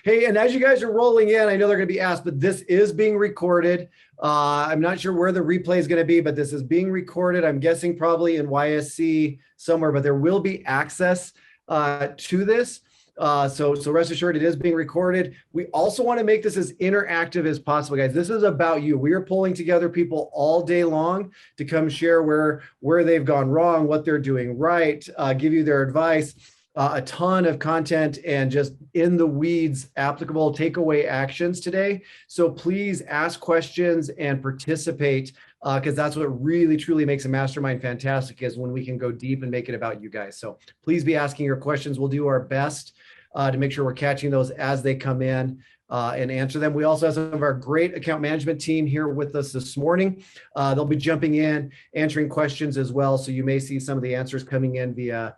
Hey, and as you guys are rolling in, I know they're going to be asked, but this is being recorded. I'm not sure where the replay is going to be, but this is being recorded. I'm guessing probably in YSC somewhere, but there will be access to this. So rest assured, it is being recorded. We also want to make this as interactive as possible, guys. This is about you. We are pulling together people all day long to come share where they've gone wrong, what they're doing right, give you their advice. A ton of content and just in the weeds, applicable takeaway actions today. So please ask questions and participate because that's what really truly makes a mastermind fantastic, is when we can go deep and make it about you guys. So please be asking your questions. We'll do our best to make sure we're catching those as they come in and answer them. We also have some of our great account management team here with us this morning. They'll be jumping in, answering questions as well. So you may see some of the answers coming in via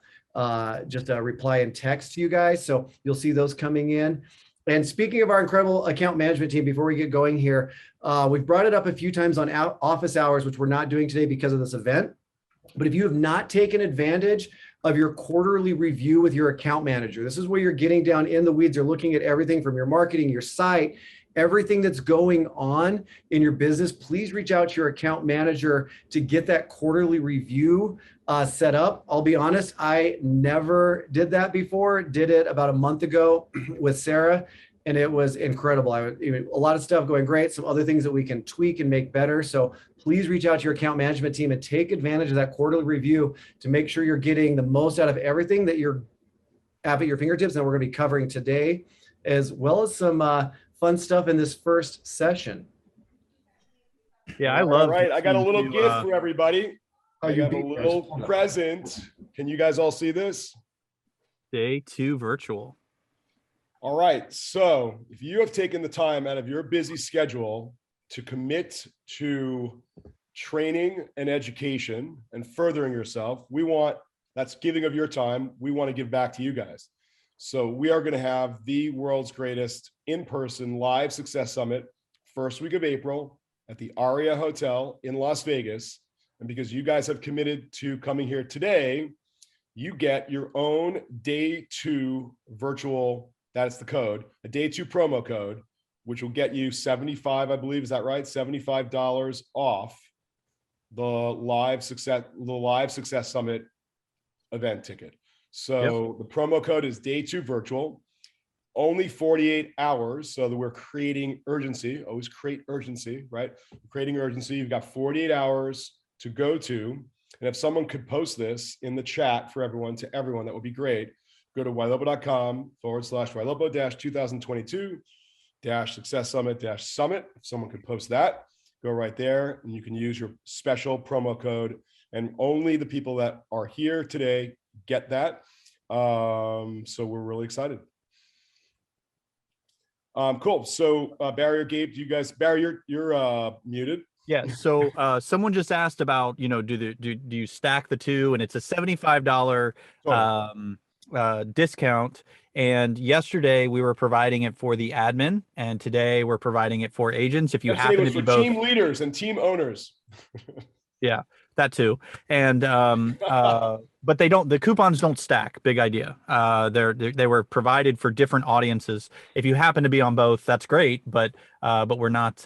just a reply and text to you guys. So you'll see those coming in. And speaking of our incredible account management team, before we get going here, we've brought it up a few times on office hours, which we're not doing today because of this event. But if you have not taken advantage of your quarterly review with your account manager, this is where you're getting down in the weeds. You're looking at everything from your marketing, your site, everything that's going on in your business. Please reach out to your account manager to get that quarterly review set up. I'll be honest, I never did that before. Did it about a month ago with Sarah, and it was incredible. A lot of stuff going great, some other things that we can tweak and make better. So please reach out to your account management team and take advantage of that quarterly review to make sure you're getting the most out of everything that you're have at your fingertips that we're going to be covering today, as well as some fun stuff in this first session. Yeah, I love. All right, I got a little gift for everybody. I got a little present. Can you guys all see this? Day 2 virtual. All right, so if you have taken the time out of your busy schedule to commit to training and education and furthering yourself, that's giving of your time. We want to give back to you guys. So we are going to have the world's greatest in-person live success summit first week of April at the Aria Hotel in Las Vegas. And because you guys have committed to coming here today, you get your own day 2 virtual, that's the code, a day 2 promo code, which will get you 75, I believe, is that right? $75 off the live success summit event ticket. So The promo code is day 2 virtual, only 48 hours. So that we're creating urgency, always create urgency, right? Creating urgency. You've got 48 hours to go to. And if someone could post this in the chat for everyone, to everyone, that would be great. Go to ylopo.com/2022-success summit. If someone could post that, go right there and you can use your special promo code. And only the people that are here today get that. So we're really excited. Cool. So Barry or Gabe, Barry, you're muted. Yeah. So someone just asked about, do you stack the two? And it's a $75 discount. And yesterday we were providing it for the admin, and today we're providing it for agents. If you happen to be both team leaders and team owners. Yeah, that too. And but the coupons don't stack. Big idea. They were provided for different audiences. If you happen to be on both, that's great. But we're not.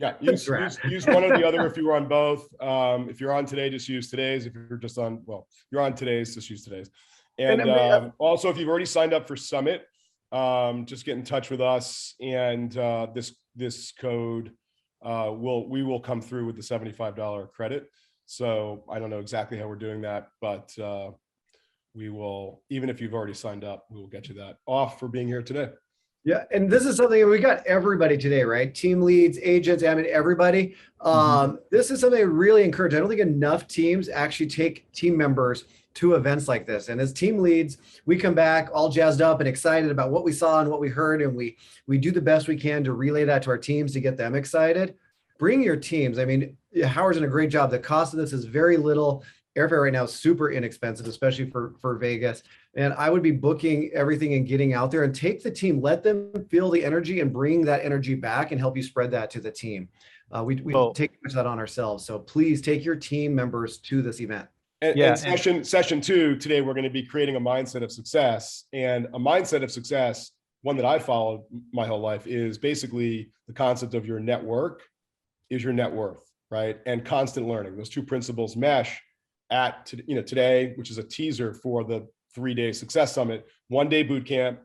Yeah, use one or the other if you were on both. If you're on today, just use today's. If you're just on, you're on today's, just use today's. And also, if you've already signed up for Summit, just get in touch with us, and this code we will come through with the $75 credit. So I don't know exactly how we're doing that, but we will, even if you've already signed up, we will get you that off for being here today. Yeah, and this is something we got everybody today, right? Team leads, agents, everybody. This is something I really encourage. I don't think enough teams actually take team members to events like this. And as team leads, we come back all jazzed up and excited about what we saw and what we heard, and we do the best we can to relay that to our teams to get them excited. Bring your teams. I mean, Howard's done a great job. The cost of this is very little. Airfare right now is super inexpensive, especially for Vegas. And I would be booking everything and getting out there, and take the team, let them feel the energy and bring that energy back and help you spread that to the team. We take that on ourselves. So please take your team members to this event. And session 2 today, we're going to be creating a mindset of success. And a mindset of success, one that I followed my whole life, is basically the concept of your network is your net worth, right? And constant learning. Those two principles mesh at today, which is a teaser for the 3-day success summit, 1-day boot camp,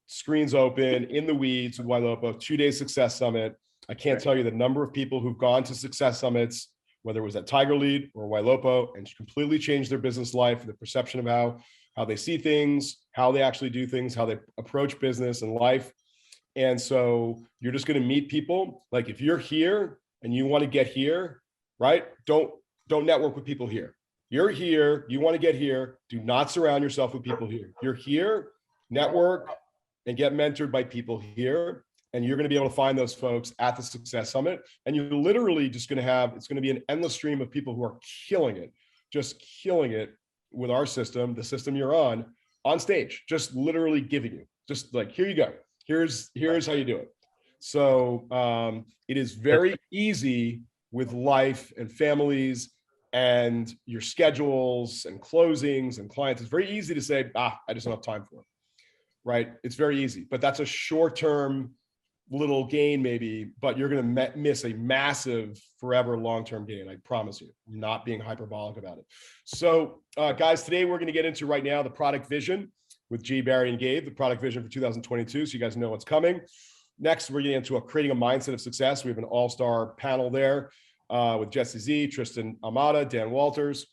screens open, in the weeds with Ylopo, 2-day success summit. I can't tell you the number of people who've gone to success summits, whether it was at Tiger Lead or Ylopo, and completely changed their business life, the perception of how they see things, how they actually do things, how they approach business and life. And so you're just going to meet people. Like if you're here and you want to get here, right? Don't network with people here. You're here, you want to get here. Do not surround yourself with people here. You're here, network and get mentored by people here. And you're going to be able to find those folks at the Success Summit. And you're literally just going to have, it's going to be an endless stream of people who are killing it, just killing it with our system, the system you're on stage, just literally giving you, just like, here you go. Here's how you do it. So it is very easy with life and families and your schedules and closings and clients. It's very easy to say, I just don't have time for it, right? It's very easy, but that's a short-term little gain maybe, but you're going to miss a massive forever long-term gain. I promise you. I'm not being hyperbolic about it. So guys, today we're going to get into right now the product vision with G, Barry, and Gabe, the product vision for 2022. So you guys know what's coming. Next, we're getting into creating a mindset of success. We have an all-star panel there with Jesse Z, Tristan Amata, Dan Walters.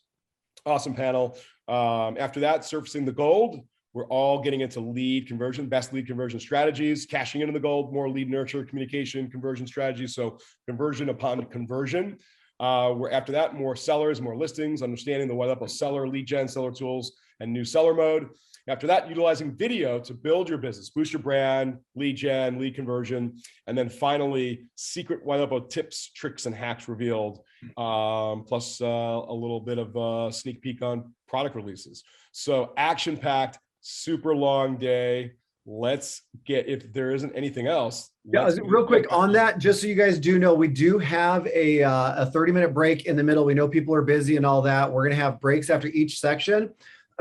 Awesome panel. After that, surfacing the gold. We're all getting into lead conversion, best lead conversion strategies, cashing into the gold, more lead nurture, communication, conversion strategies. So conversion upon conversion. We're after that, more sellers, more listings, understanding the Ylopo seller, lead gen, seller tools, and new seller mode. After that, utilizing video to build your business, boost your brand, lead gen, lead conversion. And then finally, secret Ylopo tips, tricks, and hacks revealed, plus a little bit of a sneak peek on product releases. So action-packed, super long day. Let's get, if there isn't anything else. Yeah, real quick on that, just so you guys do know, we do have a 30-minute break in the middle. We know people are busy and all that. We're going to have breaks after each section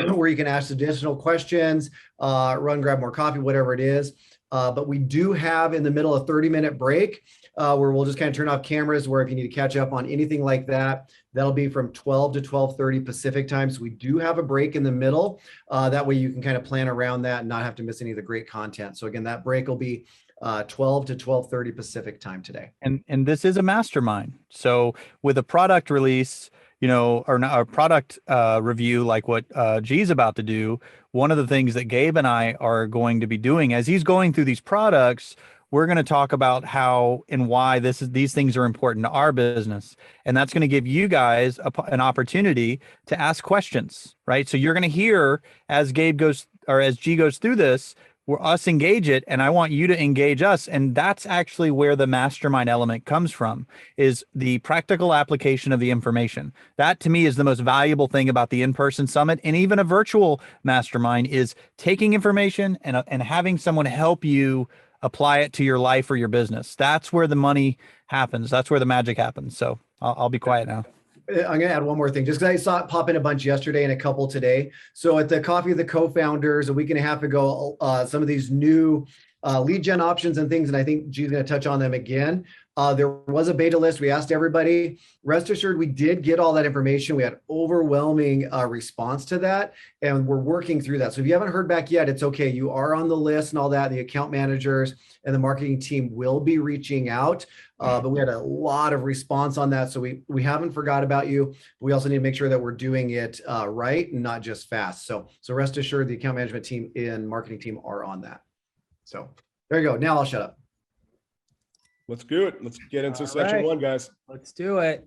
where you can ask additional questions, run, grab more coffee, whatever it is. But we do have in the middle a 30-minute break where we'll just kind of turn off cameras, where if you need to catch up on anything like that, that'll be from 12 to 12:30 Pacific time. So we do have a break in the middle. That way you can kind of plan around that and not have to miss any of the great content. So again, that break will be 12 to 12:30 Pacific time today. And this is a mastermind. So with a product release, or a product review like what G's about to do, one of the things that Gabe and I are going to be doing as he's going through these products, we're going to talk about how and why these things are important to our business. And that's going to give you guys an opportunity to ask questions, right? So you're going to hear as Gabe goes, or as G goes through this, us engage it, and I want you to engage us. And that's actually where the mastermind element comes from, is the practical application of the information. That to me is the most valuable thing about the in-person summit, and even a virtual mastermind, is taking information and having someone help you apply it to your life or your business. That's where the money happens. That's where the magic happens. So I'll be quiet now. I'm going to add one more thing, just because I saw it pop in a bunch yesterday and a couple today. So at the Coffee of the Co-Founders a week and a half ago, some of these new lead gen options and things, and I think G's going to touch on them again. There was a beta list. We asked everybody. Rest assured, we did get all that information. We had overwhelming response to that, and we're working through that. So if you haven't heard back yet, it's okay. You are on the list and all that. The account managers and the marketing team will be reaching out. But we had a lot of response on that. So we haven't forgot about you. We also need to make sure that we're doing it right and not just fast. So rest assured, the account management team and marketing team are on that. So there you go. Now I'll shut up. Let's do it. Let's get into section 1, guys. Let's do it.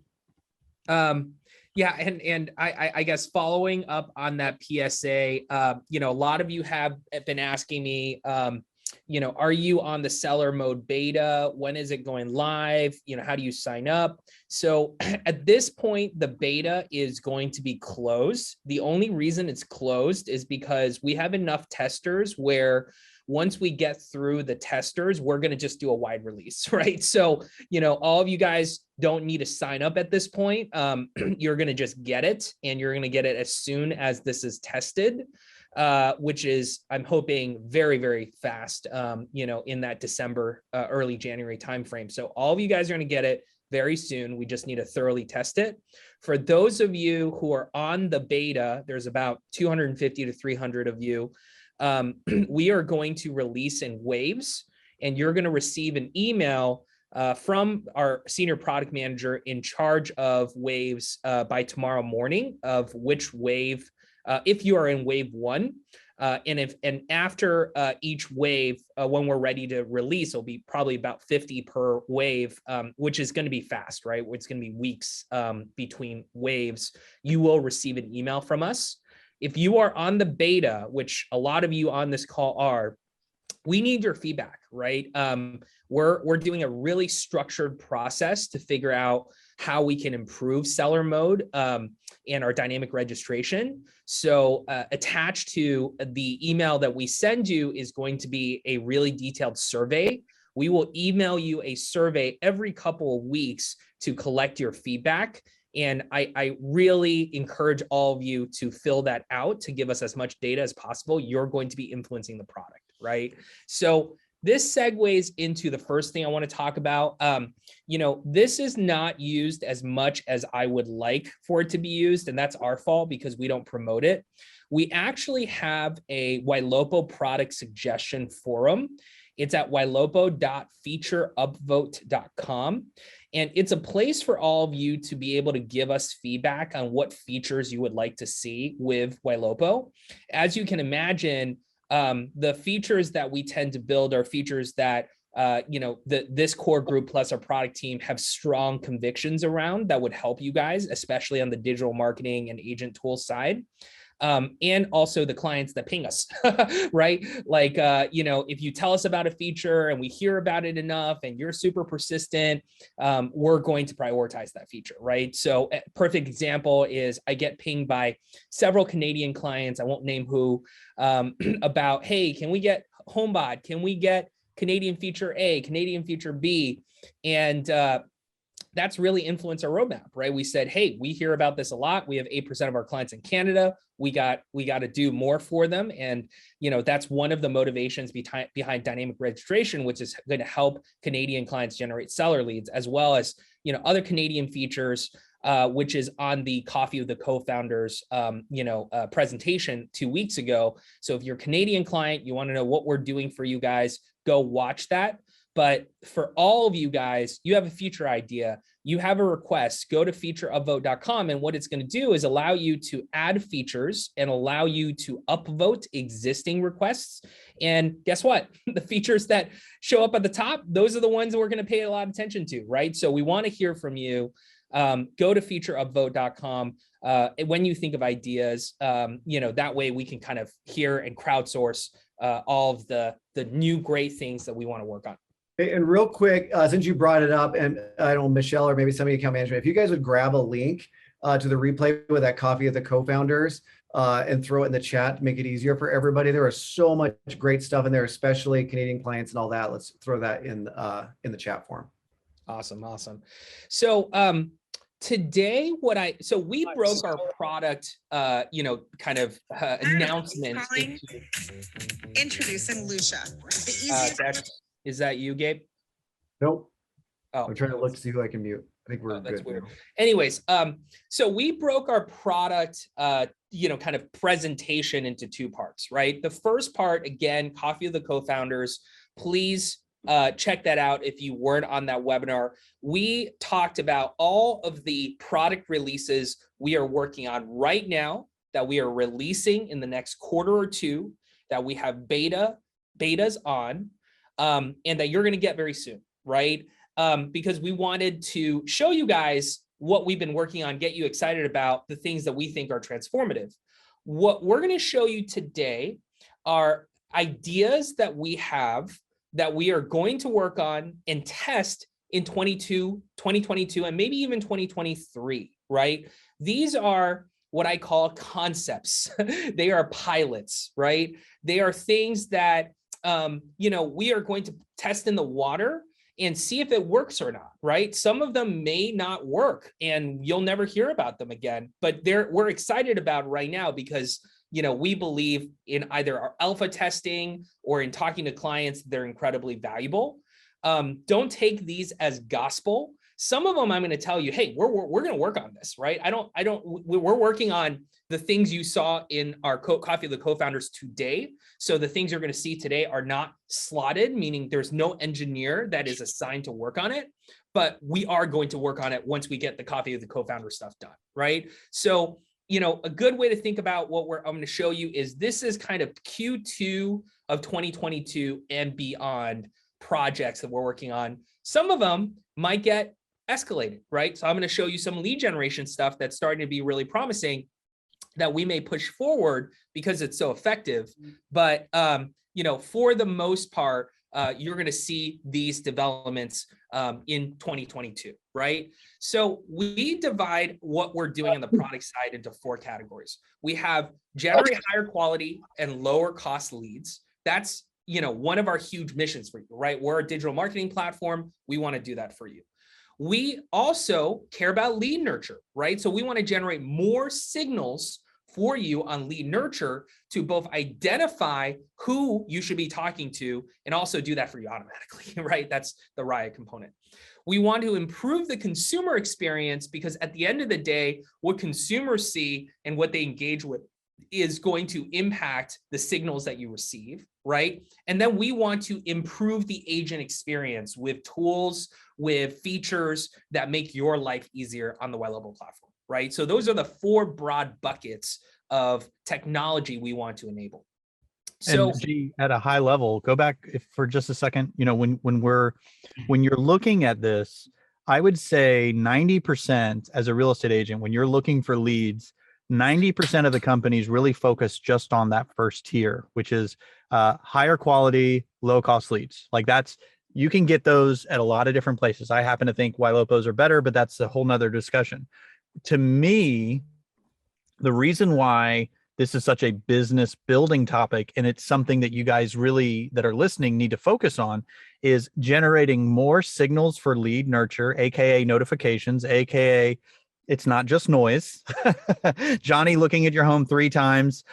Yeah, and I guess following up on that PSA, a lot of you have been asking me, are you on the seller mode beta? When is it going live? How do you sign up? So at this point, the beta is going to be closed. The only reason it's closed is because we have enough testers where once we get through the testers, we're going to just do a wide release, right? So, all of you guys don't need to sign up at this point. You're going to just get it, and you're going to get it as soon as this is tested, which is, I'm hoping, very, very fast, in that December, early January timeframe. So all of you guys are going to get it very soon. We just need to thoroughly test it. For those of you who are on the beta, there's about 250 to 300 of you. We are going to release in waves, and you're going to receive an email from our senior product manager in charge of waves by tomorrow morning of which wave, if you are in wave 1. And after each wave, when we're ready to release, it'll be probably about 50 per wave, which is going to be fast, right? It's going to be weeks between waves. You will receive an email from us. If you are on the beta, which a lot of you on this call are, we need your feedback, right? We're doing a really structured process to figure out how we can improve seller mode and our dynamic registration. So attached to the email that we send you is going to be a really detailed survey. We will email you a survey every couple of weeks to collect your feedback. And I really encourage all of you to fill that out, to give us as much data as possible. You're going to be influencing the product, right? So this segues into the first thing I want to talk about. This is not used as much as I would like for it to be used, and that's our fault because we don't promote it. We actually have a Ylopo product suggestion forum. It's at ylopo.featureupvote.com. And it's a place for all of you to be able to give us feedback on what features you would like to see with Ylopo. As you can imagine, the features that we tend to build are features that this core group plus our product team have strong convictions around that would help you guys, especially on the digital marketing and agent tool side. And also the clients that ping us, right? Like, if you tell us about a feature and we hear about it enough and you're super persistent, we're going to prioritize that feature, right? So a perfect example is I get pinged by several Canadian clients, I won't name who, about, hey, can we get HomeBot? Can we get Canadian feature A, Canadian feature B? And that's really influenced our roadmap, right? We said, hey, we hear about this a lot. We have 8% of our clients in Canada. We got to do more for them. And, that's one of the motivations behind dynamic registration, which is going to help Canadian clients generate seller leads, as well as, other Canadian features, which is on the Coffee with the Co-Founders, presentation 2 weeks ago. So if you're a Canadian client, you want to know what we're doing for you guys, go watch that. But for all of you guys, you have a feature idea, you have a request, go to featureupvote.com. And what it's going to do is allow you to add features and allow you to upvote existing requests. And guess what? The features that show up at the top, those are the ones that we're going to pay a lot of attention to, right? So we want to hear from you. Go to featureupvote.com when you think of ideas, that way we can kind of hear and crowdsource all of the new great things that we want to work on. And real quick, since you brought it up, and I don't know, Michelle or maybe somebody in account management, if you guys would grab a link to the replay with that Coffee of the Co-Founders and throw it in the chat to make it easier for everybody. There is so much great stuff in there, especially Canadian clients and all that. Let's throw that in the chat form. Awesome. So today, we broke our product, announcement. Introducing Lucia. The easiest. Is that you, Gabe? Nope. Oh, I'm trying to look to see who I can mute. I think we're that's good. weird. Now. Anyways, so we broke our product, kind of presentation into two parts, right? The first part, again, Coffee of the Co-Founders. Please check that out if you weren't on that webinar. We talked about all of the product releases we are working on right now that we are releasing in the next quarter or two, that we have betas on. And that you're going to get very soon, right? Because we wanted to show you guys what we've been working on, get you excited about the things that we think are transformative. What we're going to show you today are ideas that we have that we are going to work on and test in 2022, and maybe even 2023, right? These are what I call concepts. They are pilots, right? They are things that we are going to test in the water and see if it works or not, right? Some of them may not work and you'll never hear about them again, but we're excited about right now because, we believe in either our alpha testing or in talking to clients, they're incredibly valuable. Don't take these as gospel. Some of them I'm going to tell you, hey, we're going to work on this, right? We're working on the things you saw in our Coffee of the Co-Founders today. So the things you're going to see today are not slotted, meaning there's no engineer that is assigned to work on it, but we are going to work on it once we get the Coffee of the Co-Founder stuff done, right? So, a good way to think about what I'm going to show you is this is kind of Q2 of 2022 and beyond projects that we're working on. Some of them might get escalated, right? So I'm going to show you some lead generation stuff that's starting to be really promising that we may push forward because it's so effective. But, for the most part, you're going to see these developments in 2022, right? So we divide what we're doing on the product side into 4 categories. We have generate higher quality and lower cost leads. That's, one of our huge missions for you, right? We're a digital marketing platform. We want to do that for you. We also care about lead nurture, right? So we want to generate more signals for you on lead nurture to both identify who you should be talking to and also do that for you automatically, right? That's the Riot component. We want to improve the consumer experience because at the end of the day, what consumers see and what they engage with is going to impact the signals that you receive, right? And then we want to improve the agent experience with tools, with features that make your life easier on the Ylopo platform, right? So those are the 4 broad buckets of technology we want to enable. So at a high level, go back for just a second. When you're looking at this, I would say 90% as a real estate agent, when you're looking for leads, 90% of the companies really focus just on that first tier, which is higher quality, low cost leads. Like you can get those at a lot of different places. I happen to think Ylopos are better, but that's a whole nother discussion. To me, the reason why this is such a business building topic, and it's something that you guys really that are listening need to focus on, is generating more signals for lead nurture, AKA notifications, AKA it's not just noise. Johnny looking at your home 3 times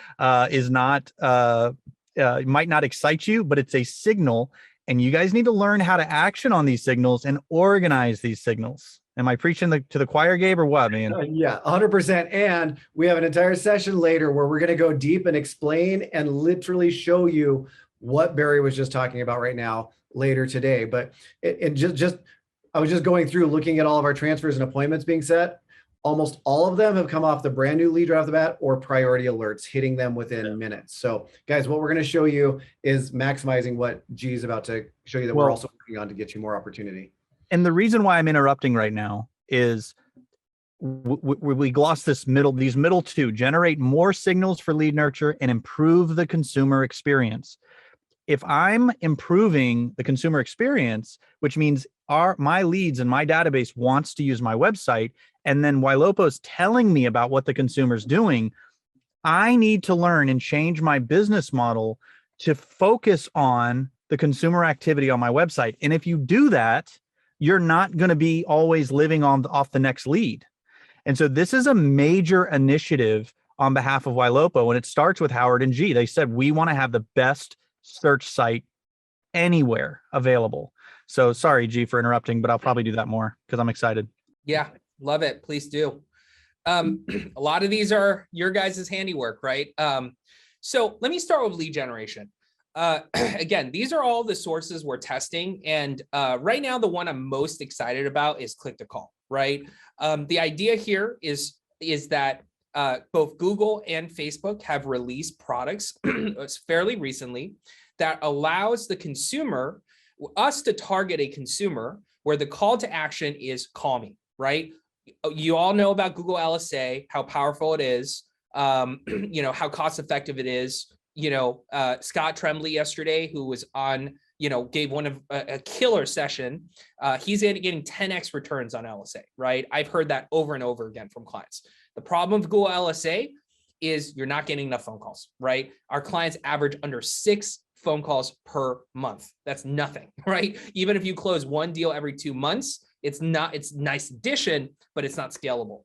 is not might not excite you, but it's a signal. And you guys need to learn how to action on these signals and organize these signals. Am I preaching to the choir, Gabe, or what, man? Yeah, 100%. And we have an entire session later where we're going to go deep and explain and literally show you what Barry was just talking about right now later today. But I was just going through looking at all of our transfers and appointments being set. Almost all of them have come off the brand new lead right off the bat or priority alerts, hitting them within minutes. So guys, what we're going to show you is maximizing what G's about to show you that we're also working on to get you more opportunity. And the reason why I'm interrupting right now is we gloss these middle 2, generate more signals for lead nurture and improve the consumer experience. If I'm improving the consumer experience, which means my leads and my database wants to use my website, and then Ylopo's telling me about what the consumer's doing, I need to learn and change my business model to focus on the consumer activity on my website. And if you do that, you're not going to be always living off the next lead. And so this is a major initiative on behalf of Ylopo, and it starts with Howard and G. They said, we want to have the best search site anywhere available. So sorry, G, for interrupting, but I'll probably do that more because I'm excited. Yeah, love it. Please do. A lot of these are your guys' handiwork, right? So let me start with lead generation. Again, these are all the sources we're testing. And right now, the one I'm most excited about is click to call, right? The idea here is that both Google and Facebook have released products fairly recently that allows the consumer, us to target a consumer where the call to action is call me, right? You all know about Google LSA, how powerful it is, how cost effective it is. Scott Tremblay yesterday, who was on, gave one of a killer session. He's getting 10x returns on LSA, right? I've heard that over and over again from clients. The problem with Google LSA is you're not getting enough phone calls, right? Our clients average under 6 phone calls per month. That's nothing, right? Even if you close one deal every 2 months, it's a nice addition, but it's not scalable.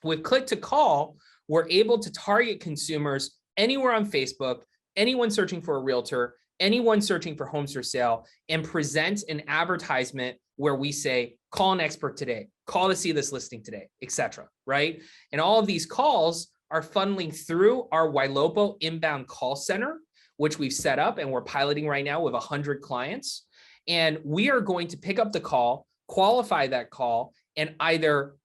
With click to call, we're able to target consumers anywhere on Facebook, anyone searching for a realtor, anyone searching for homes for sale, and present an advertisement where we say, call an expert today, call to see this listing today, etc. Right? And all of these calls are funneling through our Ylopo inbound call center, which we've set up and we're piloting right now with 100 clients. And we are going to pick up the call, qualify that call, and either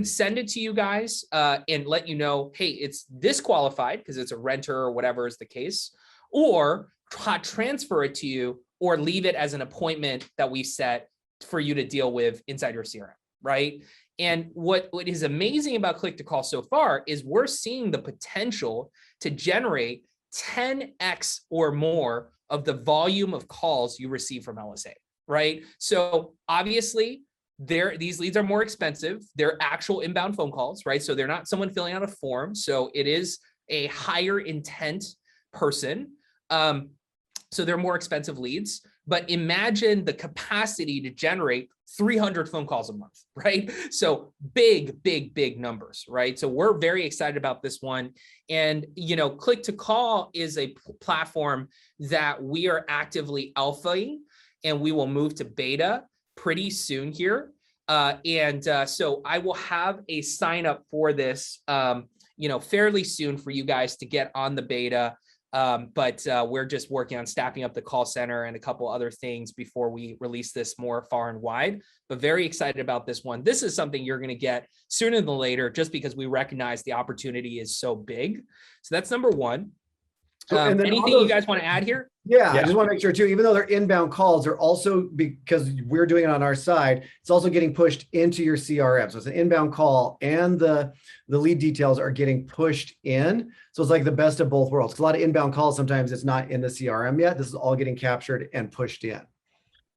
send it to you guys and let you know, hey, it's disqualified because it's a renter or whatever is the case, or transfer it to you or leave it as an appointment that we set for you to deal with inside your CRM, right? And what is amazing about click to call so far is we're seeing the potential to generate 10x or more of the volume of calls you receive from LSA, right? So obviously, these leads are more expensive. They're actual inbound phone calls, right? So they're not someone filling out a form. So it is a higher intent person. So they're more expensive leads. But imagine the capacity to generate 300 phone calls a month, right? So big numbers, right? So we're very excited about this one. And, click to call is a platform that we are actively alphaing, and we will move to beta pretty soon here. So I will have a sign up for this, fairly soon for you guys to get on the beta. But we're just working on staffing up the call center and a couple other things before we release this more far and wide, but very excited about this one. This is something you're going to get sooner than later, just because we recognize the opportunity is so big. So that's number one. Anything you guys want to add here? Yeah, I just want to make sure too, even though they're inbound calls, they're also, because we're doing it on our side, it's also getting pushed into your CRM. So it's an inbound call and the lead details are getting pushed in. So it's like the best of both worlds. 'Cause a lot of inbound calls, sometimes it's not in the CRM yet. This is all getting captured and pushed in.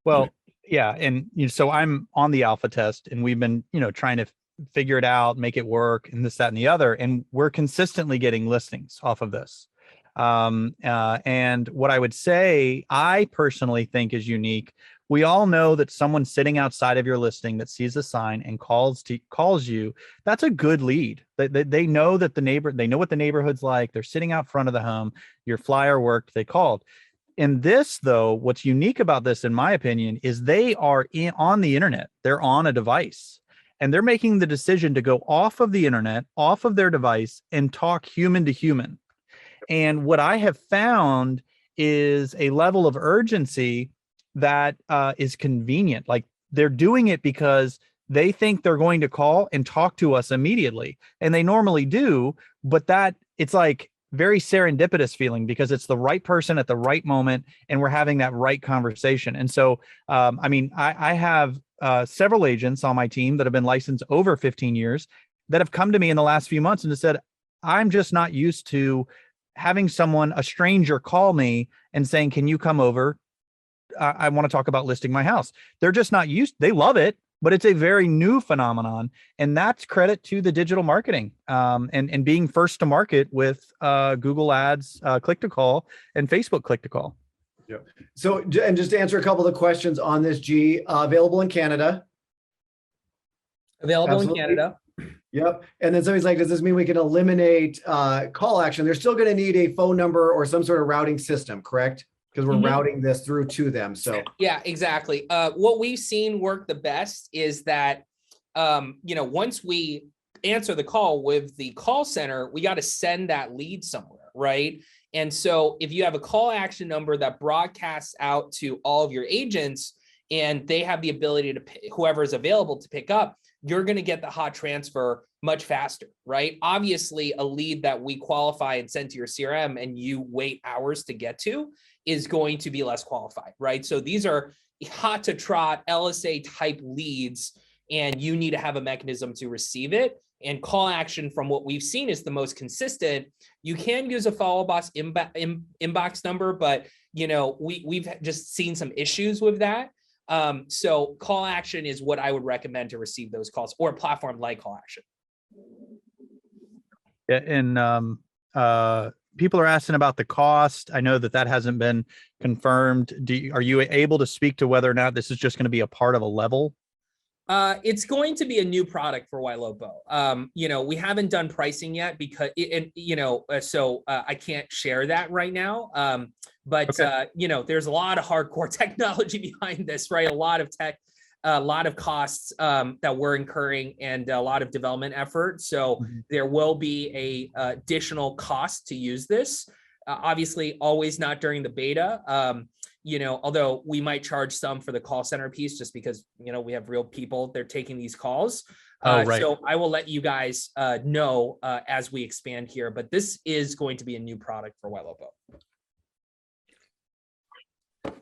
Well, yeah. And so I'm on the alpha test, and we've been, trying to figure it out, make it work, and this, that, and the other. And we're consistently getting listings off of this. And what I would say, I personally think is unique. We all know that someone sitting outside of your listing that sees a sign and calls you, that's a good lead. They know that they know what the neighborhood's like. They're sitting out front of the home. Your flyer worked. They called. In this, though, what's unique about this, in my opinion, is they are on the internet. They're on a device, and they're making the decision to go off of the internet, off of their device, and talk human to human. And what I have found is a level of urgency that is convenient. Like, they're doing it because they think they're going to call and talk to us immediately. And they normally do, but it's like very serendipitous feeling, because it's the right person at the right moment, and we're having that right conversation. And so, I have several agents on my team that have been licensed over 15 years that have come to me in the last few months and have said, I'm just not used to having a stranger call me and saying, can you come over? I want to talk about listing my house. They're just not they love it, but it's a very new phenomenon. And that's credit to the digital marketing and being first to market with Google Ads, click to call, and Facebook click to call. Yeah. So, and just to answer a couple of the questions on this, G, available in Canada. Available in Canada. Yep. And then somebody's like, does this mean we can eliminate call action? They're still going to need a phone number or some sort of routing system, correct? Because we're routing this through to them. So yeah, exactly. What we've seen work the best is that, once we answer the call with the call center, we got to send that lead somewhere, right? And so if you have a call action number that broadcasts out to all of your agents, and they have the ability to whoever is available to pick up, you're going to get the hot transfer much faster, right? Obviously, a lead that we qualify and send to your CRM and you wait hours to get to is going to be less qualified, right? So these are hot to trot LSA type leads, and you need to have a mechanism to receive it. And call action, from what we've seen, is the most consistent. You can use a follow boss inbox number, but we've just seen some issues with that. So call action is what I would recommend to receive those calls, or a platform like call action. Yeah, and people are asking about the cost. I know that that hasn't been confirmed. Are you able to speak to whether or not this is just going to be a part of a level? It's going to be a new product for Ylopo. You know, we haven't done pricing yet because, I can't share that right now. Okay. You know, there's a lot of hardcore technology behind this, right? A lot of tech, a lot of costs that we're incurring, and a lot of development effort. So there will be a additional cost to use this. Obviously, always not during the beta. You know, although we might charge some for the call center piece, just because, you know, we have real people, they're taking these calls. Oh, right. So I will let you guys know as we expand here, but this is going to be a new product for Ylopo.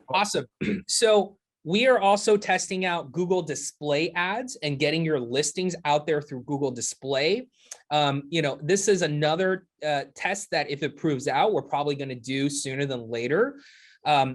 Awesome. So we are also testing out Google Display ads and getting your listings out there through Google Display. You know, this is another test that, if it proves out, we're probably going to do sooner than later.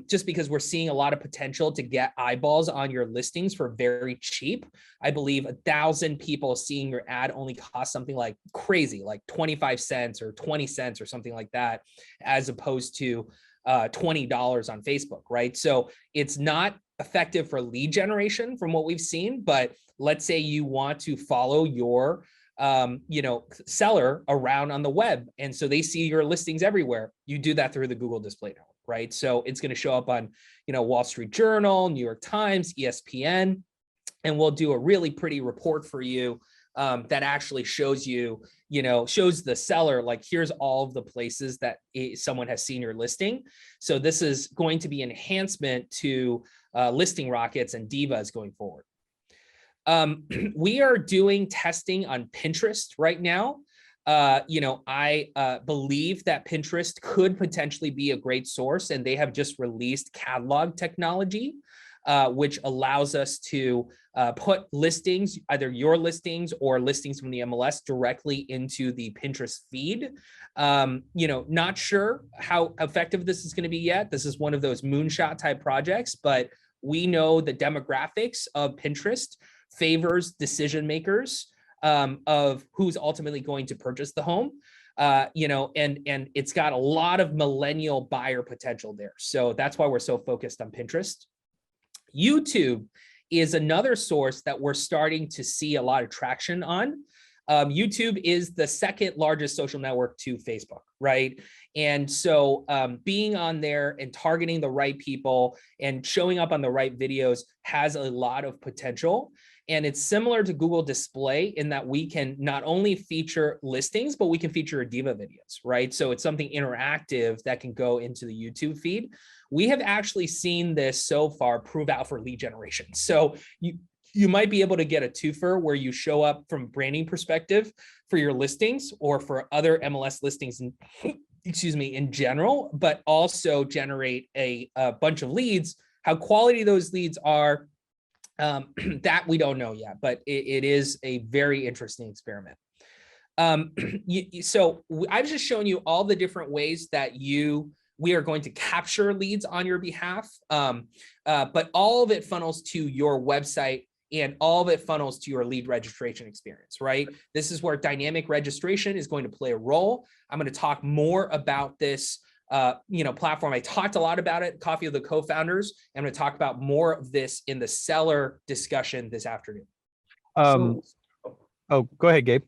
Just because we're seeing a lot of potential to get eyeballs on your listings for very cheap. I believe 1,000 people seeing your ad only costs something like crazy, like 25 cents or 20 cents or something like that, as opposed to $20 on Facebook, right? So it's not effective for lead generation from what we've seen, but let's say you want to follow your you know, seller around on the web, and so they see your listings everywhere. You do that through the Google Display Network. Right. So it's going to show up on, you know, Wall Street Journal, New York Times, ESPN, and we'll do a really pretty report for you that actually shows you, you know, shows the seller, like, here's all of the places that someone has seen your listing. So this is going to be enhancement to Listing Rockets and Divas going forward. We are doing testing on Pinterest right now. You know, I believe that Pinterest could potentially be a great source, and they have just released catalog technology, which allows us to put listings, either your listings or listings from the MLS, directly into the Pinterest feed. You know, not sure how effective this is going to be yet. This is one of those moonshot type projects, but we know the demographics of Pinterest favors decision makers of who's ultimately going to purchase the home, you know, and it's got a lot of millennial buyer potential there. So that's why we're so focused on Pinterest. YouTube is another source that we're starting to see a lot of traction on. YouTube is the second largest social network to Facebook, right? And so being on there and targeting the right people and showing up on the right videos has a lot of potential. And it's similar to Google Display in that we can not only feature listings, but we can feature Diva videos, right? So it's something interactive that can go into the YouTube feed. We have actually seen this so far prove out for lead generation. So you might be able to get a twofer where you show up from a branding perspective for your listings or for other MLS listings, in general, but also generate a bunch of leads. How quality those leads are, that we don't know yet, but it is a very interesting experiment. So I've just shown you all the different ways that we are going to capture leads on your behalf, but all of it funnels to your website, and all of it funnels to your lead registration experience, right? This is where dynamic registration is going to play a role. I'm going to talk more about this you know, platform. I talked a lot about it, Coffee of the Co-Founders. I'm going to talk about more of this in the seller discussion this afternoon. Oh, go ahead, Gabe.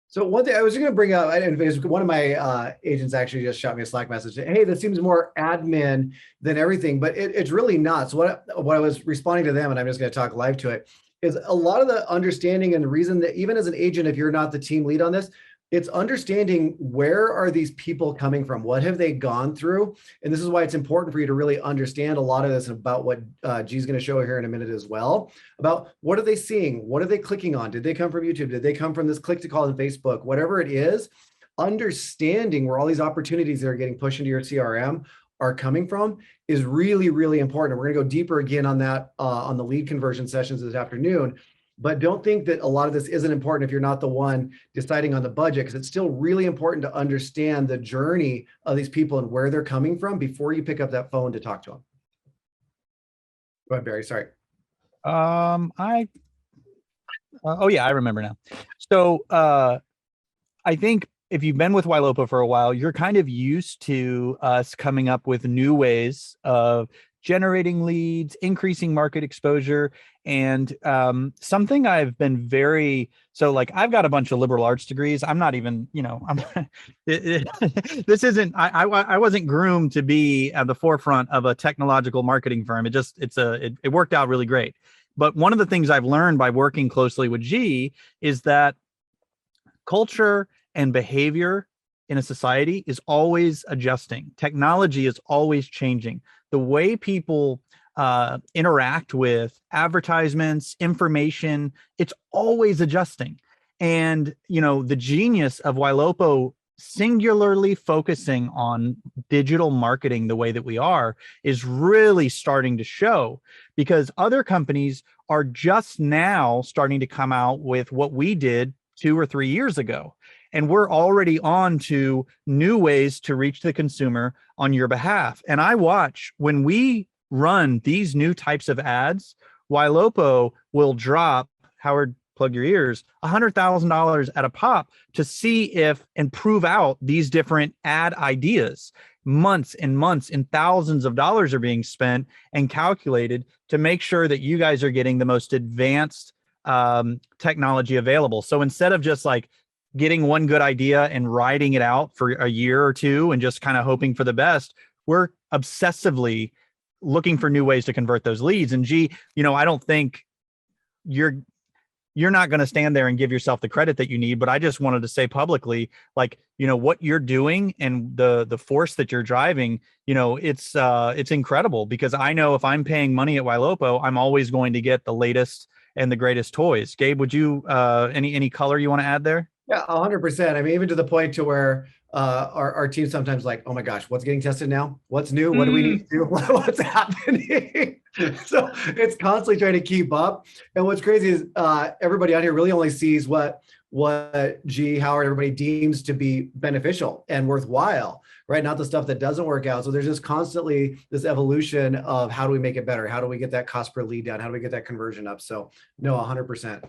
So one thing I was going to bring up, and one of my agents actually just shot me a Slack message. Hey, this seems more admin than everything, but it's really not. So what I was responding to them, and I'm just going to talk live to it, is a lot of the understanding and the reason that even as an agent, if you're not the team lead on this, it's understanding where are these people coming from? What have they gone through? And this is why it's important for you to really understand a lot of this about what G's going to show here in a minute as well, about what are they seeing? What are they clicking on? Did they come from YouTube? Did they come from this click to call on Facebook? Whatever it is, understanding where all these opportunities that are getting pushed into your CRM are coming from is really, really important. And we're going to go deeper again on that on the lead conversion sessions this afternoon. But don't think that a lot of this isn't important if you're not the one deciding on the budget, because it's still really important to understand the journey of these people and where they're coming from before you pick up that phone to talk to them. Go ahead, Barry. Sorry. Oh yeah, I remember now. So I think if you've been with Ylopo for a while, you're kind of used to us coming up with new ways of generating leads, increasing market exposure. And something I've been like, I've got a bunch of liberal arts degrees. I'm not even, this isn't, I wasn't groomed to be at the forefront of a technological marketing firm. It worked out really great. But one of the things I've learned by working closely with G is that culture and behavior in a society is always adjusting. Technology is always changing. The way people interact with advertisements, information, it's always adjusting. And, the genius of Ylopo singularly focusing on digital marketing the way that we are is really starting to show, because other companies are just now starting to come out with what we did 2 or 3 years ago. And we're already on to new ways to reach the consumer on your behalf. And I watch when we run these new types of ads, Ylopo will drop, Howard, plug your ears, $100,000 at a pop to see if and prove out these different ad ideas. Months and months and thousands of dollars are being spent and calculated to make sure that you guys are getting the most advanced technology available. So instead of just like getting one good idea and riding it out for a year or two and just kind of hoping for the best, we're obsessively looking for new ways to convert those leads. And G, I don't think you're not going to stand there and give yourself the credit that you need, but I just wanted to say publicly, like, what you're doing and the force that you're driving, it's incredible, because I know if I'm paying money at Ylopo, I'm always going to get the latest and the greatest toys. Gabe, would you, any color you want to add there? Yeah, 100%. I mean, even to the point to where our team sometimes like, oh my gosh, what's getting tested now? What's new? What do we need to do? What's happening? So it's constantly trying to keep up. And what's crazy is everybody out here really only sees what G, Howard, everybody deems to be beneficial and worthwhile, right? Not the stuff that doesn't work out. So there's just constantly this evolution of how do we make it better? How do we get that cost per lead down? How do we get that conversion up? So no, 100%.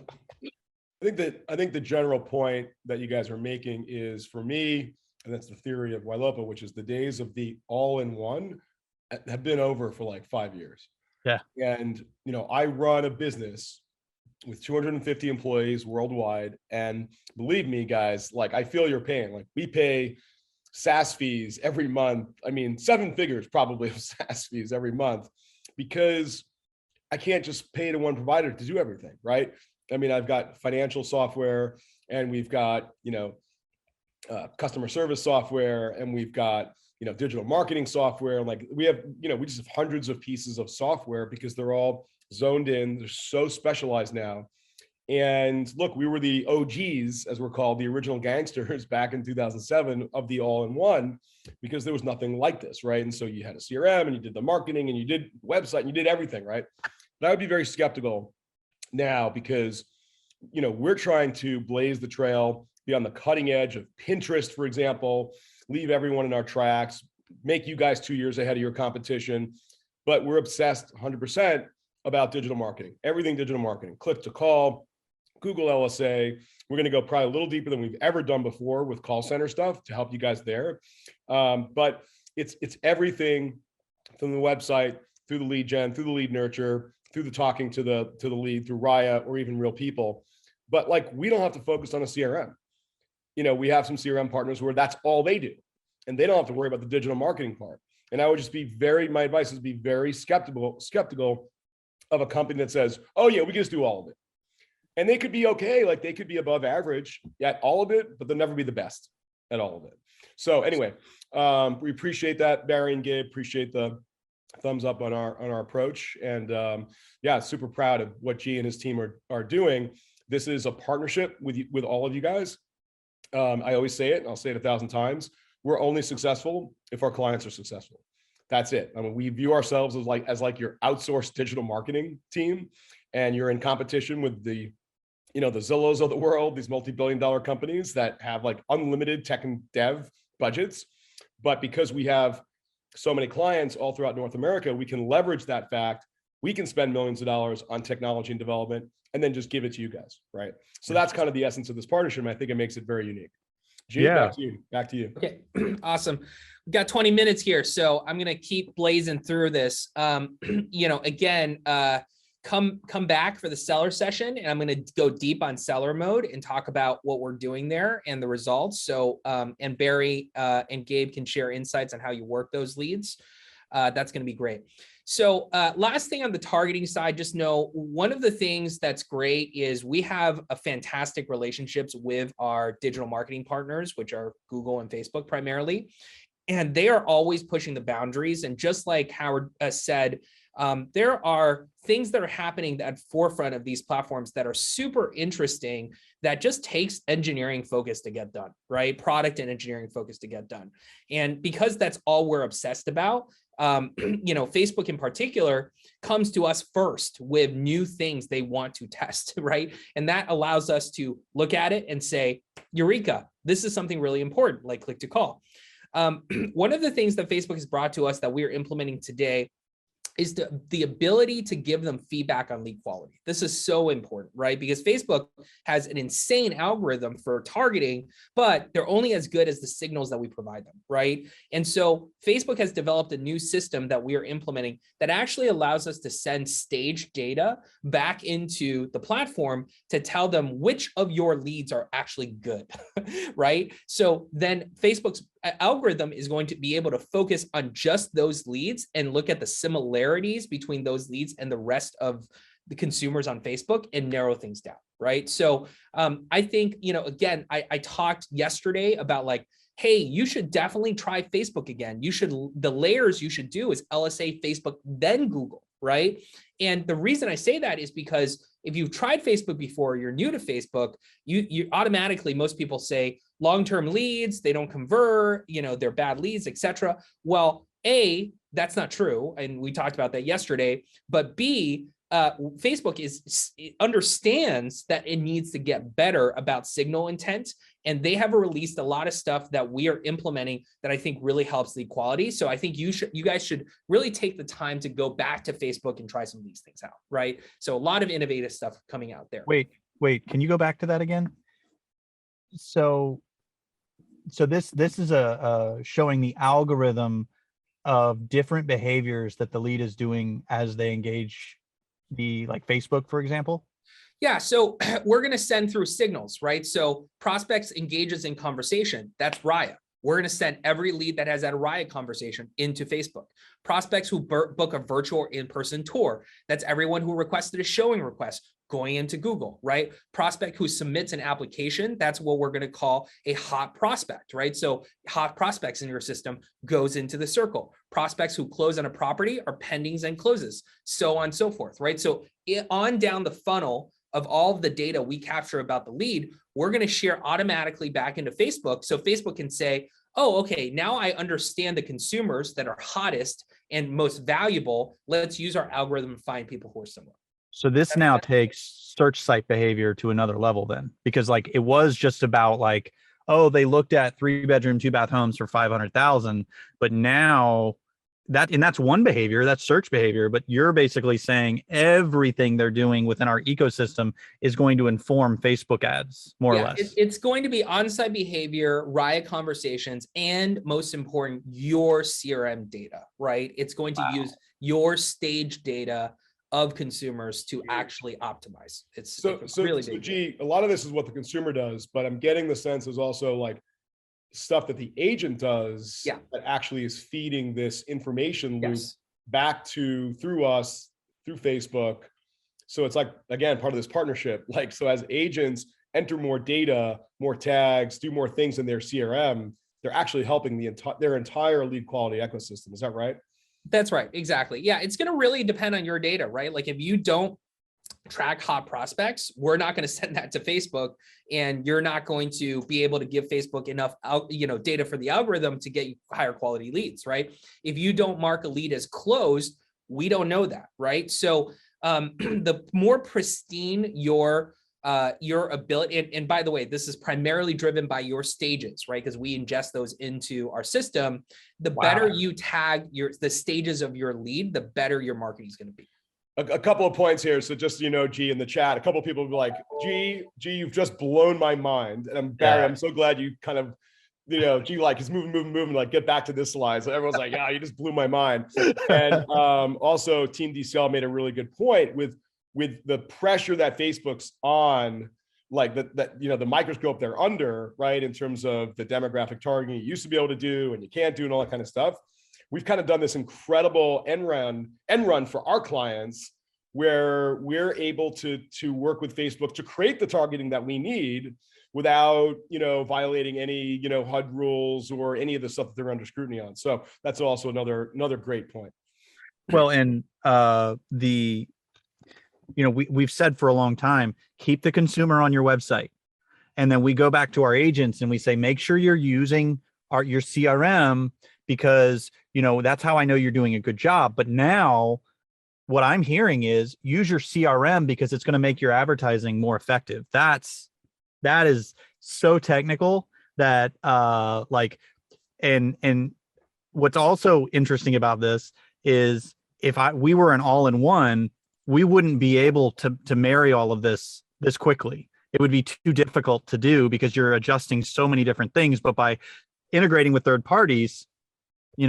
I think the general point that you guys are making is, for me, and that's the theory of Ylopo, which is the days of the all-in-one have been over for like 5 years. Yeah. And, I run a business with 250 employees worldwide. And believe me, guys, like, I feel your pain. Like, we pay SaaS fees every month. I mean, 7 figures probably of SaaS fees every month, because I can't just pay to one provider to do everything, right? I mean, I've got financial software, and we've got, customer service software, and we've got, digital marketing software. Like, we just have hundreds of pieces of software because they're all zoned in. They're so specialized now. And look, we were the OGs, as we're called, the original gangsters back in 2007 of the all-in-one, because there was nothing like this, right? And so you had a CRM, and you did the marketing, and you did website, and you did everything, right? But I would be very skeptical now, because we're trying to blaze the trail, be on the cutting edge of Pinterest, for example, leave everyone in our tracks, make you guys 2 years ahead of your competition. But we're obsessed 100% about digital marketing, everything digital marketing, click to call, Google LSA. We're going to go probably a little deeper than we've ever done before with call center stuff to help you guys there. But it's everything from the website, through the lead gen, through the lead nurture, through the talking to the lead, through Riot, or even real people. But like, we don't have to focus on a CRM. We have some CRM partners where that's all they do, and they don't have to worry about the digital marketing part. And I would just my advice is be very skeptical of a company that says, oh yeah, we can just do all of it. And they could be okay. Like, they could be above average at all of it, but they'll never be the best at all of it. So anyway, we appreciate that, Barry and Gabe, appreciate the thumbs up on our approach. And yeah, super proud of what G and his team are doing. This is a partnership with all of you guys. I always say it, and I'll say it 1,000 times. We're only successful if our clients are successful. That's it. I mean, we view ourselves as like your outsourced digital marketing team, and you're in competition with the Zillows of the world, these multi-billion-dollar companies that have like unlimited tech and dev budgets. But because we have so many clients all throughout North America, we can leverage that fact. We can spend millions of dollars on technology and development, and then just give it to you guys, right? So that's kind of the essence of this partnership, and I think it makes it very unique. G, Yeah. back to you. Back to you. Okay, awesome. We've got 20 minutes here, so I'm gonna keep blazing through this. Again, come back for the seller session, and I'm gonna go deep on seller mode and talk about what we're doing there and the results. So, and Barry and Gabe can share insights on how you work those leads. That's gonna be great. So last thing on the targeting side, just know one of the things that's great is we have a fantastic relationships with our digital marketing partners, which are Google and Facebook primarily. And they are always pushing the boundaries. And just like Howard said, there are things that are happening at forefront of these platforms that are super interesting that just takes engineering focus to get done, right? Product and engineering focus to get done. And because that's all we're obsessed about, Facebook in particular comes to us first with new things they want to test, right? And that allows us to look at it and say, Eureka, this is something really important, like click to call. One of the things that Facebook has brought to us that we are implementing today is the ability to give them feedback on lead quality. This is so important, right? Because Facebook has an insane algorithm for targeting, but they're only as good as the signals that we provide them, right? And so Facebook has developed a new system that we are implementing that actually allows us to send staged data back into the platform to tell them which of your leads are actually good, right? So then Facebook's algorithm is going to be able to focus on just those leads and look at the similarities between those leads and the rest of the consumers on Facebook and narrow things down, right? So I think, again, I talked yesterday about like, hey, you should definitely try Facebook again. The layers you should do is LSA, Facebook, then Google, right? And the reason I say that is because if you've tried Facebook before, you're new to Facebook, you automatically, most people say long-term leads, they don't convert, they're bad leads, etc. Well, A, that's not true. And we talked about that yesterday, but B, Facebook understands that it needs to get better about signal intent. And they have released a lot of stuff that we are implementing that I think really helps lead quality. So I think you guys should really take the time to go back to Facebook and try some of these things out, right? So a lot of innovative stuff coming out there. Wait, can you go back to that again? So this is a showing the algorithm of different behaviors that the lead is doing as they engage like Facebook, for example. Yeah, so we're going to send through signals, right? So prospects engages in conversation. That's Riot. We're going to send every lead that has that Riot conversation into Facebook. Prospects who book a virtual or in-person tour. That's everyone who requested a showing request going into Google, right? Prospect who submits an application. That's what we're going to call a hot prospect, right? So hot prospects in your system goes into the circle. Prospects who close on a property are pendings and closes, so on and so forth, right? So on down the funnel of all of the data we capture about the lead, we're going to share automatically back into Facebook. So Facebook can say, oh, okay, now I understand the consumers that are hottest and most valuable. Let's use our algorithm to find people who are similar. So this now takes search site behavior to another level then, because like it was just about like, oh, they looked at 3-bedroom, 2-bath homes for 500,000, but now that's one behavior, that's search behavior, but you're basically saying everything they're doing within our ecosystem is going to inform Facebook ads, more or less. It's going to be on-site behavior, Riot conversations, and most important, your CRM data, right? It's going to use your stage data of consumers to actually optimize. It's really big. G, a lot of this is what the consumer does, but I'm getting the sense is also like stuff that the agent does that actually is feeding this information loop back through us, through Facebook. So it's like, again, part of this partnership. Like, so as agents enter more data, more tags, do more things in their CRM, they're actually helping their entire lead quality ecosystem. Is that right? That's right. Exactly. Yeah. It's going to really depend on your data, right? Like if you don't track hot prospects, we're not going to send that to Facebook, and you're not going to be able to give Facebook enough data for the algorithm to get you higher quality leads, right? If you don't mark a lead as closed, we don't know that, right? So the more pristine your ability, and by the way, this is primarily driven by your stages, right? Because we ingest those into our system. The better you tag the stages of your lead, the better your marketing is going to be. a couple of points here. So just, G, in the chat, a couple of people will be like, G, you've just blown my mind. And Barry, I'm so glad you kind of, G, like, is moving, like, get back to this slide. So everyone's like, yeah, you just blew my mind. And also Team DCL made a really good point with the pressure that Facebook's on, like the microscope they're under, right? In terms of the demographic targeting you used to be able to do and you can't do and all that kind of stuff. We've kind of done this incredible end run for our clients where we're able to work with Facebook to create the targeting that we need without, violating any, HUD rules or any of the stuff that they're under scrutiny on. So that's also another great point. Well, and we've said for a long time, keep the consumer on your website. And then we go back to our agents and we say, make sure you're using your CRM, because, that's how I know you're doing a good job. But now what I'm hearing is use your CRM because it's going to make your advertising more effective. That is so technical that and what's also interesting about this is if we were an all-in-one, we wouldn't be able to marry all of this quickly. It would be too difficult to do because you're adjusting so many different things. But by integrating with third parties, this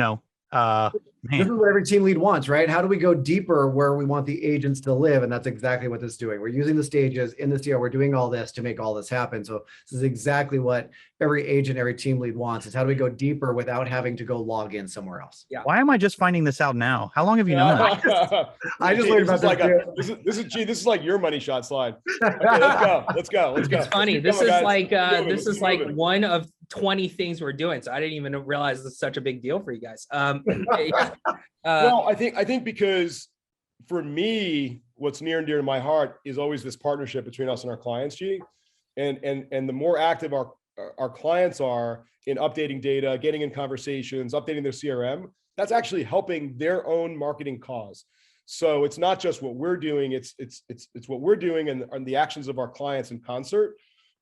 is what every team lead wants, right? How do we go deeper where we want the agents to live? And that's exactly what this is doing. We're using the stages in the CR. We're doing all this to make all this happen. So this is exactly what every agent, every team lead wants, is how do we go deeper without having to go log in somewhere else? Yeah. Why am I just finding this out now? How long have you known that? I just learned about this. This is like your money shot slide. Okay, let's go. It's funny. This is like one of 20 things we're doing. So I didn't even realize this is such a big deal for you guys. Well, I think because for me, what's near and dear to my heart is always this partnership between us and our clients, G. And the more active our clients are in updating data, getting in conversations, updating their CRM, that's actually helping their own marketing cause. So it's not just what we're doing, it's what we're doing and the actions of our clients in concert.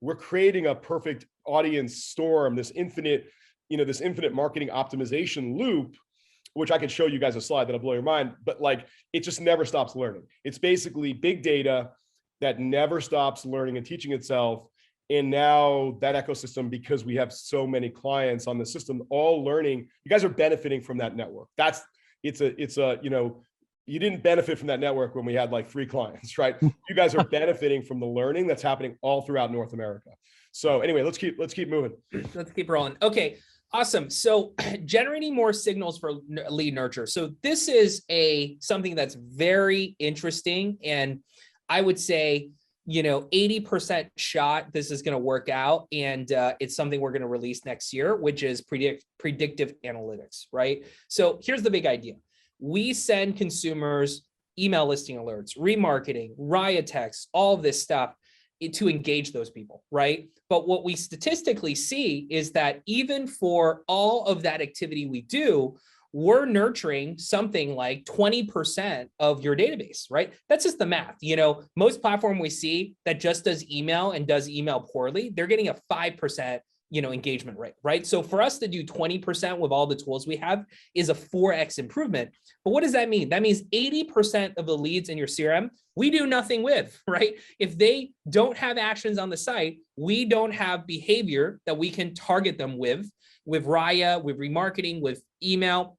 We're creating a perfect audience storm, this infinite marketing optimization loop, which I could show you guys a slide that'll blow your mind, but like, it just never stops learning. It's basically big data that never stops learning and teaching itself. And now that ecosystem, because we have so many clients on the system, all learning, you guys are benefiting from that network. You didn't benefit from that network when we had like 3 clients, right? You guys are benefiting from the learning that's happening all throughout North America. So anyway, let's keep moving. Let's keep rolling. Okay, awesome. So generating more signals for lead nurture. So this is something that's very interesting. And I would say, 80% shot, this is going to work out. And it's something we're going to release next year, which is predictive analytics, right? So here's the big idea. We send consumers email listing alerts, remarketing, Riot text, all of this stuff to engage those people, right? But what we statistically see is that even for all of that activity we do, we're nurturing something like 20% of your database, right? That's just the math. Most platform we see that just does email and does email poorly, they're getting a 5% engagement rate, right? So for us to do 20% with all the tools we have is a 4x improvement. But what does that mean? That means 80% of the leads in your CRM, we do nothing with, right? If they don't have actions on the site, we don't have behavior that we can target them with Riot, with remarketing, with email.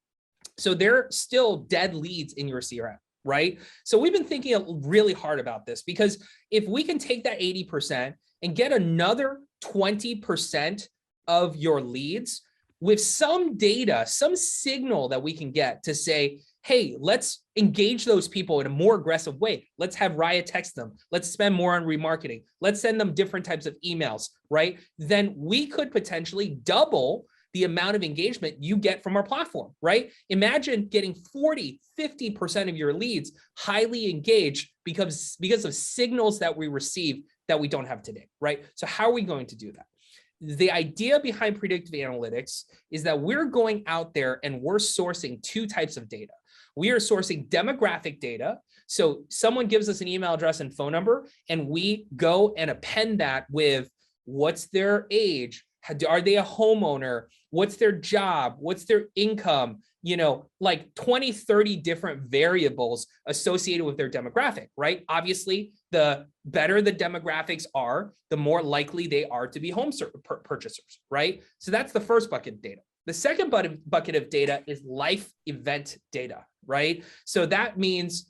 So they're still dead leads in your CRM, right? So we've been thinking really hard about this, because if we can take that 80% and get another 20% of your leads with some data, some signal that we can get to say, hey, let's engage those people in a more aggressive way. Let's have Riot text them. Let's spend more on remarketing. Let's send them different types of emails, right? Then we could potentially double the amount of engagement you get from our platform, right? Imagine getting 40, 50% of your leads highly engaged because of signals that we receive that we don't have today, right? So how are we going to do that? The idea behind predictive analytics is that we're going out there and we're sourcing 2 types of data. We are sourcing demographic data. So someone gives us an email address and phone number, and we go and append that with what's their age, Are they a homeowner? What's their job? What's their income? Like 20, 30 different variables associated with their demographic, right? Obviously, the better the demographics are, the more likely they are to be home purchasers, right? So that's the first bucket of data. The second bucket of data is life event data, right? So that means,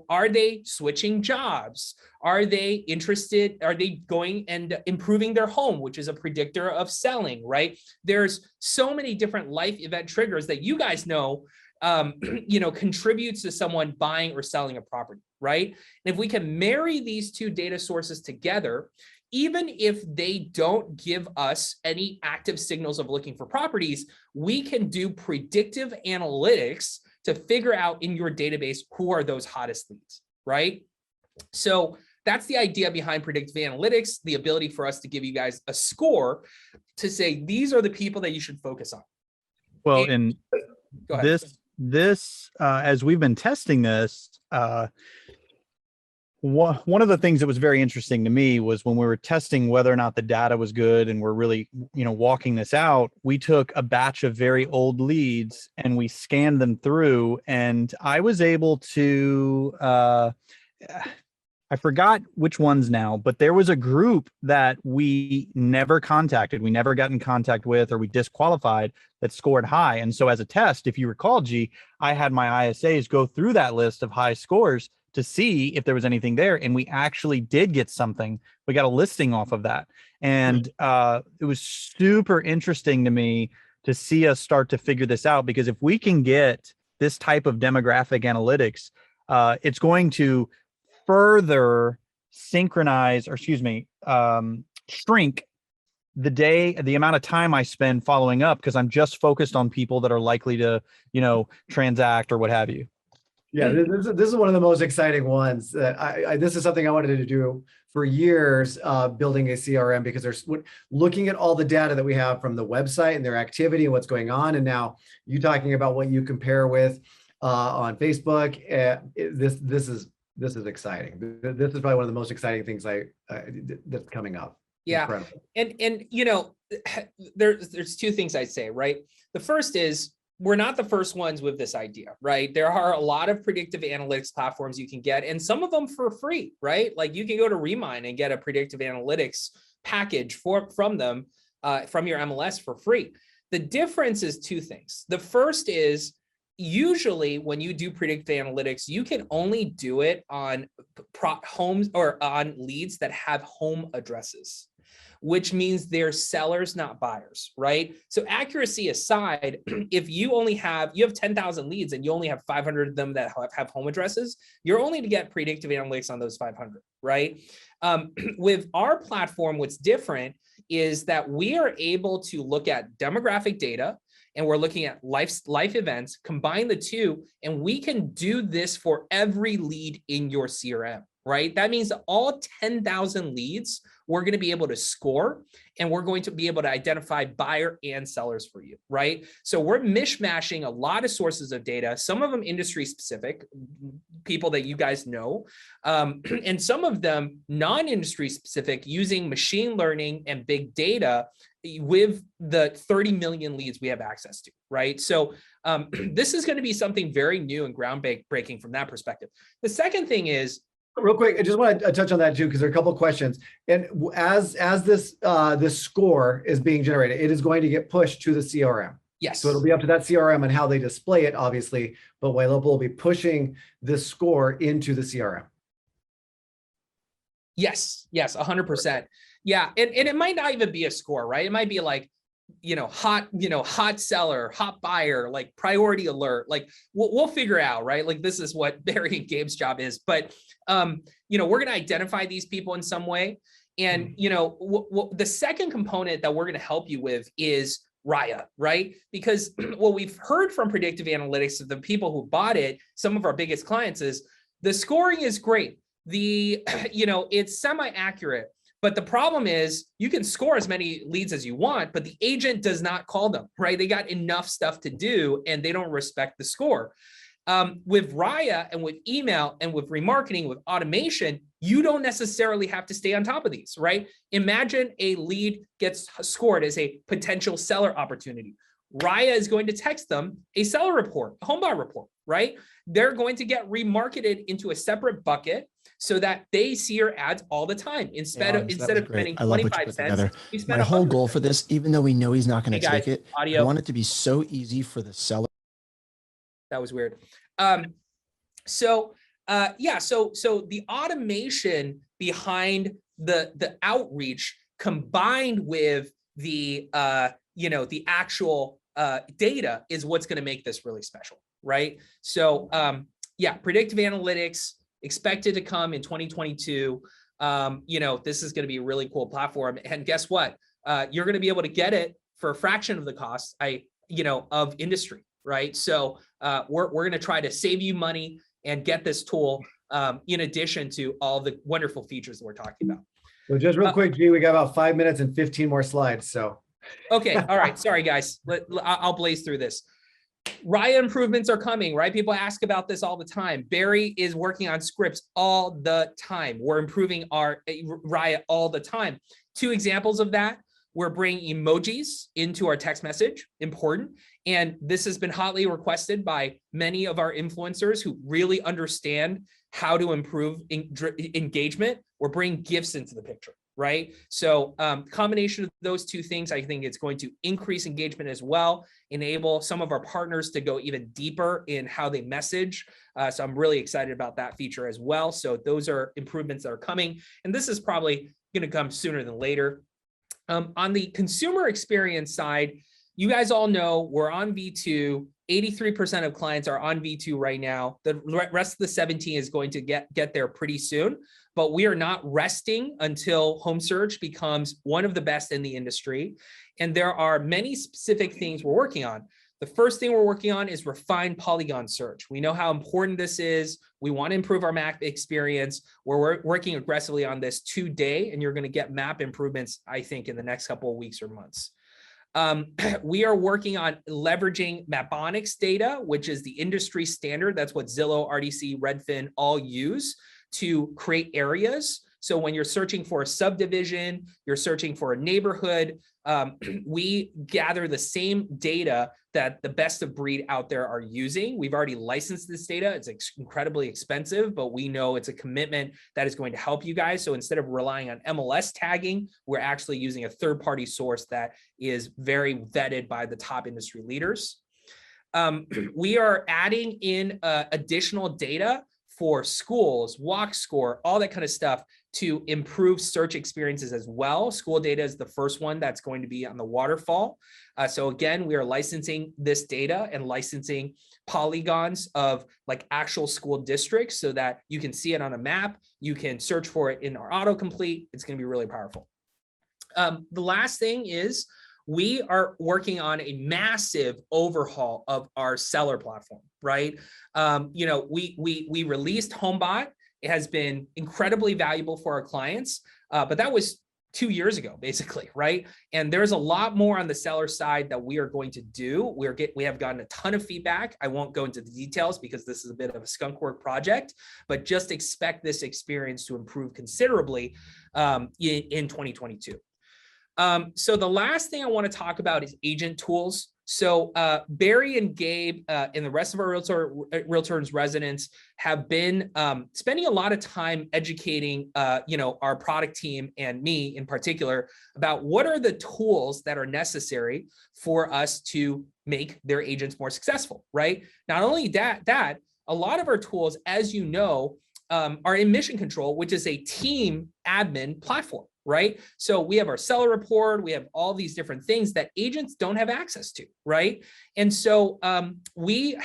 are they switching jobs? Are they interested? Are they going and improving their home, which is a predictor of selling, right? There's so many different life event triggers that you guys know, contributes to someone buying or selling a property, right? And if we can marry these two data sources together, even if they don't give us any active signals of looking for properties, we can do predictive analytics to figure out in your database who are those hottest leads, right? So that's the idea behind predictive analytics, the ability for us to give you guys a score to say, these are the people that you should focus on. Well, and go ahead. this as we've been testing this, one of the things that was very interesting to me was when we were testing whether or not the data was good and we're really, walking this out, we took a batch of very old leads and we scanned them through, and I was able to, I forgot which ones now, but there was a group that we never contacted, we never got in contact with, or we disqualified, that scored high. And so as a test, if you recall, G, I had my ISAs go through that list of high scores to see if there was anything there. And we actually did get something. We got a listing off of that. And it was super interesting to me to see us start to figure this out, because if we can get this type of demographic analytics, it's going to further synchronize, or shrink the amount of time I spend following up, because I'm just focused on people that are likely to, transact or what have you. Yeah, this is one of the most exciting ones. That this is something I wanted to do for years, building a CRM, because there's looking at all the data that we have from the website and their activity and what's going on. And now you talking about what you compare with on Facebook. This is exciting. This is probably one of the most exciting things that's coming up. Yeah. Incredible. And there's two things I'd say, right? The first is, we're not the first ones with this idea, right? There are a lot of predictive analytics platforms you can get, and some of them for free, right? Like you can go to Remind and get a predictive analytics package from them, from your MLS for free. The difference is two things. The first is, usually when you do predictive analytics, you can only do it on homes or on leads that have home addresses, which means they're sellers, not buyers, right? So accuracy aside, if you have 10,000 leads and you only have 500 of them that have home addresses, you're only to get predictive analytics on those 500, right? With our platform, what's different is that we are able to look at demographic data, and we're looking at life events, combine the two, and we can do this for every lead in your CRM, right? That means that all 10,000 leads, we're going to be able to score, and we're going to be able to identify buyer and sellers for you, right? So we're mishmashing a lot of sources of data, some of them industry specific, people that you guys know, and some of them non-industry specific, using machine learning and big data with the 30 million leads we have access to, right? So this is going to be something very new and groundbreaking from that perspective. The second thing is, real quick, I just want to touch on that too, because there are a couple of questions. And as this score is being generated, it is going to get pushed to the CRM. Yes. So it'll be up to that CRM and how they display it, obviously. But Ylopo will be pushing this score into the CRM. Yes, 100%. Yeah, and it might not even be a score, right? It might be like, hot seller, hot buyer, like priority alert. Like we'll figure out, right? Like this is what Barry and Gabe's job is. But we're going to identify these people in some way. And the second component that we're going to help you with is Riot, right? Because what we've heard from predictive analytics of the people who bought it, some of our biggest clients, is the scoring is great. It's semi-accurate. But the problem is you can score as many leads as you want, but the agent does not call them, right? They got enough stuff to do and they don't respect the score. With Riot and with email and with remarketing, with automation, You don't necessarily have to stay on top of these, right? Imagine a lead gets scored as a potential seller opportunity. Riot is going to text them a seller report, a home buyer report, right? They're going to get remarketed into a separate bucket so that they see your ads all the time. Instead of spending 25 cents, we spend My whole 100 goal for this, even though we know he's not going to take it, I audio. want it to be so easy for the seller. That was weird. So the automation behind the outreach combined with the the actual data is what's going to make this really special, right? So predictive analytics expected to come in 2022. This is going to be a really cool platform, and guess what? You're going to be able to get it for a fraction of the cost of industry, right? So we're going to try to save you money and get this tool in addition to all the wonderful features that we're talking about. So just real quick, G, we got about 5 minutes and 15 more slides. So. Okay. All right. Sorry, guys. I'll blaze through this. Riot improvements are coming, right? People ask about this all the time. Barry is working on scripts all the time. We're improving our Riot all the time. 2 examples of that. We're bringing emojis into our text message, important. And this has been hotly requested by many of our influencers who really understand how to improve engagement. We're bringing GIFs into the picture, right? So combination of those 2 things, I think it's going to increase engagement as well, enable some of our partners to go even deeper in how they message. So I'm really excited about that feature as well. So those are improvements that are coming. And this is probably going to come sooner than later. On the consumer experience side, you guys all know we're on V2. 83% of clients are on V2 right now. The rest of the 17 is going to get there pretty soon, but we are not resting until home search becomes one of the best in the industry. And there are many specific things we're working on. The first thing we're working on is refined polygon search. We know how important this is. We want to improve our map experience. We're working aggressively on this today, and you're going to get map improvements, I think, in the next couple of weeks or months. We are working on leveraging Maponics data, which is the industry standard. That's what Zillow, RDC, Redfin all use to create areas. So when you're searching for a subdivision, you're searching for a neighborhood, we gather the same data that the best of breed out there are using. We've already licensed this data. It's incredibly expensive, but we know it's a commitment that is going to help you guys. So instead of relying on MLS tagging, we're actually using a third-party source that is very vetted by the top industry leaders. We are adding in additional data for schools, walk score, all that kind of stuff to improve search experiences as well. School data is the first one that's going to be on the waterfall. So again, we are licensing this data and licensing polygons of like actual school districts so that you can see it on a map. You can search for it in our autocomplete. It's going to be really powerful. The last thing is we are working on a massive overhaul of our seller platform, right? We released HomeBot. It has been incredibly valuable for our clients, but that was 2 years ago, basically, right? And there's a lot more on the seller side that we are going to do. We have gotten a ton of feedback. I won't go into the details because this is a bit of a skunkwork project, but just expect this experience to improve considerably in 2022. So the last thing I want to talk about is agent tools. So Barry and Gabe and the rest of our realtors residents have been spending a lot of time educating, our product team and me in particular about what are the tools that are necessary for us to make their agents more successful, right? Not only that, a lot of our tools, as you know, are in Mission Control, which is a team admin platform. Right? So we have our seller report, we have all these different things that agents don't have access to, right? And so we're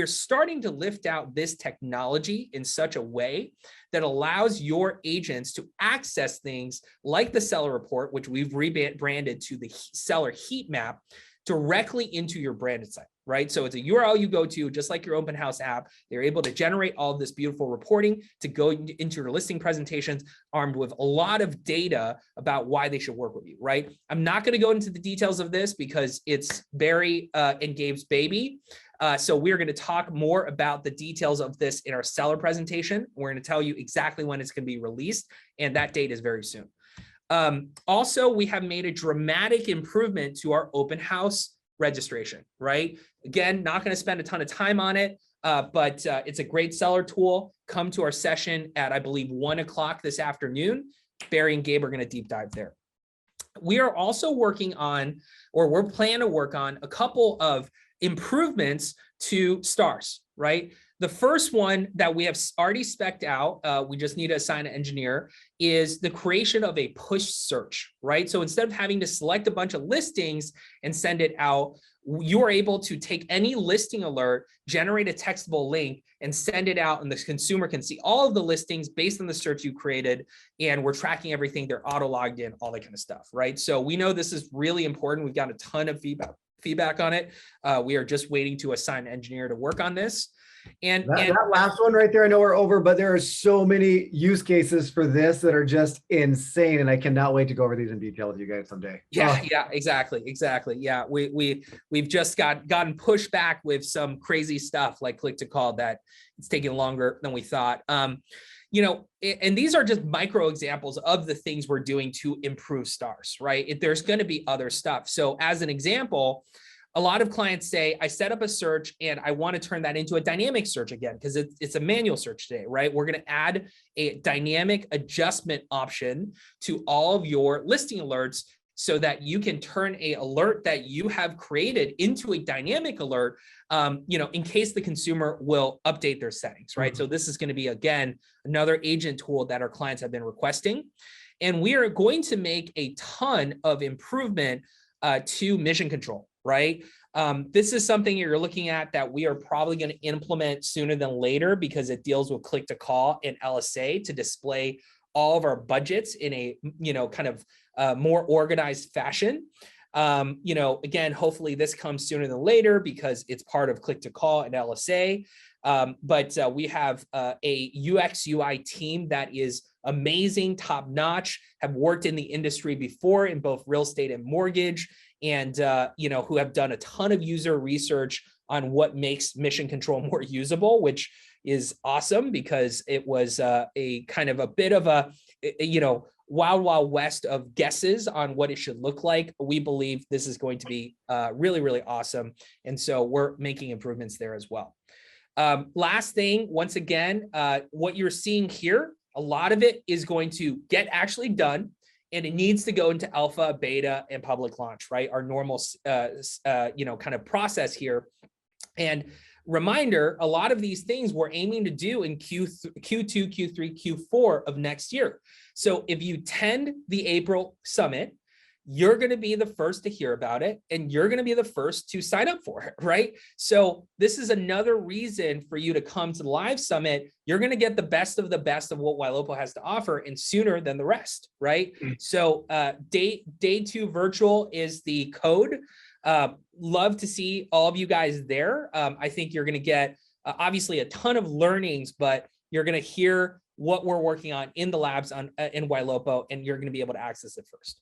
starting to lift out this technology in such a way that allows your agents to access things like the seller report, which we've rebranded to the seller heat map, directly into your branded site, right? So it's a URL you go to, just like your open house app. They're able to generate all of this beautiful reporting to go into your listing presentations, armed with a lot of data about why they should work with you, right? I'm not going to go into the details of this because it's Barry and Gabe's baby. So we're going to talk more about the details of this in our seller presentation. We're going to tell you exactly when it's going to be released, and that date is very soon. Also, we have made a dramatic improvement to our open house registration, right? Again, not going to spend a ton of time on it, but it's a great seller tool. Come to our session at, I believe, 1 o'clock this afternoon. Barry and Gabe are going to deep dive there. We are also working on, or we're planning to work on, a couple of improvements to stars, right? The first one that we have already spec'd out, we just need to assign an engineer, is the creation of a push search, right? So instead of having to select a bunch of listings and send it out, you are able to take any listing alert, generate a textable link, and send it out, and the consumer can see all of the listings based on the search you created, and we're tracking everything. They're auto logged in, all that kind of stuff, right? So we know this is really important. We've got a ton of feedback on it. We are just waiting to assign an engineer to work on this. And that last one right there, I know we're over, but there are so many use cases for this that are just insane, and I cannot wait to go over these in detail with you guys someday. Yeah, yeah, exactly. Yeah, we've just gotten pushed back with some crazy stuff like click to call that it's taking longer than we thought. You know, and these are just micro examples of the things we're doing to improve stars, right? There's going to be other stuff. So as an example, a lot of clients say, I set up a search and I want to turn that into a dynamic search again, because it's a manual search today, right? We're going to add a dynamic adjustment option to all of your listing alerts so that you can turn an alert that you have created into a dynamic alert, you know, in case the consumer will update their settings, right? So this is going to be, again, another agent tool that our clients have been requesting. And we are going to make a ton of improvement to mission control, right? This is something you're looking at that we are probably going to implement sooner than later, because it deals with click to call and LSA to display all of our budgets in a, you know, kind of more organized fashion. You know, again, hopefully this comes sooner than later because it's part of click to call and LSA. But we have a UX UI team that is amazing, top notch, have worked in the industry before in both real estate and mortgage, and you know, who have done a ton of user research on what makes mission control more usable, which is awesome because it was a kind of a bit of a, you know, wild west of guesses on what it should look like. We believe this is going to be really, really awesome. And so we're making improvements there as well. Last thing, once again, what you're seeing here, a lot of it is going to get actually done, and it needs to go into alpha, beta, and public launch, right? Our normal, you know, kind of process here. And reminder, a lot of these things we're aiming to do in Q2, Q3, Q4 of next year. So if you attend the April summit, you're going to be the first to hear about it, and you're going to be the first to sign up for it, right? So this is another reason for you to come to the live summit. You're going to get the best of what Ylopo has to offer, and sooner than the rest, right? So day 2 virtual is the code. Love to see all of you guys there. I think you're going to get obviously a ton of learnings, but you're going to hear what we're working on in the labs in Ylopo, and you're going to be able to access it first.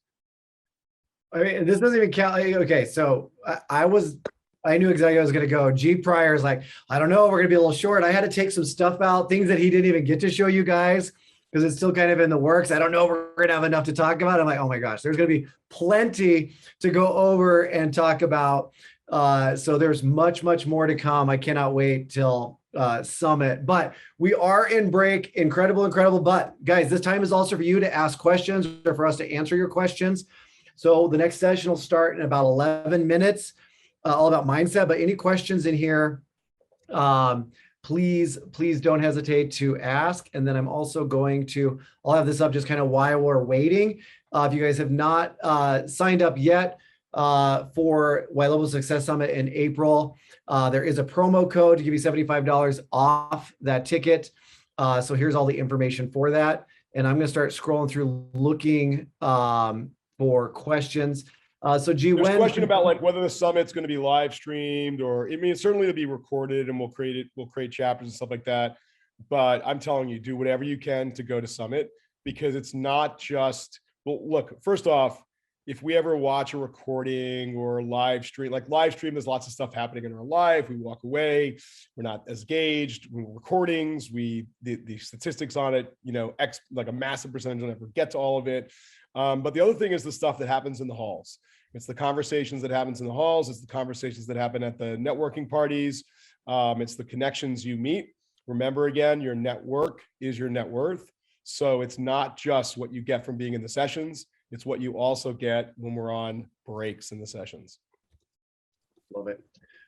I mean, this doesn't even count. Okay, so I knew exactly how I was going to go. G Pryor is like, I don't know, we're going to be a little short. I had to take some stuff out, things that he didn't even get to show you guys because it's still kind of in the works. I don't know if we're going to have enough to talk about. I'm like, oh my gosh, there's going to be plenty to go over and talk about. So there's much more to come. I cannot wait till summit, but we are in break. Incredible. But guys, this time is also for you to ask questions or for us to answer your questions. So the next session will start in about 11 minutes, all about mindset. But any questions in here, please don't hesitate to ask. And then I'm also I'll have this up just kind of while we're waiting. If you guys have not signed up yet for Ylopo Success Summit in April, there is a promo code to give you $75 off that ticket. So here's all the information for that. And I'm going to start scrolling through looking for questions. So G, there's a question about like whether the summit's going to be live streamed, or I mean, certainly it'll be recorded and we'll create chapters and stuff like that. But I'm telling you, do whatever you can to go to summit, because it's not just, well, look, first off, if we ever watch a recording or live stream, like live stream, there's lots of stuff happening in our life. We walk away, we're not as engaged. Recordings, the statistics on it, you know, like a massive percentage will never get to all of it. But the other thing is the stuff that happens in the halls. It's the conversations that happens in the halls. It's the conversations that happen at the networking parties. It's the connections you meet. Remember, again, your network is your net worth. So it's not just what you get from being in the sessions. It's what you also get when we're on breaks in the sessions. Love it.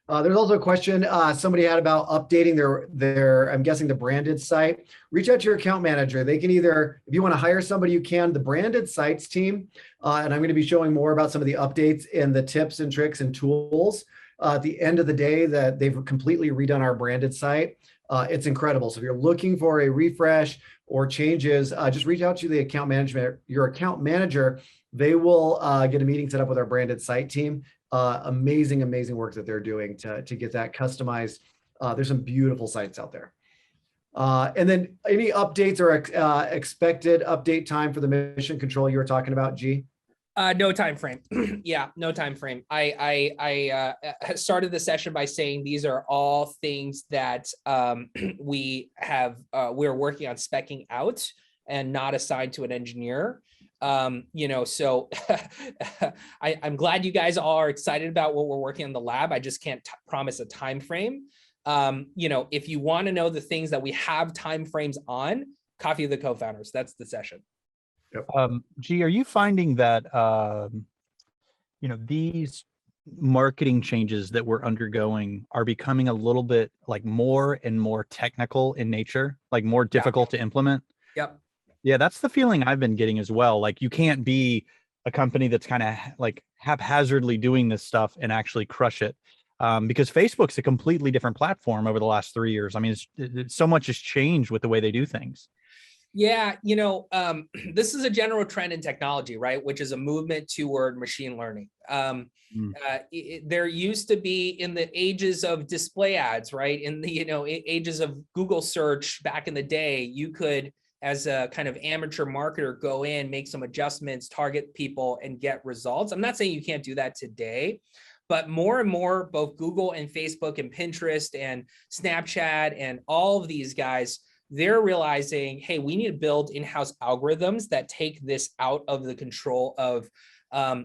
There's also a question somebody had about updating their, I'm guessing, the branded site. Reach out to your account manager. They can either, if you want to hire somebody, you can, the branded sites team. And I'm going to be showing more about some of the updates and the tips and tricks and tools at the end of the day that they've completely redone our branded site. It's incredible. So if you're looking for a refresh or changes, just reach out to the account management, your account manager. They will get a meeting set up with our branded site team. Amazing work that they're doing to get that customized. There's some beautiful sites out there. And then any updates or expected update time for the mission control you were talking about, G? No time frame. Yeah, no time frame. I started the session by saying these are all things that we're working on speccing out and not assigned to an engineer. You know, so I'm glad you guys all are excited about what we're working on in the lab. I just can't promise a time frame. You know, if you want to know the things that we have time frames on, Coffee of the Co-Founders, that's the session. Yep. G, are you finding that, you know, these marketing changes that we're undergoing are becoming a little bit like more and more technical in nature, like more difficult to implement? Yep. Yeah, that's the feeling I've been getting as well. Like you can't be a company that's kind of like haphazardly doing this stuff and actually crush it. Because Facebook's a completely different platform over the last 3 years. I mean, it's so much has changed with the way they do things. Yeah, you know, this is a general trend in technology, right? Which is a movement toward machine learning. There used to be in the ages of display ads, right? In the, you know, ages of Google search back in the day, you could, as a kind of amateur marketer, go in, make some adjustments, target people and get results. I'm not saying you can't do that today, but more and more, both Google and Facebook and Pinterest and Snapchat and all of these guys, they're realizing, hey, we need to build in-house algorithms that take this out of the control of,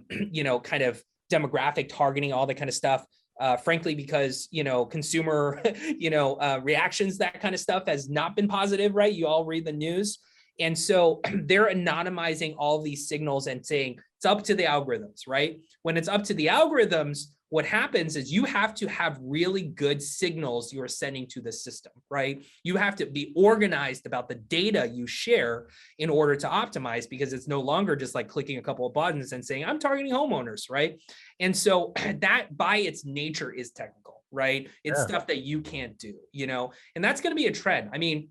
you know, kind of demographic targeting, all that kind of stuff. Frankly, because, you know, consumer, you know, reactions, that kind of stuff has not been positive, right? You all read the news. And so they're anonymizing all these signals and saying it's up to the algorithms, right? When it's up to the algorithms, what happens is you have to have really good signals you're sending to the system, right? You have to be organized about the data you share in order to optimize, because it's no longer just like clicking a couple of buttons and saying, I'm targeting homeowners, right? And so that by its nature is technical, right? It's stuff that you can't do, you know, and that's going to be a trend. I mean,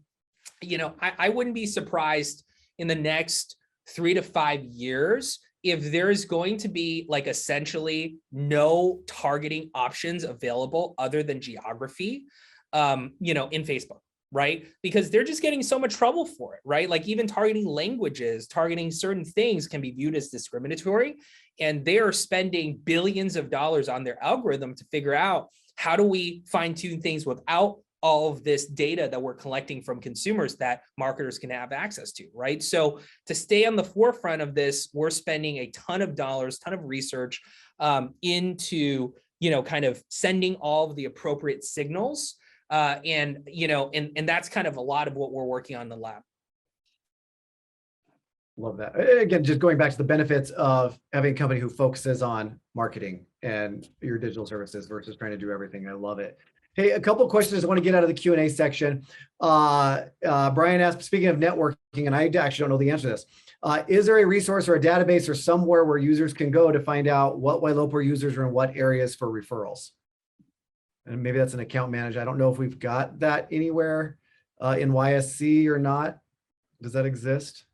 you know, I wouldn't be surprised in the next 3 to 5 years if there is going to be like essentially no targeting options available other than geography, you know, in Facebook, right? Because they're just getting so much trouble for it, right? Like even targeting languages, targeting certain things can be viewed as discriminatory, and they are spending billions of dollars on their algorithm to figure out how do we fine tune things without all of this data that we're collecting from consumers that marketers can have access to, right? So to stay on the forefront of this, we're spending a ton of dollars, ton of research into, you know, kind of sending all of the appropriate signals. And, you know, and that's kind of a lot of what we're working on in the lab. Love that. Again, just going back to the benefits of having a company who focuses on marketing and your digital services versus trying to do everything. I love it. Hey, a couple of questions I want to get out of the Q&A section. Brian asked, speaking of networking, and I actually don't know the answer to this, is there a resource or a database or somewhere where users can go to find out what Ylopo users are in what areas for referrals? And maybe that's an account manager. I don't know if we've got that anywhere in YSC or not. Does that exist?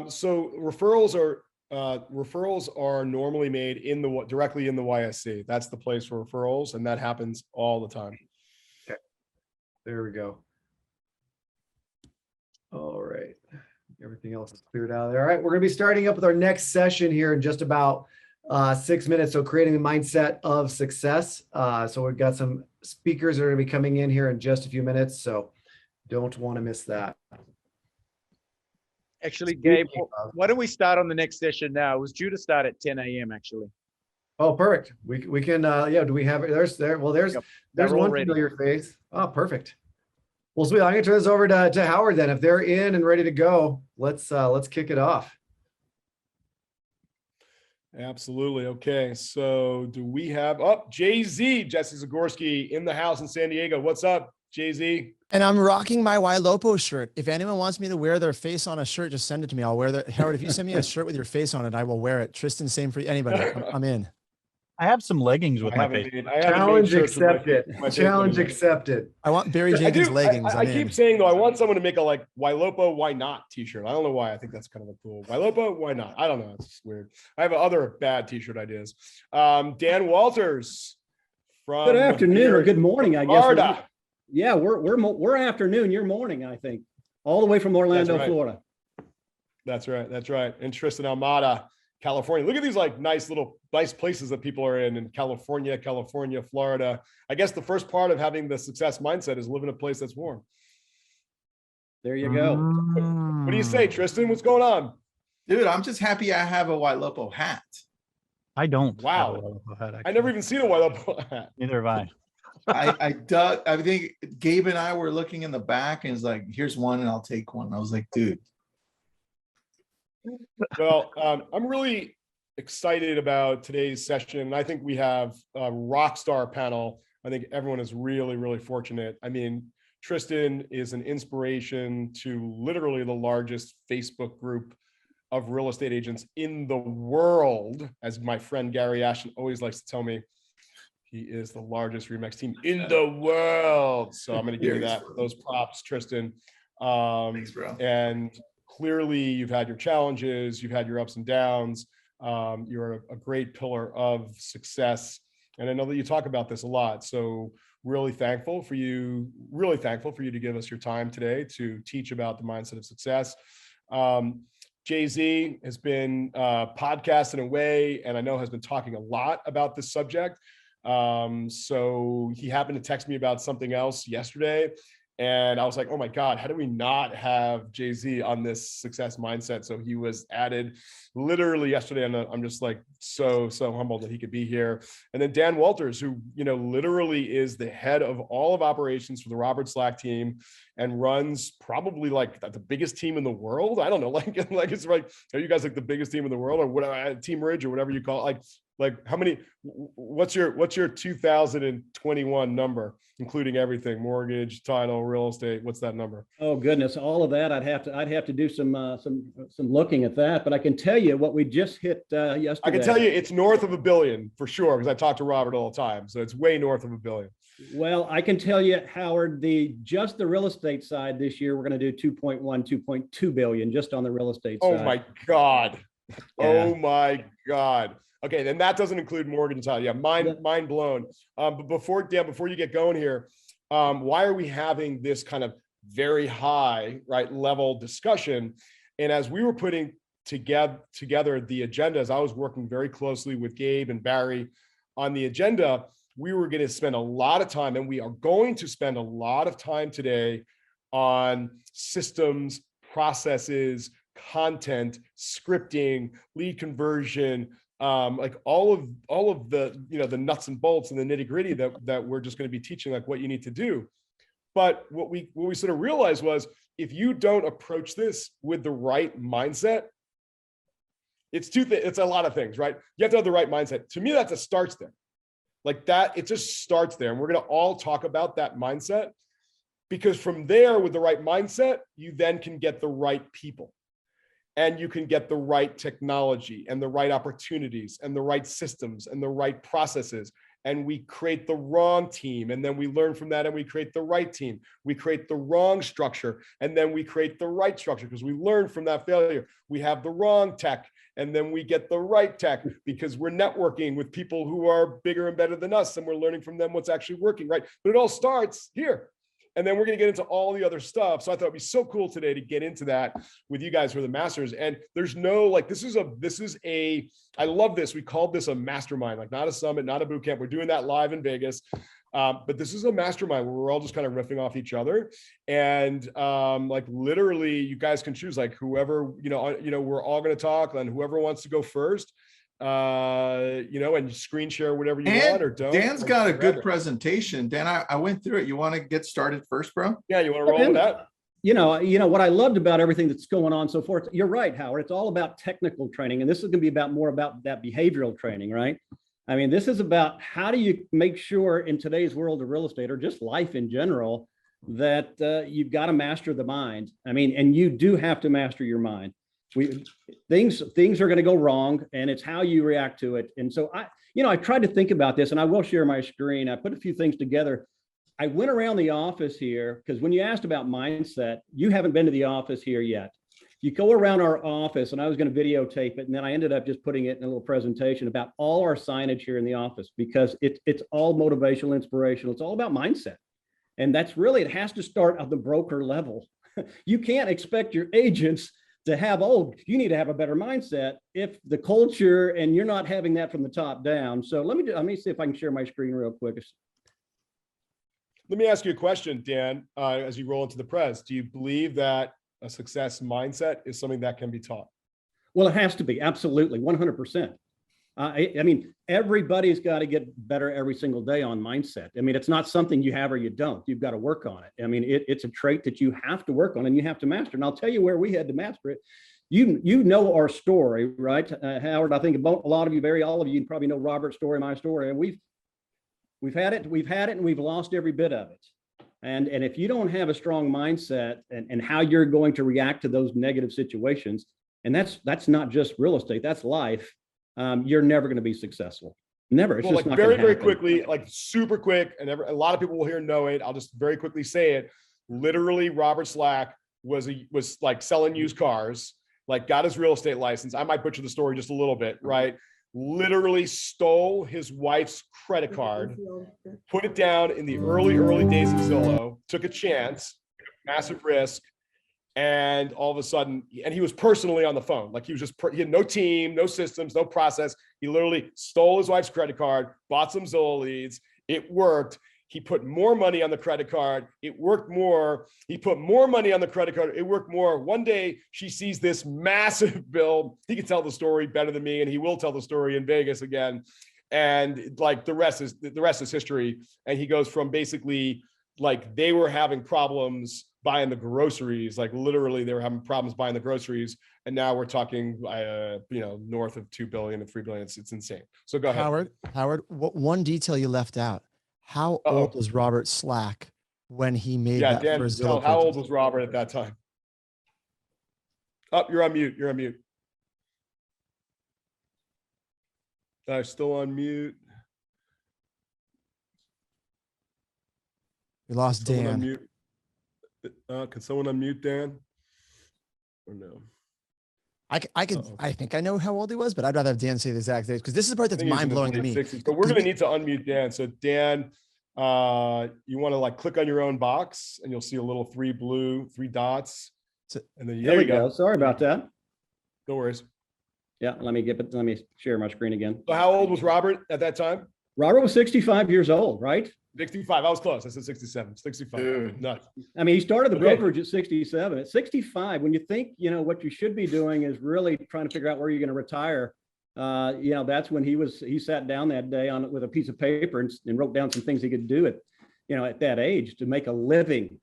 So referrals are normally made directly in the YSC. That's the place for referrals, and that happens all the time. Okay, there we go. All right, Everything else is cleared out of there. All right, we're going to be starting up with our next session here in just about 6 minutes. So creating the mindset of success. So we've got some speakers that are going to be coming in here in just a few minutes. So don't want to miss that. Actually, Gabe, why don't we start on the next session now? It was due to start at 10 a.m. actually. Oh, perfect. We can, yeah, do we have it? There's one familiar face. Oh, perfect. Well, sweet. I'm going to turn this over to Howard then. If they're in and ready to go, let's kick it off. Absolutely. Okay. So do we have Jay-Z, Jesse Zagorski in the house in San Diego? What's up, Jay-Z? And I'm rocking my Ylopo shirt. If anyone wants me to wear their face on a shirt, just send it to me. I'll wear that. Howard, if you send me a shirt with your face on it, I will wear it. Tristan, same for anybody. I'm in. I have some leggings with my face. Challenge accepted. Challenge accepted. I want Barry Jenkins leggings. I keep saying though, I want someone to make a like Ylopo, why not t-shirt. I don't know why. I think that's kind of a cool Ylopo, why not? I don't know. It's weird. I have other bad t-shirt ideas. Dan Walters from good afternoon or good morning, I guess. Florida. Yeah, we're afternoon. You're morning, I think. All the way from Orlando, Florida. That's right. That's right. And Tristan Almada, California. Look at these like nice places that people are in California, Florida. I guess the first part of having the success mindset is live in a place that's warm. There you go. What do you say, Tristan? What's going on? Dude, I'm just happy I have a Ylopo hat. I don't. Wow. I never even seen a Ylopo hat. Neither have I. I think Gabe and I were looking in the back and it's like, here's one and I'll take one. I was like, dude. Well, I'm really excited about today's session. I think we have a rock star panel. I think everyone is really, really fortunate. I mean, Tristan is an inspiration to literally the largest Facebook group of real estate agents in the world. As my friend Gary Ashton always likes to tell me, he is the largest RE/MAX team in the world. So I'm going to give you those props, Tristan. Thanks, bro. And clearly you've had your challenges, you've had your ups and downs. You're a great pillar of success. And I know that you talk about this a lot. So really thankful for you to give us your time today to teach about the mindset of success. Jay-Z has been podcasting away, and I know has been talking a lot about this subject. So he happened to text me about something else yesterday. And I was like, oh my God, how do we not have Jay-Z on this success mindset? So he was added literally yesterday. And I'm just like, so humbled that he could be here. And then Dan Walters, who, literally is the head of all of operations for the Robert Slack team and runs probably like the biggest team in the world. I don't know, like it's like, are you guys like the biggest team in the world or whatever, Team Ridge or whatever you call it? Like how many, what's your 2021 number, including everything, mortgage, title, real estate? What's that number? Oh goodness, all of that. I'd have to do some looking at that, but I can tell you what we just hit yesterday. I can tell you it's north of $1 billion for sure, because I talk to Robert all the time. So it's way north of $1 billion. Well, I can tell you, Howard, just the real estate side this year, we're going to do 2.2 billion just on the real estate side. Oh my God. Yeah. Oh my God. Okay, then that doesn't include mortgage and title. Yeah, mind blown. But before you get going here, why are we having this kind of very high, level discussion? And as we were putting together the agendas, I was working very closely with Gabe and Barry on the agenda. We were going to spend a lot of time, and we are going to spend a lot of time today on systems, processes, content, scripting, lead conversion, like all of the the nuts and bolts and the nitty gritty that we're just going to be teaching, like what you need to do. But what we sort of realized was, if you don't approach this with the right mindset, it's a lot of things, right? You have to have the right mindset. To me, that's a starts there. Like that, it just starts there. And we're going to all talk about that mindset, because from there, with the right mindset, you then can get the right people. And you can get the right technology and the right opportunities and the right systems and the right processes. And we create the wrong team. And then we learn from that and we create the right team. We create the wrong structure. And then we create the right structure because we learn from that failure. We have the wrong tech. And then we get the right tech because we're networking with people who are bigger and better than us. And we're learning from them what's actually working, right? But it all starts here. And then we're going to get into all the other stuff. So I thought it'd be so cool today to get into that with you guys who are the masters. And there's no, like, this is a, I love this. We called this a mastermind, like not a summit, not a boot camp. We're doing that live in Vegas. But this is a mastermind where we're all just kind of riffing off each other. And like literally you guys can choose like whoever, we're all going to talk, and whoever wants to go first, and screen share whatever you want or don't. Dan's got a good presentation. Dan, I went through it. You want to get started first, bro? Yeah, you want to roll with that? What I loved about everything that's going on so forth. You're right, Howard. It's all about technical training, and this is going to be more about that behavioral training, right? I mean, this is about how do you make sure in today's world of real estate or just life in general that you've got to master the mind. I mean, and you do have to master your mind. Things are going to go wrong, and it's how you react to it. And so I tried to think about this, and I will share my screen. I put a few things together. I went around the office here because when you asked about mindset, you haven't been to the office here yet. You go around our office, and I was going to videotape it, and then I ended up just putting it in a little presentation about all our signage here in the office because it's all motivational, inspirational. It's all about mindset. And that's really, it has to start at the broker level. You can't expect your agents to have, you need to have a better mindset if the culture and you're not having that from the top down. So let me see if I can share my screen real quick. Let me ask you a question, Dan, as you roll into the press. Do you believe that a success mindset is something that can be taught? Well, it has to be. Absolutely. 100%. I mean, everybody's got to get better every single day on mindset. I mean, it's not something you have or you don't. You've got to work on it. I mean, it's a trait that you have to work on and you have to master. And I'll tell you where we had to master it. You know our story, right, Howard? I think about a lot of you, all of you probably know Robert's story, my story, and we've had it, and we've lost every bit of it. And if you don't have a strong mindset and how you're going to react to those negative situations, and that's not just real estate, that's life. You're never going to be succcesul. Never. It's well, just like not very quickly, like super quick, and a lot of people will know it. I'll just very quickly say it. Literally, Robert Slack was like selling used cars, like got his real estate license. I might butcher the story just a little bit, right? Literally stole his wife's credit card, put it down in the early days of Zillow, took a chance, massive risk. And all of a sudden, and he was personally on the phone. Like he was just, he had no team, no systems, no process. He literally stole his wife's credit card, bought some Zillow leads. It worked. He put more money on the credit card. It worked more. He put more money on the credit card. It worked more. One day she sees this massive bill. He can tell the story better than me, and he will tell the story in Vegas again. And like the rest is history. And he goes from basically like they were having problems buying the groceries, like literally they were having problems buying the groceries. And now we're talking, north of 2 billion and 3 billion. It's insane. So go ahead. Howard, one detail you left out. How old was Robert Slack when he made that Dan, first Zillow how purchase? old was Robert at that time? Oh, you're on mute. You're on mute. Still on mute. We lost Dan. Can someone unmute Dan? Or no? I think I know how old he was, but I'd rather have Dan say the exact age because this is the part that's mind blowing to me. 60s, but we're going to need to unmute Dan. So Dan, you want to like click on your own box and you'll see a little three dots. And then there we go. Sorry about that. No worries. Yeah, let me share my screen again. So how old was Robert at that time? Robert was 65 years old, right? 65. I was close. I said 67. 65. Dude. Nuts. I mean, he started the brokerage at 67. At 65, when you think, what you should be doing is really trying to figure out where you're going to retire. That's when he sat down that day with a piece of paper and wrote down some things he could do at that age to make a living.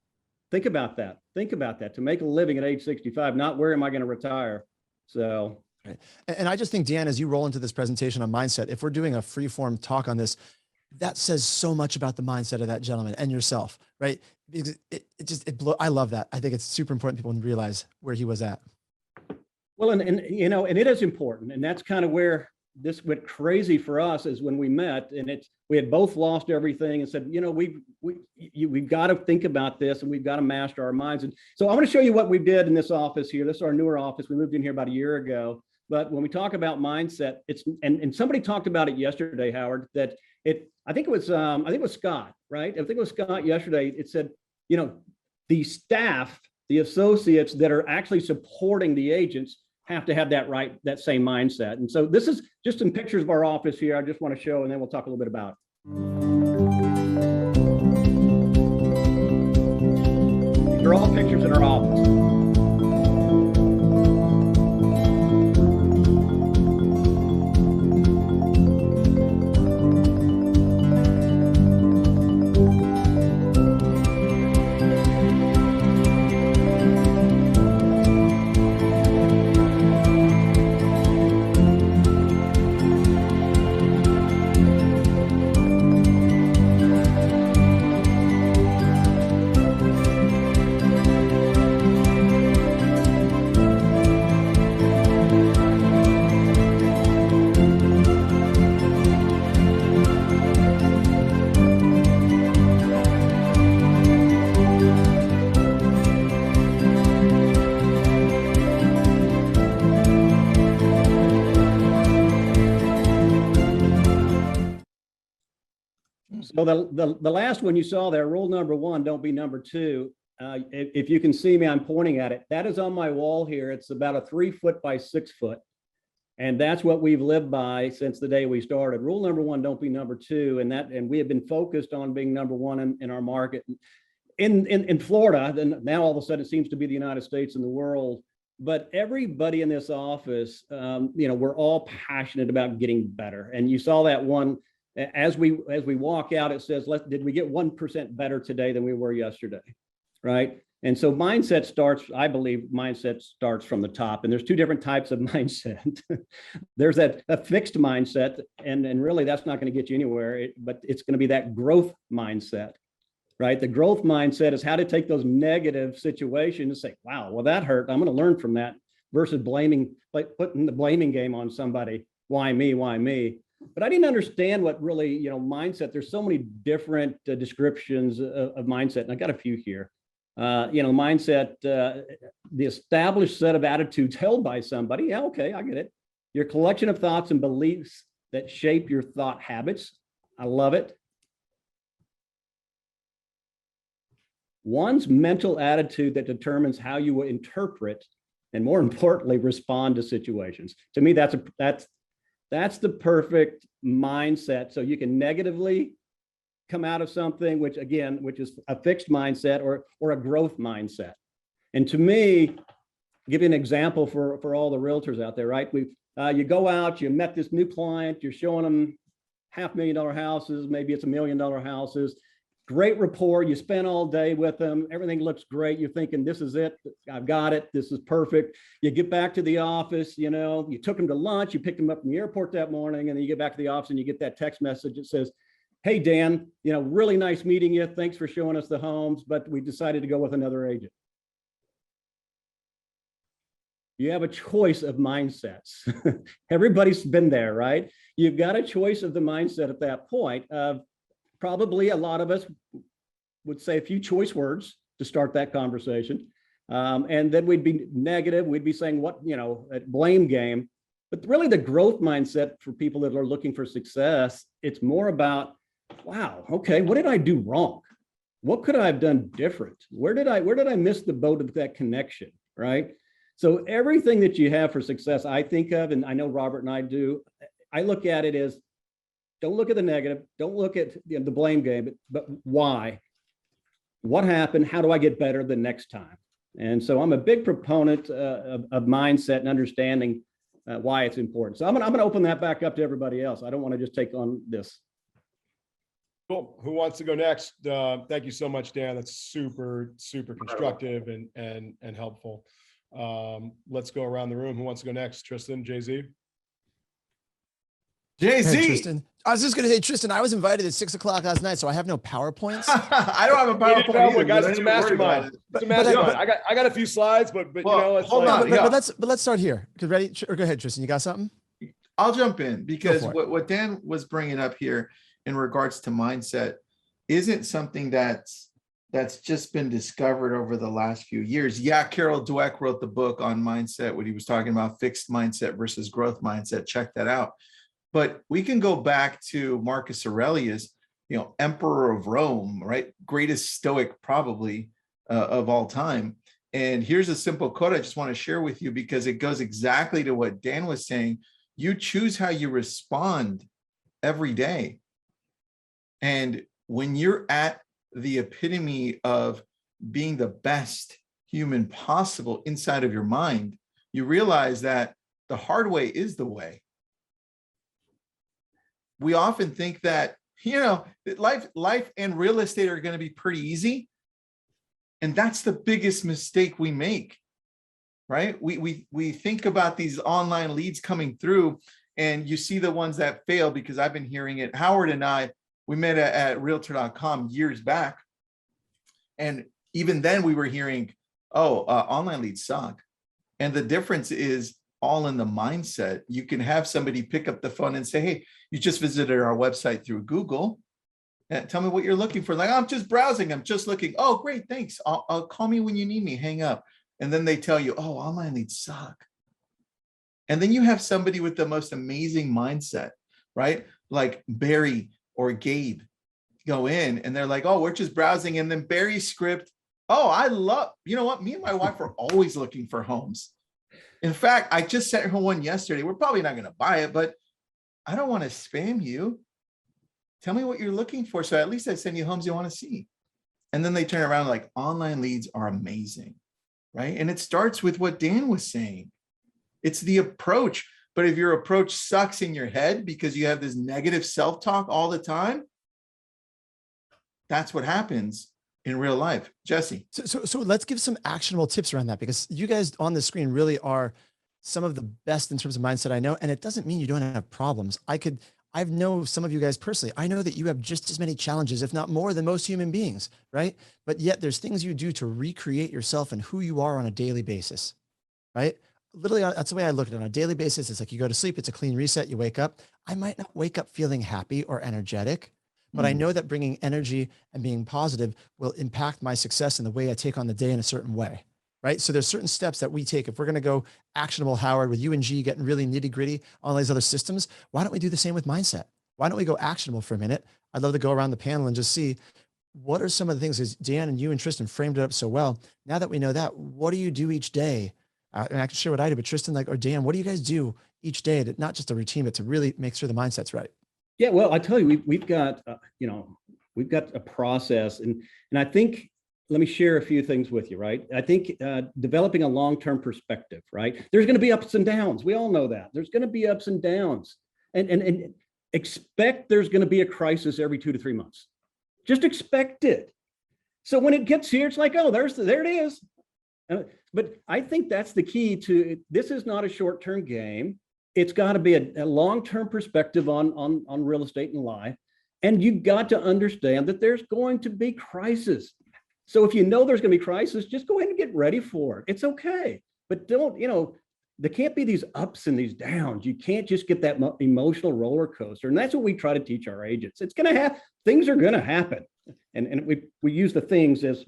Think about that. To make a living at age 65, not where am I going to retire? So. Right. And I just think, Dan, as you roll into this presentation on mindset, if we're doing a free form talk on this, that says so much about the mindset of that gentleman and yourself, right? Because I love that. I think it's super important people realize where he was at. Well, and it is important. And that's kind of where this went crazy for us is when we met and we had both lost everything and said, we've got to think about this and we've got to master our minds. And so I want to show you what we did in this office here. This is our newer office. We moved in here about a year ago. But when we talk about mindset, and somebody talked about it yesterday, Howard, that I think it was Scott, right? I think it was Scott yesterday. It said, the staff, the associates that are actually supporting the agents have to have that same mindset. And so this is just some pictures of our office here. I just want to show, and then we'll talk a little bit about it. They're all pictures in our office. So the last one you saw there, rule number 1, don't be number 2. If you can see me, I'm pointing at it. That is on my wall here. It's about a 3 foot by 6 foot. And that's what we've lived by since the day we started. Rule number 1, don't be number 2. And we have been focused on being number 1 in our market. In Florida, then now all of a sudden it seems to be the United States and the world. But everybody in this office, we're all passionate about getting better. And you saw that one. As we walk out, it says, did we get 1% better today than we were yesterday, right? And so mindset starts, I believe mindset starts from the top, and there's 2 different types of mindset. There's a fixed mindset, and really that's not going to get you anywhere, but it's going to be that growth mindset, right? The growth mindset is how to take those negative situations and say, wow, well, that hurt. I'm going to learn from that, versus blaming, like putting the blaming game on somebody. Why me? Why me? But I didn't understand what really, mindset. There's so many different descriptions of mindset, and I got a few here. Mindset, the established set of attitudes held by somebody. Yeah, okay, I get it. Your collection of thoughts and beliefs that shape your thought habits. I love it. One's mental attitude that determines how you will interpret and, more importantly, respond to situations. To me, that's the perfect mindset. So you can negatively come out of something, which is a fixed mindset or a growth mindset. And to me, give you an example for all the realtors out there, right? You go out, you met this new client, you're showing them $500,000 houses, maybe it's $1 million houses. Great rapport. You spend all day with them. Everything looks great. You're thinking, this is it. I've got it. This is perfect. You get back to the office, you took them to lunch, you picked them up from the airport that morning, and then you get back to the office and you get that text message that says, hey, Dan, really nice meeting you. Thanks for showing us the homes, but we decided to go with another agent. You have a choice of mindsets. Everybody's been there, right? You've got a choice of the mindset at that point of, probably a lot of us would say a few choice words to start that conversation. And then we'd be negative. We'd be saying a blame game. But really the growth mindset for people that are looking for success, it's more about, wow, okay, what did I do wrong? What could I have done different? Where did I miss the boat of that connection, right? So everything that you have for success, I think of, and I know Robert and I do, I look at it as, don't look at the negative. Don't look at the blame game, but why? What happened? How do I get better the next time? And so I'm a big proponent of mindset and understanding why it's important. So I'm gonna open that back up to everybody else. I don't want to just take on this. Cool. Who wants to go next? Thank you so much, Dan. That's super, super constructive and helpful. Let's go around the room. Who wants to go next? Tristan, Jay-Z? Jay-Z. Hey, Tristan. I was just going to say, Tristan, I was invited at 6 o'clock last night, so I have no PowerPoints. I don't have a PowerPoint either, guys. It's a mastermind. It's a mastermind. I got a few slides, but it's hold on. But let's start here. Ready? Or go ahead, Tristan. You got something? I'll jump in because what Dan was bringing up here in regards to mindset isn't something that's just been discovered over the last few years. Yeah, Carol Dweck wrote the book on mindset when he was talking about fixed mindset versus growth mindset. Check that out. But we can go back to Marcus Aurelius. emperor of Rome, right? Greatest stoic probably of all time. And here's a simple quote I just want to share with you because it goes exactly to what Dan was saying. You choose how you respond every day. And when you're at the epitome of being the best human possible inside of your mind, you realize that the hard way is the way. We often think that, life and real estate are going to be pretty easy. And that's the biggest mistake we make, right? We think about these online leads coming through, and you see the ones that fail, because I've been hearing it. Howard and I, we met at realtor.com years back. And even then we were hearing, online leads suck. And the difference is all in the mindset. You can have somebody pick up the phone and say, hey, you just visited our website through Google. Tell me what you're looking for. Like, I'm just browsing. I'm just looking. Oh, great. Thanks. I'll call me when you need me. Hang up. And then they tell you, oh, online leads suck. And then you have somebody with the most amazing mindset, right? Like Barry or Gabe go in and they're like, oh, we're just browsing. And then Barry's script, you know what? Me and my wife are always looking for homes. In fact, I just sent her one yesterday. We're probably not going to buy it, but I don't want to spam you. Tell me what you're looking for. So at least I send you homes you want to see. And then they turn around like, online leads are amazing, right? And it starts with what Dan was saying. It's the approach. But if your approach sucks in your head because you have this negative self-talk all the time, that's what happens in real life. Jesse. So let's give some actionable tips around that, because you guys on the screen really are some of the best in terms of mindset I know. And it doesn't mean you don't have problems. I know some of you guys personally. I know that you have just as many challenges, if not more, than most human beings, right? But yet there's things you do to recreate yourself and who you are on a daily basis, right? Literally, that's the way I look at it. On a daily basis, it's like you go to sleep, it's a clean reset, you wake up. I might not wake up feeling happy or energetic, but I know that bringing energy and being positive will impact my success in the way I take on the day in a certain way, right? So there's certain steps that we take. If we're going to go actionable, Howard, with you and G getting really nitty gritty on these other systems, why don't we do the same with mindset? Why don't we go actionable for a minute? I'd love to go around the panel and just see what are some of the things, as Dan and you and Tristan framed it up so well. Now that we know that, what do you do each day? And I can share what I do, but Tristan, or Dan, what do you guys do each day to not just a routine, but to really make sure the mindset's right? Yeah, well, I tell you, we've got we've got a process, and I think, let me share a few things with you, right? I think developing a long-term perspective, right? There's going to be ups and downs. We all know that there's going to be ups and downs, and expect there's going to be a crisis every 2 to 3 months. Just expect it. So when it gets here, it's like, oh, there it is. But I think that's the key to this. Is not a short-term game. It's got to be a long-term perspective on real estate and life. And you've got to understand that there's going to be crisis. So if you know there's going to be crisis, just go ahead and get ready for it. It's okay. But don't, there can't be these ups and these downs. You can't just get that emotional roller coaster. And that's what we try to teach our agents. It's going to happen. Things are going to happen. And we use the things as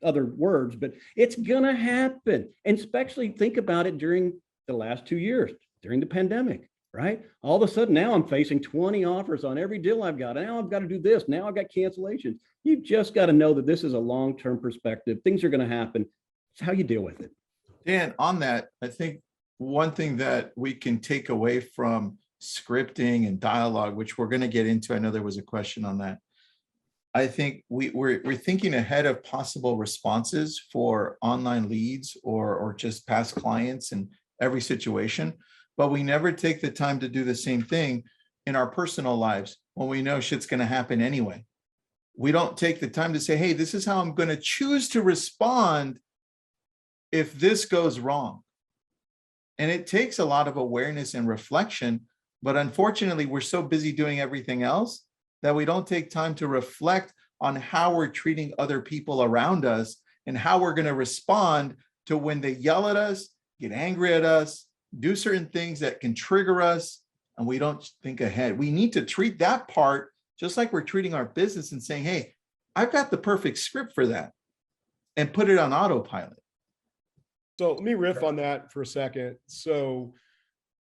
other words, but it's going to happen. And especially think about it during the last 2 years. During the pandemic, right? All of a sudden now I'm facing 20 offers on every deal I've got. Now I've got to do this. Now I've got cancellations. You just got to know that this is a long-term perspective. Things are going to happen. It's how you deal with it. Dan, on that, I think one thing that we can take away from scripting and dialogue, which we're going to get into, I know there was a question on that. I think we're thinking ahead of possible responses for online leads or just past clients in every situation. But we never take the time to do the same thing in our personal lives when we know shit's going to happen anyway. We don't take the time to say, hey, this is how I'm going to choose to respond if this goes wrong. And it takes a lot of awareness and reflection. But unfortunately, we're so busy doing everything else that we don't take time to reflect on how we're treating other people around us and how we're going to respond to when they yell at us, get angry at us, do certain things that can trigger us, and we don't think ahead. We need to treat that part just like we're treating our business and saying, hey, I've got the perfect script for that, and put it on autopilot. So let me riff on that for a second. So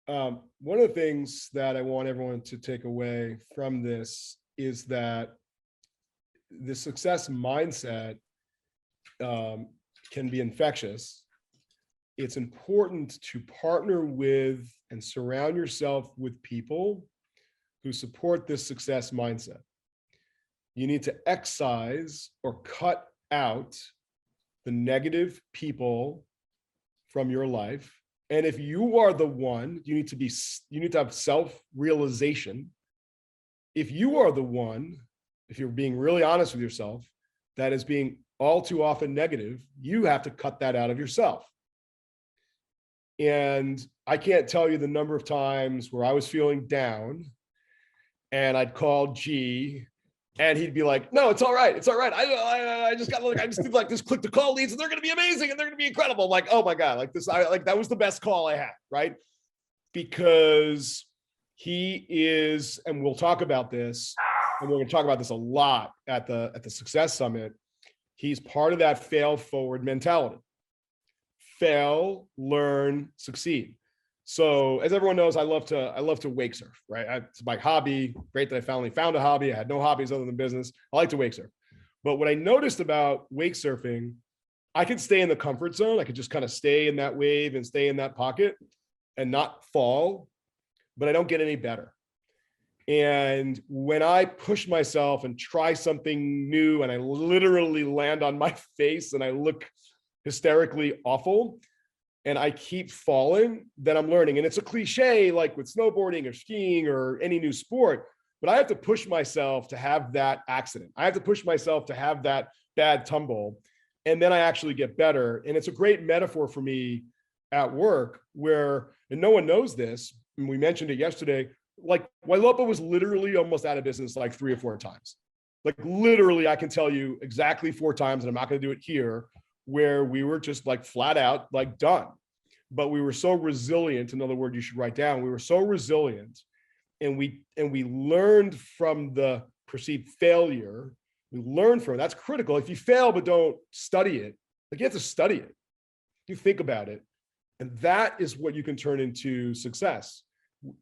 one of the things that I want everyone to take away from this is that the success mindset can be infectious. It's important to partner with and surround yourself with people who support this success mindset. You need to excise or cut out the negative people from your life. And if you are the one, you need to have self-realization. If you are the one, if you're being really honest with yourself, that is being all too often negative, you have to cut that out of yourself. And I can't tell you the number of times where I was feeling down and I'd call G and he'd be like, no, it's all right. It's all right. I just got like, I just did like this click to call leads and they're going to be amazing and they're going to be incredible. I'm like, oh my God, like this, that was the best call I had, right? Because he is, and we'll talk about this, and we're going to talk about this a lot at the Success Summit. He's part of that fail forward mentality. Fail, learn, succeed. So as everyone knows, I love to wake surf, right? It's my hobby. Great that I finally found a hobby. I had no hobbies other than business. I like to wake surf. But what I noticed about wake surfing, I could stay in the comfort zone. I could just kind of stay in that wave and stay in that pocket and not fall, but I don't get any better. And when I push myself and try something new and I literally land on my face and I look hysterically awful and I keep falling, then I'm learning. And it's a cliche, like with snowboarding or skiing or any new sport, but I have to push myself to have that accident. I have to push myself to have that bad tumble. And then I actually get better. And it's a great metaphor for me at work where, and no one knows this, and we mentioned it yesterday, like Ylopo was literally almost out of business like 3 or 4 times. Like literally, I can tell you exactly 4 times, and I'm not going to do it here, where we were just like flat out like done. But we were so resilient. Another word you should write down. We were so resilient, and we learned from the perceived failure. We learned from it. That's critical. If you fail but don't study it, like you have to study it. You think about it, and that is what you can turn into success.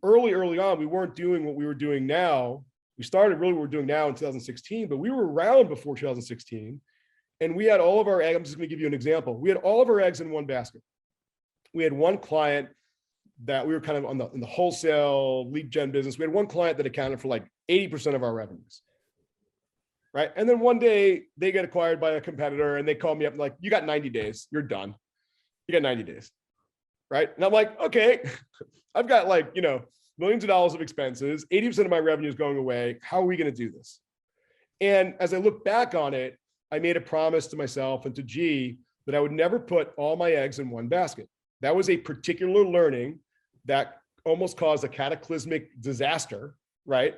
Early on, we weren't doing what we were doing now. We started really what we're doing now in 2016, but we were around before 2016. And we had all of our eggs. I'm just going to give you an example. We had all of our eggs in one basket. We had one client that we were kind of in the wholesale lead gen business. We had one client that accounted for like 80% of our revenues. Right. And then one day they get acquired by a competitor and they call me up and like, you got 90 days. You're done. You got 90 days. Right. And I'm like, okay, I've got like, millions of dollars of expenses. 80% of my revenue is going away. How are we going to do this? And as I look back on it, I made a promise to myself and to G that I would never put all my eggs in one basket. That was a particular learning that almost caused a cataclysmic disaster, right?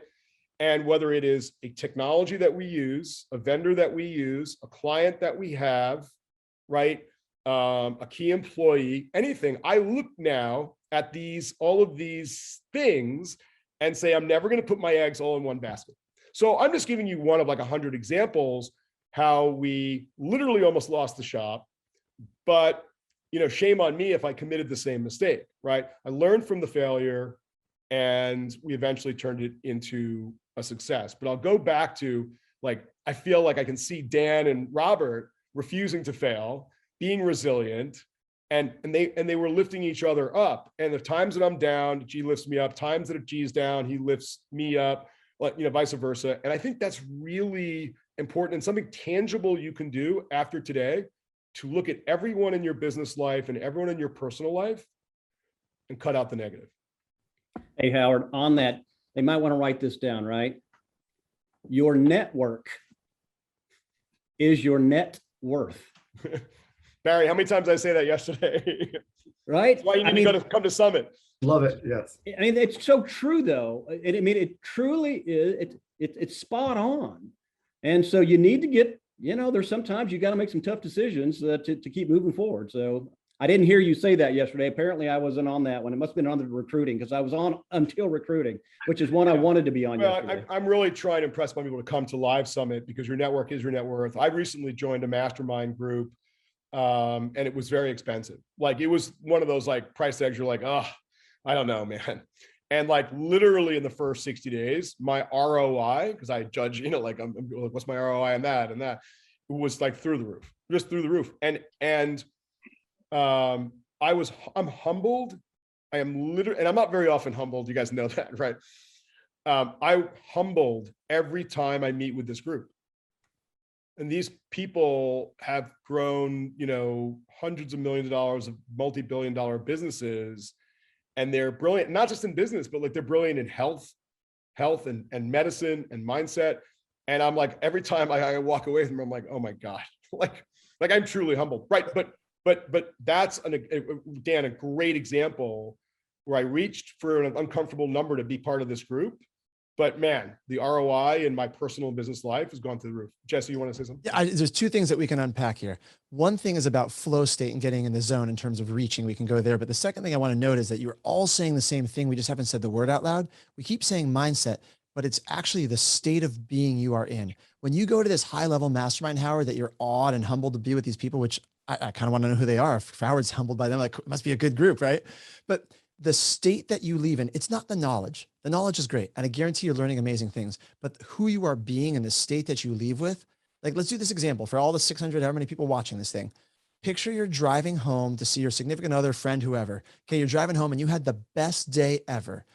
And whether it is a technology that we use, a vendor that we use, a client that we have, right? A key employee, anything, I look now at all of these things and say, I'm never going to put my eggs all in one basket. So I'm just giving you one of like 100 examples how we literally almost lost the shop, but shame on me if I committed the same mistake, right? I learned from the failure and we eventually turned it into a success. But I'll go back to like, I feel like I can see Dan and Robert refusing to fail, being resilient, and they were lifting each other up. And the times that I'm down, G lifts me up. Times that if G's down, he lifts me up, vice versa. And I think that's really important and something tangible you can do after today to look at everyone in your business life and everyone in your personal life and cut out the negative. Hey, Howard, on that, they might want to write this down, right? Your network is your net worth. Barry, how many times did I say that yesterday? Right? That's why you need to come to Summit. Love it. Yes. I mean, it's so true, though. It truly is. It's spot on. And so you need to get, there's sometimes you got to make some tough decisions to keep moving forward. So I didn't hear you say that yesterday. Apparently, I wasn't on that one. It must have been on the recruiting because I was on until recruiting, which is one I wanted to be on yesterday. I'm really trying to impress my people to come to Live Summit because your network is your net worth. I recently joined a mastermind group. And it was very expensive. Like it was one of those like price tags you're like, oh, I don't know, man. And like literally in the first 60 days, my ROI, because I judge, you know, like I'm like, what's my ROI on that and that, was like through the roof, just through the roof. And I'm humbled. I am literally, and I'm not very often humbled. You guys know that, right? I'm humbled every time I meet with this group. And these people have grown, you know, hundreds of millions of dollars of multi-billion-dollar businesses. And they're brilliant, not just in business, but like they're brilliant in health and medicine and mindset. And I'm like, every time I walk away from them, I'm like, oh my God, like I'm truly humbled. Right. But that's Dan, a great example where I reached for an uncomfortable number to be part of this group. But man, the ROI in my personal business life has gone through the roof. Jesse, you want to say something? Yeah, there's two things that we can unpack here. One thing is about flow state and getting in the zone in terms of reaching. We can go there. But the second thing I want to note is that you're all saying the same thing. We just haven't said the word out loud. We keep saying mindset, but it's actually the state of being you are in. When you go to this high level mastermind, Howard, that you're awed and humbled to be with these people, which I kind of want to know who they are. If Howard's humbled by them, like it must be a good group, right? But the state that you leave in, it's not the knowledge. The knowledge is great. And I guarantee you're learning amazing things, but who you are being and the state that you leave with, like, let's do this example for all the 600, however many people watching this thing. Picture you're driving home to see your significant other, friend, whoever. Okay. You're driving home and you had the best day ever.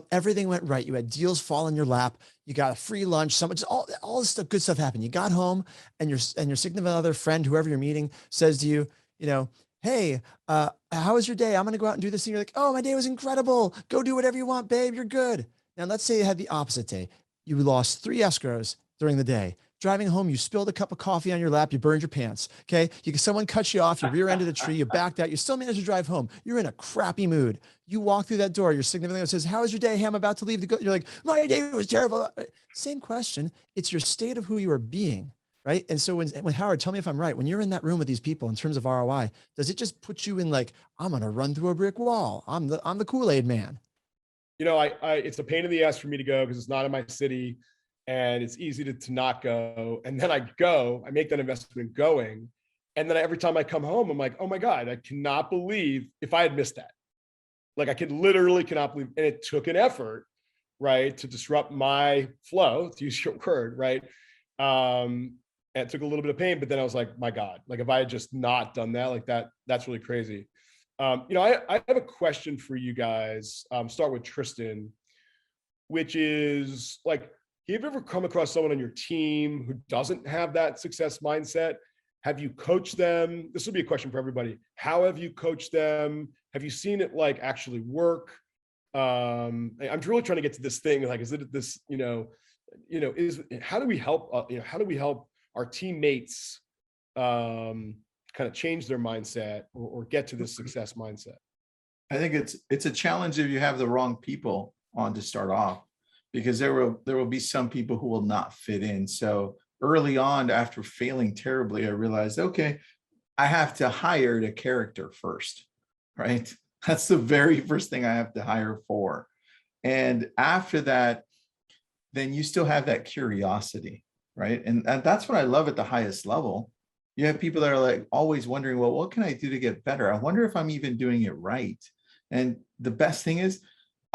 Everything went right. You had deals fall in your lap. You got a free lunch. Just all this stuff, good stuff happened. You got home and your significant other, friend, whoever you're meeting says to you, you know, hey, how was your day? I'm going to go out and do this. And you're like, oh, my day was incredible. Go do whatever you want, babe. You're good. Now, let's say you had the opposite day. You lost 3 escrows during the day. Driving home, you spilled a cup of coffee on your lap. You burned your pants. Okay. Someone cut you off. You rear-ended a tree. You backed out. You still managed to drive home. You're in a crappy mood. You walk through that door. Your significant other says, how was your day? Hey, I'm about to leave to go. You're like, my day was terrible. Same question. It's your state of who you are being. Right. And so when Howard, tell me if I'm right, when you're in that room with these people in terms of ROI, does it just put you in like, I'm going to run through a brick wall. I'm the Kool-Aid man. You know, it's a pain in the ass for me to go because it's not in my city and it's easy to not go. And then I make that investment going. And then every time I come home, I'm like, oh my God, I cannot believe if I had missed that. Like I literally cannot believe, and it took an effort, right, to disrupt my flow, to use your word, right? And it took a little bit of pain, but then I was like, my God, like if I had just not done that, like that's really crazy. You know, I have a question for you guys. Start with Tristan, which is like, have you ever come across someone on your team who doesn't have that success mindset? Have you coached them? This will be a question for everybody. How have you coached them? Have you seen it like actually work? I'm really trying to get to this thing. Like, is it this, how do we help, how do we help our teammates kind of change their mindset or get to this success mindset? I think it's a challenge if you have the wrong people on to start off, because there will be some people who will not fit in. So early on, after failing terribly, I realized, okay, I have to hire the character first, right? That's the very first thing I have to hire for. And after that, then you still have that curiosity, right? And that's what I love at the highest level. You have people that are like always wondering, well, what can I do to get better? I wonder if I'm even doing it right. And the best thing is,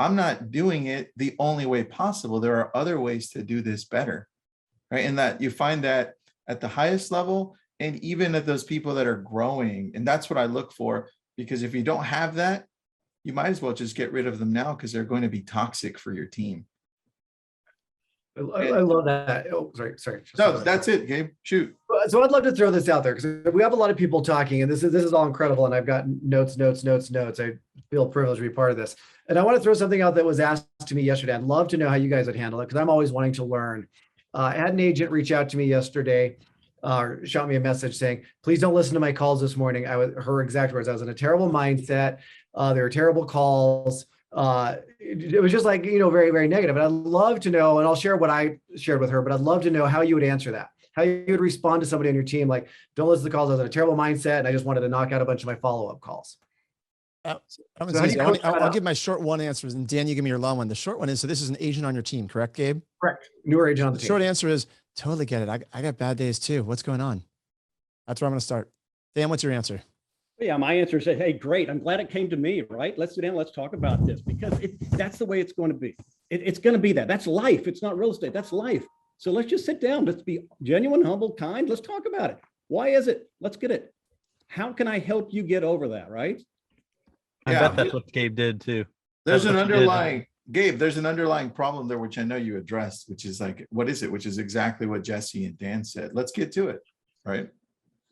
I'm not doing it the only way possible. There are other ways to do this better, right? And that you find that at the highest level and even at those people that are growing. And that's what I look for, because if you don't have that, you might as well just get rid of them now, because they're going to be toxic for your team. I love that. Oh, sorry. No, that's it, Gabe. Shoot. So I'd love to throw this out there because we have a lot of people talking, and this is all incredible. And I've got notes. I feel privileged to be part of this. And I want to throw something out that was asked to me yesterday. I'd love to know how you guys would handle it, because I'm always wanting to learn. I had an agent reach out to me yesterday, shot me a message saying, please don't listen to my calls this morning. Her exact words, I was in a terrible mindset. There were terrible calls. It was just like, very, very negative. And I'd love to know, and I'll share what I shared with her, but I'd love to know how you would answer that, how you would respond to somebody on your team. Like, don't listen to the calls. I was in a terrible mindset and I just wanted to knock out a bunch of my follow-up calls. I'll give my short one answers, and Dan, you give me your long one. The short one is, so this is an agent on your team, correct, Gabe? Correct. Newer agent on the team. Short answer is totally get it. I got bad days too. What's going on? That's where I'm going to start. Dan, what's your answer? Yeah, my answer is, hey, great. I'm glad it came to me, right? Let's sit down. Let's talk about this because that's the way it's going to be. It's going to be that. That's life. It's not real estate. That's life. So let's just sit down. Let's be genuine, humble, kind. Let's talk about it. Why is it? Let's get it. How can I help you get over that, right? I bet that's what Gabe did too. There's an underlying, Gabe, there's an underlying problem there, which I know you addressed, which is like, what is it? Which is exactly what Jesse and Dan said. Let's get to it, right?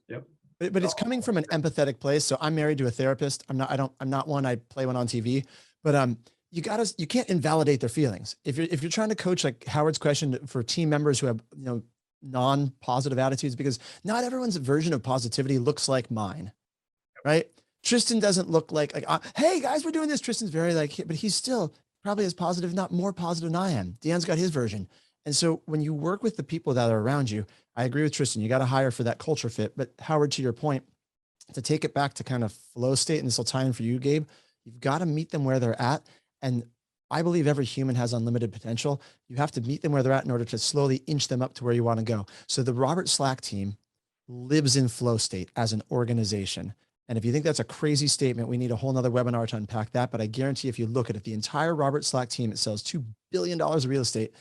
Yep. But it's coming from an empathetic place. So I'm married to a therapist. I'm not one, I play one on TV, but you can't invalidate their feelings. If you're trying to coach, like Howard's question, for team members who have, non-positive attitudes, because not everyone's version of positivity looks like mine, right? Tristan doesn't look like, hey guys, we're doing this. Tristan's very but he's still probably as positive, not more positive than I am. Dan's got his version. And so when you work with the people that are around you, I agree with Tristan, you got to hire for that culture fit. But Howard, to your point, to take it back to kind of flow state, and this will tie in for you, Gabe, you've got to meet them where they're at. And I believe every human has unlimited potential. You have to meet them where they're at in order to slowly inch them up to where you want to go. So the Robert Slack team lives in flow state as an organization. And if you think that's a crazy statement, we need a whole nother webinar to unpack that. But I guarantee if you look at it, the entire Robert Slack team, it sells $2 billion of real estate,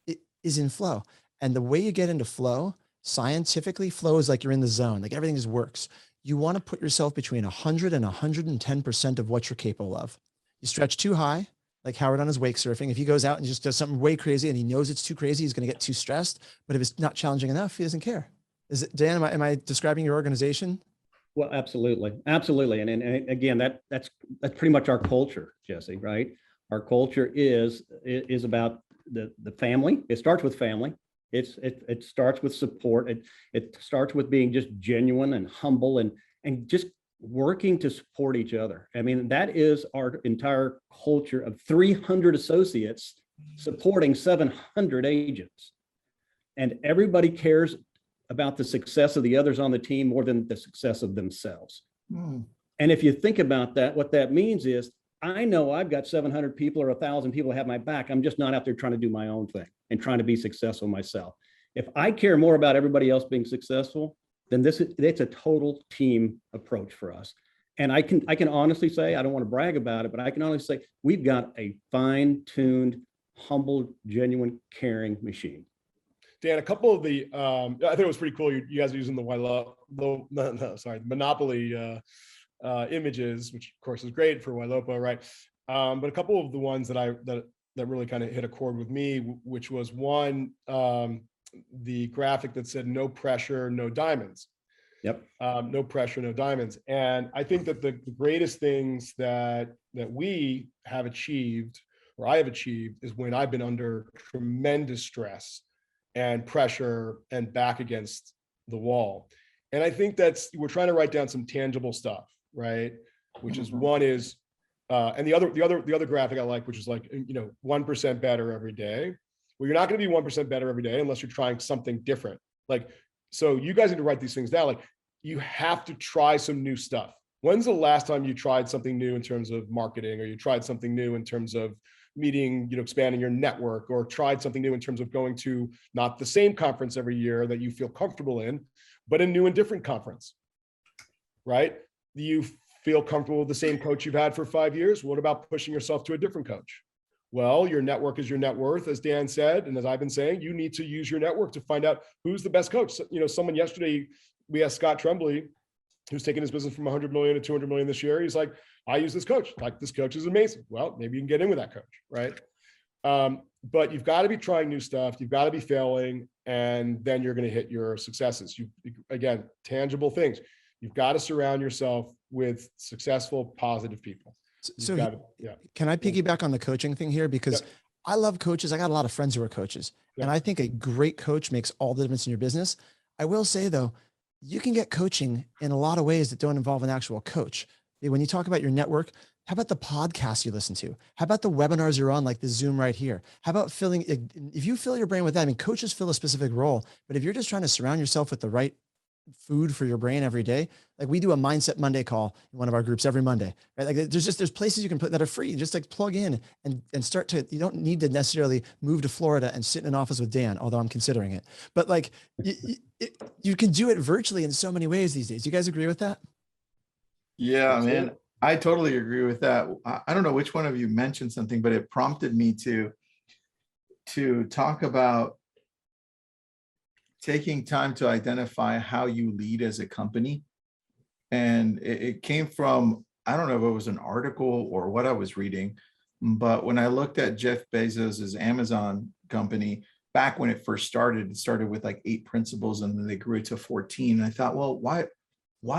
it is in flow. And the way you get into flow, scientifically, flow is like you're in the zone, like everything just works. You want to put yourself between 100 and 110% of what you're capable of. You stretch too high, like Howard on his wake surfing. If he goes out and just does something way crazy and he knows it's too crazy, he's going to get too stressed. But if it's not challenging enough, he doesn't care. Is it, Dan, am I describing your organization? Well, absolutely. Absolutely. And again, that's pretty much our culture, Jesse, right? Our culture is about the family. It starts with family. It starts with support. It starts with being just genuine and humble and just working to support each other. I mean, that is our entire culture of 300 associates supporting 700 agents. And everybody cares about the success of the others on the team more than the success of themselves. And if you think about that, what that means is, I know I've got 700 people or 1,000 people have my back. I'm just not out there trying to do my own thing and trying to be successful myself. If I care more about everybody else being successful, then it's a total team approach for us. And I can honestly say, I don't want to brag about it, but I can honestly say we've got a fine-tuned, humble, genuine, caring machine. Dan, a couple of the, I think it was pretty cool. You guys are using the Monopoly images, which of course is great for Ylopo, right? But a couple of the ones that really kind of hit a chord with me, which was one, the graphic that said no pressure, no diamonds. Yep. No pressure, no diamonds. And I think that the greatest things that we have achieved, or I have achieved, is when I've been under tremendous stress and pressure and back against the wall. And I think we're trying to write down some tangible stuff, right? Which is one is, and the other graphic I like, which is like, 1% better every day. Well, you're not going to be 1% better every day unless you're trying something different. So you guys need to write these things down. You have to try some new stuff. When's the last time you tried something new in terms of marketing, or you tried something new in terms of meeting, expanding your network, or tried something new in terms of going to not the same conference every year that you feel comfortable in, but a new and different conference, right? You feel comfortable with the same coach you've had for 5 years. What about pushing yourself to a different coach? Well, your network is your net worth, as Dan said, and as I've been saying, you need to use your network to find out who's the best coach. Someone yesterday, we asked Scott Tremblay, who's taking his business from 100 million to 200 million this year. He's like, I use this coach. This coach is amazing. Well, maybe you can get in with that coach, right? But you've got to be trying new stuff. You've got to be failing, and then you're going to hit your successes. Again, tangible things. You've got to surround yourself with successful, positive people. So can I piggyback on the coaching thing here? Because I love coaches. I got a lot of friends who are coaches, and I think a great coach makes all the difference in your business. I will say though, you can get coaching in a lot of ways that don't involve an actual coach. When you talk about your network, how about the podcasts you listen to? How about the webinars you're on, like the Zoom right here? How about if you fill your brain with that, I mean, coaches fill a specific role, but if you're just trying to surround yourself with the right food for your brain every day, like we do a Mindset Monday call in one of our groups every Monday, right? Like there's places you can put that are free, just like plug in and start to, you don't need to necessarily move to Florida and sit in an office with Dan, although I'm considering it, but like you can do it virtually in so many ways these days. You guys agree with that? Yeah, That's man. it. I totally agree with that. I don't know which one of you mentioned something, but it prompted me to talk about taking time to identify how you lead as a company. And it came from, I don't know if it was an article or what I was reading, but when I looked at Jeff Bezos's Amazon company, back when it first started, it started with like 8 principles and then they grew to 14. And I thought, well, why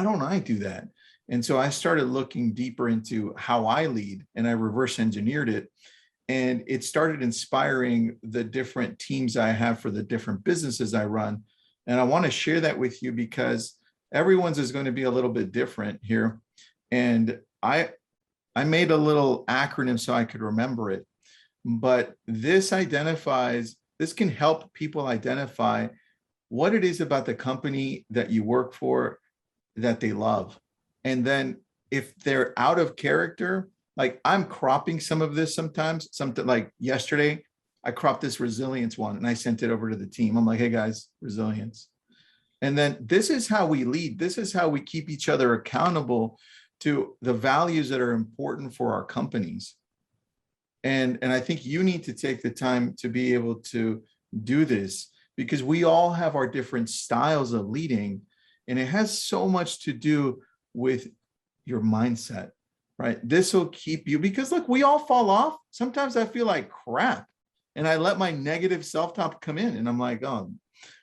don't I do that? And so I started looking deeper into how I lead, and I reverse engineered it. And it started inspiring the different teams I have for the different businesses I run. And I want to share that with you because everyone's is going to be a little bit different here. And I made a little acronym so I could remember it. But this can help people identify what it is about the company that you work for that they love. And then if they're out of character, like I'm cropping some of this sometimes, something like yesterday, I cropped this resilience one and I sent it over to the team. I'm like, hey guys, resilience. And then this is how we lead. This is how we keep each other accountable to the values that are important for our companies. And I think you need to take the time to be able to do this because we all have our different styles of leading. And it has so much to do with your mindset, right? This will keep you, because look, we all fall off. Sometimes I feel like crap and I let my negative self-talk come in and I'm like, oh,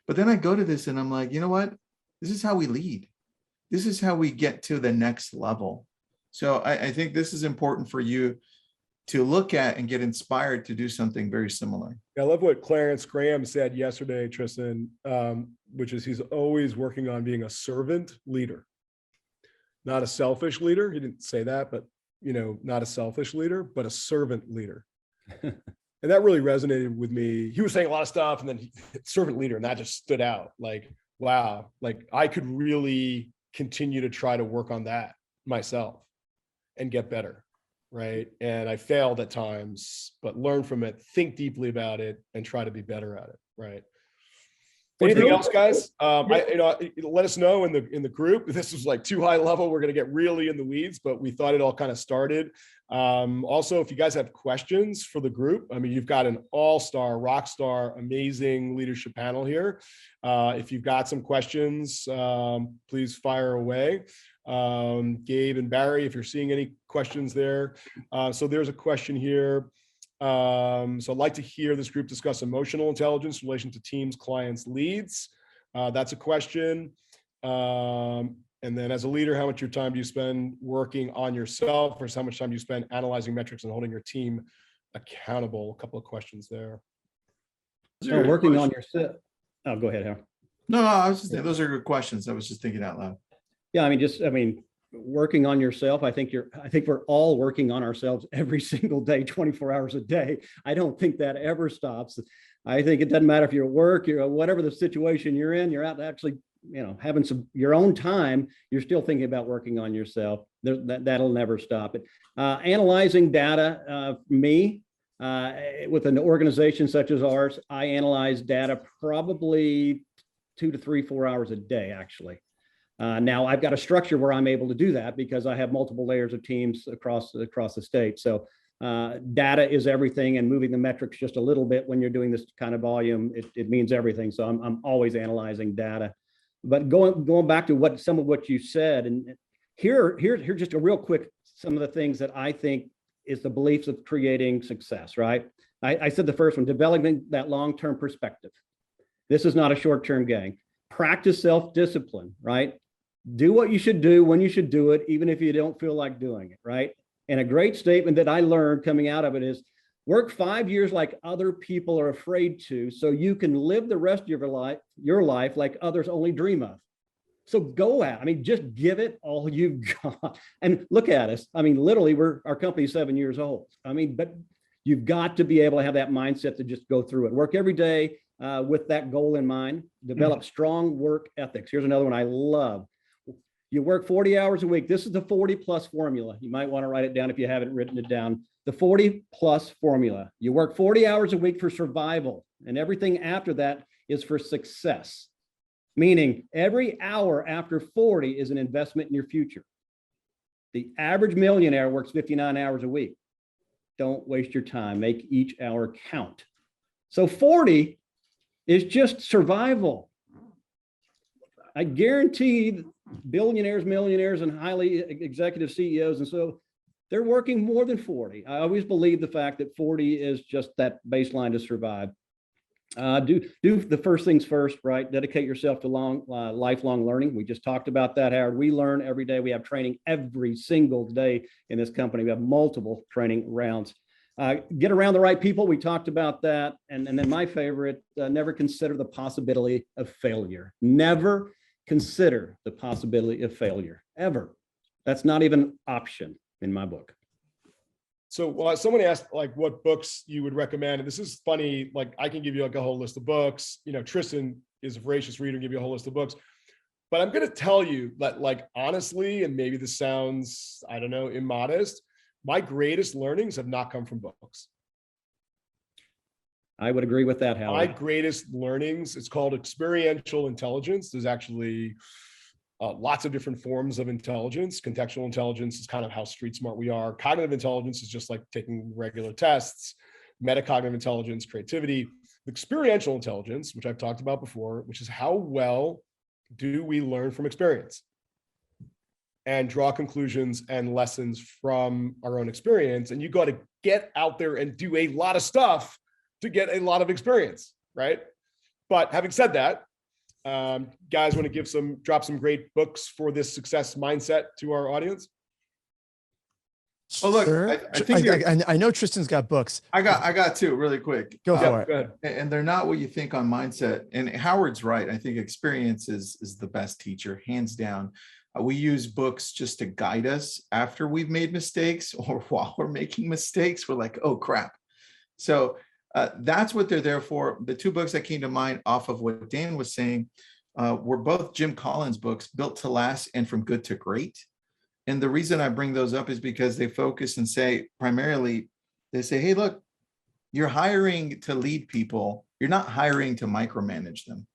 but then I go to this and I'm like, you know what? This is how we lead. This is how we get to the next level. So I think this is important for you to look at and get inspired to do something very similar. I love what Clarence Graham said yesterday, Tristan, which is he's always working on being a servant leader, not a selfish leader. He didn't say that, but not a selfish leader, but a servant leader. And that really resonated with me. He was saying a lot of stuff and then servant leader, and that just stood out. Like, wow, like I could really continue to try to work on that myself and get better. Right. And I failed at times, but learn from it, think deeply about it, and try to be better at it. Right. Anything else, guys? Let us know in the group. This was like too high level. We're going to get really in the weeds, but we thought it all kind of started. Also, if you guys have questions for the group, I mean, you've got an all-star, rock star, amazing leadership panel here. If you've got some questions, please fire away. Gabe and Barry, if you're seeing any questions there. So there's a question here. So I'd like to hear this group discuss emotional intelligence in relation to teams, clients, leads. That's a question. And then as a leader, how much of your time do you spend working on yourself versus how much time do you spend analyzing metrics and holding your team accountable? A couple of questions there. So working on yourself. Oh, go ahead, Howard. No, I was just saying, those are good questions. I was just thinking out loud. Yeah, I mean, working on yourself. I think we're all working on ourselves every single day, 24 hours a day. I don't think that ever stops. I think it doesn't matter if you're at work, whatever the situation you're in, you're out actually, having your own time, you're still thinking about working on yourself. That'll never stop it. Analyzing data, with an organization such as ours, I analyze data probably 2 to 3, 4 hours a day, actually. Now I've got a structure where I'm able to do that because I have multiple layers of teams across the state. So data is everything, and moving the metrics just a little bit when you're doing this kind of volume, it means everything. So I'm always analyzing data. But going back to some of what you said, and here's just a real quick, some of the things that I think is the beliefs of creating success, right? I said the first one, developing that long-term perspective. This is not a short-term gain. Practice self-discipline, right? Do what you should do when you should do it, even if you don't feel like doing it, right? And a great statement that I learned coming out of it is, work 5 years like other people are afraid to, so you can live the rest of your life like others only dream of. So go out. I mean, just give it all you've got. And look at us. I mean, literally, our company's 7 years old. I mean, but you've got to be able to have that mindset to just go through it. Work every day with that goal in mind. Develop strong work ethics. Here's another one I love. You work 40 hours a week. This is the 40+ formula. You might want to write it down if you haven't written it down. The 40+ formula. You work 40 hours a week for survival, and everything after that is for success. Meaning every hour after 40 is an investment in your future. The average millionaire works 59 hours a week. Don't waste your time. Make each hour count. So 40 is just survival. I guarantee billionaires, millionaires, and highly executive CEOs, and so they're working more than 40. I always believe the fact that 40 is just that baseline to survive. Do the first things first, right? Dedicate yourself to lifelong learning. We just talked about that, Howard. We learn every day. We have training every single day in this company. We have multiple training rounds. Get around the right people. We talked about that. And then my favorite, never consider the possibility of failure. Never consider the possibility of failure, ever. That's not even an option in my book. So someone asked like what books you would recommend. And this is funny, like I can give you like a whole list of books. You know, Tristan is a voracious reader and give you a whole list of books. But I'm going to tell you that like, honestly, and maybe this sounds, I don't know, immodest, my greatest learnings have not come from books. I would agree with that, Howard. My greatest learnings, it's called experiential intelligence. There's actually lots of different forms of intelligence. Contextual intelligence is kind of how street smart we are. Cognitive intelligence is just like taking regular tests. Metacognitive intelligence, creativity. Experiential intelligence, which I've talked about before, which is how well do we learn from experience and draw conclusions and lessons from our own experience. And you got to get out there and do a lot of stuff to get a lot of experience, right? But having said that, guys, want to drop some great books for this success mindset to our audience? Oh, look, Sure. I think I know Tristan's got books. I got two really quick. Go for it. Go ahead. And they're not what you think on mindset. And Howard's right. I think experience is the best teacher, hands down. We use books just to guide us after we've made mistakes or while we're making mistakes. We're like, oh, crap. So that's what they're there for. The two books that came to mind off of what Dan was saying were both Jim Collins books, Built to Last and From Good to Great. And the reason I bring those up is because they focus and say, primarily, they say, hey, look, you're hiring to lead people. You're not hiring to micromanage them.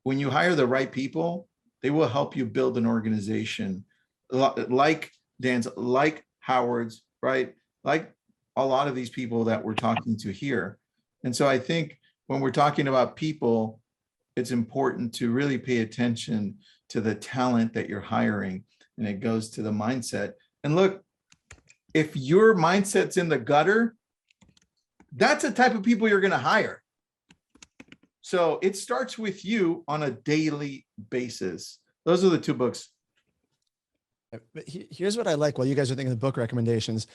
When you hire the right people, they will help you build an organization like Dan's, like Howard's, right? Like a lot of these people that we're talking to here. And so I think when we're talking about people, it's important to really pay attention to the talent that you're hiring. And it goes to the mindset. And look, if your mindset's in the gutter, that's the type of people you're going to hire. So it starts with you on a daily basis. Those are the two books. But here's what I like while you guys are thinking of book recommendations.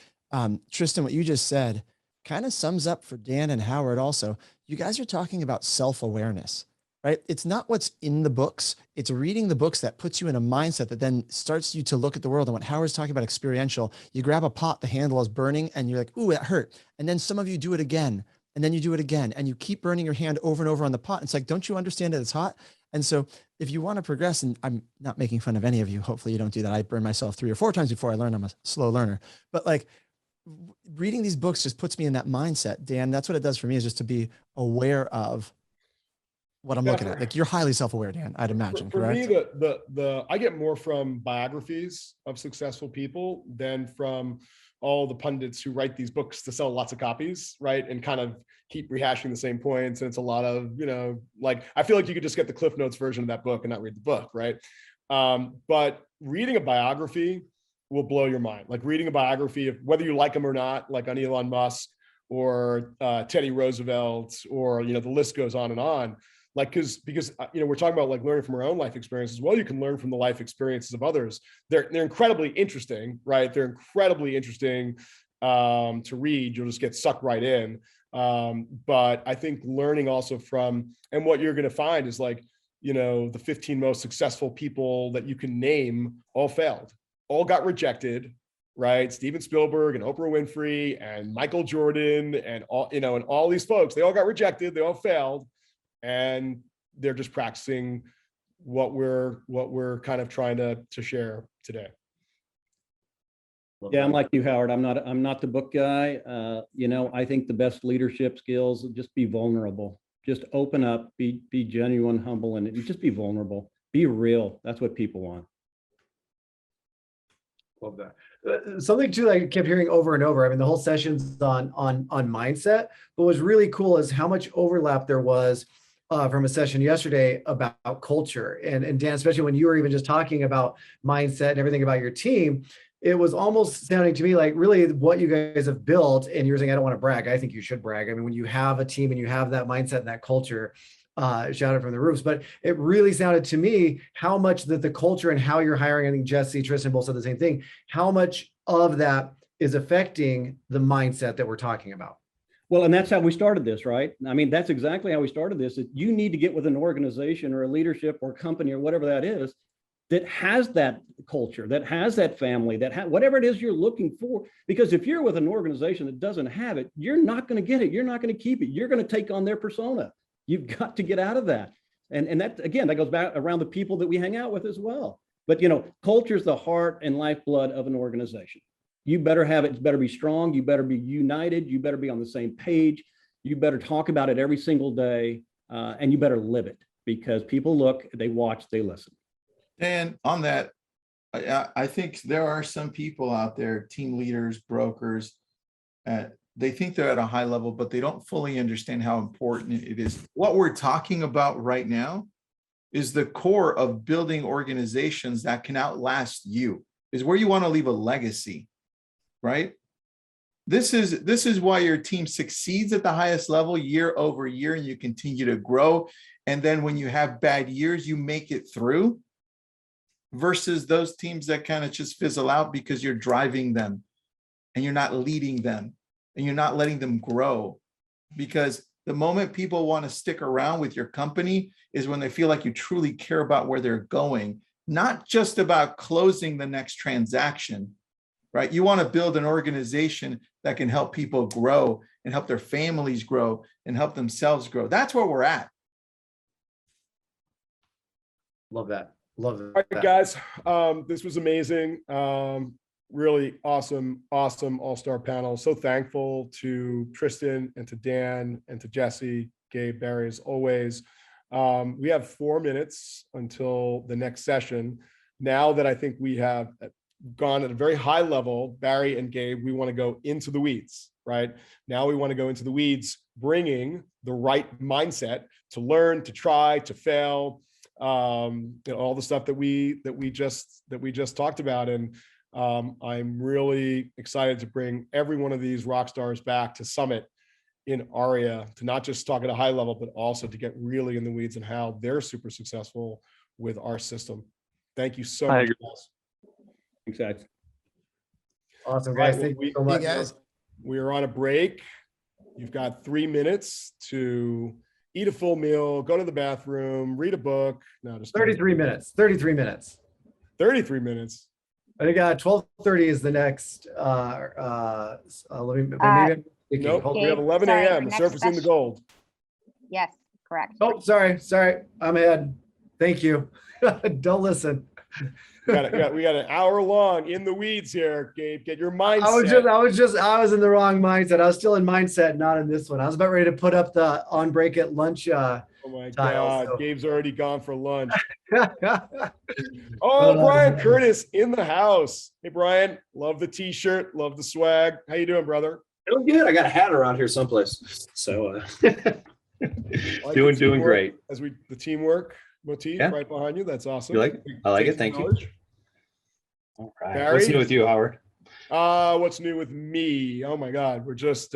Tristan, what you just said kind of sums up for Dan and Howard also. You guys are talking about self-awareness, right? It's not what's in the books. It's reading the books that puts you in a mindset that then starts you to look at the world. And what Howard's talking about experiential, you grab a pot, the handle is burning and you're like, ooh, that hurt. And then some of you do it again. And then you do it again and you keep burning your hand over and over on the pot. It's like, don't you understand that it's hot? And so if you want to progress, and I'm not making fun of any of you, hopefully you don't do that. I burn myself 3 or 4 times before I learn. I'm a slow learner, but like reading these books just puts me in that mindset. Dan, that's what it does for me, is just to be aware of what I'm looking at. Like you're highly self-aware, Dan, I'd imagine, for correct? me, I get more from biographies of successful people than from all the pundits who write these books to sell lots of copies, right? And kind of keep rehashing the same points. And it's a lot of, like, I feel like you could just get the Cliff Notes version of that book and not read the book, right? But reading a biography will blow your mind. Like reading a biography of whether you like them or not, like on Elon Musk or Teddy Roosevelt, or, the list goes on and on. Like, because we're talking about like learning from our own life experiences. Well, you can learn from the life experiences of others. They're incredibly interesting, right? They're incredibly interesting to read. You'll just get sucked right in. But I think learning also from, and what you're going to find is like, the 15 most successful people that you can name all failed, all got rejected, right? Steven Spielberg and Oprah Winfrey and Michael Jordan and all, and all these folks, they all got rejected. They all failed. And they're just practicing what we're kind of trying to share today. Yeah, I'm like you, Howard. I'm not the book guy. I think the best leadership skills, just be vulnerable, just open up, be genuine, humble, and just be vulnerable, be real. That's what people want. Love that. Something too I kept hearing over and over. I mean, the whole session's on mindset, but what's really cool is how much overlap there was from a session yesterday about culture. And Dan, especially when you were even just talking about mindset and everything about your team, it was almost sounding to me like really what you guys have built. And you're saying, I don't want to brag. I think you should brag. I mean, when you have a team and you have that mindset and that culture, shout it from the roofs, but it really sounded to me how much that the culture and how you're hiring, I think Jesse, Tristan both said the same thing, how much of that is affecting the mindset that we're talking about. Well, and that's how we started this, right? I mean, that's exactly how we started this. That you need to get with an organization or a leadership or company or whatever that is that has that culture, that has that family, that whatever it is you're looking for. Because if you're with an organization that doesn't have it, you're not going to get it. You're not going to keep it. You're going to take on their persona. You've got to get out of that. And that, again, that goes back around the people that we hang out with as well. But, culture is the heart and lifeblood of an organization. You better have it. It's better be strong. You better be united. You better be on the same page. You better talk about it every single day. And you better live it, because people look, they watch, they listen. And on that, I think there are some people out there, team leaders, brokers, they think they're at a high level, but they don't fully understand how important it is. What we're talking about right now is the core of building organizations that can outlast you, is where you want to leave a legacy, right? This is why your team succeeds at the highest level year over year, and you continue to grow. And then when you have bad years, you make it through, versus those teams that kind of just fizzle out because you're driving them and you're not leading them. And you're not letting them grow, because the moment people want to stick around with your company is when they feel like you truly care about where they're going, not just about closing the next transaction, right? You want to build an organization that can help people grow and help their families grow and help themselves grow. That's where we're at. Love that. Love that. All right, guys, this was amazing. Really awesome all-star panel. So thankful to Tristan and to Dan and to Jesse, Gabe, Barry, as always. We have 4 minutes until the next session. Now that I think we have gone at a very high level, Barry and Gabe, we want to go into the weeds, right? Now we want to go into the weeds, bringing the right mindset to learn, to try, to fail, all the stuff that we just talked about. And I'm really excited to bring every one of these rock stars back to Summit in ARIA, to not just talk at a high level, but also to get really in the weeds and how they're super successful with our system. Thank you so much, guys. Thanks, guys. Awesome, guys. Thank you so much. Hey, guys. We are on a break. You've got 3 minutes to eat a full meal, go to the bathroom, read a book. No, just 33 minutes. 33 minutes. 33 minutes. I think 12:30 is the next. Let me. Nope, we have 11 a.m. Surfacing the gold. Yes, correct. Oh, sorry. I'm ahead. Thank you. Don't listen. We got an hour long in the weeds here, Gabe. Get your mindset. I was in the wrong mindset. I was still in mindset, not in this one. I was about ready to put up the on break at lunch. Oh my tiles, God, so. Gabe's already gone for lunch. Oh, Brian Curtis in the house. Hey, Brian, love the t-shirt, love the swag. How you doing, brother? Doing good. I got a hat around here someplace. So Like doing great. As the teamwork motif right behind you. That's awesome. You like it? I like it. Thank you. All right. Barry? What's new with you, Howard? What's new with me? Oh my God. We're just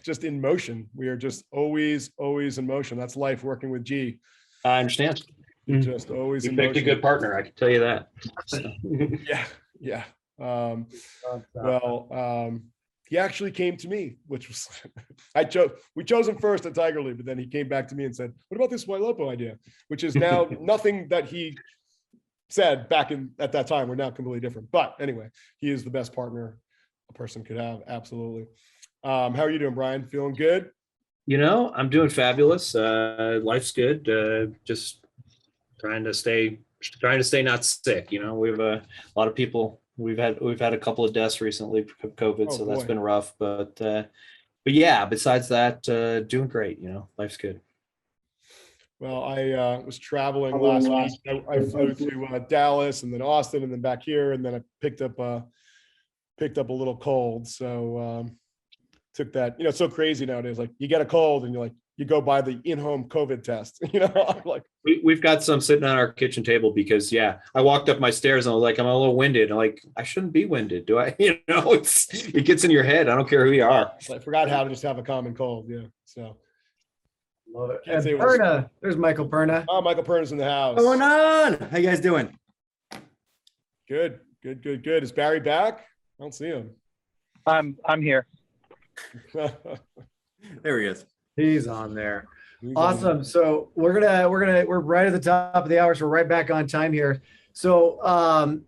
just in motion. We are just always in motion. That's life working with G. I understand. Just always You in picked motion. a good partner, I can tell you that. So. Yeah. He actually came to me, which was we chose him first at Tiger League, but then he came back to me and said, "What about this Ylopo idea?" Which is now nothing that he said back at that time. We're now completely different. But anyway, he is the best partner a person could have. Absolutely. How are you doing, Brian? Feeling good? I'm doing fabulous. Life's good. Just trying to stay not sick. We have a lot of people. We've had a couple of deaths recently of COVID, so that's been rough. But yeah, besides that, doing great. Life's good. Well, I was traveling last week. I flew to Dallas and then Austin and then back here, and then I picked up a little cold. So took that. It's so crazy nowadays. Like you get a cold and you go buy the in-home COVID test. I'm like we've got some sitting on our kitchen table because I walked up my stairs and I was like, I'm a little winded. I'm like, I shouldn't be winded, do I? It gets in your head. I don't care who you are. I forgot how to just have a common cold. Yeah. So. Love it. And Perna, there's Michael Perna. Oh, Michael Perna's in the house. What's going on? How you guys doing? Good. Is Barry back? I don't see him. I'm here. There he is. He's on there. Awesome. So we're right at the top of the hour, so we're right back on time here. So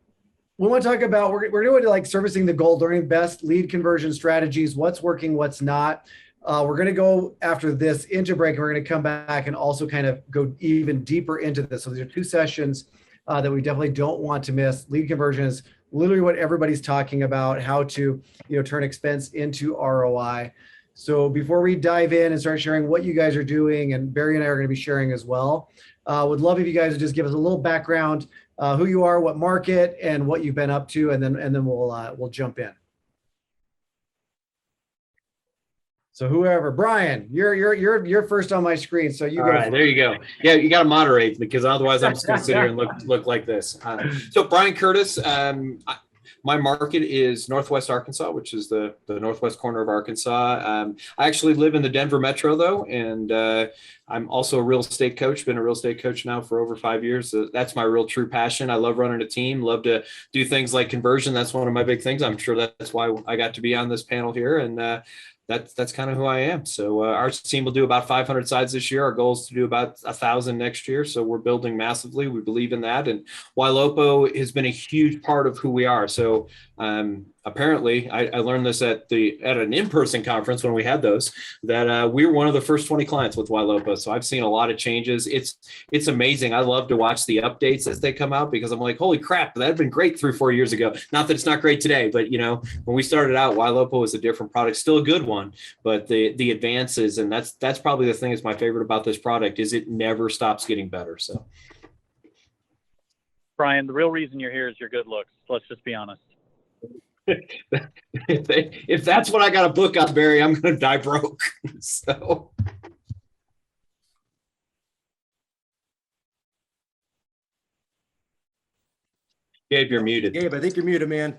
we want to talk about we're doing like servicing the goal, learning best lead conversion strategies, what's working, what's not. We're going to go after this into break, and we're going to come back and also kind of go even deeper into this. So these are two sessions that we definitely don't want to miss. Lead conversion is literally what everybody's talking about, how to turn expense into ROI. So before we dive in and start sharing what you guys are doing, and Barry and I are going to be sharing as well, would love if you guys would just give us a little background, who you are, what market, and what you've been up to, and then we'll jump in. So whoever, Brian, you're first on my screen. So you go. All right, there you go. Yeah, you got to moderate because otherwise I'm just going to sit here and look like this. So Brian Curtis, my market is Northwest Arkansas, which is the northwest corner of Arkansas. I actually live in the Denver metro though, and I'm also a real estate coach. Been a real estate coach now for over 5 years. So that's my real true passion. I love running a team. Love to do things like conversion. That's one of my big things. I'm sure that's why I got to be on this panel here, and that's kind of who I am. So our team will do about 500 sides this year. Our goal is to do about 1,000 next year. So we're building massively. We believe in that. And Ylopo has been a huge part of who we are. So apparently I learned this at an in-person conference when we had those, that we were one of the first 20 clients with Ylopo. So I've seen a lot of changes. It's amazing. I love to watch the updates as they come out because I'm like, holy crap, that had been great 3 or 4 years ago. Not that it's not great today, but when we started out, Ylopo was a different product, still a good one, but the advances, and that's probably the thing that's my favorite about this product, is it never stops getting better. So Brian, the real reason you're here is your good looks. Let's just be honest. if that's what I got to book on, Barry, I'm going to die broke. So. Gabe, you're muted. Gabe, I think you're muted, man.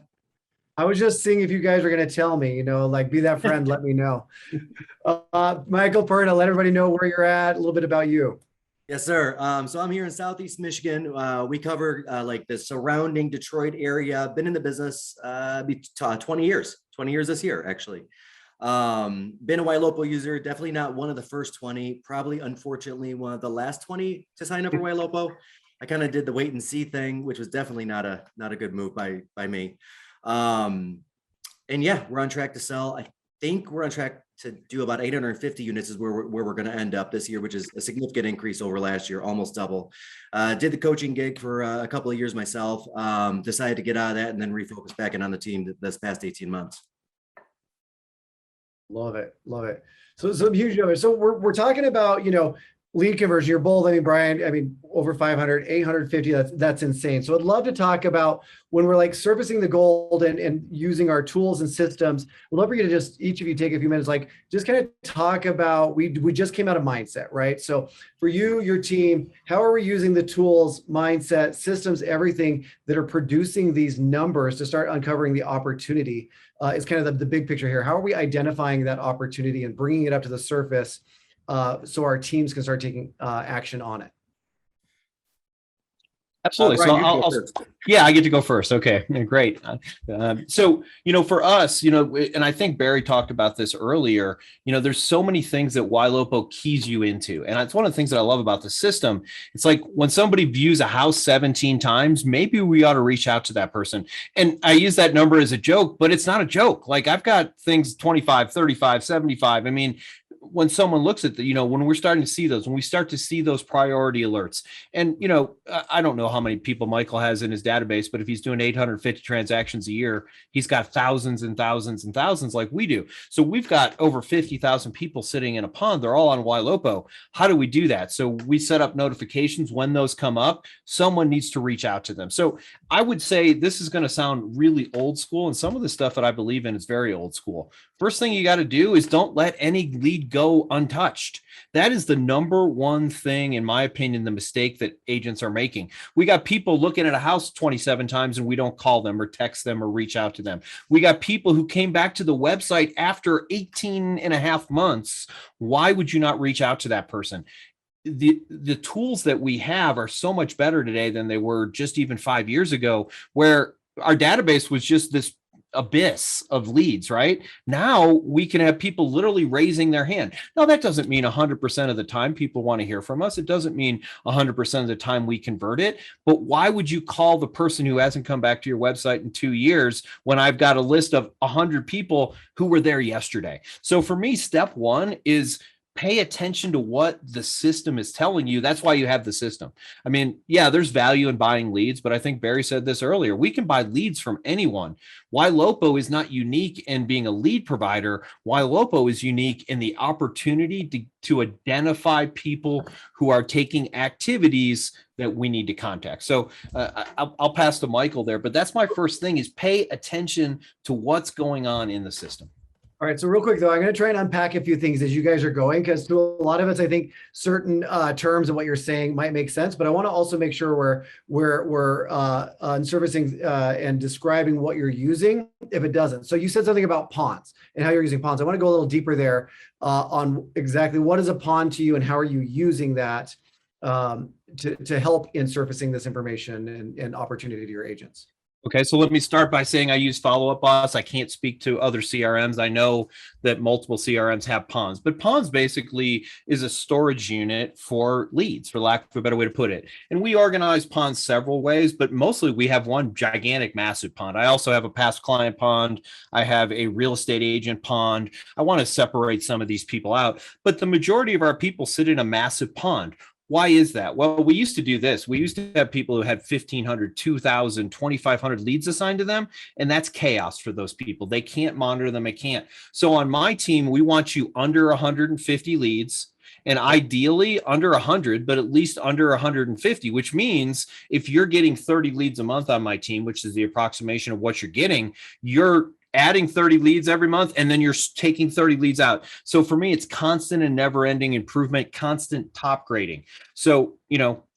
I was just seeing if you guys are going to tell me, like be that friend, let me know. Michael Perna, let everybody know where you're at, a little bit about you. Yes, sir. So I'm here in Southeast Michigan. We cover like the surrounding Detroit area. Been in the business 20 years this year, actually. Been a Ylopo user, definitely not one of the first 20, probably unfortunately one of the last 20 to sign up for Ylopo. I kind of did the wait and see thing, which was definitely not a good move by me. And yeah, we're on track to sell. I think we're on track to do about 850 units is where we're going to end up this year, which is a significant increase over last year, almost double. Did the coaching gig for a couple of years myself, decided to get out of that and then refocus back in on the team this past 18 months. Love it. So huge. So we're talking about, lead conversion. You're bold. Brian, over 500, 850, that's insane. So I'd love to talk about when we're like surfacing the gold and using our tools and systems. I'd love for you to just, each of you take a few minutes, like just kind of talk about, we just came out of mindset, right? So for you, your team, how are we using the tools, mindset, systems, everything that are producing these numbers to start uncovering the opportunity is kind of the big picture here. How are we identifying that opportunity and bringing it up to the surface so our teams can start taking action on it? Absolutely. So I get to go first. Okay, great. So, for us, and I think Barry talked about this earlier, there's so many things that Ylopo keys you into. And it's one of the things that I love about the system. It's like when somebody views a house 17 times, maybe we ought to reach out to that person. And I use that number as a joke, but it's not a joke. Like I've got things 25, 35, 75. when someone looks at the, when we're starting to see those, when we start to see those priority alerts, and, I don't know how many people Michael has in his database, but if he's doing 850 transactions a year, he's got thousands and thousands and thousands like we do. So we've got over 50,000 people sitting in a pond. They're all on Ylopo. How do we do that? So we set up notifications when those come up. Someone needs to reach out to them. So I would say this is going to sound really old school, and some of the stuff that I believe in is very old school. First thing you got to do is don't let any lead go untouched. That is the number one thing, in my opinion, the mistake that agents are making. We got people looking at a house 27 times and we don't call them or text them or reach out to them. We got people who came back to the website after 18 and a half months. Why would you not reach out to that person? The tools that we have are so much better today than they were just even 5 years ago, where our database was just this abyss of leads. Right now we can have people literally raising their hand. Now that doesn't mean 100% of the time people want to hear from us. It doesn't mean 100% of the time we convert it. But why would you call the person who hasn't come back to your website in 2 years when I've got a list of 100 people who were there yesterday? So for me, step one is pay attention to what the system is telling you. That's why you have the system. I mean, yeah, there's value in buying leads, but I think Barry said this earlier. We can buy leads from anyone. Ylopo is not unique in being a lead provider. Ylopo is unique in the opportunity to identify people who are taking activities that we need to contact. So I'll pass to Michael there, but that's my first thing, is pay attention to what's going on in the system. All right. So real quick, though, I'm going to try and unpack a few things as you guys are going, because to a lot of us, I think certain terms of what you're saying might make sense, but I want to also make sure we're servicing and describing what you're using if it doesn't. So you said something about ponds and how you're using ponds. I want to go a little deeper there on exactly what is a pond to you and how are you using that to help in surfacing this information and opportunity to your agents. Okay, so let me start by saying I use Follow-Up Boss. I can't speak to other CRMs. I know that multiple CRMs have ponds, but ponds basically is a storage unit for leads, for lack of a better way to put it. And we organize ponds several ways, but mostly we have one gigantic, massive pond. I also have a past client pond. I have a real estate agent pond. I want to separate some of these people out, but the majority of our people sit in a massive pond. Why is that? Well, we used to do this. We used to have people who had 1,500, 2,000, 2,500 leads assigned to them. And that's chaos for those people. They can't monitor them. They can't. So on my team, we want you under 150 leads, and ideally under 100, but at least under 150, which means if you're getting 30 leads a month on my team, which is the approximation of what you're getting, you're adding 30 leads every month, and then you're taking 30 leads out. So for me, it's constant and never ending improvement, constant top grading. So,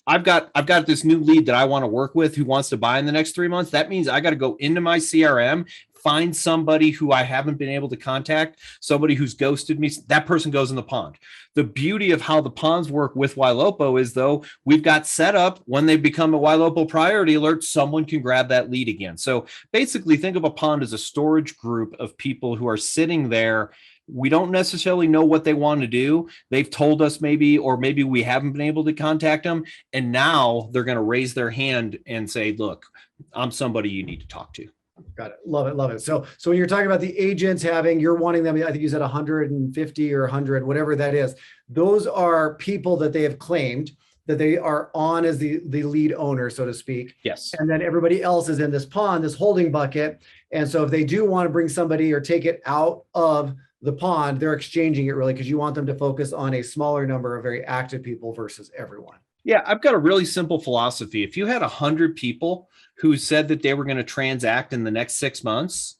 I've got this new lead that I want to work with who wants to buy in the next 3 months. That means I got to go into my CRM, find somebody who I haven't been able to contact, somebody who's ghosted me. That person goes in the pond. The beauty of how the ponds work with Ylopo is, though, we've got set up when they become a Ylopo priority alert, someone can grab that lead again. So basically think of a pond as a storage group of people who are sitting there. We don't necessarily know what they want to do. They've told us maybe, or maybe we haven't been able to contact them. And now they're going to raise their hand and say, look, I'm somebody you need to talk to. Got it. Love it. Love it. So when you're talking about the agents you're wanting them, I think you said 150 or 100, whatever that is. Those are people that they have claimed that they are on as the lead owner, so to speak. Yes. And then everybody else is in this pond, this holding bucket. And so if they do want to bring somebody or take it out of the pond, they're exchanging it really because you want them to focus on a smaller number of very active people versus everyone. Yeah, I've got a really simple philosophy. If you had 100 people who said that they were going to transact in the next 6 months,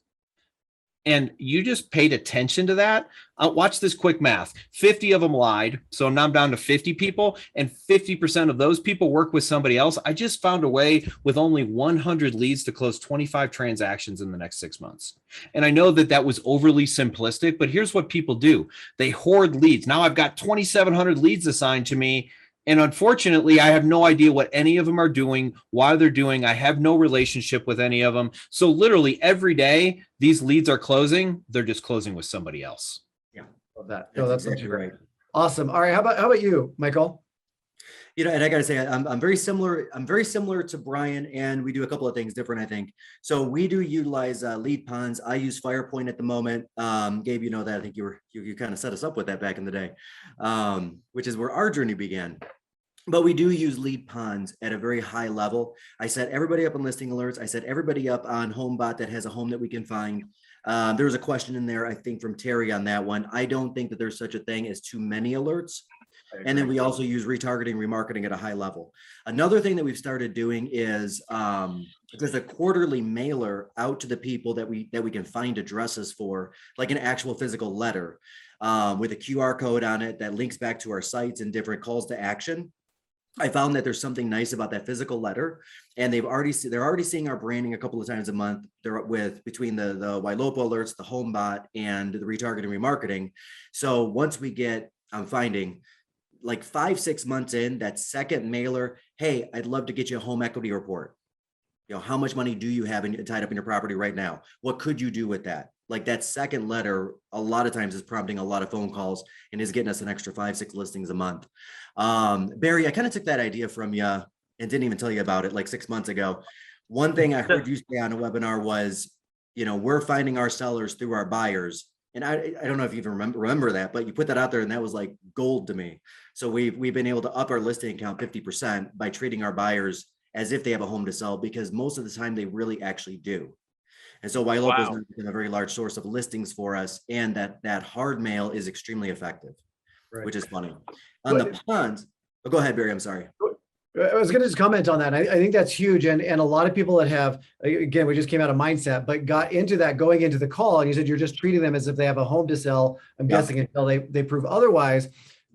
and you just paid attention to that, watch this quick math. 50 of them lied. So now I'm down to 50 people, and 50% of those people work with somebody else. I just found a way with only 100 leads to close 25 transactions in the next 6 months. And I know that that was overly simplistic, but here's what people do. They hoard leads. Now I've got 2,700 leads assigned to me. And unfortunately, I have no idea what any of them are doing, why they're doing. I have no relationship with any of them. So literally every day, these leads are closing. They're just closing with somebody else. Yeah, love that. No, that's exactly right. Awesome. All right. How about you, Michael? You know, and I gotta say, I'm very similar. I'm very similar to Brian, and we do a couple of things different, I think. So we do utilize lead ponds. I use Firepoint at the moment. Gabe, you know that. I think you kind of set us up with that back in the day, which is where our journey began. But we do use lead ponds at a very high level. I set everybody up on listing alerts. I set everybody up on HomeBot that has a home that we can find. There was a question in there, I think, from Terry on that one. I don't think that there's such a thing as too many alerts. And then we also use retargeting, remarketing at a high level. Another thing that we've started doing is just a quarterly mailer out to the people that we can find addresses for, like an actual physical letter with a QR code on it that links back to our sites and different calls to action. I found that there's something nice about that physical letter, and they're already seeing our branding a couple of times a month. They're between the Ylopo alerts, the HomeBot, and the retargeting, remarketing. So once we get, I'm finding, like 5-6 months in, that second mailer, hey, I'd love to get you a home equity report. You know, how much money do you have tied up in your property right now? What could you do with that? Like that second letter, a lot of times is prompting a lot of phone calls and is getting us an extra 5-6 listings a month. Barry, I kind of took that idea from you and didn't even tell you about it like 6 months ago. One thing I heard you say on a webinar was, you know, we're finding our sellers through our buyers. And I don't know if you even remember that, but you put that out there and that was like gold to me. So we've been able to up our listing count 50% by treating our buyers as if they have a home to sell, because most of the time they really actually do. And so Ylopo has been a very large source of listings for us, and that hard mail is extremely effective, which is funny. On the ponds, go ahead, Barry, I'm sorry. I was going to just comment on that. I think that's huge. And a lot of people that have, again, we just came out of mindset, but got into that going into the call. And you said you're just treating them as if they have a home to sell. I'm guessing until they prove otherwise,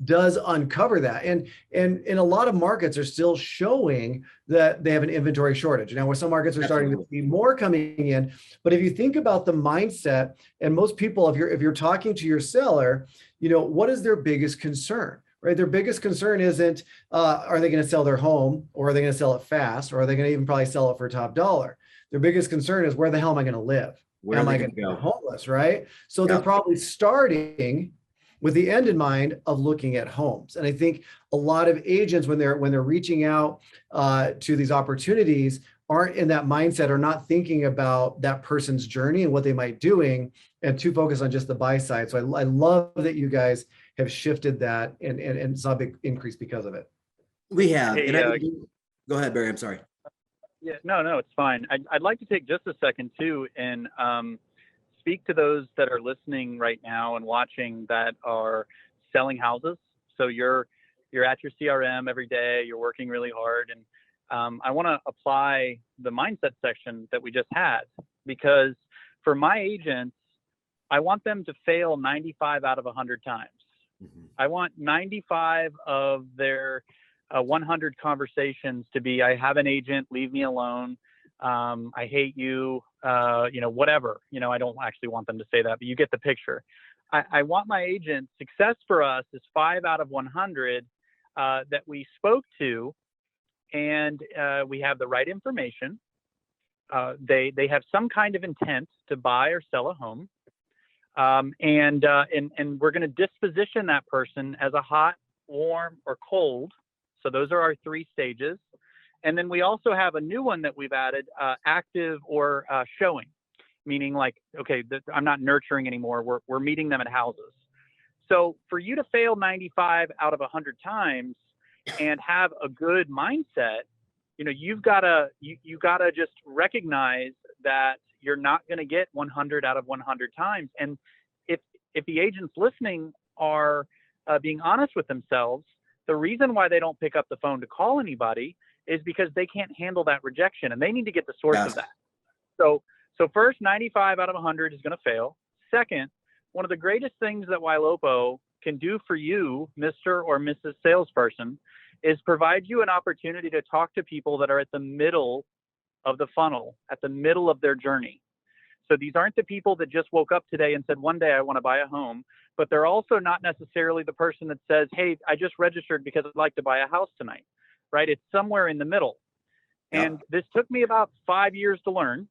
does uncover that. And in a lot of markets are still showing that they have an inventory shortage. Now, where some markets are starting to see more coming in. But if you think about the mindset, and most people, if you're talking to your seller, you know, what is their biggest concern? Right? Their biggest concern isn't, are they going to sell their home, or are they going to sell it fast, or are they going to even probably sell it for top dollar? Their biggest concern is, where the hell am I going to live? Where am I going to go? Homeless, right? So they're probably starting with the end in mind of looking at homes. And I think a lot of agents, when they're reaching out to these opportunities, aren't in that mindset, or not thinking about that person's journey and what they might be doing, and too focused on just the buy side. So I love that you guys have shifted that and saw a big increase because of it. We have. Hey, go ahead, Barry. I'm sorry. Yeah, no, it's fine. I'd like to take just a second too and speak to those that are listening right now and watching that are selling houses. So you're at your CRM every day. You're working really hard, and I want to apply the mindset section that we just had, because for my agents, I want them to fail 95 out of 100 times. I want 95 of their 100 conversations to be, I have an agent, leave me alone. I hate you, you know, whatever. You know, I don't actually want them to say that, but you get the picture. I want my agent, success for us is 5 out of 100 that we spoke to, and we have the right information. They have some kind of intent to buy or sell a home. And we're going to disposition that person as a hot, warm, or cold. So those are our 3 stages. And then we also have a new one that we've added, active or showing, meaning like, okay, I'm not nurturing anymore. We're meeting them at houses. So for you to fail 95 out of 100 times and have a good mindset, you know, you've got to just recognize that you're not going to get 100 out of 100 times. And if the agents listening are being honest with themselves, the reason why they don't pick up the phone to call anybody is because they can't handle that rejection, and they need to get the source of that. So first, 95 out of 100 is going to fail. Second, one of the greatest things that Ylopo can do for you, Mr. or Mrs. Salesperson, is provide you an opportunity to talk to people that are at the middle of the funnel, at the middle of their journey. So these aren't the people that just woke up today and said, one day I want to buy a home, but they're also not necessarily the person that says, hey, I just registered because I'd like to buy a house tonight, right? It's somewhere in the middle. Yeah. And this took me about 5 years to learn.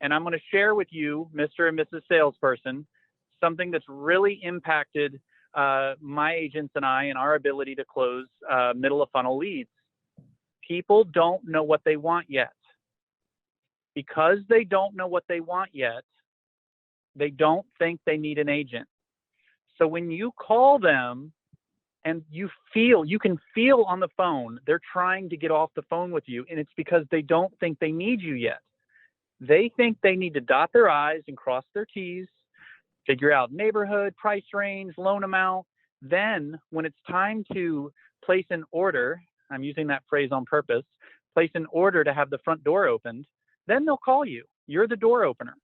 And I'm going to share with you, Mr. and Mrs. Salesperson, something that's really impacted my agents and I and our ability to close middle of funnel leads. People don't know what they want yet. Because they don't know what they want yet, they don't think they need an agent. So when you call them and you can feel on the phone, they're trying to get off the phone with you, and it's because they don't think they need you yet. They think they need to dot their I's and cross their T's, figure out neighborhood, price range, loan amount. Then when it's time to place an order, I'm using that phrase on purpose, place an order to have the front door opened, then they'll call you. You're the door opener.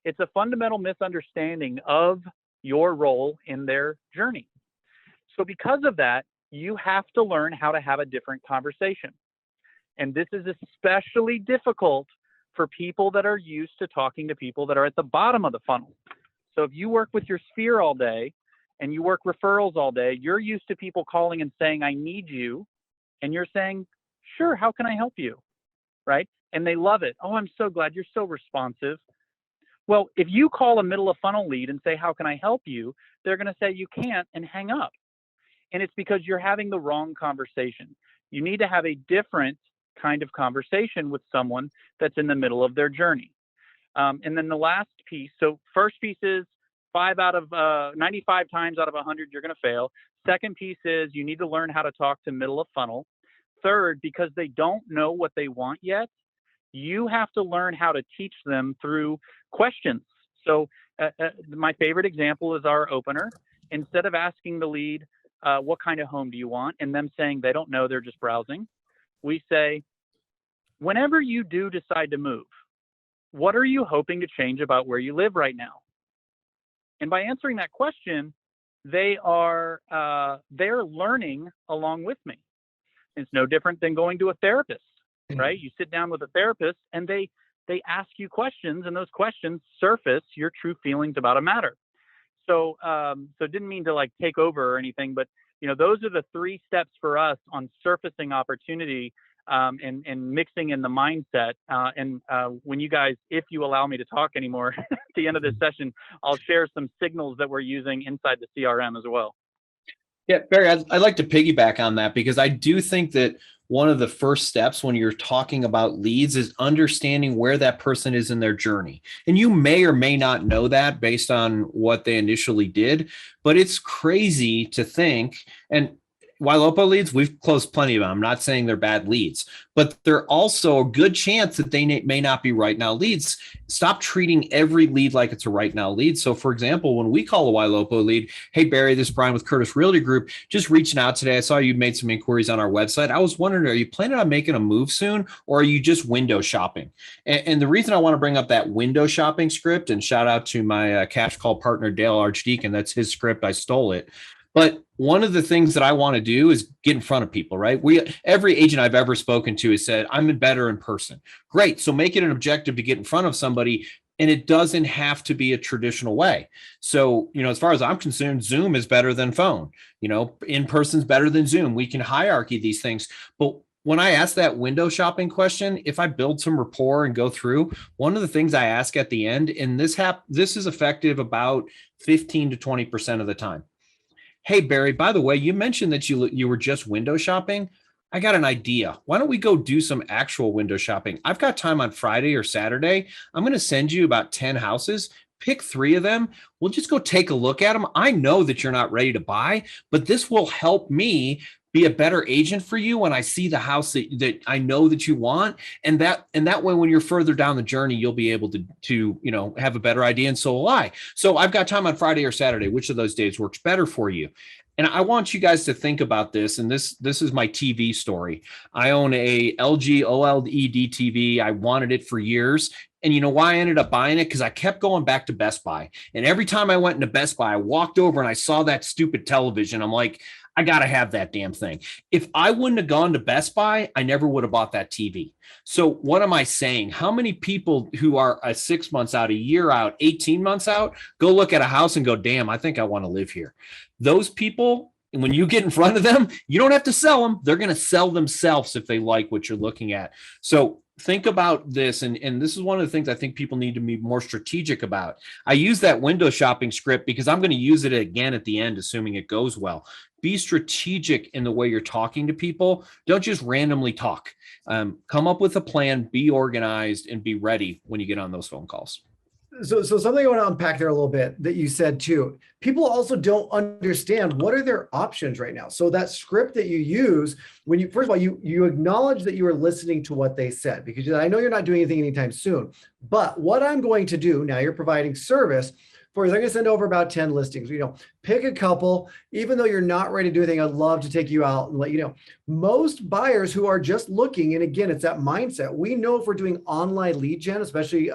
It's a fundamental misunderstanding of your role in their journey. So because of that, you have to learn how to have a different conversation. And this is especially difficult for people that are used to talking to people that are at the bottom of the funnel. So if you work with your sphere all day and you work referrals all day, you're used to people calling and saying, I need you. And you're saying, sure, how can I help you? Right? And they love it. Oh, I'm so glad you're so responsive. Well, if you call a middle of funnel lead and say, how can I help you? They're going to say you can't and hang up. And it's because you're having the wrong conversation. You need to have a different kind of conversation with someone that's in the middle of their journey. And then the last piece, so first piece is 95 times out of 100, you're going to fail. Second piece is you need to learn how to talk to middle of funnel. Third, because they don't know what they want yet, you have to learn how to teach them through questions. So my favorite example is our opener. Instead of asking the lead, what kind of home do you want? And them saying they don't know, they're just browsing. We say, whenever you do decide to move, what are you hoping to change about where you live right now? And by answering that question, they're learning along with me. It's no different than going to a therapist, right? You sit down with a therapist and they ask you questions, and those questions surface your true feelings about a matter. So didn't mean to like take over or anything, but those are the 3 steps for us on surfacing opportunity and mixing in the mindset. When you guys, if you allow me to talk anymore at the end of this session, I'll share some signals that we're using inside the CRM as well. Yeah, Barry, I'd like to piggyback on that because I do think that one of the first steps when you're talking about leads is understanding where that person is in their journey. And you may or may not know that based on what they initially did, but it's crazy to think, and Ylopo leads, we've closed plenty of them. I'm not saying they're bad leads, but they're also a good chance that they may not be right now leads. Stop treating every lead like it's a right now lead. So for example, when we call a Ylopo lead, hey, Barry, this is Brian with Curtis Realty Group, just reaching out today. I saw you made some inquiries on our website. I was wondering, are you planning on making a move soon, or are you just window shopping? And the reason I want to bring up that window shopping script, and shout out to my cash call partner, Dale Archdeacon, that's his script. I stole it. But one of the things that I want to do is get in front of people, right? Every agent I've ever spoken to has said, I'm better in person. Great. So make it an objective to get in front of somebody. And it doesn't have to be a traditional way. So, as far as I'm concerned, Zoom is better than phone. In person's better than Zoom. We can hierarchy these things. But when I ask that window shopping question, if I build some rapport and go through, one of the things I ask at the end, and this is effective about 15 to 20% of the time. Hey, Barry, by the way, you mentioned that you were just window shopping. I got an idea. Why don't we go do some actual window shopping? I've got time on Friday or Saturday. I'm going to send you about 10 houses. Pick 3 of them. We'll just go take a look at them. I know that you're not ready to buy, but this will help me be a better agent for you when I see the house that I know that you want. And that way, when you're further down the journey, you'll be able to have a better idea. And so will I. So I've got time on Friday or Saturday. Which of those days works better for you? And I want you guys to think about this. And this is my TV story. I own a LG OLED TV. I wanted it for years. And you know why I ended up buying it? Because I kept going back to Best Buy. And every time I went into Best Buy, I walked over and I saw that stupid television. I'm like, I got to have that damn thing. If I wouldn't have gone to Best Buy, I never would have bought that TV. So what am I saying? How many people who are 6 months out, a year out, 18 months out, go look at a house and go, damn, I think I want to live here. Those people, when you get in front of them, you don't have to sell them. They're going to sell themselves if they like what you're looking at. So think about this, and this is one of the things I think people need to be more strategic about. I use that window shopping script because I'm going to use it again at the end, assuming it goes well. Be strategic in the way you're talking to people. Don't just randomly talk. Come up with a plan, be organized, and be ready when you get on those phone calls. So something I want to unpack there a little bit that you said too. People also don't understand what are their options right now. So that script that you use, when you, first of all, you acknowledge that you are listening to what they said, because I know you're not doing anything anytime soon. But what I'm going to do now, you're providing service for is I'm going to send over about 10 listings. Pick a couple. Even though you're not ready to do anything, I'd love to take you out and let you know. Most buyers who are just looking, and again, it's that mindset. We know if we're doing online lead gen, especially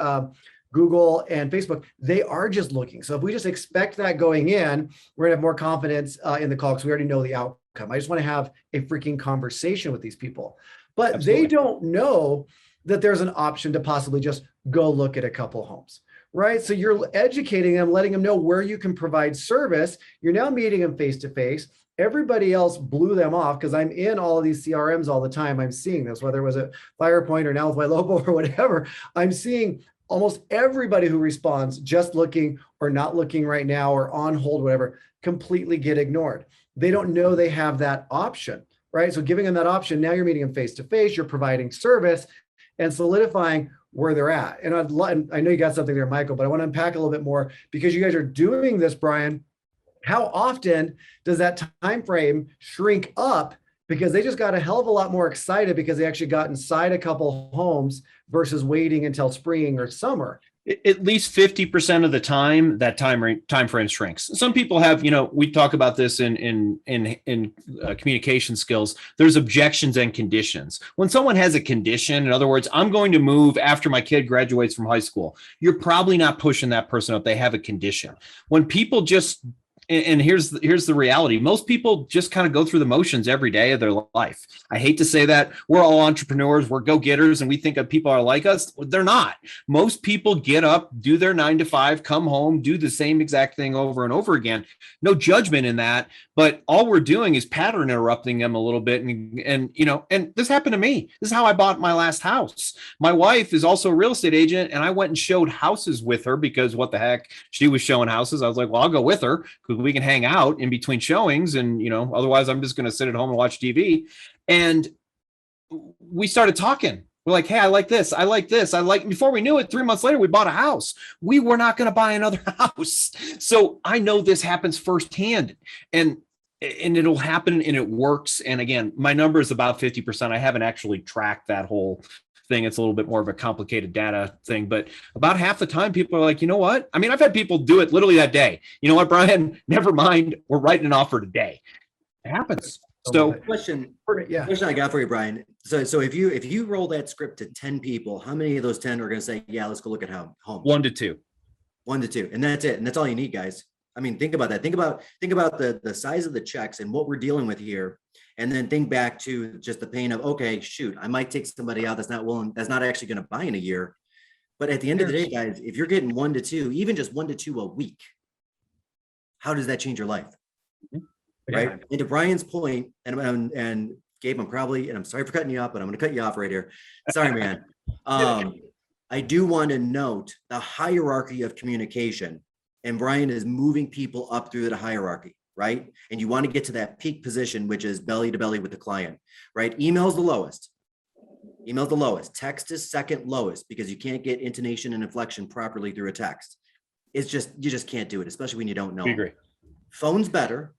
Google and Facebook, they are just looking. So if we just expect that going in, we're gonna have more confidence in the call because we already know the outcome. I just want to have a freaking conversation with these people. But They don't know that there's an option to possibly just go look at a couple homes, right? So you're educating them, letting them know where you can provide service. You're now meeting them face to face. Everybody else blew them off because I'm in all of these CRMs all the time. I'm seeing this, whether it was at FirePoint or now with Ylopo or whatever. I'm seeing almost everybody who responds just looking or not looking right now or on hold, whatever, completely get ignored. They don't know they have that option, right? So giving them that option, now you're meeting them face to face, you're providing service and solidifying where they're at. And I know you got something there, Michael, but I want to unpack a little bit more because you guys are doing this, Brian. How often does that time frame shrink up because they just got a hell of a lot more excited because they actually got inside a couple homes versus waiting until spring or summer? At least 50% of the time, that time frame shrinks. Some people have, we talk about this in communication skills. There's objections and conditions. When someone has a condition, in other words, I'm going to move after my kid graduates from high school, you're probably not pushing that person up. They have a condition. When people just and here's the reality. Most people just kind of go through the motions every day of their life. I hate to say that. We're all entrepreneurs. We're go-getters, and we think that people are like us. They're not. Most people get up, do their 9 to 5, come home, do the same exact thing over and over again. No judgment in that, but all we're doing is pattern interrupting them a little bit. And this happened to me. This is how I bought my last house. My wife is also a real estate agent, and I went and showed houses with her because what the heck, she was showing houses. I was like, well, I'll go with her. We can hang out in between showings, and otherwise I'm just going to sit at home and watch TV. And we started talking. We're like, hey, I like this. I like this. Before we knew it, 3 months later, we bought a house. We were not going to buy another house. So I know this happens firsthand, and it'll happen, and it works. And again, my number is about 50%. I haven't actually tracked that whole thing. It's a little bit more of a complicated data thing, but about half the time people are like, you know what? I mean, I've had people do it literally that day. You know what, Brian, never mind. We're writing an offer today. It happens. So question I got for you, Brian. So if you roll that script to 10 people, how many of those 10 are going to say, yeah, let's go look at homes? 1 to 2. 1 to 2. And that's it. And that's all you need, guys. I mean, think about that. Think about the size of the checks and what we're dealing with here. And then think back to just the pain of, okay, shoot, I might take somebody out that's not actually going to buy in a year. But at the end of the day, guys, if you're getting 1 to 2, even just 1 to 2 a week, how does that change your life? Mm-hmm. Right. And to Brian's point, and Gabe, I'm sorry for cutting you off, but I'm going to cut you off right here. Sorry, man. I do want to note the hierarchy of communication, and Brian is moving people up through the hierarchy. Right? And you want to get to that peak position, which is belly to belly with the client, right? Email's the lowest. Text is second lowest because you can't get intonation and inflection properly through a text. You just can't do it, especially when you don't know. I agree. Phone's better.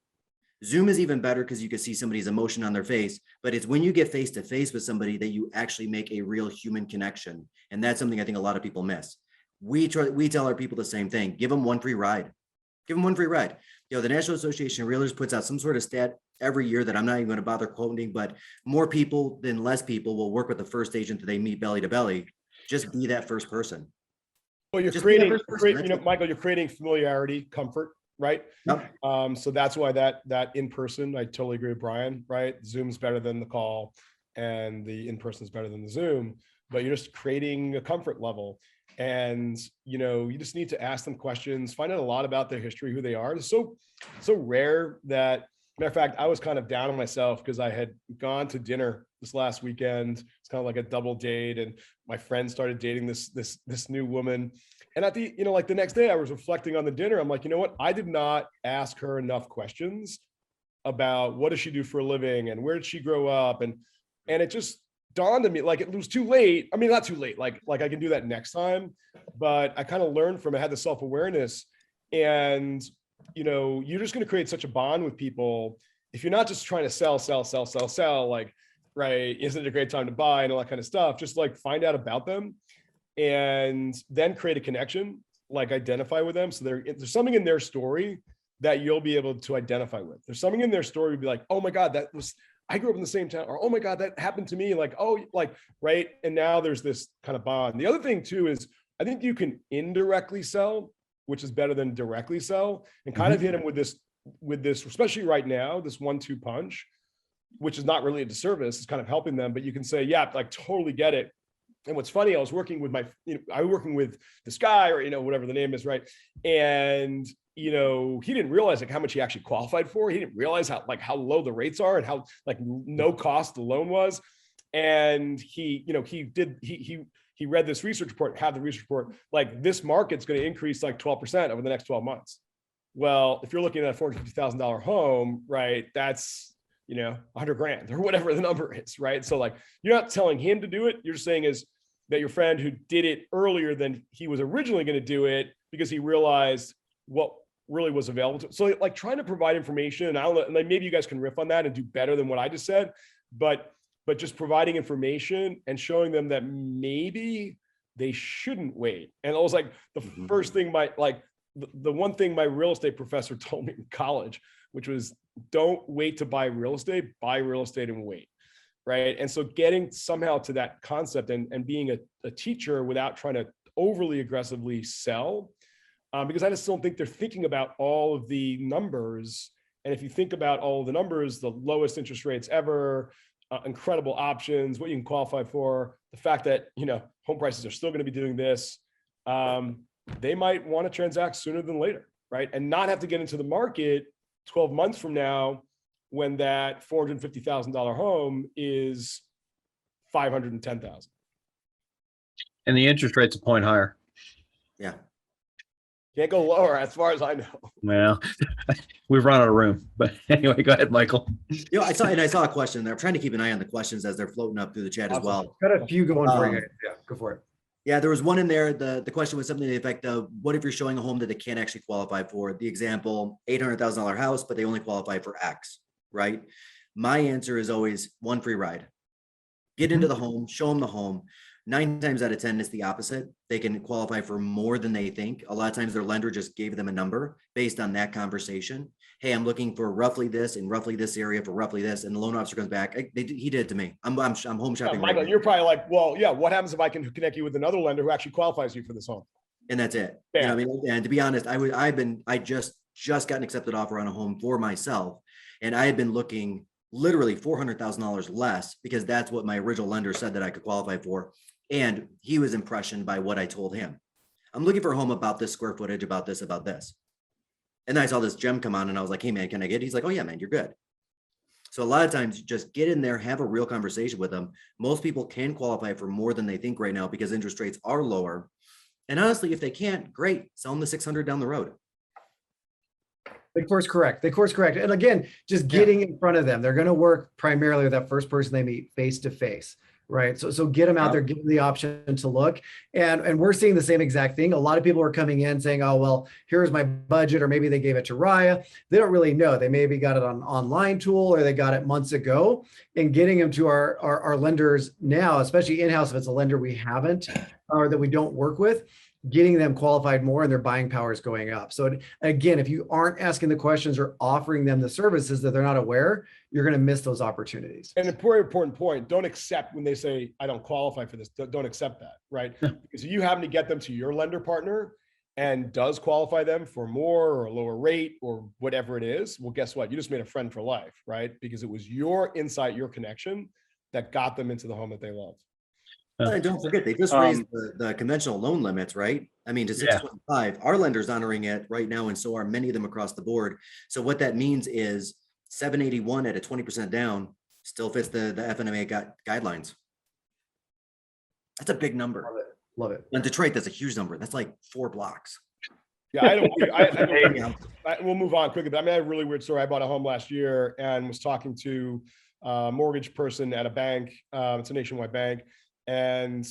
Zoom is even better because you can see somebody's emotion on their face, but it's when you get face to face with somebody that you actually make a real human connection. And that's something I think a lot of people miss. We tell our people the same thing. Give them one free ride. The National Association of Realtors puts out some sort of stat every year that I'm not even going to bother quoting, but more people than less people will work with the first agent that they meet belly to belly. Just be that first person. Well, Michael, you're creating familiarity, comfort, right? Yep. So that's why that in person, I totally agree with Brian, right? Zoom's better than the call, and the in person is better than the Zoom, but you're just creating a comfort level. And, you just need to ask them questions, find out a lot about their history, who they are. It's so rare that Matter of fact, I was kind of down on myself because I had gone to dinner this last weekend. It's kind of like a double date, and my friend started dating this new woman. And at the, like the next day, I was reflecting on the dinner. I'm like, you know what? I did not ask her enough questions about what does she do for a living and where did she grow up, and it just dawned on me like it was too late. I mean, not too late. Like I can do that next time, but I kind of learned from it. I had the self-awareness, and you're just going to create such a bond with people if you're not just trying to sell, like, right, isn't it a great time to buy and all that kind of stuff. Just like find out about them and then create a connection, like identify with them. So there's something in their story that you'll be able to identify with. There's something in their story you'll be like, oh my God, I grew up in the same town, or oh my God, that happened to me. Like, oh, like, right. And now there's this kind of bond. The other thing too is I think you can indirectly sell, which is better than directly sell, and kind of hit them with this, especially right now, this 1-2 punch, which is not really a disservice. It's kind of helping them, but you can say, yeah, like totally get it. And what's funny, I was working with I was working with this guy, or, whatever the name is, right? And, he didn't realize like how much he actually qualified for. He didn't realize how low the rates are and how like no cost the loan was. And he read this research report, had the research report, like this market's going to increase like 12% over the next 12 months. Well, if you're looking at a $450,000 home, right, that's, $100,000 or whatever the number is, right? So like, you're not telling him to do it. You're saying is that your friend who did it earlier than he was originally going to do it because he realized what really was available to him. So like trying to provide information, and I don't know, like maybe you guys can riff on that and do better than what I just said, but just providing information and showing them that maybe they shouldn't wait. And it was like the first thing the one thing my real estate professor told me in college, which was don't wait to buy real estate and wait. Right. And so getting somehow to that concept and being a teacher without trying to overly aggressively sell, because I just don't think they're thinking about all of the numbers. And if you think about all of the numbers, the lowest interest rates ever, incredible options, what you can qualify for, the fact that, home prices are still going to be doing this, they might want to transact sooner than later, right? And not have to get into the market 12 months from now when that $450,000 home is $510,000. And the interest rate's a point higher. Yeah. Can't go lower as far as I know. Well, we've run out of room, but anyway, go ahead, Michael. I saw a question there. I'm trying to keep an eye on the questions as they're floating up through the chat as well. Got a few going for you. Yeah, go for it. Yeah, there was one in there. The question was something to the effect of, what if you're showing a home that they can't actually qualify for? The example, $800,000 house, but they only qualify for X, right? My answer is always one free ride. Get into the home, show them the home. 9 times out of 10, it's the opposite. They can qualify for more than they think. A lot of times their lender just gave them a number based on that conversation. Hey, I'm looking for roughly this in roughly this area for roughly this. And the loan officer comes back. He did it to me. I'm home shopping. Michael, right, you're probably like, well, yeah, what happens if I can connect you with another lender who actually qualifies you for this home? And that's it. And to be honest, I just got an accepted offer on a home for myself. And I had been looking literally $400,000 less because that's what my original lender said that I could qualify for. And he was impressioned by what I told him. I'm looking for a home about this square footage, about this. And then I saw this gem come on and I was like, hey man, can I get it? He's like, oh yeah, man, you're good. So a lot of times you just get in there, have a real conversation with them. Most people can qualify for more than they think right now because interest rates are lower. And honestly, if they can't, great, sell them the 600 down the road. They course correct. And again, just getting in front of them. They're going to work primarily with that first person they meet face to face. Right. So get them out there, give them the option to look. And we're seeing the same exact thing. A lot of people are coming in saying, oh, well, here's my budget, or maybe they gave it to Riot. They don't really know. They maybe got it on an online tool or they got it months ago. And getting them to our lenders now, especially in-house, if it's a lender we haven't or that we don't work with, getting them qualified more and their buying power is going up. So again, if you aren't asking the questions or offering them the services that they're not aware, you're going to miss those opportunities. And a very important point, don't accept when they say, I don't qualify for this. Don't accept that, right? Because if you happen to get them to your lender partner and does qualify them for more or a lower rate or whatever it is, well, guess what? You just made a friend for life, right? Because it was your insight, your connection that got them into the home that they love. And don't forget, they just raised the conventional loan limits, right? I mean, to 6.5. Our lender's honoring it right now, and so are many of them across the board. So what that means is 781 at a 20% down still fits the FNMA guidelines. That's a big number. Love it. Love it. In Detroit, that's a huge number. That's like 4 blocks. Yeah, we'll move on quickly. But I mean, I had a really weird story. I bought a home last year and was talking to a mortgage person at a bank. It's a nationwide bank. And,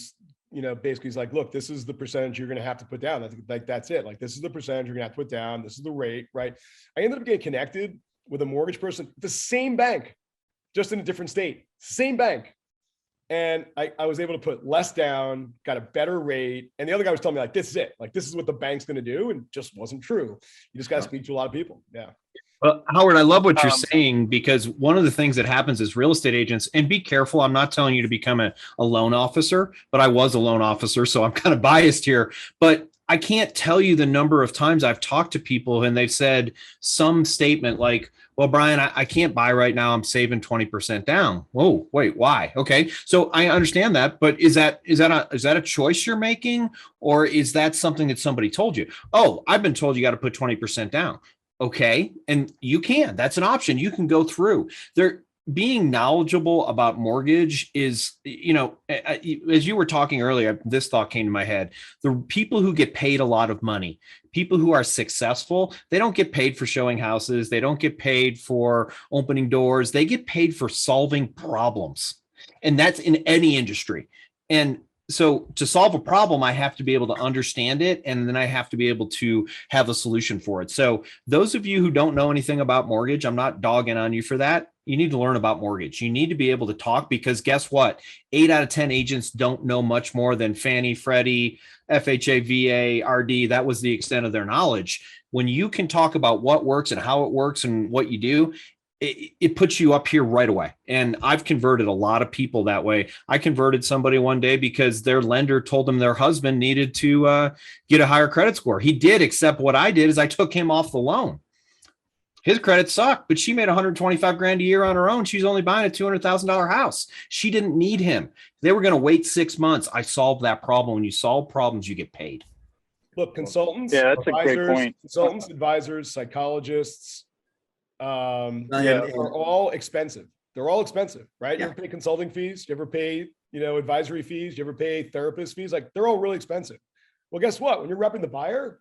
you know, basically he's like, look, this is the percentage you're going to have to put down. That's it. Like, this is the percentage you're going to have to put down. This is the rate, right? I ended up getting connected with a mortgage person, the same bank, just in a different state, same bank. And I was able to put less down, got a better rate. And the other guy was telling me, like, this is it. Like, this is what the bank's going to do. And it just wasn't true. You just got to speak to a lot of people. Yeah. Well, Howard, I love what you're saying, because one of the things that happens is real estate agents, and be careful, I'm not telling you to become a loan officer, but I was a loan officer, so I'm kind of biased here. But I can't tell you the number of times I've talked to people and they've said some statement like, well, Brian, I can't buy right now. I'm saving 20% down. Whoa, wait, why? Okay. So I understand that, but is that a choice you're making, or is that something that somebody told you? Oh, I've been told you got to put 20% down. Okay. And you can, that's an option. You can go through there. Being knowledgeable about mortgage is, you know, as you were talking earlier, this thought came to my head. The people who get paid a lot of money, people who are successful, they don't get paid for showing houses. They don't get paid for opening doors. They get paid for solving problems. And that's in any industry. And so to solve a problem, I have to be able to understand it, and then I have to be able to have a solution for it. So those of you who don't know anything about mortgage, I'm not dogging on you for that. You need to learn about mortgage. You need to be able to talk, because guess what? 8 out of 10 agents don't know much more than Fannie, Freddie, FHA, VA, RD. That was the extent of their knowledge. When you can talk about what works and how it works and what you do, it puts you up here right away. And I've converted a lot of people that way. I converted somebody one day because their lender told them their husband needed to get a higher credit score. He did, except what I did is I took him off the loan. His credit sucked, but she made $125,000 a year on her own. She's only buying a $200,000 house. She didn't need him. They were going to wait 6 months. I solved that problem. When you solve problems, you get paid. Look, consultants, yeah, that's a great point. Consultants, advisors, psychologists, are all expensive. They're all expensive, right? Yeah. You ever pay consulting fees? You ever pay, advisory fees? You ever pay therapist fees? Like, they're all really expensive. Well, guess what? When you're repping the buyer,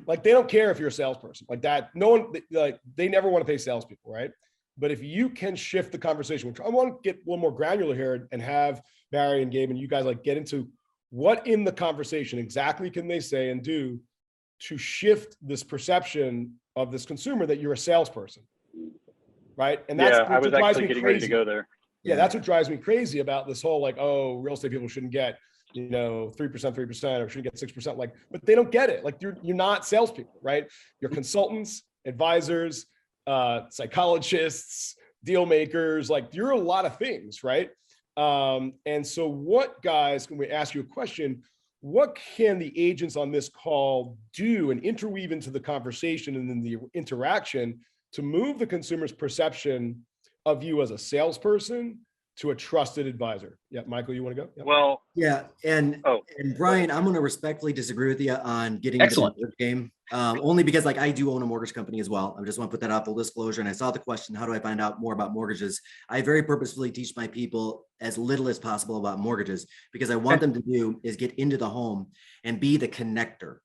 like, they don't care if you're a salesperson like that. No one, like, they never want to pay salespeople, right? But if you can shift the conversation, which I want to get a little more granular here and have Barry and Gabe and you guys like get into what in the conversation exactly can they say and do to shift this perception of this consumer that you're a salesperson, right? And that's I was actually getting ready to crazy. go there. Yeah, that's what drives me crazy about this whole like, oh, real estate people shouldn't get 3%, or shouldn't get 6%. Like, but they don't get it. Like, you're not salespeople, right? You're consultants, advisors, psychologists, deal makers. Like, you're a lot of things, right? And so what, guys, when we ask you a question, what can the agents on this call do and interweave into the conversation and then the interaction to move the consumer's perception of you as a salesperson to a trusted advisor? Yeah, Michael, you want to go? Yeah. Well, yeah, and Brian, I'm going to respectfully disagree with you on getting into the mortgage game, only because like I do own a mortgage company as well. I just want to put that out, full disclosure. And I saw the question, how do I find out more about mortgages? I very purposefully teach my people as little as possible about mortgages, because I want them to do is get into the home and be the connector,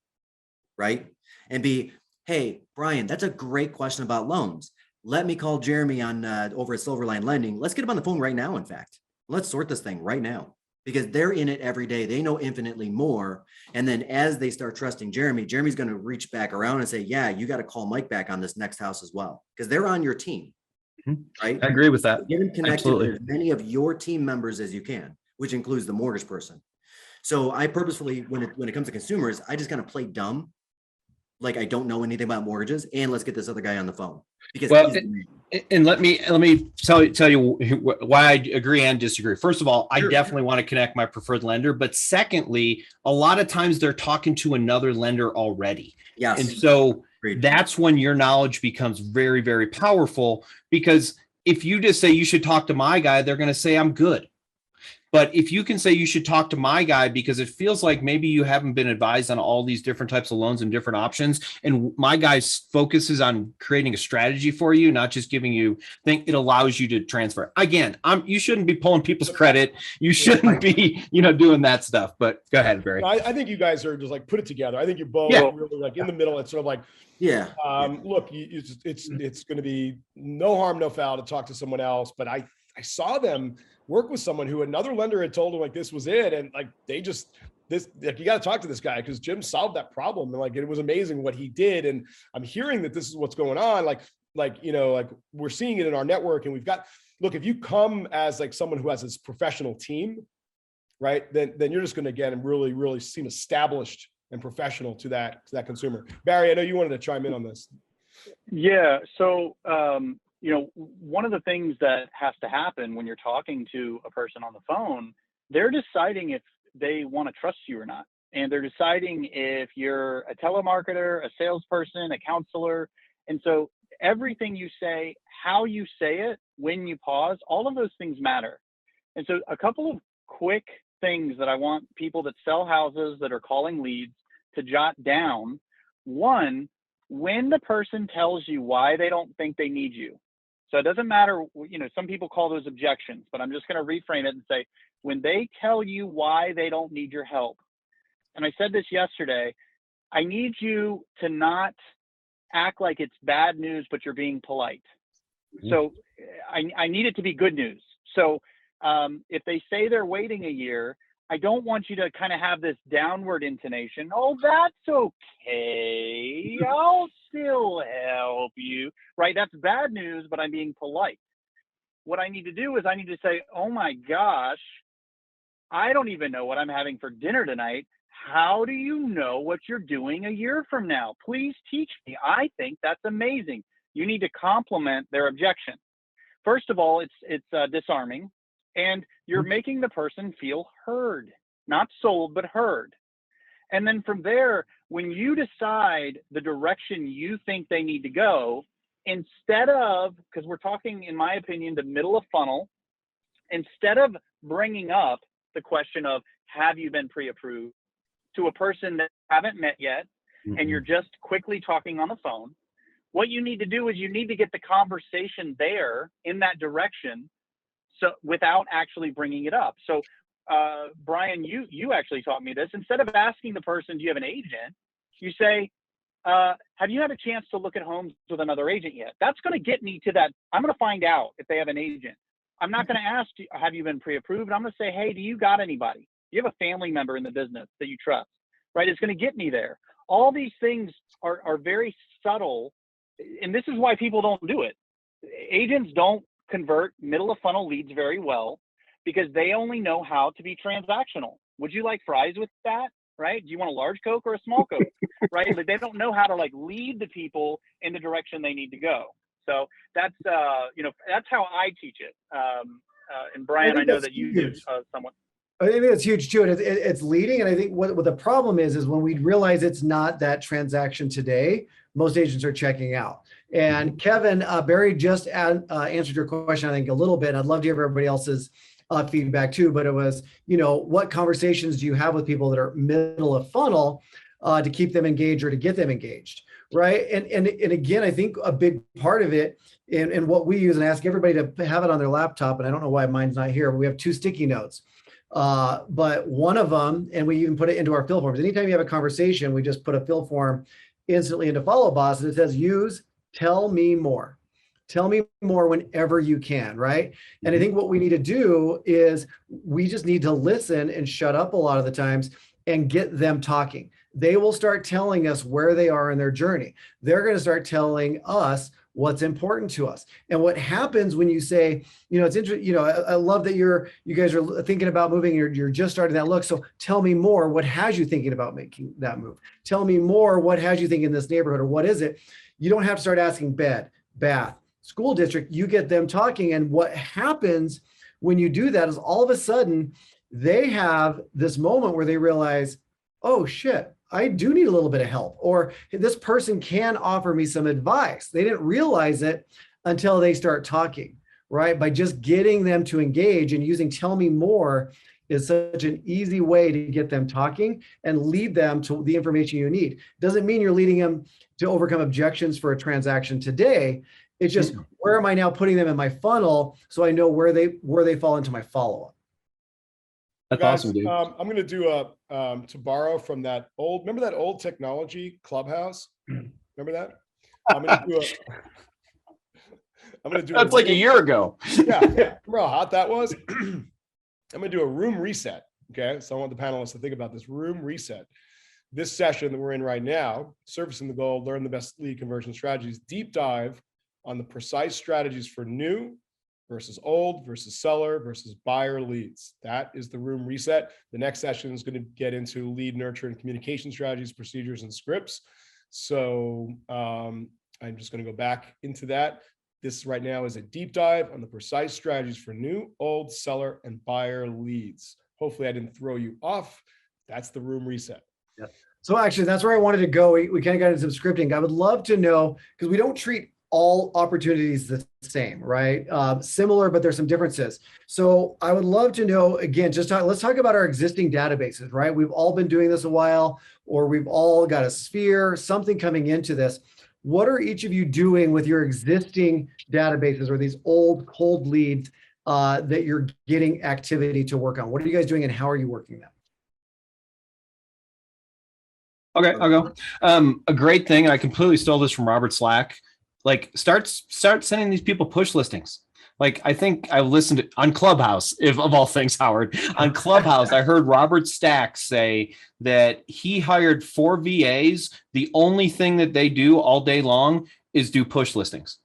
right? And be, hey, Brian, that's a great question about loans. Let me call Jeremy on over at Silverline Lending. Let's get him on the phone right now. In fact, let's sort this thing right now, because they're in it every day. They know infinitely more. And then as they start trusting Jeremy, Jeremy's going to reach back around and say, yeah, you got to call Mike back on this next house as well, because they're on your team, right? I agree with that. Get them connected with as many of your team members as you can, which includes the mortgage person. So I purposefully, when it comes to consumers, I just kind of play dumb, like I don't know anything about mortgages, and let's get this other guy on the phone. Because and let me tell you why I agree and disagree. First of all, I definitely want to connect my preferred lender, but secondly, a lot of times they're talking to another lender already. Yes. And so that's when your knowledge becomes very, very powerful, because if you just say you should talk to my guy, they're going to say I'm good. But if you can say you should talk to my guy because it feels like maybe you haven't been advised on all these different types of loans and different options, and my guy focuses on creating a strategy for you, not just giving you it allows you to transfer. Again, you shouldn't be pulling people's credit. You shouldn't be, doing that stuff. But go ahead, Barry. I think you guys are just like put it together. I think you're both really like in the middle. It's sort of like, look, it's going to be no harm, no foul to talk to someone else. But I saw them work with someone who another lender had told them like this was it, and like they just you got to talk to this guy because Jim solved that problem, and like it was amazing what he did. And I'm hearing that this is what's going on. Like we're seeing it in our network, and we've got. Look, if you come as like someone who has this professional team, right, then you're just going to get and really seem established and professional to that consumer. Barry, I know you wanted to chime in on this. Yeah. So, one of the things that has to happen when you're talking to a person on the phone, they're deciding if they want to trust you or not. And they're deciding if you're a telemarketer, a salesperson, a counselor. And so everything you say, how you say it, when you pause, all of those things matter. And so a couple of quick things that I want people that sell houses that are calling leads to jot down. One, when the person tells you why they don't think they need you. So it doesn't matter, some people call those objections, but I'm just going to reframe it and say, when they tell you why they don't need your help. And I said this yesterday, I need you to not act like it's bad news, but you're being polite. So I need it to be good news. So if they say they're waiting a year, I don't want you to kind of have this downward intonation. Oh, that's okay. I'll still help you, right? That's bad news, but I'm being polite. What I need to do is I need to say, oh my gosh, I don't even know what I'm having for dinner tonight. How do you know what you're doing a year from now? Please teach me. I think that's amazing. You need to compliment their objection. First of all, it's disarming, and you're making the person feel heard, not sold, but heard. And then from there, when you decide the direction you think they need to go, instead of, because we're talking, in my opinion, the middle of funnel, instead of bringing up the question of, have you been pre-approved, to a person that you haven't met yet, and you're just quickly talking on the phone, what you need to do is you need to get the conversation there in that direction, so without actually bringing it up. So Brian, you actually taught me this. Instead of asking the person, do you have an agent? You say, have you had a chance to look at homes with another agent yet? That's going to get me to that. I'm going to find out if they have an agent. I'm not going to ask, have you been pre-approved? I'm going to say, hey, do you got anybody? You have a family member in the business that you trust, right? It's going to get me there. All these things are very subtle, and this is why people don't do it. Agents don't convert middle of funnel leads very well because they only know how to be transactional. Would you like fries with that? Right? Do you want a large Coke or a small Coke? Right? Like they don't know how to like lead the people in the direction they need to go. So that's that's how I teach it. And Brian, I know that you do somewhat. I think that's huge too. And it's leading. And I think what the problem is when we realize it's not that transaction today, most agents are checking out. And Kevin, Barry just answered your question, I think, a little bit. I'd love to hear everybody else's feedback too. But it was, what conversations do you have with people that are middle of funnel to keep them engaged or to get them engaged? Right. And again, I think a big part of it and what we use, and ask everybody to have it on their laptop. And I don't know why mine's not here, but we have 2 sticky notes. But one of them, and we even put it into our fill forms. Anytime you have a conversation, we just put a fill form instantly into Follow Boss, and it says, use tell me more. Tell me more whenever you can, right? And I think what we need to do is we just need to listen and shut up a lot of the times and get them talking. They will start telling us where they are in their journey. They're going to start telling us what's important to us. And what happens when you say, it's interesting, I love that you guys are thinking about moving, you're just starting that look. So tell me more, what has you thinking about making that move? Tell me more, what has you thinking in this neighborhood, or what is it? You don't have to start asking bed, bath, school district, you get them talking. And what happens when you do that is all of a sudden they have this moment where they realize, oh shit, I do need a little bit of help, or this person can offer me some advice. They didn't realize it until they start talking, right? By just getting them to engage and using tell me more is such an easy way to get them talking and lead them to the information you need. Doesn't mean you're leading them to overcome objections for a transaction today. It's just, where am I now putting them in my funnel so I know where they fall into my follow-up. That's Guys, awesome, dude. I'm going to do to borrow from that remember that old technology Clubhouse? Remember that? I'm going to do That's like a year ago. Yeah. Remember how hot that was? I'm going to do a room reset. Okay. So I want the panelists to think about this room reset. This session that we're in right now, Surfacing the Gold, Learn the Best Lead Conversion Strategies, deep dive on the precise strategies for new versus old versus seller versus buyer leads. That is the room reset. The next session is going to get into lead nurture and communication strategies, procedures, and scripts. So I'm just going to go back into that. This right now is a deep dive on the precise strategies for new, old, seller, and buyer leads. Hopefully I didn't throw you off. That's the room reset. Yep. So actually, that's where I wanted to go. We kind of got into some scripting. I would love to know, because we don't treat all opportunities the same, right? Similar, but there's some differences. So I would love to know, again, let's talk about our existing databases, right? We've all been doing this a while, or we've all got a sphere, something coming into this. What are each of you doing with your existing databases or these old cold leads that you're getting activity to work on? What are you guys doing and how are you working them? Okay, I'll go. A great thing, and I completely stole this from Robert Slack. Like, start sending these people push listings. Like, I think I listened on Clubhouse, if of all things, Howard. On Clubhouse, I heard Robert Stack say that he hired 4 VAs. The only thing that they do all day long is do push listings.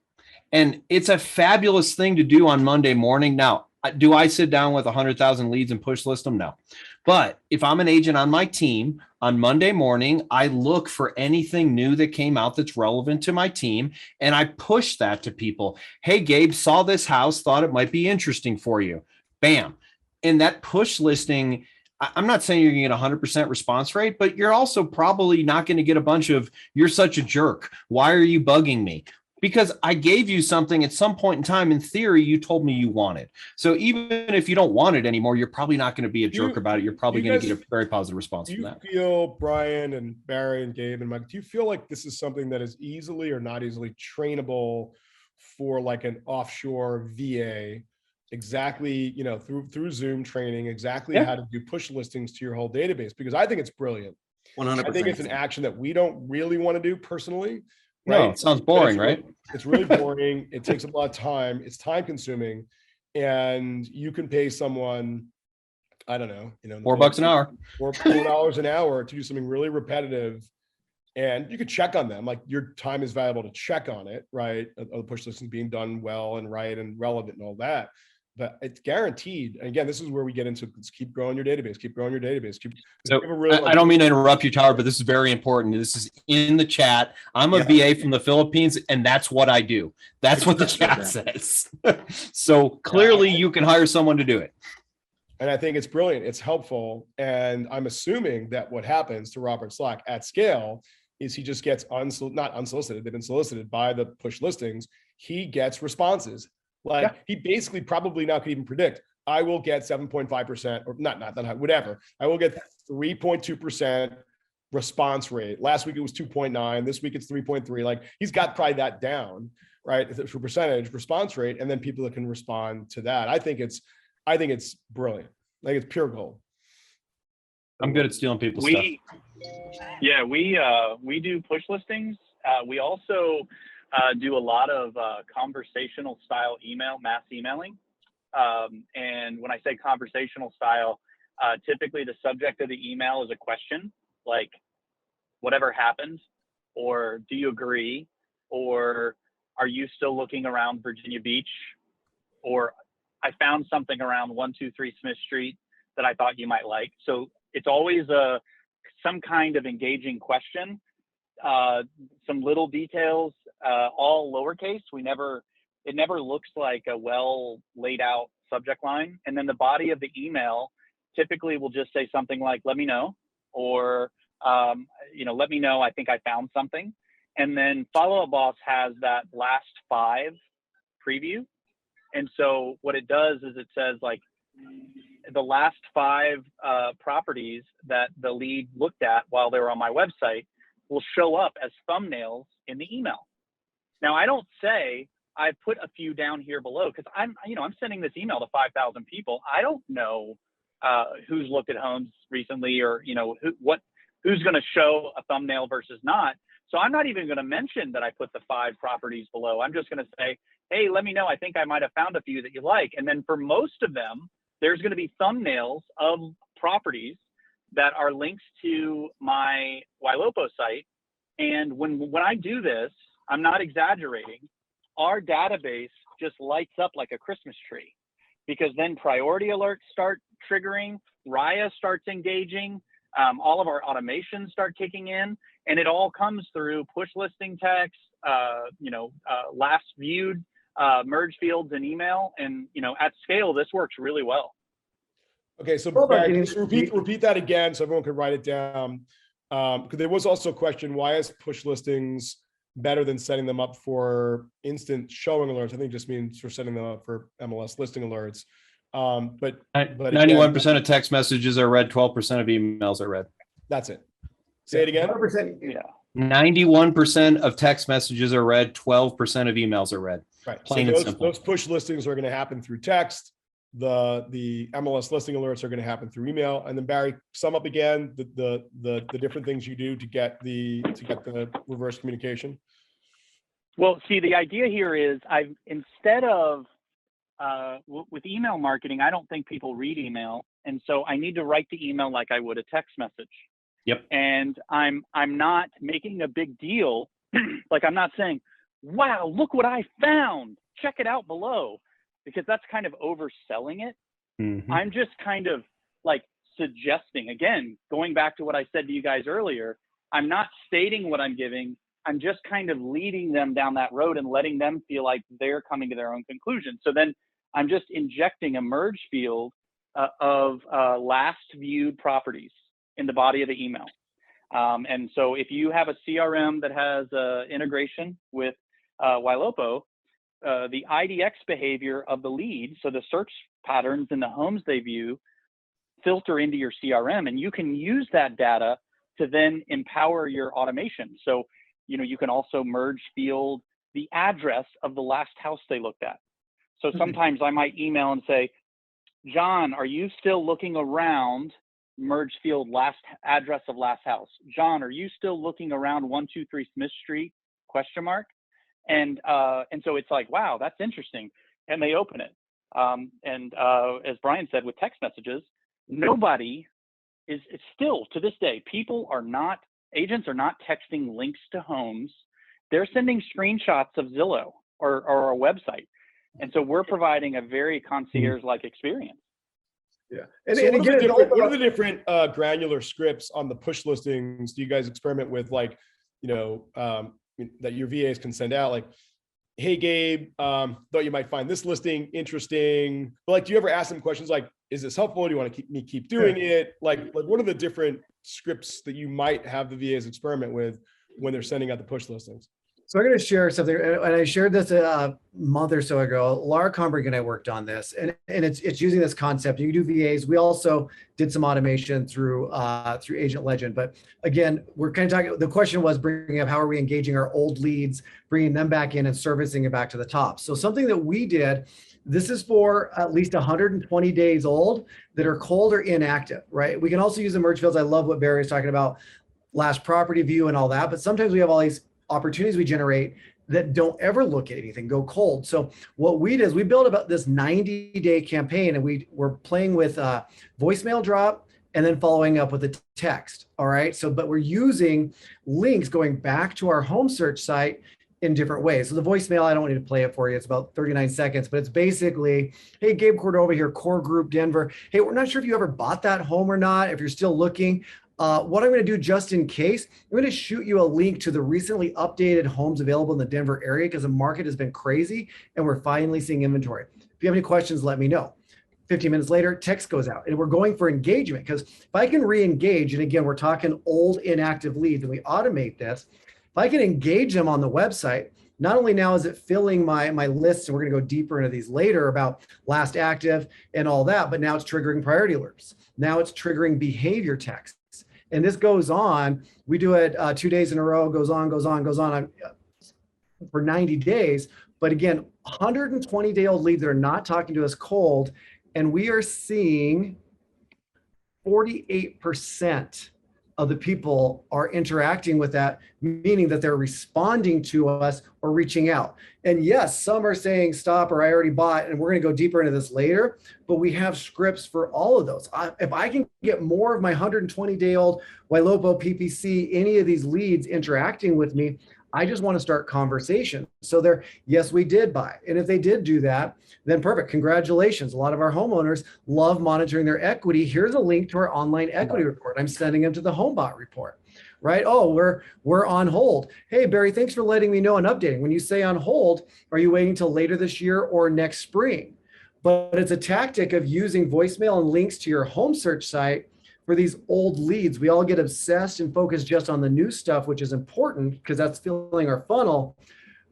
And it's a fabulous thing to do on Monday morning. Now, do I sit down with 100,000 leads and push list them? No. But if I'm an agent on my team on Monday morning, I look for anything new that came out that's relevant to my team. And I push that to people. Hey, Gabe, saw this house, thought it might be interesting for you. Bam. And that push listing, I'm not saying you're going to get 100% response rate, but you're also probably not going to get a bunch of, you're such a jerk. Why are you bugging me? Because I gave you something at some point in time, in theory, you told me you wanted. So even if you don't want it anymore, you're probably not going to be a jerk about it. You're probably going to get a very positive response from that. Do you feel, Brian and Barry and Gabe and Mike, do you feel like this is something that is easily or not easily trainable for like an offshore VA? Exactly, through Zoom training, exactly how to do push listings to your whole database? Because I think it's brilliant. 100%. I think it's an action that we don't really want to do personally. Right? No, it sounds boring, right? It's really boring. It takes a lot of time. It's time consuming. And you can pay someone, I don't know, $4 an hour, $4 an hour to do something really repetitive. And you could check on them. Like, your time is valuable to check on it, right? The push listings being done well and right and relevant and all that. But it's guaranteed. And again, this is where we get into, let's keep growing your database, keep growing your database. I don't mean to interrupt you, Tyler, but this is very important. This is in the chat. I'm a VA from the Philippines, and that's what I do. That's what the chat says. So clearly you can hire someone to do it. And I think it's brilliant. It's helpful. And I'm assuming that what happens to Robert Slack at scale is he just gets not unsolicited. They've been solicited by the push listings. He gets responses. He basically probably now could even predict, I will get 7.5% or not that high, whatever. I will get 3.2% response rate. Last week it was 2.9. This week it's 3.3. Like, he's got probably that down, right? For percentage response rate. And then people that can respond to that. I think it's brilliant. Like, it's pure gold. I'm good at stealing people's stuff. Yeah, we do push listings. We also do a lot of conversational style mass emailing. And when I say conversational style, typically the subject of the email is a question like, whatever happened, or do you agree, or are you still looking around Virginia Beach, or I found something around 123 Smith Street that I thought you might like. So it's always some kind of engaging question, some little details, all lowercase. It never looks like a well laid out subject line. And then the body of the email typically will just say something like, let me know, or, let me know, I think I found something. And then Follow Up Boss has that last 5 preview. And so what it does is it says like the last 5 properties that the lead looked at while they were on my website will show up as thumbnails in the email. Now, I don't say I put a few down here below because I'm sending this email to 5,000 people. I don't know who's looked at homes recently, or who's going to show a thumbnail versus not. So I'm not even going to mention that I put the 5 properties below. I'm just going to say, hey, let me know. I think I might have found a few that you like. And then for most of them, there's going to be thumbnails of properties that are links to my Ylopo site. And when I do this, I'm not exaggerating, our database just lights up like a Christmas tree, because then priority alerts start triggering, Raya starts engaging, all of our automations start kicking in, and it all comes through push listing text, last viewed, merge fields and email. And, at scale, this works really well. Okay, so Barry, just repeat that again so everyone can write it down. Because there was also a question, why is push listings better than setting them up for instant showing alerts? I think it just means for setting them up for MLS listing alerts. But 91% of text messages are read, 12% of emails are read. That's it. Say it again. 100%, yeah. 91% of text messages are read, 12% of emails are read. Right. Plain so and simple. Those push listings are going to happen through text. The MLS listing alerts are going to happen through email. And then Barry, sum up again the different things you do to get the reverse communication. Well, see, the idea here is instead of with email marketing, I don't think people read email, and so I need to write the email like I would a text message. Yep. And I'm not making a big deal. Like, I'm not saying, wow, look what I found, check it out below, because that's kind of overselling it. Mm-hmm. I'm just kind of like suggesting, again, going back to what I said to you guys earlier, I'm not stating what I'm giving. I'm just kind of leading them down that road and letting them feel like they're coming to their own conclusion. So then I'm just injecting a merge field of last viewed properties in the body of the email. And so if you have a CRM that has integration with Ylopo, the IDX behavior of the lead, so the search patterns and the homes they view, filter into your CRM, and you can use that data to then empower your automation. So, you can also merge field the address of the last house they looked at. So sometimes I might email and say, John, are you still looking around merge field last address of last house? John, are you still looking around 123 Smith Street ? And so it's like, wow, that's interesting. And they open it. And as Brian said, with text messages, nobody is still to this day, agents are not texting links to homes. They're sending screenshots of Zillow or a website. And so we're providing a very concierge-like experience. Yeah. And, so what are the different granular scripts on the push listings do you guys experiment with? Like, that your VAs can send out, like, hey, Gabe, thought you might find this listing interesting. But like, do you ever ask them questions like, is this helpful? Do you want to keep doing it? Like what are the different scripts that you might have the VAs experiment with when they're sending out the push listings? So I'm going to share something, and I shared this a month or so ago. Laura Combrick and I worked on this, and it's using this concept. You can do VAs. We also did some automation through Agent Legend. But again, we're kind of talking. The question was bringing up how are we engaging our old leads, bringing them back in and servicing it back to the top. So something that we did. This is for at least 120 days old that are cold or inactive, right? We can also use the merge fields. I love what Barry is talking about, last property view and all that. But sometimes we have all these opportunities we generate that don't ever look at anything, go cold. So what we did is we built about this 90-day campaign, and we were playing with voicemail drop and then following up with a text. All right. So, but we're using links going back to our home search site in different ways. So the voicemail, I don't need to play it for you. It's about 39 seconds, but it's basically, hey, Gabe Cordova here, Core Group Denver. Hey, we're not sure if you ever bought that home or not, if you're still looking. What I'm going to do just in case, I'm going to shoot you a link to the recently updated homes available in the Denver area because the market has been crazy and we're finally seeing inventory. If you have any questions, let me know. 15 minutes later, text goes out, and we're going for engagement because if I can re-engage, and again, we're talking old inactive leads and we automate this, if I can engage them on the website, not only now is it filling my lists, and we're going to go deeper into these later about last active and all that, but now it's triggering priority alerts. Now it's triggering behavior texts. And this goes on. We do it 2 days in a row, goes on for 90 days. But again, 120-day-old leads that are not talking to us cold, and we are seeing 48% of the people are interacting with that, meaning that they're responding to us or reaching out. And yes, some are saying stop or I already bought, and we're going to go deeper into this later, but we have scripts for all of those. If I can get more of my 120-day-old Ylopo PPC, any of these leads interacting with me, I just want to start conversation. So they're, yes, we did buy. And if they did do that, then perfect. Congratulations. A lot of our homeowners love monitoring their equity. Here's a link to our online equity report. I'm sending them to the HomeBot report, right? Oh, we're on hold. Hey, Barry, thanks for letting me know and updating. When you say on hold, are you waiting till later this year or next spring? But it's a tactic of using voicemail and links to your home search site for these old leads. We all get obsessed and focused just on the new stuff, which is important because that's filling our funnel.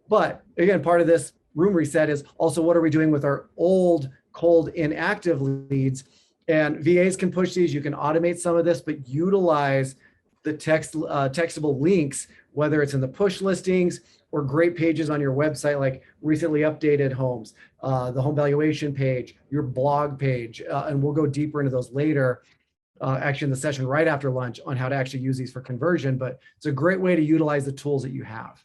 But again, part of this room reset is also what are we doing with our old, cold, inactive leads? And VAs can push these. You can automate some of this, but utilize the textable links, whether it's in the push listings or great pages on your website, like recently updated homes, the home valuation page, your blog page, and we'll go deeper into those later. Actually in the session right after lunch on how to actually use these for conversion, but it's a great way to utilize the tools that you have.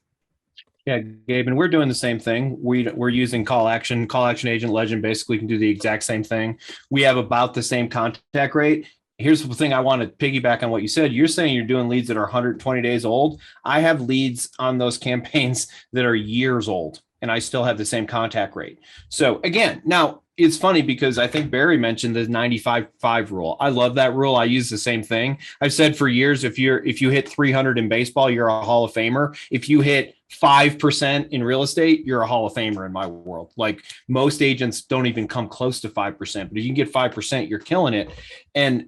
Yeah, Gabe, and we're doing the same thing. We're using call action agent legend basically can do the exact same thing. We have about the same contact rate. Here's the thing I want to piggyback on what you said. You're saying you're doing leads that are 120 days old. I have leads on those campaigns that are years old, and I still have the same contact rate. So again, now it's funny because I think Barry mentioned the 95-5 rule. I love that rule. I use the same thing. I've said for years, if you hit 300 in baseball, you're a Hall of Famer. If you hit 5% in real estate, you're a Hall of Famer in my world. Like most agents don't even come close to 5%, but if you can get 5%, you're killing it. And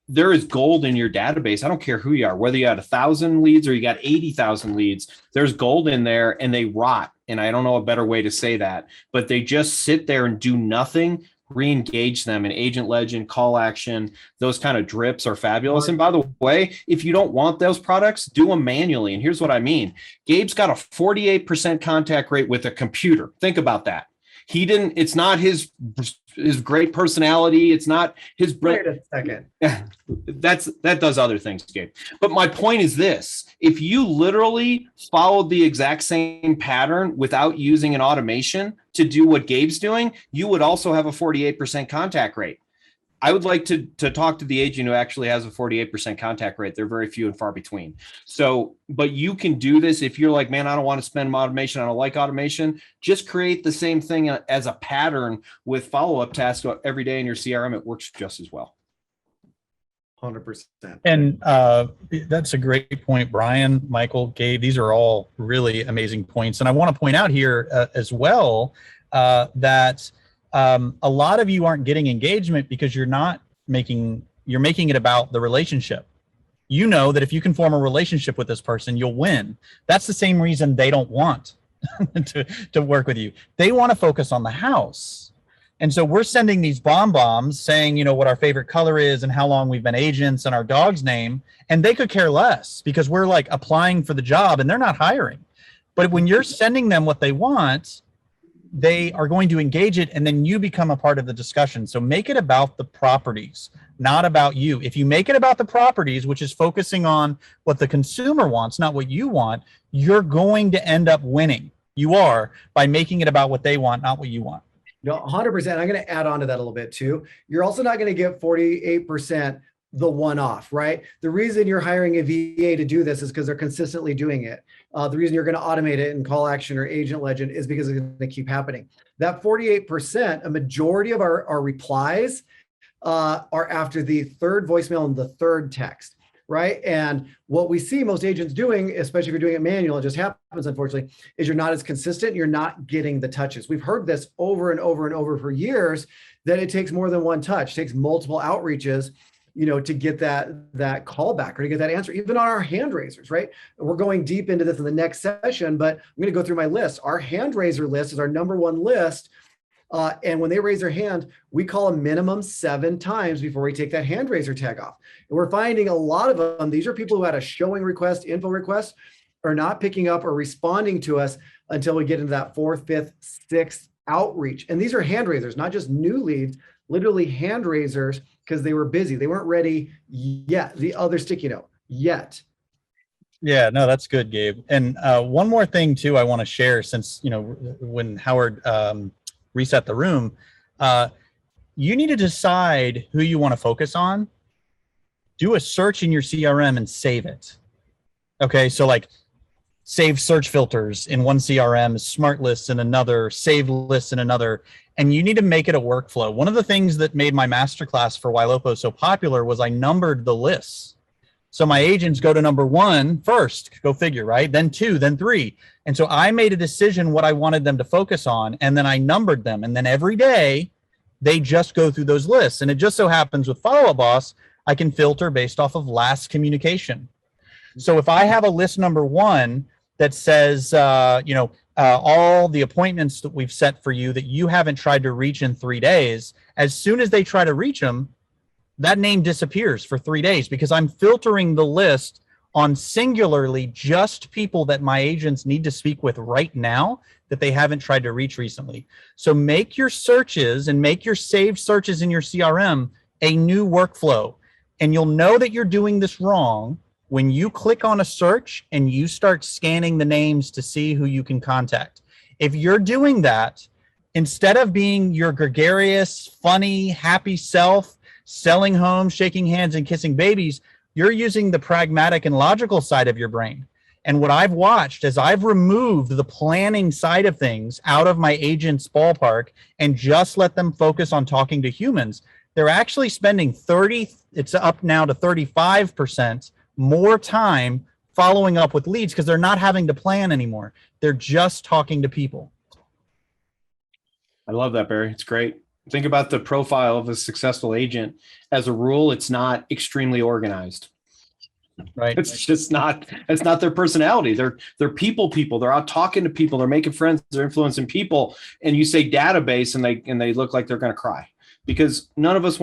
there is gold in your database. I don't care who you are, whether you got 1,000 leads or you got 80,000 leads, there's gold in there and they rot. And I don't know a better way to say that, but they just sit there and do nothing. Re-engage them in agent legend, call action, those kind of drips are fabulous. And by the way, if you don't want those products, do them manually. And here's what I mean. Gabe's got a 48% contact rate with a computer. Think about that. It's not his great personality. It's not his Wait a second. That does other things, Gabe. But my point is this: if you literally followed the exact same pattern without using an automation to do what Gabe's doing, you would also have a 48% contact rate. I would like to talk to the agent who actually has a 48% contact rate. They're very few and far between. So, but you can do this if you're like, man, I don't want to spend automation. I don't like automation. Just create the same thing as a pattern with follow-up tasks every day in your CRM. It works just as well. 100%. And that's a great point, Brian, Michael, Gabe. These are all really amazing points. And I want to point out here as well that a lot of you aren't getting engagement because you're making it about the relationship. You know that if you can form a relationship with this person, you'll win. That's the same reason they don't want to work with you. They want to focus on the house. And so we're sending these bombs saying, what our favorite color is and how long we've been agents and our dog's name. And they could care less because we're like applying for the job and they're not hiring. But when you're sending them what they want, they are going to engage it, and then you become a part of the discussion. So make it about the properties, not about you. If you make it about the properties, which is focusing on what the consumer wants, not what you want, you're going to end up winning. You are, by making it about what they want, not what you want. No, 100%. I'm going to add on to that a little bit too. You're also not going to get 48% the one-off, right? The reason you're hiring a VA to do this is because they're consistently doing it. The reason you're going to automate it in call action or agent legend is because it's going to keep happening. That 48%, a majority of our replies are after the third voicemail and the third text, right? And what we see most agents doing, especially if you're doing it manual, it just happens, unfortunately, is you're not as consistent. You're not getting the touches. We've heard this over and over and over for years, that it takes more than one touch, it takes multiple outreaches. to get that call back or to get that answer, even on our hand raisers, right? We're going deep into this in the next session, but I'm going to go through my list. Our hand raiser list is our number one list. And when they raise their hand, we call a minimum 7 times before we take that hand raiser tag off. And we're finding a lot of them. These are people who had a showing request, info request, are not picking up or responding to us until we get into that 4th, 5th, 6th outreach. And these are hand raisers, not just new leads, literally hand raisers, because they were busy. They weren't ready yet. The other sticky note, yet. Yeah, no, that's good, Gabe. And one more thing too, I want to share, since, when Howard reset the room, you need to decide who you want to focus on. Do a search in your CRM and save it. Okay, so like save search filters in one CRM, smart lists in another, save lists in another, and you need to make it a workflow. One of the things that made my masterclass for Ylopo so popular was I numbered the lists. So my agents go to number 1 first, go figure, right? Then 2, then 3. And so I made a decision what I wanted them to focus on, and then I numbered them. And then every day they just go through those lists. And it just so happens with Follow Up Boss, I can filter based off of last communication. So if I have a list number 1 that says, all the appointments that we've set for you that you haven't tried to reach in 3 days, as soon as they try to reach them, that name disappears for 3 days, because I'm filtering the list on singularly just people that my agents need to speak with right now that they haven't tried to reach recently. So make your searches and make your saved searches in your CRM a new workflow. And you'll know that you're doing this wrong when you click on a search and you start scanning the names to see who you can contact. If you're doing that, instead of being your gregarious, funny, happy self, selling homes, shaking hands, and kissing babies, you're using the pragmatic and logical side of your brain. And what I've watched is I've removed the planning side of things out of my agent's ballpark and just let them focus on talking to humans. They're actually spending it's up now to 35% more time following up with leads because they're not having to plan anymore. They're just talking to people. I love that, Barry. It's great. Think about the profile of a successful agent. As a rule, it's not extremely organized. Right. It's not their personality. They're people. They're out talking to people. They're making friends. They're influencing people. And you say database and they look like they're going to cry, because none of us,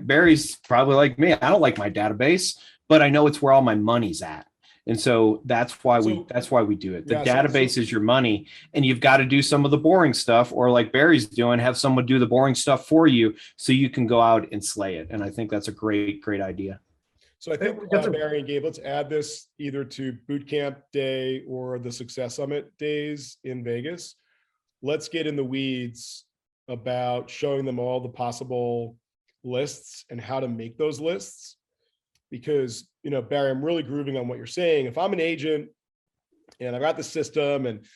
Barry's probably like me. I don't like my database, but I know it's where all my money's at. And so that's why we do it. The database is your money, and you've got to do some of the boring stuff, or like Barry's doing, have someone do the boring stuff for you so you can go out and slay it. And I think that's a great idea. So I think Barry and Gabe, let's add this either to Bootcamp Day or the Success Summit days in Vegas. Let's get in the weeds about showing them all the possible lists and how to make those lists. Because, Barry, I'm really grooving on what you're saying. If I'm an agent and I've got the system and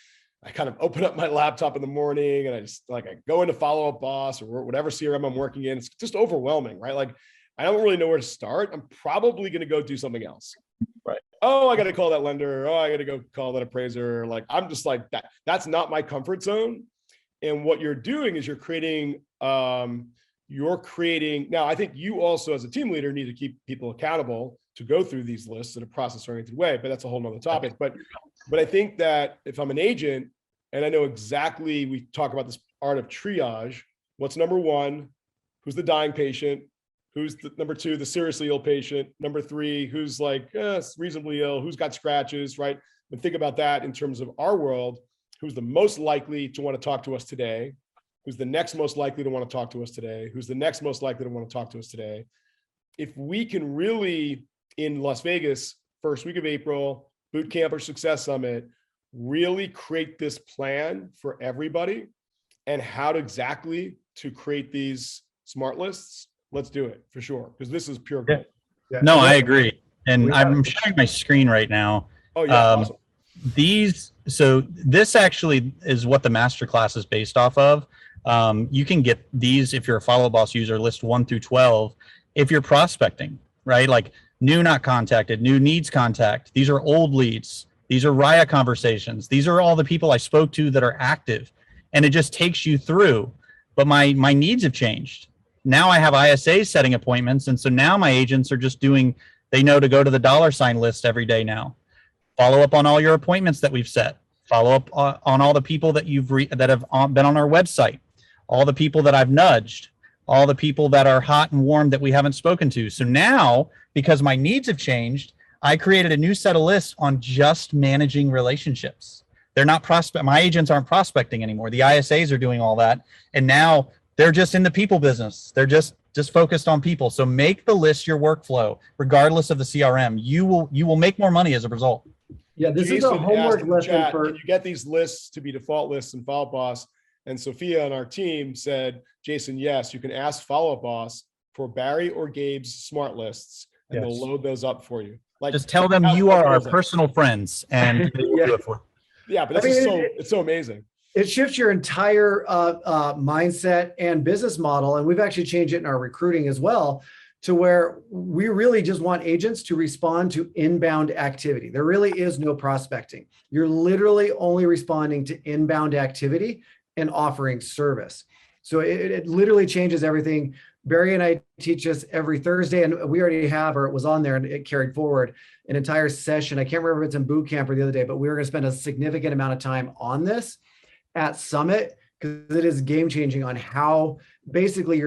I kind of open up my laptop in the morning and I go into Follow Up Boss or whatever CRM I'm working in, it's just overwhelming, right? Like, I don't really know where to start. I'm probably going to go do something else. Right. Oh, I got to call that lender. Oh, I got to go call that appraiser. Like, I'm just like that. That's not my comfort zone. And what you're doing is you're creating, now I think you also as a team leader need to keep people accountable to go through these lists in a process oriented way, but that's a whole nother topic. But I think that if I'm an agent and I know exactly, we talk about this art of triage, what's number 1, who's the dying patient? Who's the number 2, the seriously ill patient? Number 3, who's like reasonably ill? Who's got scratches, right? And think about that in terms of our world. Who's the most likely to want to talk to us today? Who's the next most likely to want to talk to us today? Who's the next most likely to want to talk to us today? If we can really, in Las Vegas, first week of April, Bootcamp or Success Summit, really create this plan for everybody and how to exactly to create these smart lists, let's do it for sure. Because this is pure gold. Yeah. No, I agree. And I'm sharing my screen right now. Oh yeah. Awesome. So this actually is what the masterclass is based off of. You can get these if you're a Follow Boss user, list 1 through 12. If you're prospecting, right? Like new not contacted, new needs contact. These are old leads. These are Riot conversations. These are all the people I spoke to that are active, and it just takes you through. But my needs have changed. Now I have ISAs setting appointments. And so now my agents are just they know to go to the $ list every day now. Follow up on all your appointments that we've set. Follow up on all the people that that have been on our website, all the people that I've nudged, all the people that are hot and warm that we haven't spoken to. So now, because my needs have changed, I created a new set of lists on just managing relationships. They're not my agents aren't prospecting anymore. The ISAs are doing all that. And now they're just in the people business. They're just focused on people. So make the list your workflow, regardless of the CRM. You will make more money as a result. Yeah, this Jason is a homework asked in the lesson chat, for. Can you get these lists to be default lists in Follow Up Boss? And Sophia on our team said, Jason, yes, you can ask Follow Up Boss for Barry or Gabe's smart lists, and they'll load those up for you. Like, just tell them you are our personal friends, and they will do it for you. Yeah, but this is it's so amazing. It shifts your entire mindset and business model. And we've actually changed it in our recruiting as well, to where we really just want agents to respond to inbound activity. There really is no prospecting. You're literally only responding to inbound activity and offering service. So it literally changes everything. Barry and I teach this every Thursday, and we already have, or it was on there and it carried forward an entire session. I can't remember if it's in boot camp or the other day, but we were going to spend a significant amount of time on this at Summit, because it is game changing on how basically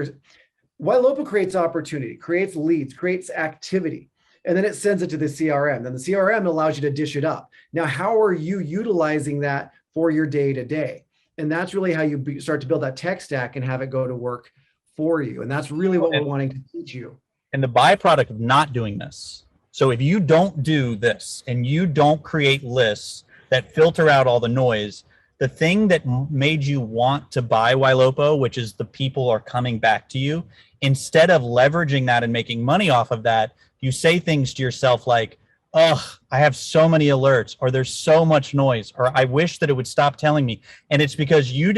Ylopo creates opportunity, creates leads, creates activity, and then it sends it to the CRM. Then the CRM allows you to dish it up. Now, how are you utilizing that for your day to day? And that's really how you start to build that tech stack and have it go to work for you. And that's really what we're wanting to teach you. And the byproduct of not doing this. So if you don't do this and you don't create lists that filter out all the noise, the thing that made you want to buy Ylopo, which is the people are coming back to you, instead of leveraging that and making money off of that, you say things to yourself like, oh, I have so many alerts, or there's so much noise, or I wish that it would stop telling me. And it's because your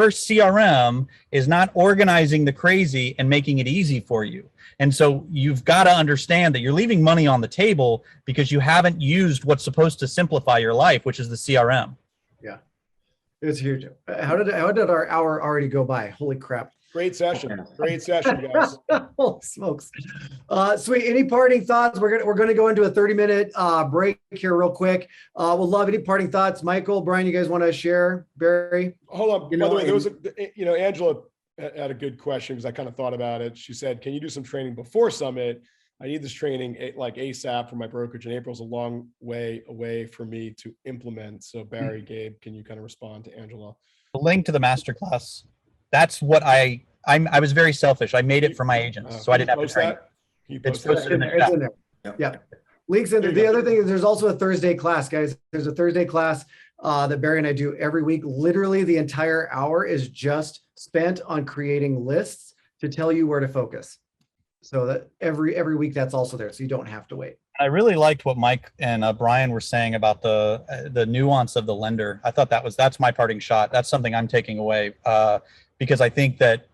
CRM is not organizing the crazy and making it easy for you. And so you've got to understand that you're leaving money on the table because you haven't used what's supposed to simplify your life, which is the CRM. Yeah, it's huge. How did our hour already go by? Holy crap. Great session. Great session, guys. Holy smokes. Sweet. Any parting thoughts? We're gonna go into a 30-minute break here real quick. We'll love any parting thoughts. Michael, Brian, you guys want to share? Barry? Hold on. By the way, there was Angela had a good question, because I kind of thought about it. She said, can you do some training before Summit? I need this training like ASAP for my brokerage, and April's a long way away for me to implement. So Barry, Gabe, can you kind of respond to Angela? The link to the masterclass. That's what I was very selfish. I made it for my agents, so I didn't have to train. It's posted in there. It's in there. Yeah. Links in there. The other thing is there's also a Thursday class, guys. There's a Thursday class that Barry and I do every week. Literally the entire hour is just spent on creating lists to tell you where to focus. So that every week that's also there, so you don't have to wait. I really liked what Mike and Brian were saying about the nuance of the lender. I thought that's my parting shot. That's something I'm taking away because I think that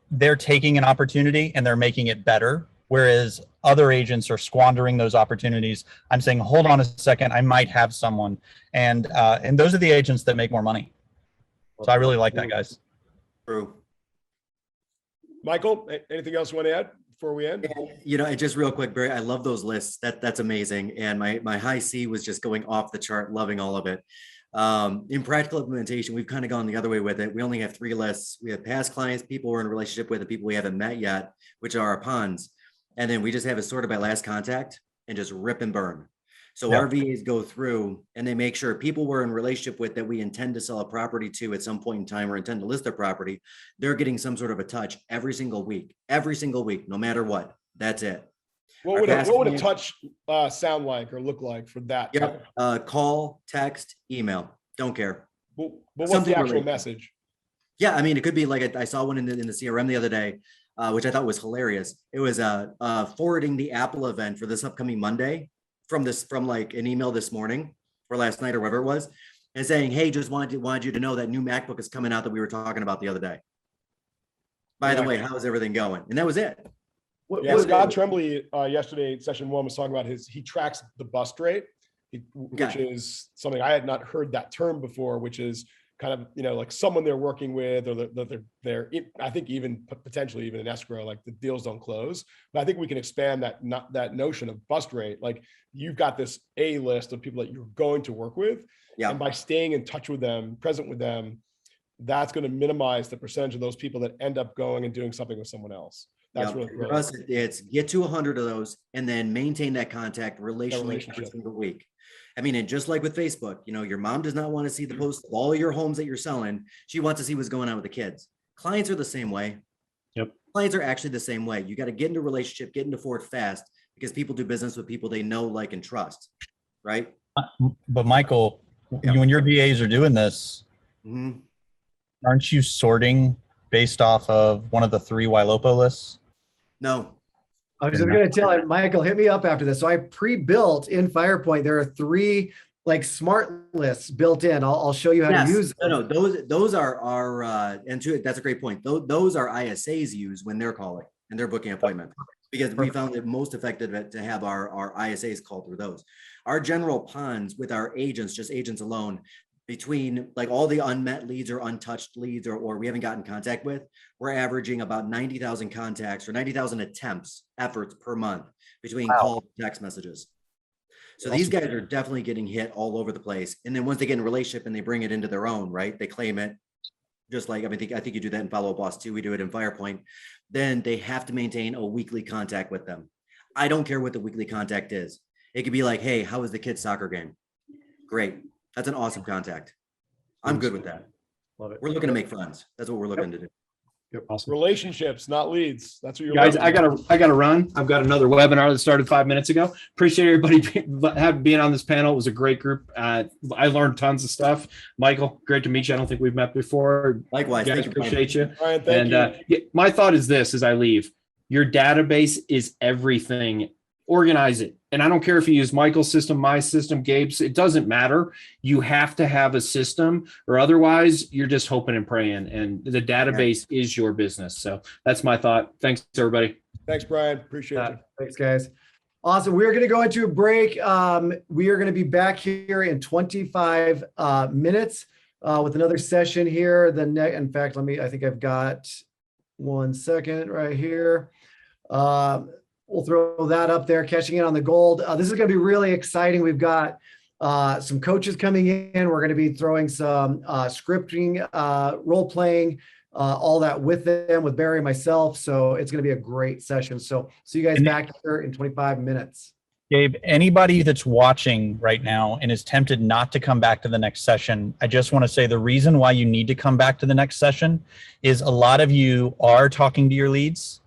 they're taking an opportunity and they're making it better, whereas other agents are squandering those opportunities. I'm saying, hold on a second, I might have someone, and those are the agents that make more money. So I really like that, guys. True. Michael, anything else you want to add before we end? Just real quick, Barry, I love those lists. That's amazing. And my high C was just going off the chart, loving all of it. In practical implementation, we've kind of gone the other way with it. We only have 3 lists. We have past clients, people we're in a relationship with, and people we haven't met yet, which are our ponds. And then we just have it sorted by last contact and just rip and burn. So our VAs go through and they make sure people we're in a relationship with that we intend to sell a property to at some point in time or intend to list their property, they're getting some sort of a touch every single week, no matter what. That's it. What would a touch sound like or look like for that? Yep. Call, text, email. Don't care. But what's the actual message? Yeah, I mean, it could be like I saw one in the CRM the other day, which I thought was hilarious. It was forwarding the Apple event for this upcoming Monday from like an email this morning or last night or whatever it was, and saying, "Hey, just wanted you to know that new MacBook is coming out that we were talking about the other day. By the way, how's everything going?" And that was it. Scott Tremblay yesterday, session 1, was talking about he tracks the bust rate, which is something I had not heard that term before, which is kind of, like someone they're working with, or they're I think even potentially even an escrow, like the deals don't close. But I think we can expand that notion of bust rate. Like you've got this A list of people that you're going to work with. Yeah. And by staying in touch with them, present with them, that's going to minimize the percentage of those people that end up going and doing something with someone else. That's really for us, it's get to 100 of those and then maintain that contact relationally every single week. I mean, and just like with Facebook, your mom does not want to see the post of all your homes that you're selling. She wants to see what's going on with the kids. Clients are the same way. Yep. Clients are actually the same way. You got to get into a relationship, get into Fort fast, because people do business with people they know, like, and trust. Right. But Michael, when your VAs are doing this, aren't you sorting based off of one of the 3 Ylopo lists? No. I was just going to tell him, Michael, hit me up after this. So I pre-built in Firepoint. There are 3 like smart lists built in. I'll show you how to use them. No, those are our, that's a great point. Those are ISAs use when they're calling and they're booking appointments, because we found it most effective to have our ISAs called through those. Our general ponds with our agents, just agents alone, between like all the unmet leads or untouched leads or we haven't gotten contact with, we're averaging about 90,000 contacts or 90,000 efforts per month between calls and text messages. So these guys are definitely getting hit all over the place. And then once they get in a relationship and they bring it into their own, right? They claim it, just like, I think you do that in Follow Up Boss too. We do it in Firepoint. Then they have to maintain a weekly contact with them. I don't care what the weekly contact is. It could be like, hey, how was the kids' soccer game? Great. That's an awesome contact. I'm good with that. Love it. We're looking to make friends. That's what we're looking to do. Yep. Awesome. Relationships, not leads. That's what you're guys. I gotta run. I've got another webinar that started 5 minutes ago. Appreciate everybody being on this panel. It was a great group. I learned tons of stuff. Michael, great to meet you. I don't think we've met before. Likewise. Guys, appreciate you. Ryan, thank you. My thought is this: as I leave, your database is everything. Organize it. And I don't care if you use Michael's system, my system, Gabe's, it doesn't matter. You have to have a system, or otherwise you're just hoping and praying, and the database is your business. So that's my thought. Thanks, everybody. Thanks, Brian. Appreciate it. Thanks, guys. Awesome. We're going to go into a break. We are going to be back here in 25 minutes with another session here. In fact, I think I've got 1 second right here. We'll throw that up there, cashing in on the gold. This is going to be really exciting. We've got some coaches coming in. We're going to be throwing some scripting, role playing, all that with them, with Barry and myself. So it's going to be a great session. So see you guys back here in 25 minutes. Gabe, anybody that's watching right now and is tempted not to come back to the next session, I just want to say the reason why you need to come back to the next session is a lot of you are talking to your leads.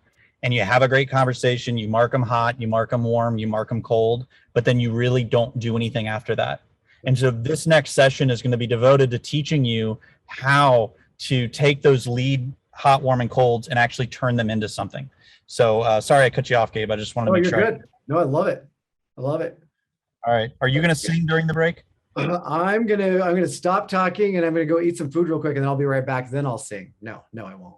And you have a great conversation, you mark them hot, you mark them warm, you mark them cold, but then you really don't do anything after that. And so this next session is going to be devoted to teaching you how to take those lead hot, warm, and colds and actually turn them into something. So sorry I cut you off, Gabe. I just wanted to make sure. You're good. No, I love it. I love it. All right. Are you going to sing during the break? I'm gonna stop talking and I'm gonna go eat some food real quick, and then I'll be right back. Then I'll sing. No, I won't.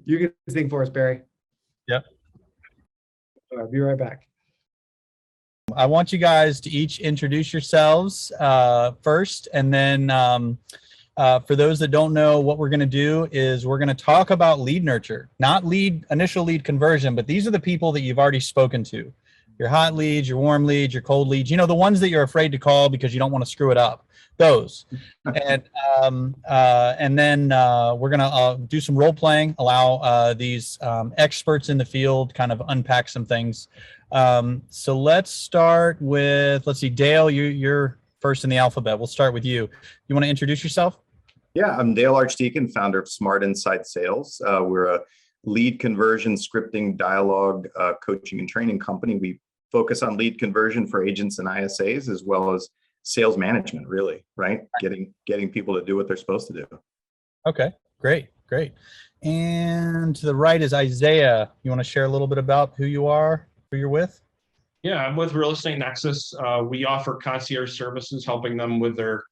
You can sing for us, Barry. Yep. All right, be right back. I want you guys to each introduce yourselves first, and then for those that don't know, what we're going to do is we're going to talk about lead nurture, not initial lead conversion, but these are the people that you've already spoken to. Your hot leads, your warm leads, your cold leads, the ones that you're afraid to call because you don't want to screw it up. Those. And then we're going to do some role playing, allow these experts in the field kind of unpack some things. So let's start with, let's see, Dale, you're first in the alphabet. We'll start with you. You want to introduce yourself? Yeah, I'm Dale Archdeacon, founder of Smart Inside Sales. We're a lead conversion, scripting, dialogue, coaching, and training company. We focus on lead conversion for agents and ISAs, as well as sales management, really, right? Getting people to do what they're supposed to do. Okay, great. And to the right is Isaiah. You want to share a little bit about who you are, who you're with? Yeah, I'm with Real Estate Nexus. We offer concierge services, helping them with their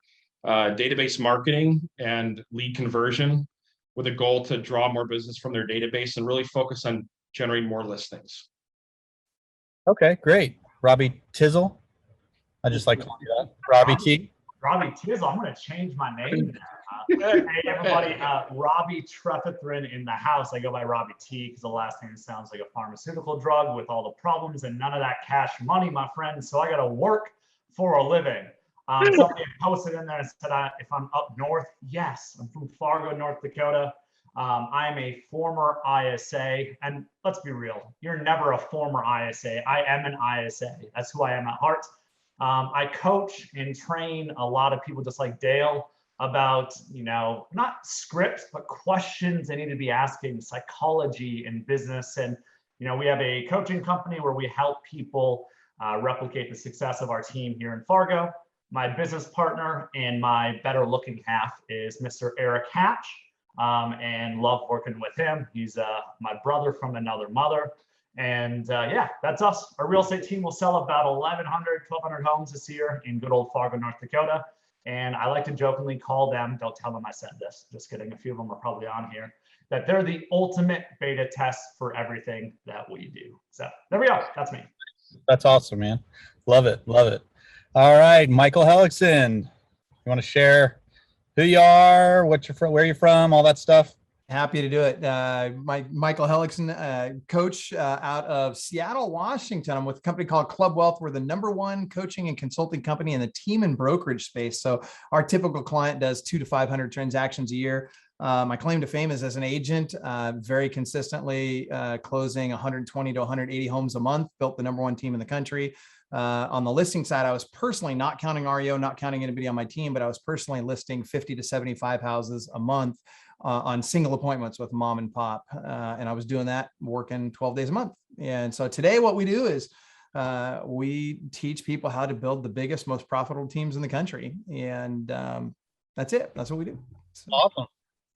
database marketing and lead conversion, with a goal to draw more business from their database and really focus on generating more listings. Okay, great. Robbie Tizzle. I just like calling you that. Robbie T. Robbie Tizzle. I'm going to change my name now. Hey, everybody. Robbie Trefethrin in the house. I go by Robbie T because the last name sounds like a pharmaceutical drug with all the problems and none of that cash money, my friend. So I got to work for a living. Somebody posted in there and said, if I'm up north, yes, I'm from Fargo, North Dakota. I'm a former ISA, and let's be real, you're never a former ISA. I am an ISA. That's who I am at heart. I coach and train a lot of people just like Dale about, not scripts, but questions they need to be asking, psychology and business. And, we have a coaching company where we help people replicate the success of our team here in Fargo. My business partner and my better looking half is Mr. Eric Hatch, and love working with him. He's my brother from another mother. And yeah, that's us. Our real estate team will sell about 1,100 homes this year in good old Fargo, North Dakota. And I like to jokingly call them, don't tell them I said this, just kidding, a few of them are probably on here, that they're the ultimate beta test for everything that we do. So there we go. That's me. That's awesome, man. Love it. Love it. All right, Michael Hellickson, you want to share who you are, what you're from, where you're from, all that stuff? Happy to do it. Michael Hellickson, coach out of Seattle, Washington. I'm with a company called Club Wealth. We're the #1 coaching and consulting company in the team and brokerage space. So our typical client does 200 to 500 transactions a year. My claim to fame is as an agent, very consistently closing 120 to 180 homes a month, built the #1 team in the country. On the listing side, I was personally, not counting REO, not counting anybody on my team, but I was personally listing 50 to 75 houses a month on single appointments with mom and pop. And I was doing that, working 12 days a month. And so today what we do is we teach people how to build the biggest, most profitable teams in the country. And that's it. That's what we do. So, awesome.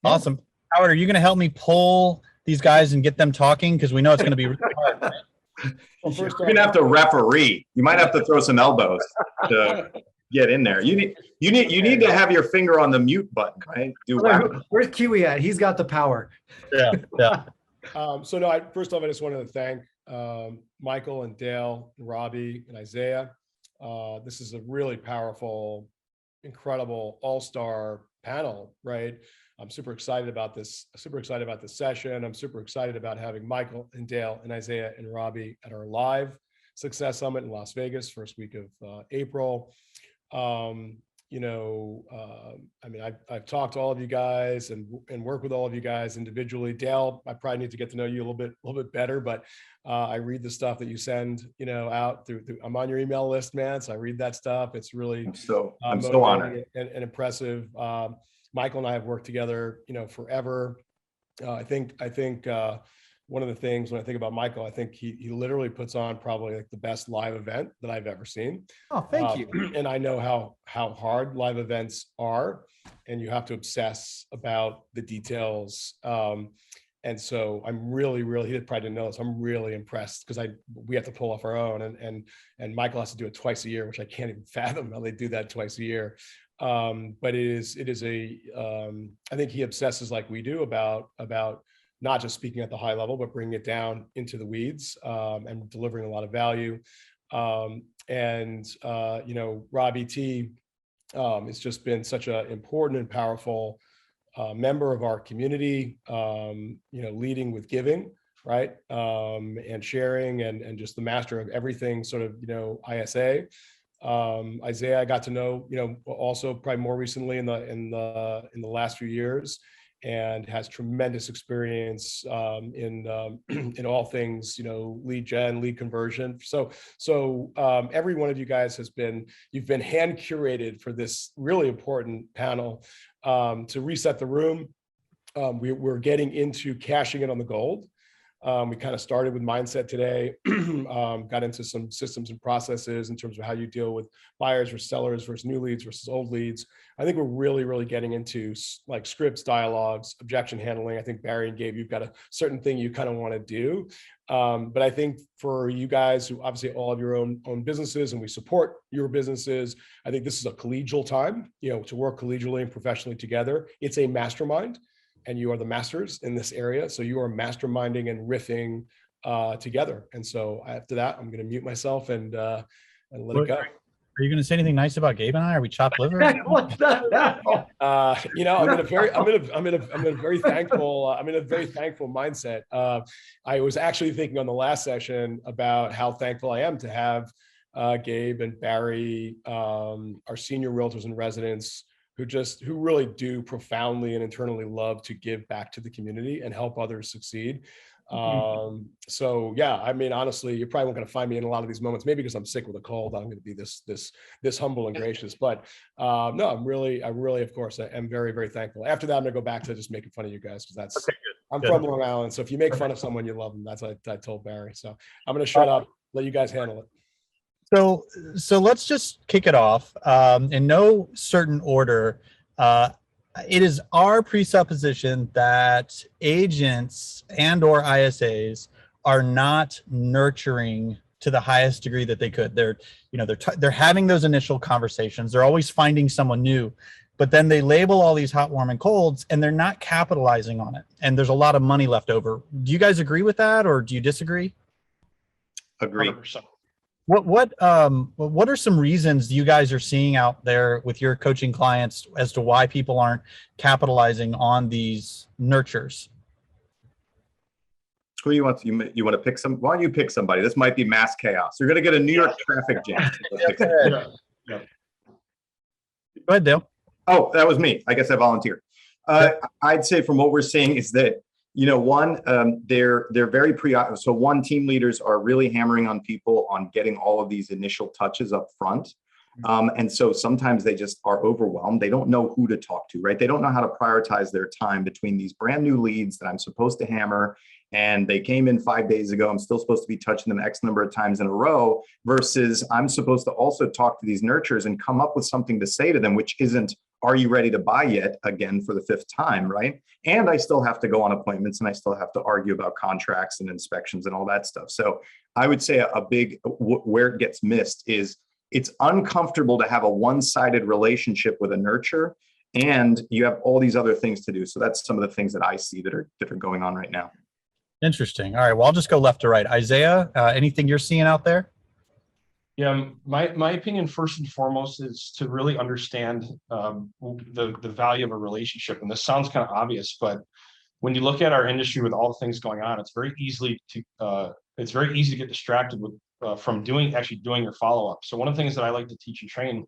Yeah. Awesome. Howard, are you going to help me pull these guys and get them talking? Because we know it's going to be really hard. Right? Well, you're going to have to referee. You might have to throw some elbows to get in there. You need to have your finger on the mute button, right? Where's Kiwi at? He's got the power. Yeah. So no, first off, I just wanted to thank Michael and Dale and Robbie and Isaiah. This is a really powerful, incredible all-star panel, right? I'm super excited about this. Super excited about this session. I'm super excited about having Michael and Dale and Isaiah and Robbie at our live Success Summit in Las Vegas, first week of April. I mean, I've talked to all of you guys and work with all of you guys individually. Dale, I probably need to get to know you a little bit better, but I read the stuff that you send, out through. I'm on your email list, man. So I read that stuff. It's really I'm so honored and impressive. Michael and I have worked together, forever. I think one of the things when I think about Michael, I think he literally puts on probably like the best live event that I've ever seen. Oh, thank you. And I know how hard live events are, and you have to obsess about the details. And so I'm really, he probably didn't know this. I'm really impressed because we have to pull off our own, and Michael has to do it twice a year, which I can't even fathom how they do that twice a year. But it is I think he obsesses like we do about not just speaking at the high level, but bringing it down into the weeds, and delivering a lot of value. Robbie T has just been such an important and powerful member of our community, leading with giving, right? And sharing and just the master of everything sort of, ISA. Isaiah, I got to know, also probably more recently in the last few years, and has tremendous experience in all things, lead gen, lead conversion. So every one of you guys you've been hand curated for this really important panel to reset the room. We're getting into cashing in on the gold. We kind of started with mindset today, got into some systems and processes in terms of how you deal with buyers versus sellers versus new leads versus old leads. I think we're really getting into like scripts, dialogues, objection handling. I think Barry and Gabe, you've got a certain thing you kind of want to do. But I think for you guys who obviously all have your own businesses, and we support your businesses, I think this is a collegial time, to work collegially and professionally together. It's a mastermind, and you are the masters in this area. So you are masterminding and riffing together. And so after that, I'm going to mute myself and let it go. Are you going to say anything nice about Gabe and I? Are we chopped liver? What the hell? You know, I'm in a very thankful mindset. I was actually thinking on the last session about how thankful I am to have Gabe and Barry, our senior realtors in residence, who really do profoundly and internally love to give back to the community and help others succeed. So yeah, I mean, honestly, you're probably not going to find me in a lot of these moments, maybe because I'm sick with a cold. I'm going to be this humble and gracious, but no, I'm really, of course, I am very, very thankful. After that, I'm going to go back to just making fun of you guys, because that's, okay, I'm from Long Island. So if you make fun of someone, you love them. That's what I told Barry. So I'm going to shut up, let you guys handle it. So let's just kick it off in no certain order. It is our presupposition that agents and or ISAs are not nurturing to the highest degree that they could. They're having those initial conversations. They're always finding someone new, but then they label all these hot, warm, and colds, and they're not capitalizing on it. And there's a lot of money left over. Do you guys agree with that, or do you disagree? Agree. 100%. What are some reasons you guys are seeing out there with your coaching clients as to why people aren't capitalizing on these nurtures? Who you want to pick some? Why don't you pick somebody? This might be mass chaos. You're going to get a New York traffic jam. Go ahead, Dale. Oh, that was me. I guess I volunteered. I'd say from what we're seeing is that, one, they're very so one, team leaders are really hammering on people on getting all of these initial touches up front. And so sometimes they just are overwhelmed. They don't know who to talk to, right? They don't know how to prioritize their time between these brand new leads that I'm supposed to hammer, and they came in 5 days ago. I'm still supposed to be touching them X number of times in a row, versus I'm supposed to also talk to these nurtures and come up with something to say to them, which isn't, are you ready to buy yet? Again, for the 5th time, right? And I still have to go on appointments, and I still have to argue about contracts and inspections and all that stuff. So I would say a big, where it gets missed is it's uncomfortable to have a one-sided relationship with a nurture, and you have all these other things to do. So that's some of the things that I see that are going on right now. Interesting. All right. Well, I'll just go left to right. Isaiah, anything you're seeing out there? Yeah, my opinion first and foremost is to really understand the value of a relationship. And this sounds kind of obvious, but when you look at our industry with all the things going on, it's very easy to get distracted with from doing your follow-up. So one of the things that I like to teach and train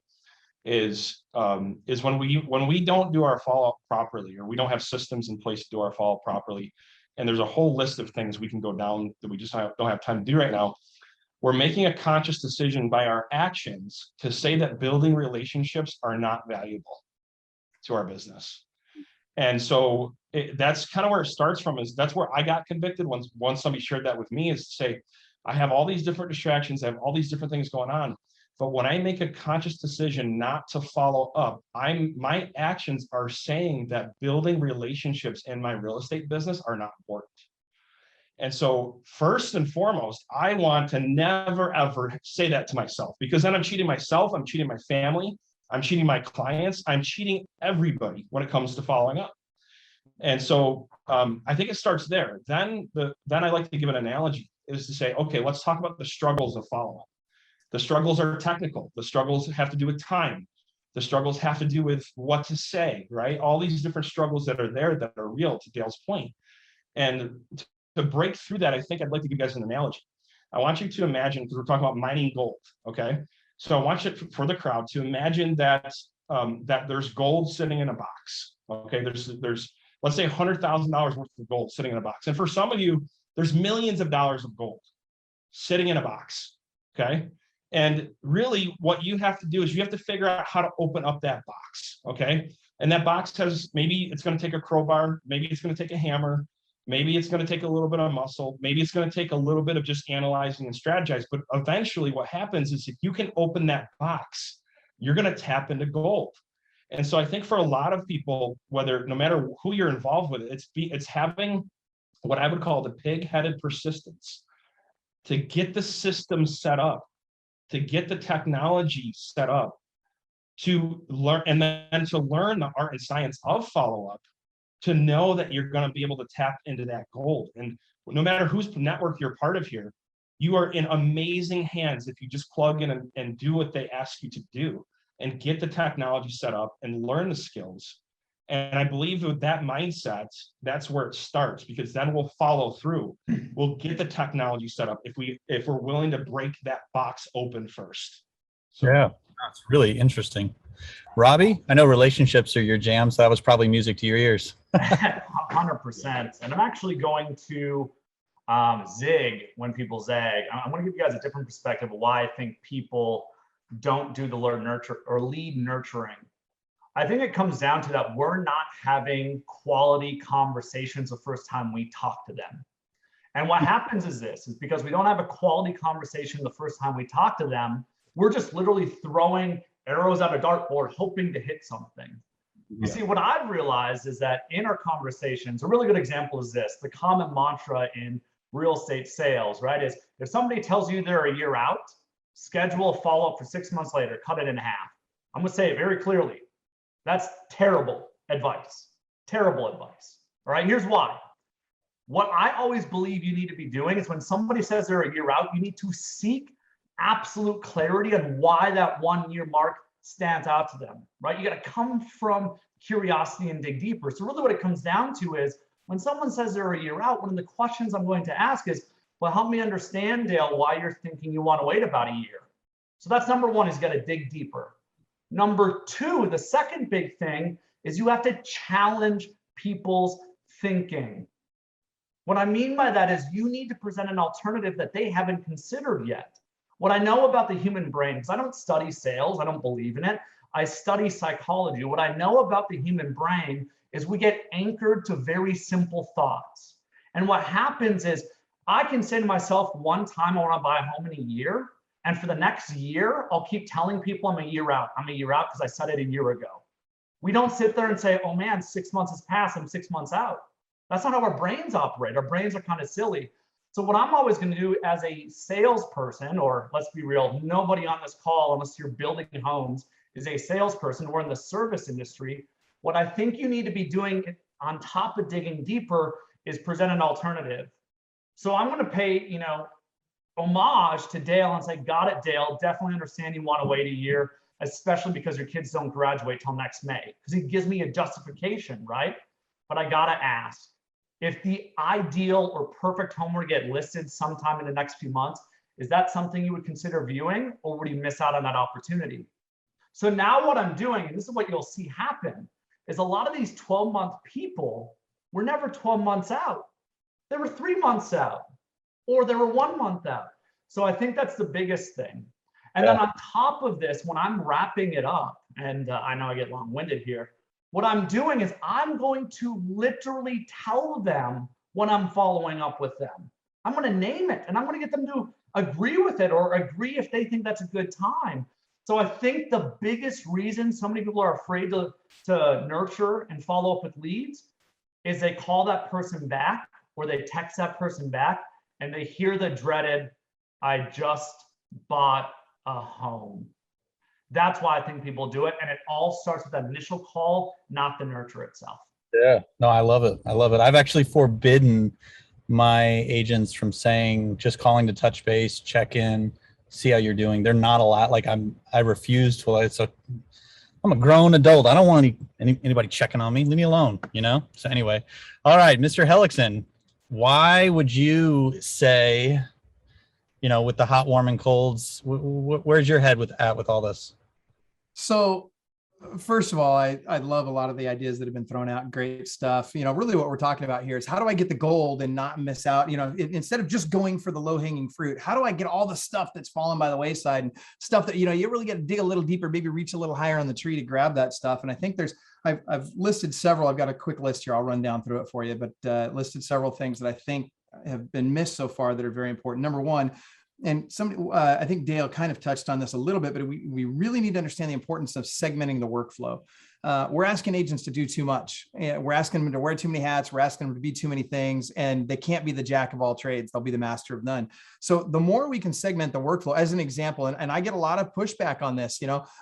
is when we don't do our follow-up properly, or we don't have systems in place to do our follow-up properly, and there's a whole list of things we can go down that we just don't have time to do right now. We're making a conscious decision by our actions to say that building relationships are not valuable to our business. And so that's kind of where it starts from. That's where I got convicted once somebody shared that with me, is to say, I have all these different distractions, I have all these different things going on. But when I make a conscious decision not to follow up, my actions are saying that building relationships in my real estate business are not important. And so first and foremost, I want to never, ever say that to myself, because then I'm cheating myself, I'm cheating my family, I'm cheating my clients, I'm cheating everybody when it comes to following up. And so I think it starts there. Then I like to give an analogy, is to say, okay, let's talk about the struggles of follow-up. The struggles are technical. The struggles have to do with time. The struggles have to do with what to say, right? All these different struggles that are there that are real, to Dale's point. And to break through that, I think I'd like to give you guys an analogy. I want you to imagine, because we're talking about mining gold, okay? So I want you for the crowd to imagine that there's gold sitting in a box, okay? There's let's say $100,000 worth of gold sitting in a box. And for some of you, there's millions of dollars of gold sitting in a box, okay? And really what you have to do is you have to figure out how to open up that box, okay? And that box has, maybe it's going to take a crowbar, maybe it's going to take a hammer, maybe it's going to take a little bit of muscle, maybe it's going to take a little bit of just analyzing and strategizing. But eventually what happens is, if you can open that box, you're going to tap into gold. And so I think for a lot of people, no matter who you're involved with, it's having what I would call the pig-headed persistence to get the system set up, to get the technology set up, to learn, and then to learn the art and science of follow-up, to know that you're going to be able to tap into that gold. And no matter whose network you're part of here, you are in amazing hands if you just plug in and do what they ask you to do and get the technology set up and learn the skills. And I believe with that mindset, that's where it starts, because then we'll follow through. We'll get the technology set up if we're willing to break that box open first. So. Yeah, that's really interesting. Robbie, I know relationships are your jam, so that was probably music to your ears. 100%. And I'm actually going to zig when people zag. I'm going to give you guys a different perspective of why I think people don't do the lead nurturing. I think it comes down to that we're not having quality conversations the first time we talk to them. And what happens is because we don't have a quality conversation the first time we talk to them, we're just literally throwing arrows at a dartboard, hoping to hit something. You see, what I've realized is that in our conversations, a really good example is this, the common mantra in real estate sales, right? Is if somebody tells you they're a year out, schedule a follow-up for 6 months later, cut it in half. I'm gonna say it very clearly. That's terrible advice, terrible advice. All right, here's why. What I always believe you need to be doing is when somebody says they're a year out, you need to seek absolute clarity on why that 1 year mark stands out to them, right? You got to come from curiosity and dig deeper. So really what it comes down to is when someone says they're a year out, one of the questions I'm going to ask is, well, help me understand, Dale, why you're thinking you want to wait about a year. So that's number one, is you got to dig deeper. Number two, the second big thing is you have to challenge people's thinking. What I mean by that is you need to present an alternative that they haven't considered yet. What I know about the human brain, because I don't study sales, I don't believe in it, I study psychology. What I know about the human brain is we get anchored to very simple thoughts. And what happens is I can say to myself, one time I want to buy a home in a year. And for the next year, I'll keep telling people I'm a year out. I'm a year out because I said it a year ago. We don't sit there and say, oh man, 6 months has passed, I'm 6 months out. That's not how our brains operate. Our brains are kind of silly. So what I'm always going to do as a salesperson, or let's be real, nobody on this call, unless you're building homes, is a salesperson. We're in the service industry. What I think you need to be doing on top of digging deeper is present an alternative. So I'm going to pay, homage to Dale and say, got it, Dale. Definitely understand you want to wait a year, especially because your kids don't graduate till next May. Because he gives me a justification, right? But I got to ask, if the ideal or perfect home were to get listed sometime in the next few months, is that something you would consider viewing, or would you miss out on that opportunity? So now what I'm doing, and this is what you'll see happen, is a lot of these 12-month people were never 12 months out. They were 3 months out, or they were 1 month out. So I think that's the biggest thing. And then on top of this, when I'm wrapping it up, and I know I get long-winded here, what I'm doing is I'm going to literally tell them when I'm following up with them. I'm going to name it, and I'm going to get them to agree with it, or agree if they think that's a good time. So I think the biggest reason so many people are afraid to nurture and follow up with leads is they call that person back, or they text that person back, and they hear the dreaded, I just bought a home. That's why I think people do it. And it all starts with that initial call, not the nurture itself. Yeah, no, I love it. I love it. I've actually forbidden my agents from saying, just calling to touch base, check in, see how you're doing. They're not allowed. Like I refuse to. I'm a grown adult. I don't want anybody checking on me. Leave me alone, So anyway, all right, Mr. Hellickson, why would you say, with the hot, warm, and colds, where's your head at with all this? So first of all, I love a lot of the ideas that have been thrown out. Great stuff. Really what we're talking about here is how do I get the gold and not miss out? Instead of just going for the low hanging fruit, how do I get all the stuff that's fallen by the wayside and stuff that, you really got to dig a little deeper, maybe reach a little higher on the tree to grab that stuff. And I think I've listed several, I've got a quick list here. I'll run down through it for you, but listed several things that I think have been missed so far that are very important. Number one, and I think Dale kind of touched on this a little bit, but we really need to understand the importance of segmenting the workflow. we're asking agents to do too much. We're asking them to wear too many hats. We're asking them to be too many things, and they can't be the jack of all trades. They'll be the master of none. So the more we can segment the workflow, as an example, and I get a lot of pushback on this,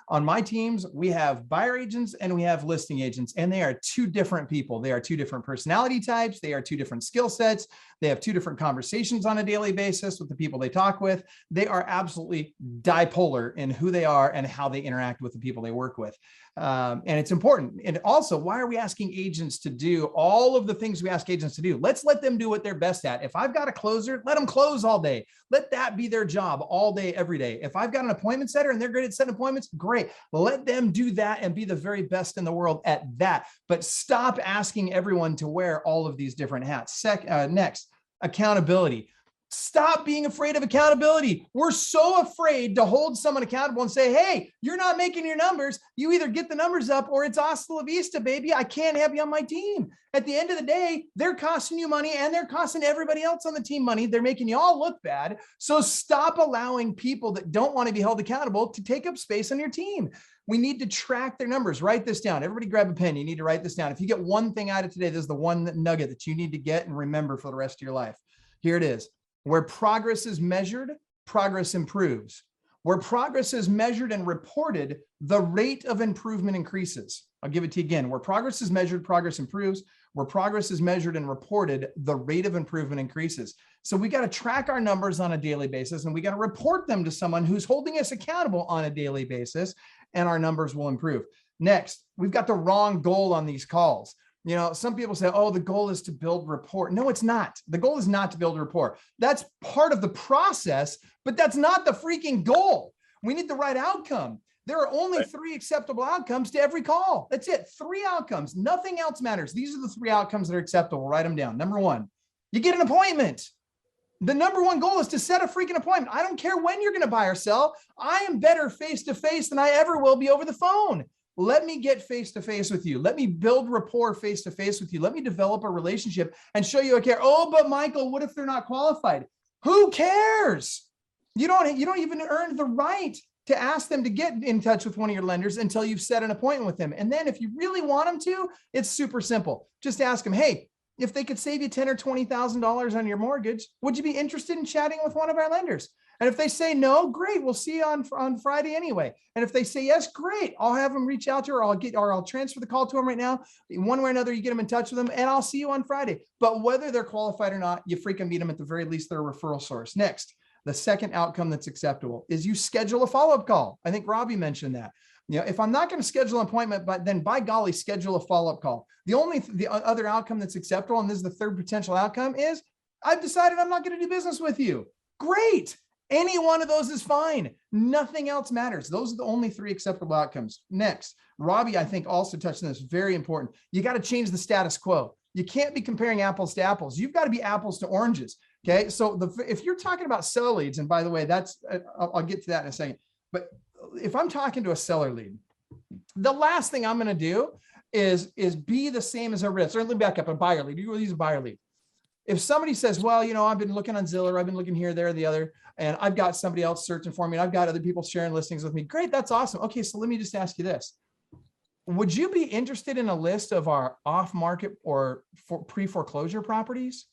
on my teams, we have buyer agents and we have listing agents, and they are two different people. They are two different personality types. They are two different skill sets. They have two different conversations on a daily basis with the people they talk with. They are absolutely dipolar in who they are and how they interact with the people they work with. And it's important. And also, why are we asking agents to do all of the things we ask agents to do? Let's let them do what they're best at. If I've got a closer, let them close all day. Let that be their job all day, every day. If I've got an appointment setter and they're great at setting appointments, great. Let them do that and be the very best in the world at that. But stop asking everyone to wear all of these different hats. Next, accountability. Stop being afraid of accountability. We're so afraid to hold someone accountable and say, hey, you're not making your numbers. You either get the numbers up or it's hasta la vista, baby. I can't have you on my team. At the end of the day, they're costing you money and they're costing everybody else on the team money. They're making you all look bad. So stop allowing people that don't want to be held accountable to take up space on your team. We need to track their numbers. Write this down. Everybody grab a pen. You need to write this down. If you get one thing out of today, this is the one nugget that you need to get and remember for the rest of your life. Here it is. Where progress is measured, progress improves. Where progress is measured and reported, the rate of improvement increases. I'll give it to you again. Where progress is measured, progress improves. Where progress is measured and reported, the rate of improvement increases. So we got to track our numbers on a daily basis, and we got to report them to someone who's holding us accountable on a daily basis, and our numbers will improve. Next, we've got the wrong goal on these calls. Some people say, oh, the goal is to build rapport. No, it's not. The goal is not to build rapport. That's part of the process, but that's not the freaking goal. We need the right outcome. There are only 3 acceptable outcomes to every call. That's it. 3 outcomes. Nothing else matters. These are the 3 outcomes that are acceptable. Write them down. Number 1, you get an appointment. The number 1 goal is to set a freaking appointment. I don't care when you're going to buy or sell. I am better face-to-face than I ever will be over the phone. Let me get face-to-face with you. Let me build rapport face-to-face with you. Let me develop a relationship and show you I care. Oh, but Michael, what if they're not qualified? Who cares? You don't even earn the right to ask them to get in touch with one of your lenders until you've set an appointment with them. And then if you really want them to, it's super simple. Just ask them, hey, if they could save you $10,000 or $20,000 on your mortgage, would you be interested in chatting with one of our lenders? And if they say no, great, we'll see you on Friday anyway. And if they say yes, great, I'll have them reach out to her, or I'll transfer the call to them right now. One way or another, you get them in touch with them, and I'll see you on Friday. But whether they're qualified or not, you freaking meet them. At the very least, they're a referral source. Next, the second outcome that's acceptable is you schedule a follow-up call. I think Robbie mentioned that. If I'm not going to schedule an appointment, but then by golly, schedule a follow-up call. The other outcome that's acceptable, and this is the third potential outcome, is I've decided I'm not going to do business with you. Great. Any one of those is fine. Nothing else matters. Those are the only 3 acceptable outcomes. Next, Robbie, I think, also touched on this. Very important. You got to change the status quo. You can't be comparing apples to apples. You've got to be apples to oranges. Okay. So if you're talking about seller leads, and by the way, that's, I'll get to that in a second. But if I'm talking to a seller lead, the last thing I'm going to do is be the same as a risk. Or let me back up, a buyer lead. You use a buyer lead. If somebody says, well, I've been looking on Zillow, I've been looking here, there, the other, and I've got somebody else searching for me, and I've got other people sharing listings with me. Great, that's awesome. Okay, so let me just ask you this. Would you be interested in a list of our off-market or pre-foreclosure properties?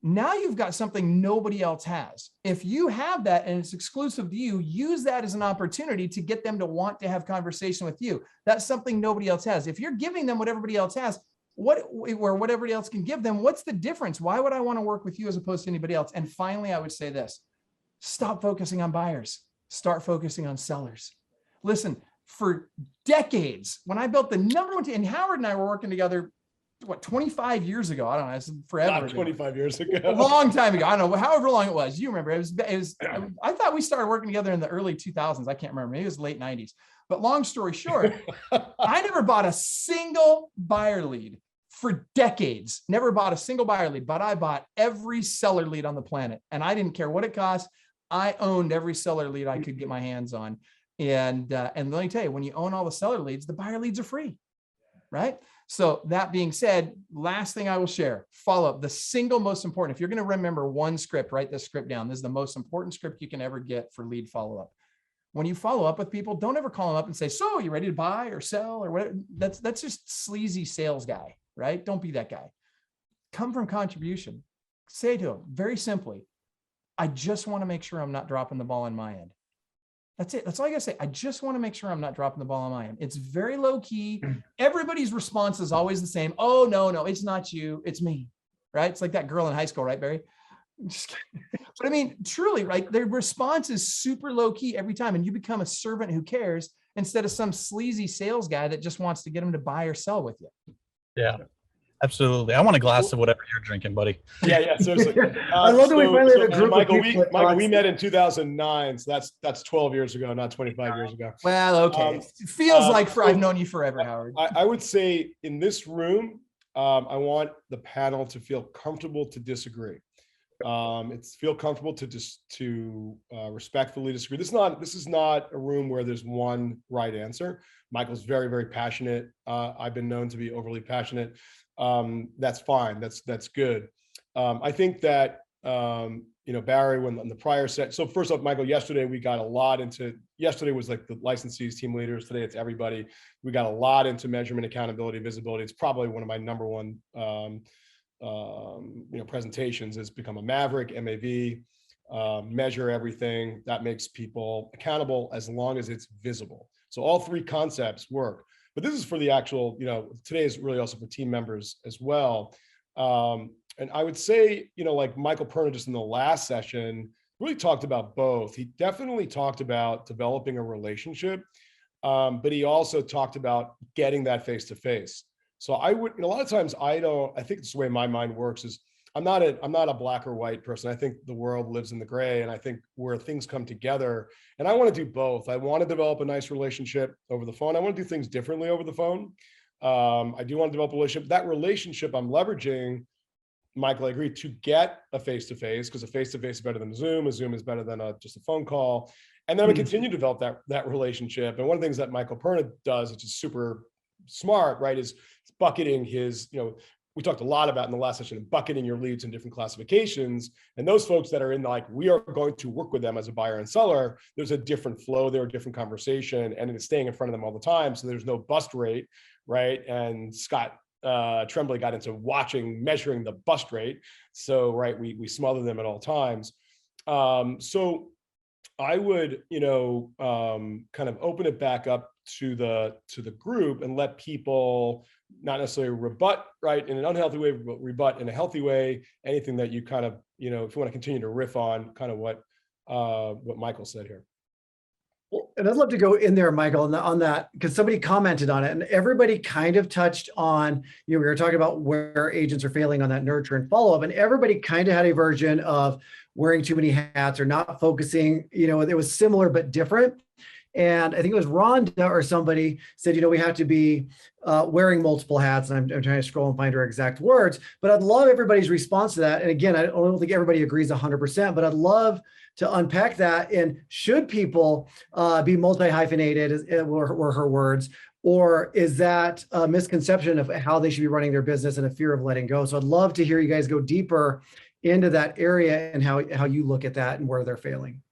Now you've got something nobody else has. If you have that and it's exclusive to you, use that as an opportunity to get them to want to have conversation with you. That's something nobody else has. If you're giving them what everybody else has, what everybody else can give them, what's the difference? Why would I want to work with you as opposed to anybody else? And finally, I would say this: stop focusing on buyers, start focusing on sellers. Listen, for decades, when I built the number 1 team, and Howard and I were working together, 25 years ago? I don't know, it's forever. Not 25 years ago. A long time ago. I don't know, however long it was. You remember, it was, I thought we started working together in the early 2000s. I can't remember, maybe it was late 90s. But long story short, I never bought a single buyer lead for decades. Never bought a single buyer lead, but I bought every seller lead on the planet. And I didn't care what it cost. I owned every seller lead I could get my hands on. And let me tell you, when you own all the seller leads, the buyer leads are free, right? So that being said, last thing I will share, follow-up, the single most important. If you're going to remember one script, write this script down. This is the most important script you can ever get for lead follow-up. when you follow up with people, don't ever call them up and say, so you ready to buy or sell or whatever. That's just sleazy sales guy, right? Don't be that guy. Come from contribution. Say to them very simply, I just want to make sure I'm not dropping the ball on my end. That's it. That's all I gotta say. I just want to make sure I'm not dropping the ball on my end. It's very low key. Everybody's response is always the same. Oh, no, it's not you. It's me, right? It's like that girl in high school, right, Barry? Just kidding. But I mean, truly, right? Their response is super low key every time. And you become a servant who cares instead of some sleazy sales guy that just wants to get them to buy or sell with you. Yeah, absolutely. I want a glass of whatever you're drinking, buddy. Yeah, seriously. I love that we finally have a group Michael, of people. Michael, we met in 2009, so that's 12 years ago, not 25 years ago. Well, okay. It feels like I've known you forever, Howard. I would say in this room, I want the panel to feel comfortable to disagree. Feel comfortable to respectfully disagree. This is not a room where there's one right answer. Michael's very, very passionate. I've been known to be overly passionate. That's fine. That's good. I think that Barry, when on the prior set. So first off, Michael, yesterday we got a lot into. Yesterday was like the licensees, team leaders. Today it's everybody. We got a lot into measurement, accountability, visibility. It's probably one of my number one presentations. Has become a maverick, MAV, measure everything. That makes people accountable as long as it's visible. So all three concepts work, but this is for the actual, today is really also for team members as well. And I would say, like Michael Perna just in the last session really talked about both. He definitely talked about developing a relationship, but he also talked about getting that face-to-face. So I would, a lot of times I think it's the way my mind works is I'm not a black or white person. I think the world lives in the gray, and I think where things come together, and I want to do both. I want to develop a nice relationship over the phone. I want to do things differently over the phone. I do want to develop a relationship. That relationship I'm leveraging, Michael, I agree, to get a face-to-face, because a face-to-face is better than a Zoom is better than just a phone call. And then we continue to develop that relationship. And one of the things that Michael Perna does, which is super smart, right, is bucketing his, we talked a lot about in the last session, bucketing your leads in different classifications. And those folks that are in we are going to work with them as a buyer and seller, there's a different flow there, a different conversation, and it's staying in front of them all the time. So there's no bust rate, right? And Scott Tremblay got into measuring the bust rate. So, right, we smother them at all times. So I would, kind of open it back up to the group and let people not necessarily rebut, right, in an unhealthy way, but rebut in a healthy way, anything that you kind of, if you want to continue to riff on kind of what Michael said here. Well, and I'd love to go in there, Michael, on that, because somebody commented on it and everybody kind of touched on, we were talking about where agents are failing on that nurture and follow up, and everybody kind of had a version of wearing too many hats or not focusing, it was similar but different. And I think it was Rhonda or somebody said, we have to be wearing multiple hats. And I'm trying to scroll and find her exact words, but I'd love everybody's response to that. And again, I don't think everybody agrees 100%, but I'd love to unpack that. And should people be multi-hyphenated, were her words, or is that a misconception of how they should be running their business and a fear of letting go? So I'd love to hear you guys go deeper into that area and how you look at that and where they're failing.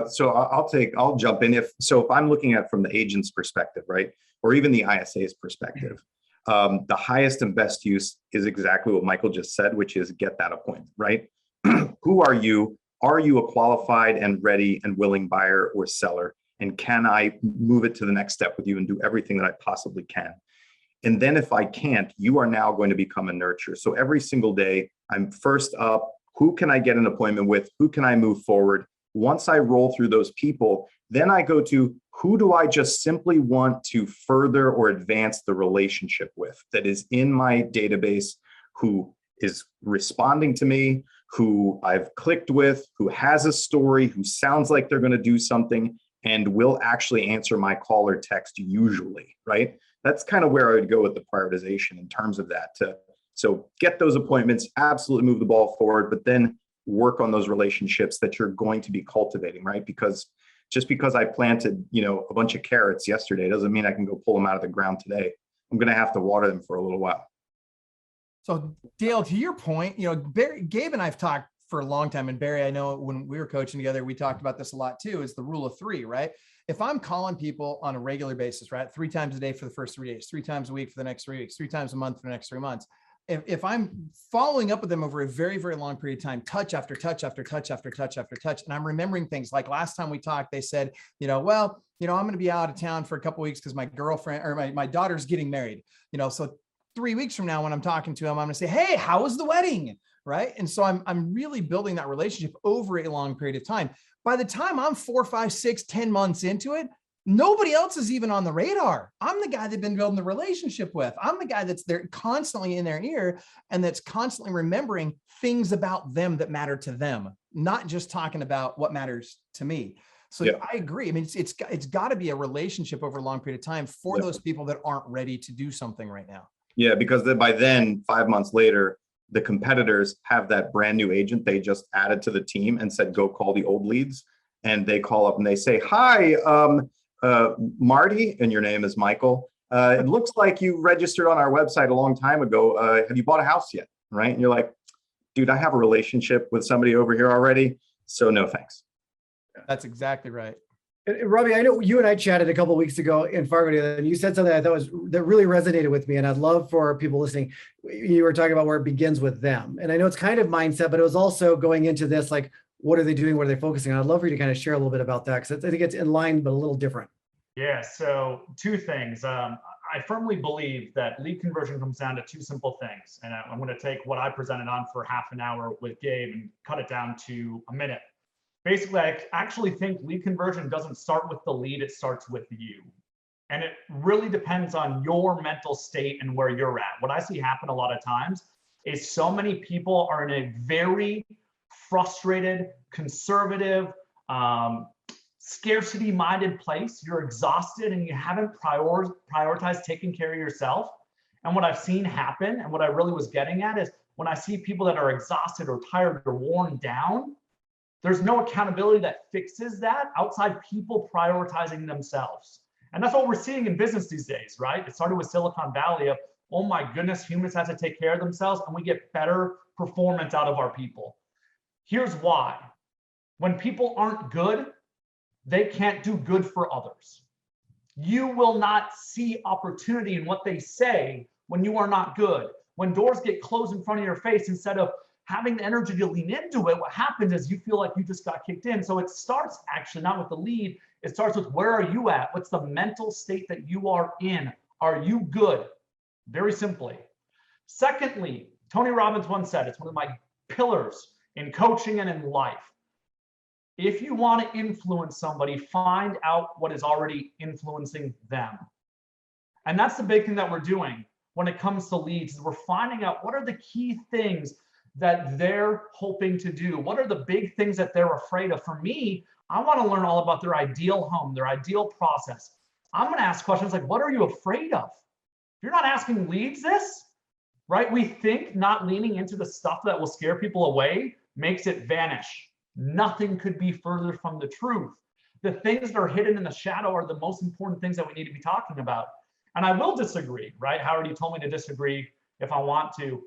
So I'll jump in. If I'm looking at it from the agent's perspective, right, or even the ISA's perspective, the highest and best use is exactly what Michael just said, which is get that appointment, right? Who are you? Are you a qualified and ready and willing buyer or seller? And can I move it to the next step with you and do everything that I possibly can? And then if I can't, you are now going to become a nurturer. So every single day, I'm first up, who can I get an appointment with? Who can I move forward? Once I roll through those people, then I go to who do I just simply want to further or advance the relationship with that is in my database, who is responding to me, who I've clicked with, who has a story, who sounds like they're going to do something and will actually answer my call or text usually, right? That's kind of where I would go with the prioritization in terms of that. So get those appointments, absolutely move the ball forward, but then work on those relationships that you're going to be cultivating, right? Because just because I planted, a bunch of carrots yesterday doesn't mean I can go pull them out of the ground today. I'm going to have to water them for a little while. So Dale, to your point, Gabe and I've talked for a long time. And Barry, I know when we were coaching together, we talked about this a lot too, is the rule of three, right? If I'm calling people on a regular basis, right? 3 times a day for the first 3 days, 3 times a week for the next 3 weeks, 3 times a month for the next 3 months. If I'm following up with them over a very, very long period of time, touch after touch after touch after touch after touch, and I'm remembering things like last time we talked, they said, well, I'm going to be out of town for a couple of weeks because my girlfriend or my daughter's getting married, so 3 weeks from now, when I'm talking to them, I'm going to say, hey, how was the wedding? Right. And so I'm really building that relationship over a long period of time. By the time I'm 4, 5, 6, 10 months into it, nobody else is even on the radar. I'm the guy they've been building the relationship with. I'm the guy that's there constantly in their ear and that's constantly remembering things about them that matter to them, not just talking about what matters to me. So yeah. I agree. I mean, it's got to be a relationship over a long period of time for those people that aren't ready to do something right now. Yeah, because by then, 5 months later, the competitors have that brand new agent they just added to the team and said, go call the old leads. And they call up and they say, hi, Marty, and your name is Michael. It looks like you registered on our website a long time ago. Have you bought a house yet? Right? And you're like, dude, I have a relationship with somebody over here already. So no, thanks. That's exactly right. And Robbie, I know you and I chatted a couple of weeks ago in Fargo, and you said something I thought that really resonated with me, and I'd love for people listening. You were talking about where it begins with them, and I know it's kind of mindset, but it was also going into this, like, what are they doing? What are they focusing on? I'd love for you to kind of share a little bit about that, because I think it's in line, but a little different. Yeah. So 2 things. I firmly believe that lead conversion comes down to 2 simple things, and I'm going to take what I presented on for half an hour with Gabe and cut it down to a minute. Basically, I actually think lead conversion doesn't start with the lead, it starts with you. And it really depends on your mental state and where you're at. What I see happen a lot of times is so many people are in a very frustrated, conservative, scarcity-minded place. You're exhausted and you haven't prioritized taking care of yourself. And what I've seen happen, and what I really was getting at, is when I see people that are exhausted or tired or worn down, there's no accountability that fixes that outside people prioritizing themselves. And that's what we're seeing in business these days, right? It started with Silicon Valley of, oh my goodness, humans have to take care of themselves and we get better performance out of our people. Here's why. When people aren't good, they can't do good for others. You will not see opportunity in what they say when you are not good. When doors get closed in front of your face, instead of having the energy to lean into it, what happens is you feel like you just got kicked in. So it starts actually not with the lead. It starts with, where are you at? What's the mental state that you are in? Are you good? Very simply. Secondly, Tony Robbins once said, it's one of my pillars in coaching and in life. If you want to influence somebody, find out what is already influencing them. And that's the big thing that we're doing when it comes to leads, is we're finding out what are the key things that they're hoping to do. What are the big things that they're afraid of? For me, I want to learn all about their ideal home, their ideal process. I'm going to ask questions like, what are you afraid of? If you're not asking leads this, right? We think not leaning into the stuff that will scare people away makes it vanish. Nothing could be further from the truth. The things that are hidden in the shadow are the most important things that we need to be talking about. And I will disagree, right? Howard, you told me to disagree if I want to.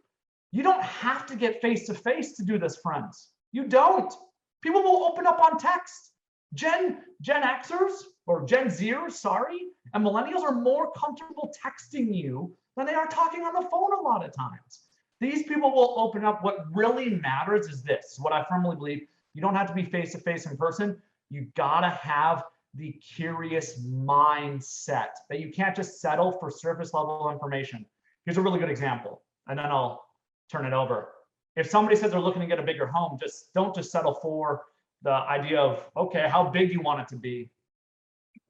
You don't have to get face-to-face to do this, friends. You don't. People will open up on text. Gen Xers, or Gen Zers, sorry, and millennials are more comfortable texting you than they are talking on the phone a lot of times. These people will open up. What really matters is this, what I firmly believe. You don't have to be face-to-face in person. You gotta have the curious mindset that you can't just settle for surface level information. Here's a really good example, and then I'll turn it over. If somebody says they're looking to get a bigger home, don't just settle for the idea of, okay, how big you want it to be.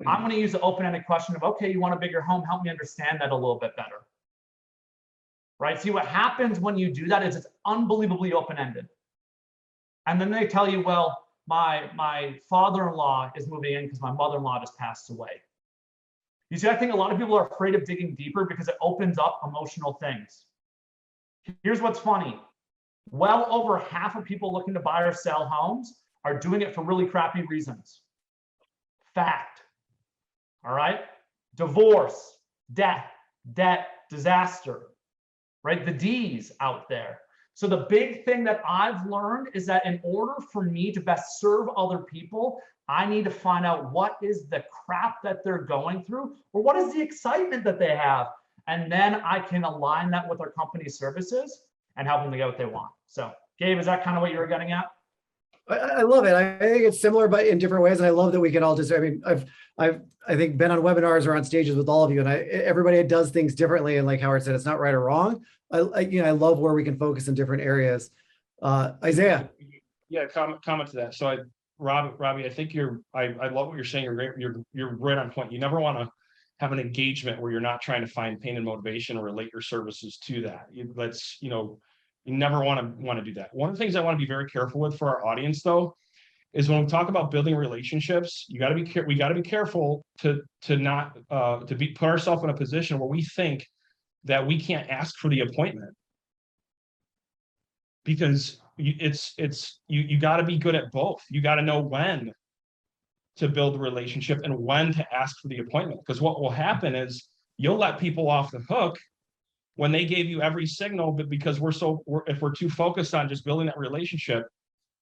I'm going to use the open-ended question of, okay, you want a bigger home, help me understand that a little bit better. Right? See, what happens when you do that is it's unbelievably open-ended. And then they tell you, well, my father-in-law is moving in because my mother-in-law just passed away. You see, I think a lot of people are afraid of digging deeper because it opens up emotional things. Here's what's funny. Well over half of people looking to buy or sell homes are doing it for really crappy reasons. Fact. All right? Divorce, death, debt, disaster, right? The D's out there. So the big thing that I've learned is that in order for me to best serve other people, I need to find out what is the crap that they're going through, or what is the excitement that they have. And then I can align that with our company's services and help them to get what they want. So Gabe, is that kind of what you were getting at? I love it. I think it's similar, but in different ways. And I love that we can all just, I mean, I think been on webinars or on stages with all of you, and everybody does things differently. And like Howard said, it's not right or wrong. I love where we can focus in different areas. Isaiah. Yeah, comment to that. So Robbie, I think I love what you're saying. You're right on point. You never want to have an engagement where you're not trying to find pain and motivation or relate your services to that. You never want to do that. One of the things I want to be very careful with for our audience, though, is when we talk about building relationships, we got to be careful to not put ourselves in a position where we think that we can't ask for the appointment, because you got to be good at both. You got to know when to build a relationship and when to ask for the appointment, because what will happen is you'll let people off the hook when they gave you every signal, but because if we're too focused on just building that relationship,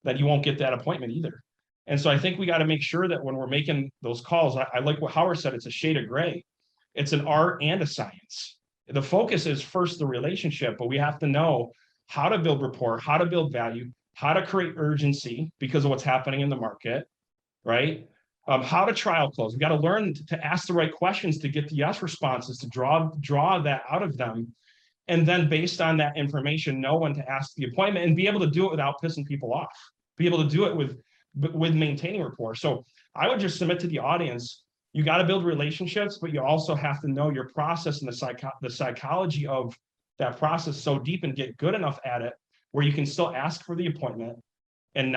that you won't get that appointment either. And so I think we got to make sure that when we're making those calls, I like what Howard said, it's a shade of gray. It's an art and a science. The focus is first the relationship, but we have to know how to build rapport, how to build value, how to create urgency because of what's happening in the market, right? How to trial close. We got to learn to ask the right questions to get the yes responses, to draw that out of them. And then based on that information, know when to ask the appointment and be able to do it without pissing people off, be able to do it with maintaining rapport. So I would just submit to the audience, you got to build relationships, but you also have to know your process and the psychology of that process so deep and get good enough at it where you can still ask for the appointment and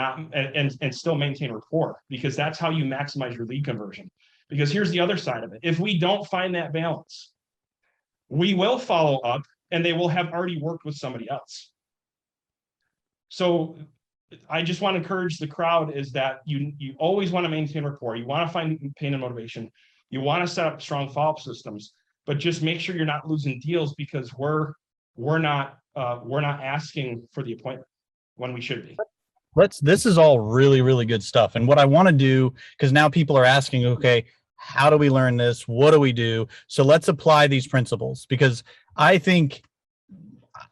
still maintain rapport, because that's how you maximize your lead conversion. Because here's the other side of it. If we don't find that balance, we will follow up and they will have already worked with somebody else. So I just want to encourage the crowd is that you always want to maintain rapport. You want to find pain and motivation. You want to set up strong follow-up systems, but just make sure you're not losing deals because we're not asking for the appointment when we should be. This is all really, really good stuff. And what I want to do, because now people are asking, okay, how do we learn this? What do we do? So let's apply these principles, because I think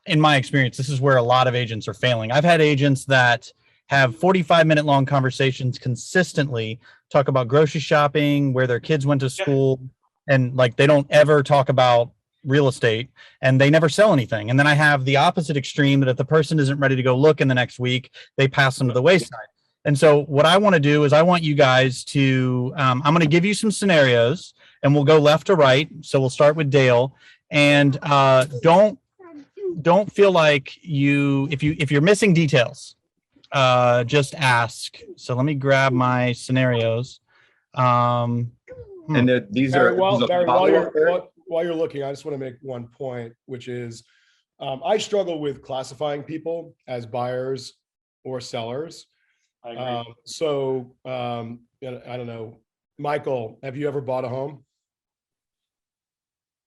in my experience, this is where a lot of agents are failing. I've had agents that have 45-minute long conversations consistently, talk about grocery shopping, where their kids went to school, and like they don't ever talk about real estate, and they never sell anything. And then I have the opposite extreme, that if the person isn't ready to go look in the next week, they pass them to the wayside. And so what I want to do is I want you guys to, I'm going to give you some scenarios and we'll go left to right. So we'll start with Dale, and don't feel like if you're missing details, just ask. So let me grab my scenarios. And these Barry, are Barry, while you're looking, I just want to make one point, which is I struggle with classifying people as buyers or sellers. I agree. I don't know, Michael, have you ever bought a home?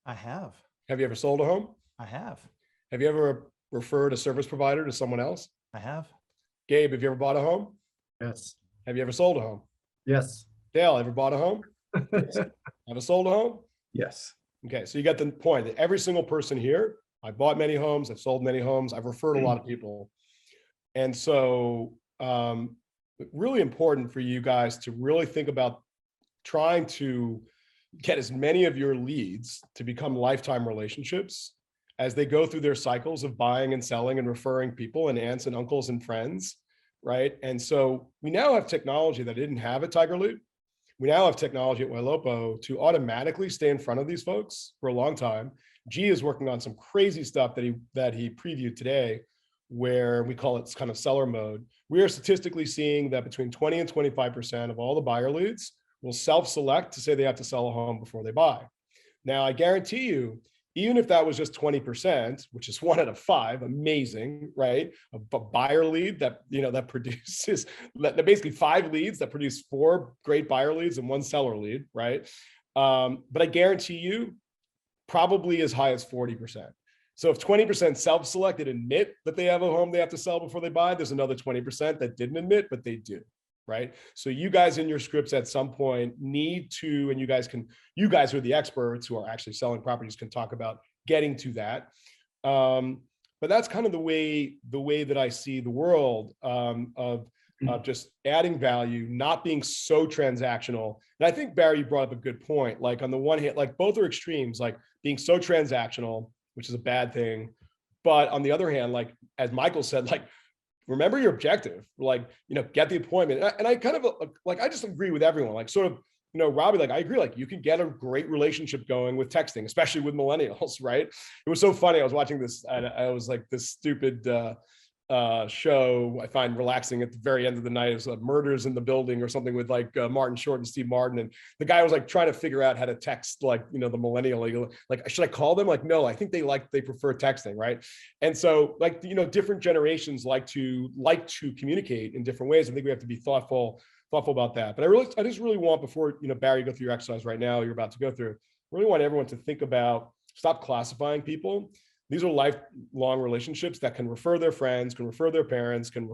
I have. Have you ever sold a home? I have. Have you ever referred a service provider to someone else? I have. Gabe, have you ever bought a home? Yes. Have you ever sold a home? Yes. Dale, ever bought a home? Yes. Ever sold a home? Yes. Okay, so you got the point that every single person here, I bought many homes, I've sold many homes, I've referred a lot of people. And so really important for you guys to really think about trying to get as many of your leads to become lifetime relationships as they go through their cycles of buying and selling and referring people and aunts and uncles and friends, right? And so we now have technology that didn't have at TigerLead. We now have technology at Ylopo to automatically stay in front of these folks for a long time. G is working on some crazy stuff that he previewed today, where we call it kind of seller mode. We are statistically seeing that between 20 and 25% of all the buyer leads will self-select to say they have to sell a home before they buy. Now, I guarantee you, even if that was just 20%, which is 1 out of 5, amazing, right? A buyer lead that produces basically 5 leads that produce 4 great buyer leads and 1 seller lead, right? But I guarantee you, probably as high as 40%. So if 20% self-selected admit that they have a home they have to sell before they buy, there's another 20% that didn't admit, but they do, right? So you guys in your scripts at some point need to, and you guys who are the experts who are actually selling properties can talk about getting to that. But that's kind of the way that I see the world of just adding value, not being so transactional. And I think, Barry, you brought up a good point. Like on the one hand, like both are extremes, like being so transactional, which is a bad thing. But on the other hand, like, as Michael said, like, remember your objective, like, get the appointment. And I kind of like, I just agree with everyone, like sort of, Robbie, like, I agree, like you can get a great relationship going with texting, especially with millennials, right? It was so funny. I was watching this, and I was like, this stupid show I find relaxing at the very end of the night. It was Murders in the Building or something with like Martin Short and Steve Martin. And the guy was like trying to figure out how to text, like, the millennial, like, should I call them? Like, no, I think they prefer texting. Right. And so like, different generations like to communicate in different ways. I think we have to be thoughtful about that. But I just really want, before, Barry, go through your exercise right now, you're about to go through, I really want everyone to think about, stop classifying people. These are lifelong relationships that can refer their friends, can refer their parents, can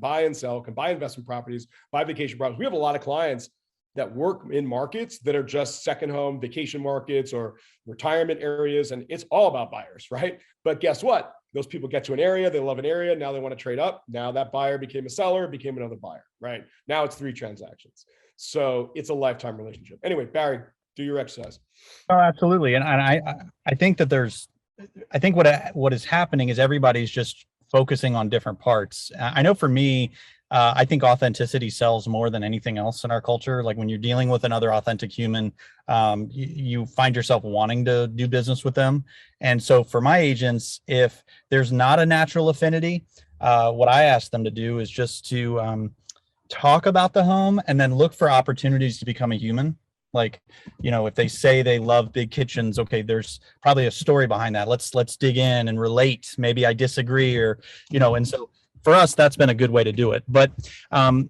buy and sell, can buy investment properties, buy vacation properties. We have a lot of clients that work in markets that are just second home vacation markets or retirement areas. And it's all about buyers, right? But guess what? Those people get to an area, they love an area. Now they want to trade up. Now that buyer became a seller, became another buyer, right? Now it's 3 transactions. So it's a lifetime relationship. Anyway, Barry, do your exercise. Oh, absolutely. And I think that I think what is happening is everybody's just focusing on different parts. I know for me, I think authenticity sells more than anything else in our culture. Like when you're dealing with another authentic human, you find yourself wanting to do business with them. And so for my agents, if there's not a natural affinity, what I ask them to do is just to talk about the home and then look for opportunities to become a human. Like, if they say they love big kitchens, okay, there's probably a story behind that. Let's dig in and relate. Maybe I disagree, or, and so for us, that's been a good way to do it. But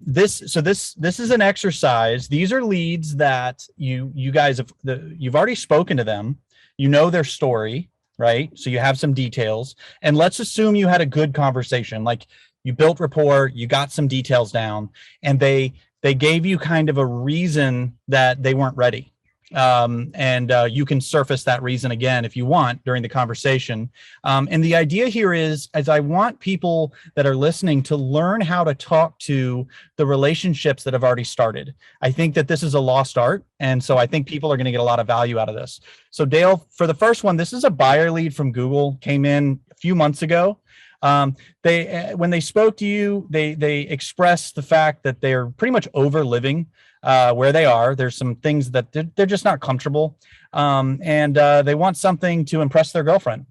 this is an exercise. These are leads that you guys you've already spoken to them, their story, right? So you have some details, and let's assume you had a good conversation, like you built rapport, you got some details down, and they gave you kind of a reason that they weren't ready. And you can surface that reason again if you want during the conversation. And the idea here is I want people that are listening to learn how to talk to the relationships that have already started. I think that this is a lost art. And so I think people are going to get a lot of value out of this. So Dale, for the first one, this is a buyer lead from Google, came in a few months ago. When they spoke to you, they expressed the fact that they're pretty much over living where they are. There's some things that they're just not comfortable, and they want something to impress their girlfriend.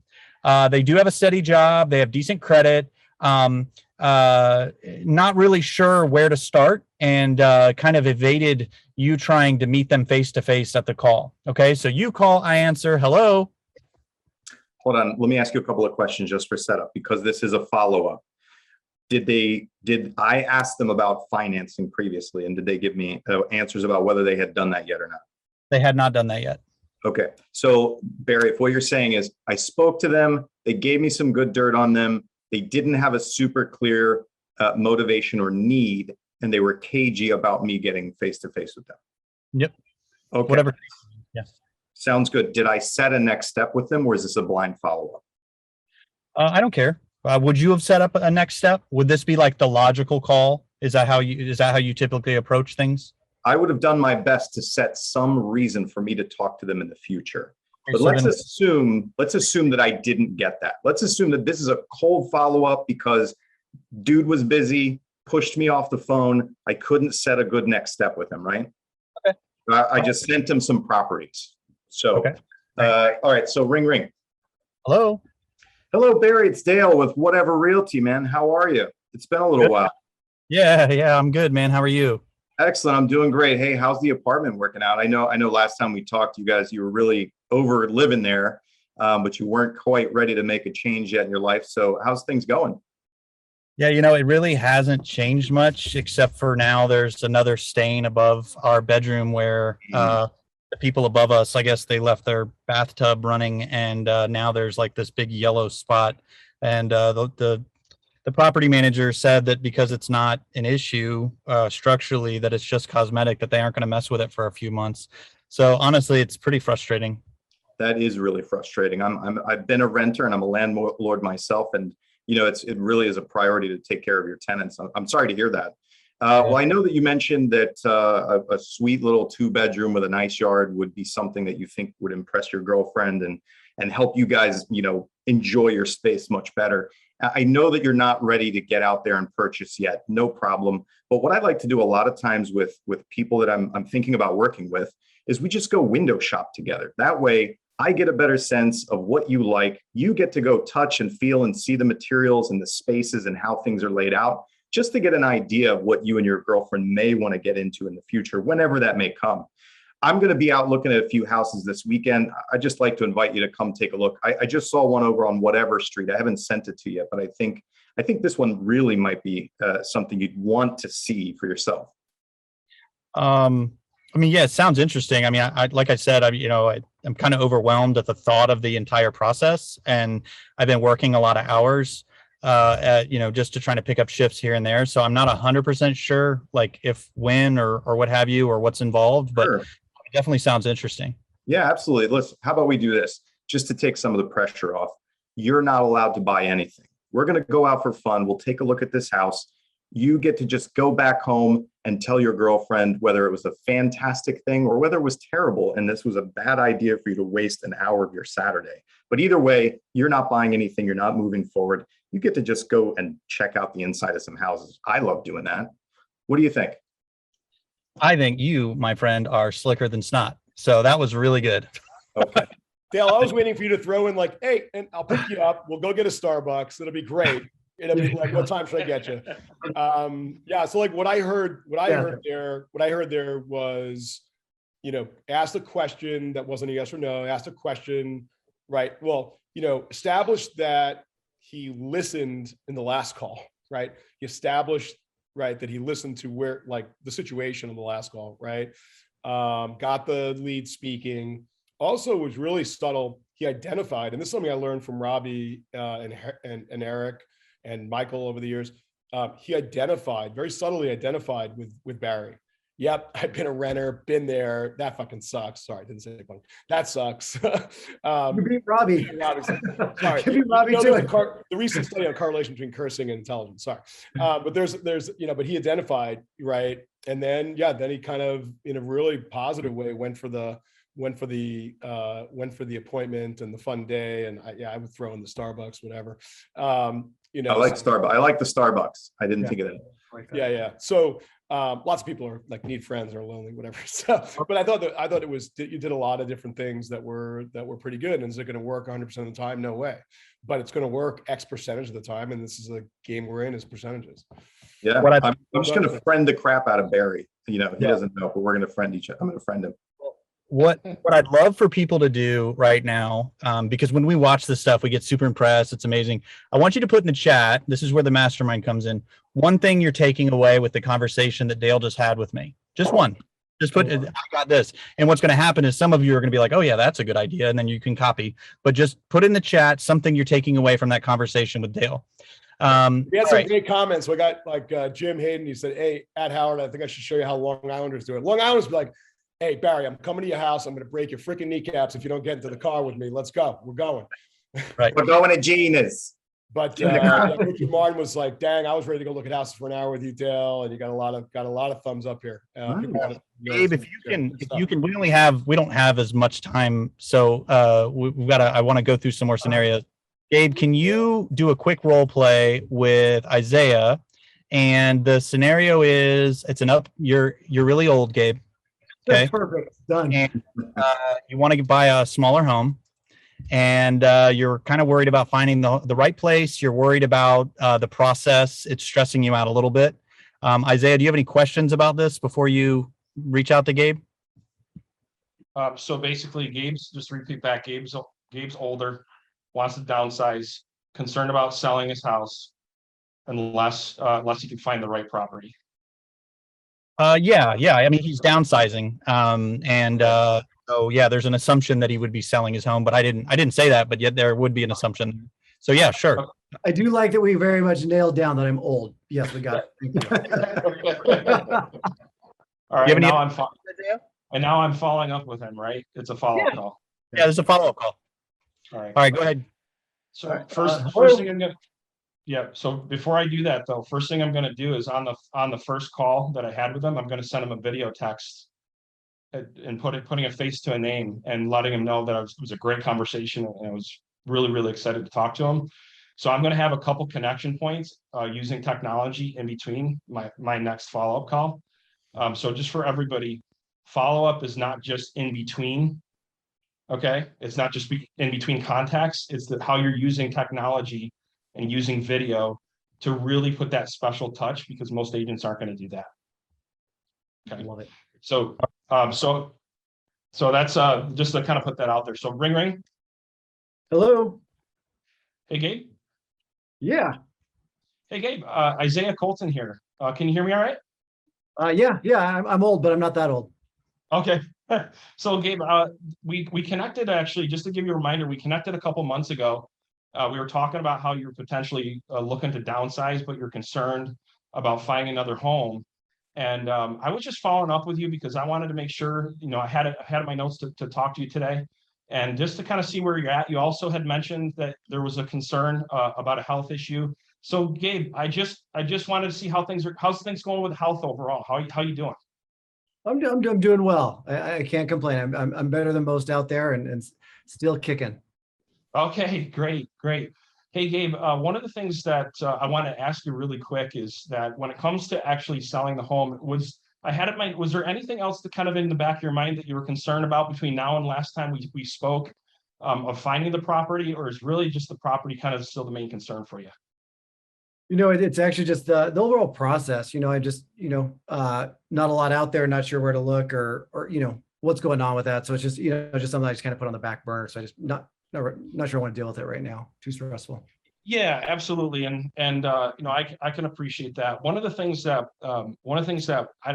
They do have a steady job. They have decent credit. Not really sure where to start, and kind of evaded you trying to meet them face to face at the call. Okay, so you call, I answer, hello. Hold on, let me ask you a couple of questions just for setup, because this is a follow-up. Did I ask them about financing previously, and did they give me answers about whether they had done that yet or not? They had not done that yet. Okay, so Barry, if what you're saying is I spoke to them, they gave me some good dirt on them, they didn't have a super clear motivation or need, and they were cagey about me getting face-to-face with them. Yep. Okay. Whatever. Yes. Sounds good. Did I set a next step with them, or is this a blind follow-up? I don't care. Would you have set up a next step? Would this be like the logical call? Is that how you typically approach things? I would have done my best to set some reason for me to talk to them in the future. But So let's assume that I didn't get that. Let's assume that this is a cold follow-up because dude was busy, pushed me off the phone. I couldn't set a good next step with him, right? Okay. I just sent him some properties. So, Okay. All right. So ring. Hello. Hello, Barry. It's Dale with Whatever Realty, man. How are you? It's been a little Good. while. Yeah, I'm good, man. How are you? Excellent. I'm doing great. Hey, how's the apartment working out? I know last time we talked, you were really over living there, but you weren't quite ready to make a change yet in your life. So how's things going? Yeah, it really hasn't changed much, except for now there's another stain above our bedroom where the people above us, I guess they left their bathtub running, and now there's like this big yellow spot. And the property manager said that because it's not an issue structurally, that it's just cosmetic, that they aren't going to mess with it for a few months. So honestly, it's pretty frustrating. That is really frustrating. I've been a renter and I'm a landlord myself, and it really is a priority to take care of your tenants. I'm sorry to hear that. Well, I know that you mentioned that a sweet little 2-bedroom with a nice yard would be something that you think would impress your girlfriend and help you guys, enjoy your space much better. I know that you're not ready to get out there and purchase yet, no problem. But what I like to do a lot of times with people that I'm thinking about working with is we just go window shop together. That way I get a better sense of what you like. You get to go touch and feel and see the materials and the spaces and how things are laid out, just to get an idea of what you and your girlfriend may want to get into in the future, whenever that may come. I'm going to be out looking at a few houses this weekend. I just like to invite you to come take a look. I just saw one over on whatever street. I haven't sent it to you yet, but I think this one really might be something you'd want to see for yourself. Yeah, it sounds interesting. I like I said, I'm kind of overwhelmed at the thought of the entire process, and I've been working a lot of hours, just to trying to pick up shifts here and there. So I'm not 100% sure, like if, when, or what have you, or what's involved, but sure. It definitely sounds interesting. Yeah, absolutely. Listen, how about we do this just to take some of the pressure off? You're not allowed to buy anything. We're going to go out for fun. We'll take a look at this house. You get to just go back home and tell your girlfriend whether it was a fantastic thing or whether it was terrible and this was a bad idea for you to waste an hour of your Saturday. But either way, you're not buying anything. You're not moving forward. You get to just go and check out the inside of some houses. I love doing that. What do you think? I think you, my friend, are slicker than snot. So that was really good. Okay. Dale, I was waiting for you to throw in like, hey, and I'll pick you up. We'll go get a Starbucks. It'll be great. It'll be like, what time should I get you? So like what I heard there was, ask a question that wasn't a yes or no, asked a question, right? Well, established that he listened in the last call, right? He established, right, that he listened to where, like, the situation in the last call, right? Got the lead speaking. Also was really subtle. He identified, and this is something I learned from Robbie and Eric and Michael over the years. He very subtly identified with Barry. Yep, I've been a renter, been there. That fucking sucks. Sorry, I didn't say it. That sucks. You beat Robbie. Sorry. You beat Robbie too. The recent study on correlation between cursing and intelligence. Sorry, but there's but he identified, right, and then he kind of, in a really positive way, went for the appointment and the fun day, and I would throw in the Starbucks, whatever. I like Starbucks. I like the Starbucks. I didn't think of that. Yeah. So lots of people are like, need friends or lonely, whatever. So, but I thought it was, you did a lot of different things that were pretty good. And is it going to work 100% of the time? No way. But it's going to work X percentage of the time. And this is a game we're in, is percentages. Yeah. I'm just going to friend the crap out of Barry. He doesn't know, but we're going to friend each other. I'm going to friend him. What I'd love for people to do right now, because when we watch this stuff, we get super impressed. It's amazing. I want you to put in the chat, this is where the mastermind comes in, one thing you're taking away with the conversation that Dale just had with me. Just one. Just put, I got this. And what's going to happen is some of you are going to be like, oh yeah, that's a good idea. And then you can copy. But just put in the chat something you're taking away from that conversation with Dale. We had some great comments. We got like Jim Hayden. He said, hey, at Howard, I think I should show you how Long Islanders do it. Long Islanders be like, hey, Barry, I'm coming to your house. I'm going to break your freaking kneecaps if you don't get into the car with me. Let's go. We're going. Right. We're going to Gina's. But Richard Martin was like, dang, I was ready to go look at houses for an hour with you, Dale. And you got a lot of thumbs up here. Gabe, if you can, we don't have as much time. So I want to go through some more scenarios. Gabe, can you do a quick role play with Isaiah? And the scenario is, you're really old, Gabe. Okay. That's perfect. Done. And you want to buy a smaller home, and you're kind of worried about finding the right place. You're worried about the process. It's stressing you out a little bit. Isaiah, do you have any questions about this before you reach out to Gabe? So basically, just repeat back. Gabe's older, wants to downsize, concerned about selling his house, unless he can find the right property. Yeah. I mean, he's downsizing, and So yeah, there's an assumption that he would be selling his home, but I didn't say that, but yet there would be an assumption. So yeah, sure. I do like that we very much nailed down that I'm old. Yes, we got it. All right, You have any- now I'm following up with him, right? It's a follow-up call. Yeah, there's a follow-up call. All right. All right, go ahead. So first thing I'm gonna, yeah. So before I do that though, first thing I'm gonna do is on the first call that I had with him, I'm gonna send him a video text and putting a face to a name and letting him know that it was a great conversation and I was really excited to talk to him. So I'm gonna have a couple connection points using technology in between my next follow-up call. So just for everybody, follow-up is not just in between. Okay, it's not just in between contacts, it's that how you're using technology and using video to really put that special touch, because most agents aren't going to do that. Okay, love it. So so that's just to kind of put that out there. So ring. Hello. Hey Gabe. Yeah. Hey Gabe, Isaiah Colton here. Can you hear me all right? Yeah, I'm old, but I'm not that old. Okay. So Gabe, we connected, actually, just to give you a reminder, we connected a couple months ago. We were talking about how you're potentially looking to downsize, but you're concerned about finding another home. And I was just following up with you because I wanted to make sure, I had my notes to talk to you today, and just to kind of see where you're at. You also had mentioned that there was a concern about a health issue. So Gabe, I just wanted to see how's things going with health overall. How you doing? I'm doing well. I can't complain. I'm better than most out there and still kicking. Okay, great. Hey Gabe, one of the things that I want to ask you really quick is that when it comes to actually selling the home, was there anything else that kind of in the back of your mind that you were concerned about between now and last time we spoke of finding the property, or is really just the property kind of still the main concern for you? It's actually just the overall process. I just, not a lot out there, not sure where to look or what's going on with that. So it's just, just something I just kind of put on the back burner. So I just not sure I want to deal with it right now. Too stressful. Yeah, absolutely. And I can appreciate that. One of the things that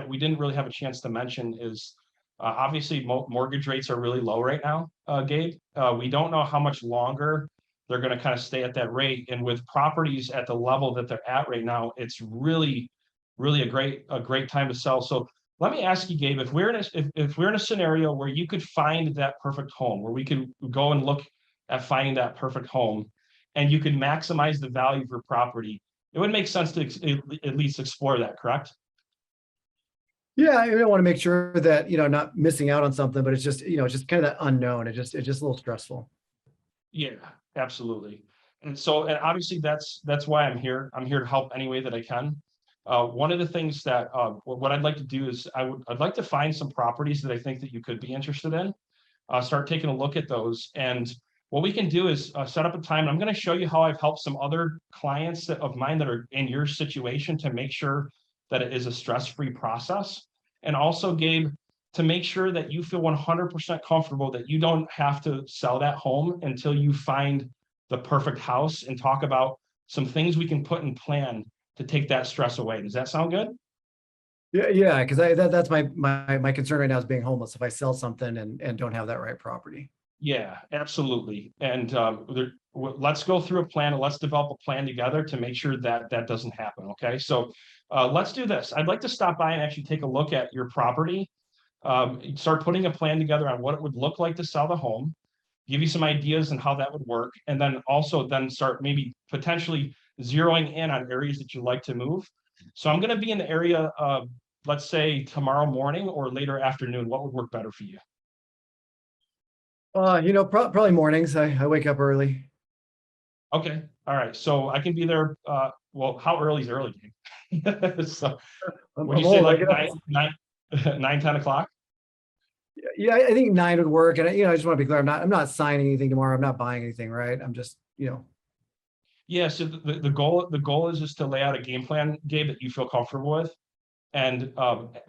we didn't really have a chance to mention is obviously mortgage rates are really low right now, Gabe. We don't know how much longer they're going to kind of stay at that rate. And with properties at the level that they're at right now, it's really a great time to sell. So let me ask you, Gabe, if we're in a scenario where you could find that perfect home, where we could go and look at finding that perfect home, and you could maximize the value of your property, it would make sense to at least explore that, correct? Yeah, I want to make sure that, not missing out on something, but it's just, just kind of that unknown. It's just a little stressful. Yeah, absolutely. And obviously that's why I'm here. I'm here to help any way that I can. One of the things that what I'd like to do is I'd like to find some properties that I think that you could be interested in. Start taking a look at those. And what we can do is set up a time. I'm going to show you how I've helped some other clients of mine that are in your situation to make sure that it is a stress-free process. And also, Gabe, to make sure that you feel 100% comfortable that you don't have to sell that home until you find the perfect house, and talk about some things we can put in plan to take that stress away. Does that sound good? Yeah, because that's my concern right now is being homeless. If I sell something and don't have that right property. Yeah, absolutely. And let's go through a plan, and let's develop a plan together to make sure that that doesn't happen. Okay, so let's do this. I'd like to stop by and actually take a look at your property. Start putting a plan together on what it would look like to sell the home, give you some ideas on how that would work, and then also start maybe potentially zeroing in on areas that you'd like to move. So I'm going to be in the area, let's say tomorrow morning or later afternoon. What would work better for you? Probably mornings. I wake up early. Okay. All right. So I can be there. Well, how early is early? So would you say like 9, 10 o'clock? Yeah, I think 9 would work. And I just want to be clear. I'm not signing anything tomorrow. I'm not buying anything, right? I'm just, Yeah. So the goal is just to lay out a game plan, Gabe, that you feel comfortable with. And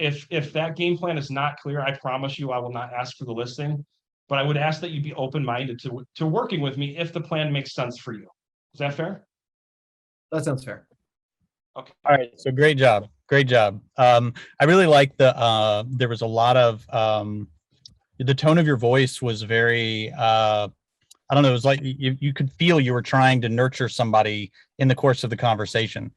if that game plan is not clear, I promise you I will not ask for the listing, but I would ask that you be open-minded to working with me if the plan makes sense for you. Is that fair? That sounds fair. Okay. All right. So great job. Great job. I really like there was a lot of the tone of your voice was very, I don't know, it was like you could feel you were trying to nurture somebody in the course of the conversation.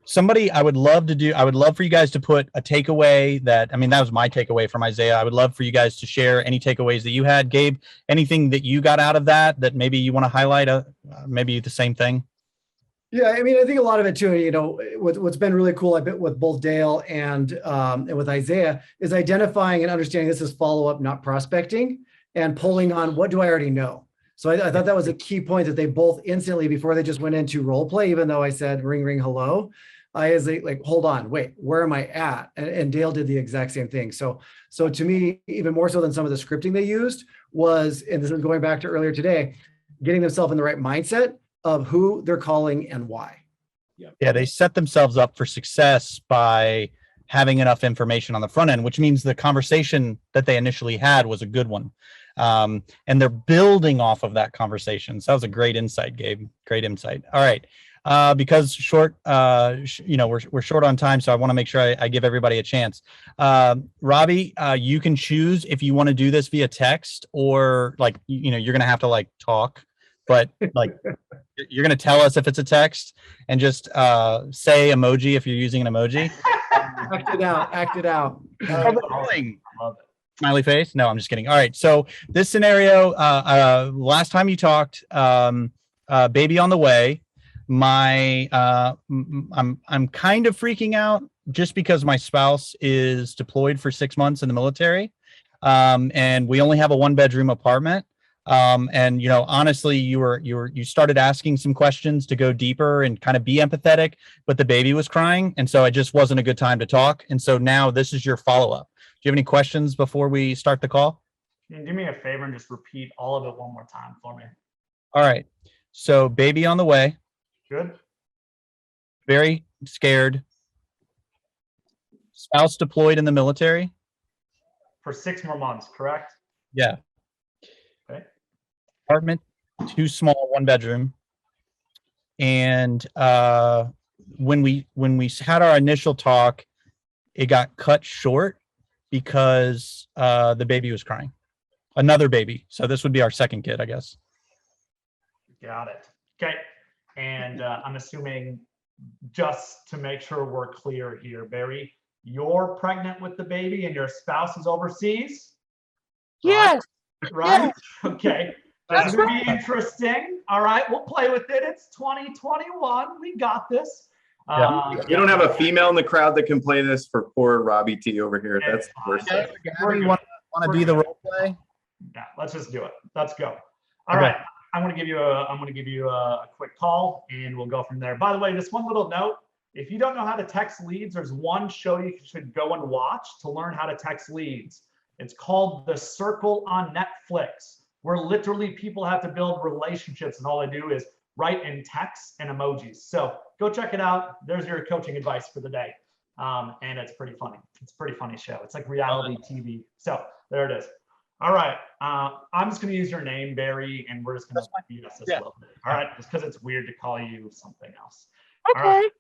Somebody I would love for you guys to put a takeaway that was my takeaway from Isaiah. I would love for you guys to share any takeaways that you had. Gabe, anything that you got out of that maybe you want to highlight, maybe the same thing? Yeah, I think a lot of it too, what's been really cool, I bet with both Dale and with Isaiah, is identifying and understanding this is follow-up, not prospecting, and pulling on what do I already know. So I thought that was a key point that they both instantly, before they just went into role play, even though I said ring, ring, hello, I was like, hold on, wait, where am I at? And Dale did the exact same thing. So to me, even more so than some of the scripting they used was, and this is going back to earlier today, getting themselves in the right mindset of who they're calling and why. Yeah, they set themselves up for success by having enough information on the front end, which means the conversation that they initially had was a good one. And they're building off of that conversation. So that was a great insight, Gabe. Great insight. All right. Because we're short on time, so I want to make sure I give everybody a chance. Robbie, you can choose if you want to do this via text or you're going to have to talk, but you're going to tell us if it's a text and just say emoji if you're using an emoji. Act it out. Smiley face. No, I'm just kidding. All right. So this scenario, last time you talked, baby on the way. I'm kind of freaking out just because my spouse is deployed for 6 months in the military, and we only have a 1-bedroom apartment. And honestly, you started asking some questions to go deeper and kind of be empathetic, but the baby was crying, and so it just wasn't a good time to talk. And so now this is your follow-up. Do you have any questions before we start the call? Can you do me a favor and just repeat all of it one more time for me? All right. So baby on the way. Good. Very scared. Spouse deployed in the military. For 6 more months, correct? Yeah. Okay. Apartment, too small, 1-bedroom. And when we had our initial talk, it got cut short because the baby was crying. Another baby. So this would be our second kid, I guess. Got it. Okay. And I'm assuming, just to make sure we're clear here, Barry, you're pregnant with the baby and your spouse is overseas? Yes. Right? Okay. That's going to be interesting. All right. We'll play with it. It's 2021. We got this. You don't have a female in the crowd that can play this for poor Robbie T over here. That's the worst thing. You want to be the role play? Yeah, let's just do it. Let's go. All right. I'm going to give you a quick call and we'll go from there. By the way, just one little note. If you don't know how to text leads, there's one show you should go and watch to learn how to text leads. It's called The Circle on Netflix, where literally people have to build relationships and all they do is write in text and emojis. So go check it out. There's your coaching advice for the day. And it's pretty funny. It's a pretty funny show. It's like reality TV. So there it is. All right. I'm just going to use your name, Barry, and we're just going to beat us this a little bit. All right. Just because it's weird to call you something else. Okay. All right.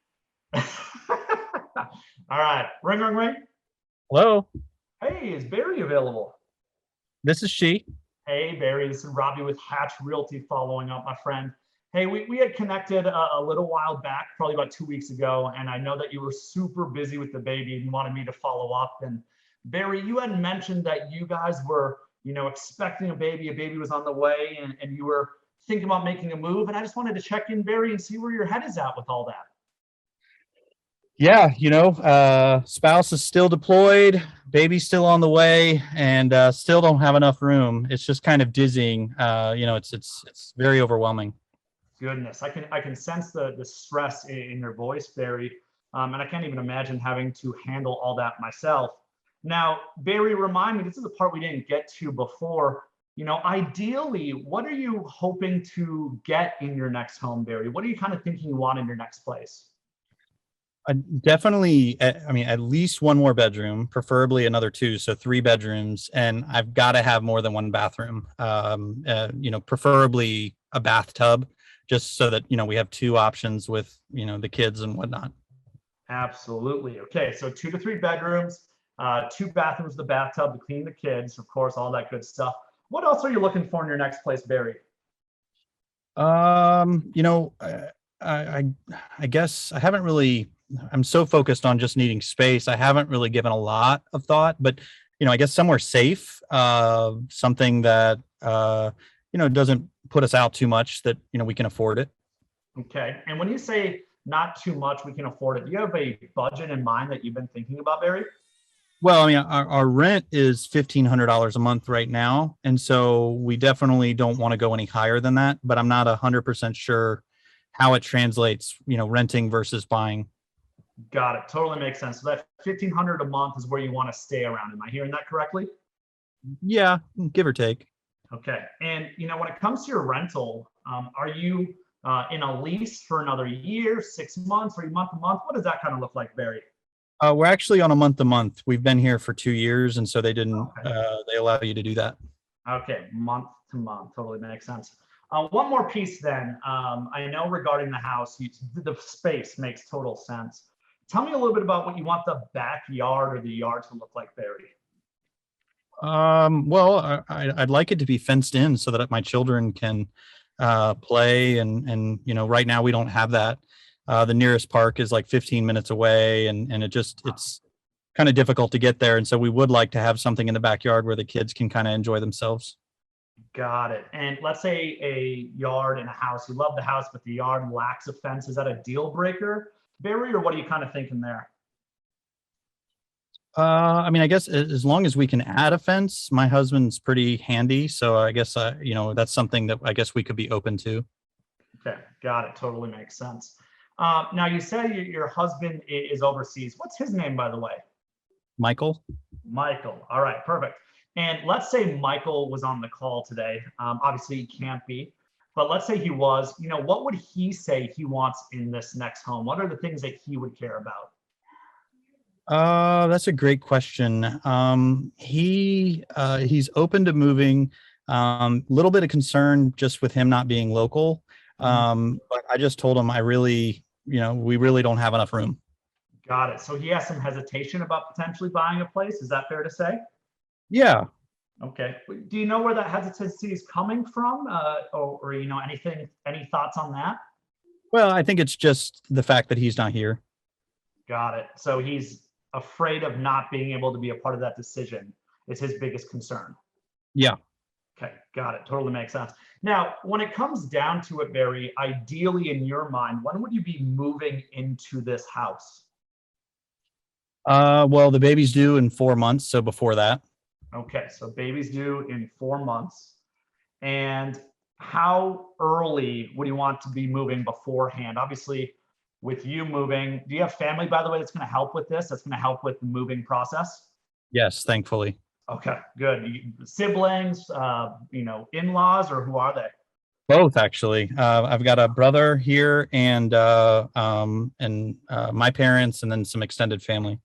All right. Ring, ring, ring. Hello. Hey, is Barry available? This is she. Hey, Barry. This is Robbie with Hatch Realty following up, my friend. Hey, we had connected a little while back, probably about 2 weeks ago, and I know that you were super busy with the baby and you wanted me to follow up. And Barry, you had mentioned that you guys were, expecting a baby was on the way, and you were thinking about making a move. And I just wanted to check in, Barry, and see where your head is at with all that. Yeah, spouse is still deployed, baby's still on the way, and still don't have enough room. It's just kind of dizzying. It's very overwhelming. Goodness, I can sense the stress in your voice, Barry, and I can't even imagine having to handle all that myself. Now, Barry, remind me, this is the part we didn't get to before. Ideally, what are you hoping to get in your next home, Barry? What are you kind of thinking you want in your next place? Definitely, at least one more bedroom, preferably another 2, so 3 bedrooms, and I've got to have more than 1 bathroom. Preferably a bathtub, just so that we have 2 options with the kids and whatnot. Absolutely. Okay, so 2 to 3 bedrooms. 2 bathrooms, the bathtub to clean the kids, of course, all that good stuff. What else are you looking for in your next place, Barry? You know, I guess I haven't really, I'm so focused on just needing space. I haven't really given a lot of thought, but, you know, I guess somewhere safe, something that, you know, doesn't put us out too much, that, you know, we can afford it. Okay. And when you say not too much, we can afford it, do you have a budget in mind that you've been thinking about, Barry? Well, I mean, our rent is $1,500 a month right now. And so we definitely don't want to go any higher than that, but I'm not 100% sure how it translates, you know, renting versus buying. Got it. Totally makes sense. So that $1,500 a month is where you want to stay around. Am I hearing that correctly? Yeah, give or take. Okay. And, you know, when it comes to your rental, are you in a lease for another year, 6 months, or month to month? What does that kind of look like, Barry? We're actually on a month to month. We've been here for 2 years, and so they didn't. They allow you to do that. Okay, month to month, totally makes sense. One more piece then. I know regarding the house, the space makes total sense. Tell me a little bit about what you want the backyard or the yard to look like, Barry. Well, I'd like it to be fenced in so that my children can play, and you know, right now we don't have that. The nearest park is like 15 minutes away, and it's kind of difficult to get there. And so we would like to have something in the backyard where the kids can kind of enjoy themselves. Got it. And let's say a yard and a house. You love the house, but the yard lacks a fence. Is that a deal breaker, Barry, or what are you kind of thinking there? I mean, I guess as long as we can add a fence, my husband's pretty handy. So I guess, you know, that's something that I guess we could be open to. Okay, got it. Totally makes sense. Now you said your husband is overseas. What's his name, by the way? Michael. Michael. All right, perfect. And let's say Michael was on the call today. Obviously he can't be, but let's say he was, you know, what would he say he wants in this next home? What are the things that he would care about? That's a great question. He's open to moving. Little bit of concern just with him not being local. But I just told him we really don't have enough room. Got it. So he has some hesitation about potentially buying a place. Is that fair to say? Yeah. Okay. Do you know where that hesitancy is coming from? Or you know, any thoughts on that? Well, I think it's just the fact that he's not here. Got it. So he's afraid of not being able to be a part of that decision is his biggest concern. Yeah. Okay, got it. Totally makes sense. Now, when it comes down to it, Barry, ideally in your mind, when would you be moving into this house? Well, the baby's due in 4 months, so before that. Okay, so baby's due in 4 months. And how early would you want to be moving beforehand? Obviously, with you moving, do you have family, by the way, that's going to help with this? That's going to help with the moving process? Yes, thankfully. Okay, good. Siblings, you know, in-laws, or who are they? Both, actually. I've got a brother here, and my parents, and then some extended family.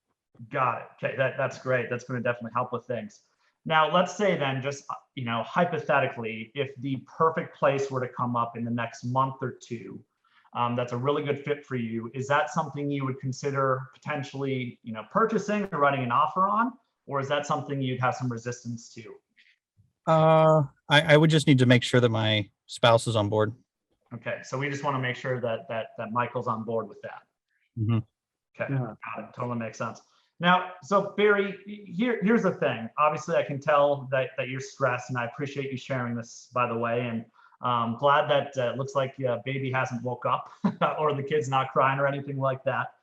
Got it. Okay, that's great. That's going to definitely help with things. Now, let's say then, just, you know, hypothetically, if the perfect place were to come up in the next month or two, that's a really good fit for you. Is that something you would consider potentially, you know, purchasing or writing an offer on? Or is that something you'd have some resistance to? I would just need to make sure that my spouse is on board. Okay, so we just want to make sure that Michael's on board with that. Mm-hmm. Okay, got it. Totally makes sense. Now, so Barry, here's the thing. Obviously, I can tell that you're stressed, and I appreciate you sharing this, by the way. And glad that it looks like baby hasn't woke up or the kid's not crying or anything like that.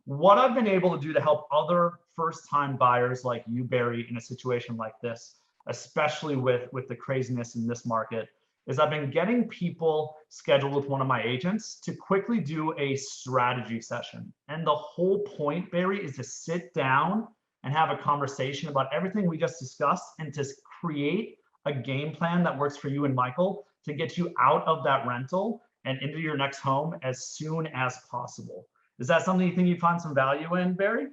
What I've been able to do to help other first-time buyers like you, Barry, in a situation like this, especially with the craziness in this market, is I've been getting people scheduled with one of my agents to quickly do a strategy session. And the whole point, Barry, is to sit down and have a conversation about everything we just discussed and to create a game plan that works for you and Michael to get you out of that rental and into your next home as soon as possible. Is that something you think you'd find some value in, Barry?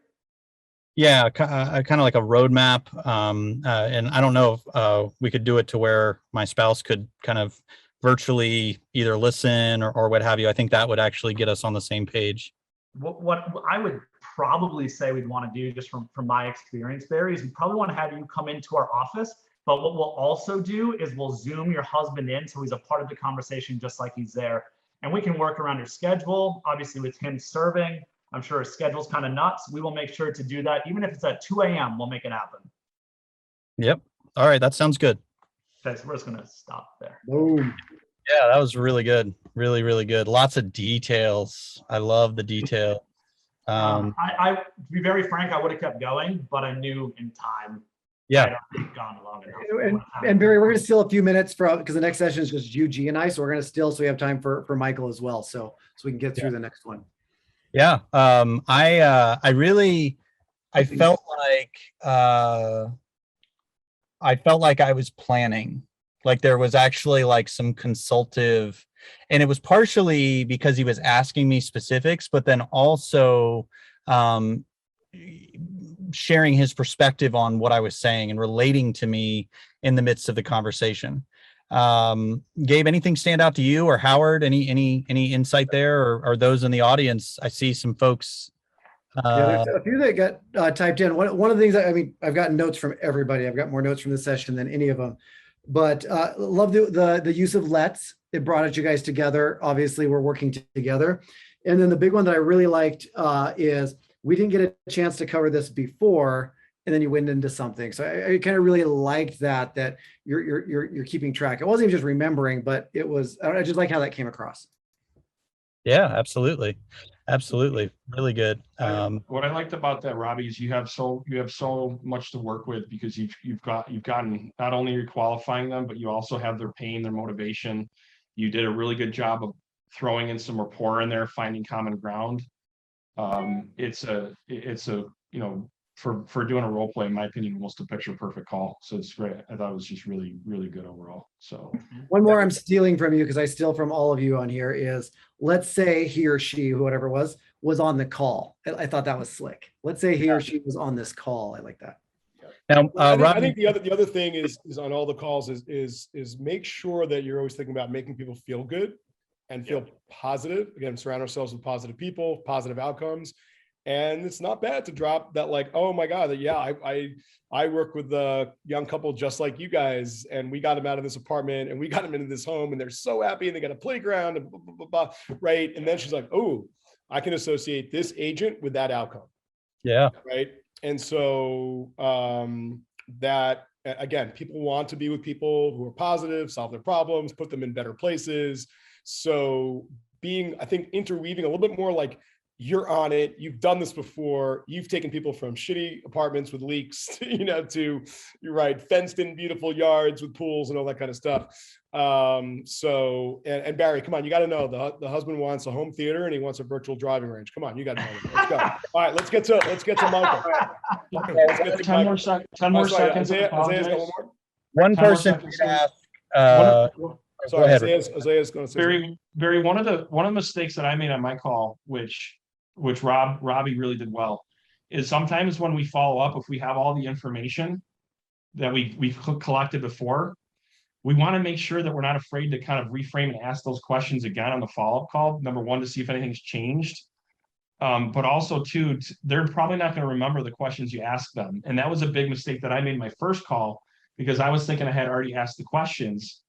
Yeah, kind of like a roadmap. And I don't know if we could do it to where my spouse could kind of virtually either listen or what have you. I think that would actually get us on the same page. What I would probably say we'd want to do, just from my experience, Barry, is we probably want to have you come into our office. But what we'll also do is we'll Zoom your husband in so he's a part of the conversation just like he's there. And we can work around your schedule. Obviously, with him serving, I'm sure his schedule's kind of nuts. We will make sure to do that. Even if it's at 2 a.m., we'll make it happen. Yep. All right. That sounds good. Okay, so we're just going to stop there. Boom. Yeah, that was really good. Really, really good. Lots of details. I love the detail. I to be very frank, I would have kept going, but I knew in time. Yeah. I'd gone long enough. And Barry, we're going to steal a few minutes because the next session is just you, G, and I. So we're going to steal so we have time for Michael as well. So we can get through the next one. Yeah. I felt like I was planning. Like there was actually like some consultative, and it was partially because he was asking me specifics, but then also sharing his perspective on what I was saying and relating to me in the midst of the conversation. Gabe, anything stand out to you, or Howard? Any insight there, or those in the audience? I see some folks. There's a few that got typed in. One of the things I've gotten notes from everybody. I've got more notes from this session than any of them. But love the use of let's. It brought you guys together. Obviously, we're working together. And then the big one that I really liked is we didn't get a chance to cover this before, and then you went into something. So I kind of really liked that you're keeping track. It wasn't even just remembering, but it was. I just like how that came across. Yeah, absolutely. Absolutely. Really good. What I liked about that, Robbie, is you have so much to work with, because you've gotten, not only you're qualifying them, but you also have their pain, their motivation. You did a really good job of throwing in some rapport in there, finding common ground. It's a for doing a role play, in my opinion, almost a picture perfect call. So it's great. I thought it was just really, really good overall. So one more I'm stealing from you, because I steal from all of you on here, is let's say he or she, whoever it was on the call. I thought that was slick. Let's say he or she was on this call. I like that. Now, I think the other thing is on all the calls is make sure that you're always thinking about making people feel good and feel positive. Again, surround ourselves with positive people, positive outcomes. And it's not bad to drop that, like, oh my God, I work with a young couple just like you guys, and we got them out of this apartment and we got them into this home, and they're so happy, and they got a playground and blah, blah, blah, blah, right? And then she's like, oh, I can associate this agent with that outcome. Yeah. Right. And so that, again, people want to be with people who are positive, solve their problems, put them in better places. So I think interweaving a little bit more, like, you're on it, you've done this before, you've taken people from shitty apartments with leaks, to, you're right, fenced in beautiful yards with pools and all that kind of stuff. So Barry, come on, you got to know the husband wants a home theater and he wants a virtual driving range. Come on, you got to know that. Let's go. All right, let's get to Michael. Let's get to 10 more seconds. Isaiah's got one more. One person asked. Sorry, Isaiah's going to say. Barry, one of the mistakes that I made on my call, which Robbie really did well, is sometimes when we follow up, if we have all the information that we've collected before, we want to make sure that we're not afraid to kind of reframe and ask those questions again on the follow-up call. Number one, to see if anything's changed. But also too, they're probably not going to remember the questions you asked them. And that was a big mistake that I made my first call, because I was thinking I had already asked the questions.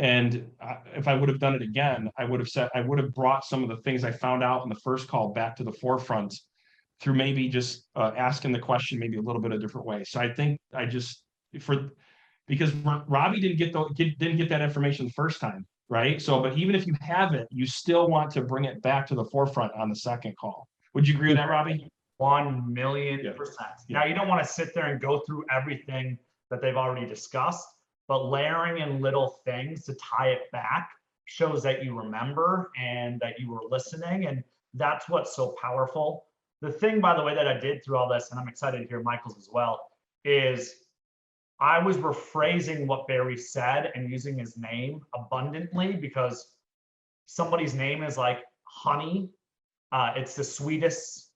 And if I would have done it again, I would have brought some of the things I found out in the first call back to the forefront through maybe just asking the question maybe a little bit of a different way. So I think because Robbie didn't get that information the first time, right? So, but even if you have it, you still want to bring it back to the forefront on the second call. Would you agree with that, Robbie? 1,000,000%. Yeah. Now, you don't want to sit there and go through everything that they've already discussed, but layering in little things to tie it back shows that you remember and that you were listening. And that's what's so powerful. The thing, by the way, that I did through all this, and I'm excited to hear Michael's as well, is I was rephrasing what Barry said and using his name abundantly, because somebody's name is like honey. It's the sweetest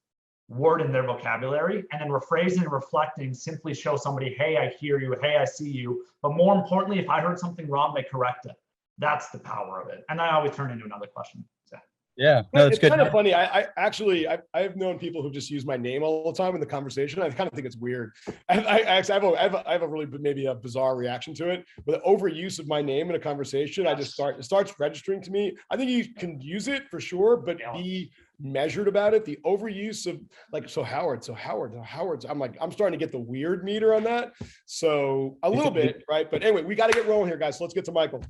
word in their vocabulary, and then rephrasing and reflecting simply show somebody, hey, I hear you, hey, I see you. But more importantly, if I heard something wrong, they correct it. That's the power of it. And I always turn into another question. So. Yeah, no, it's good. Kind of funny. I've known people who just use my name all the time in the conversation. I kind of think it's weird. I have a really maybe a bizarre reaction to it. But the overuse of my name in a conversation, it starts registering to me. I think you can use it for sure, but be measured about it. The overuse of like, so Howard. I'm starting to get the weird meter on that. So a little bit, right? But anyway, we got to get rolling here, guys. So let's get to Michael.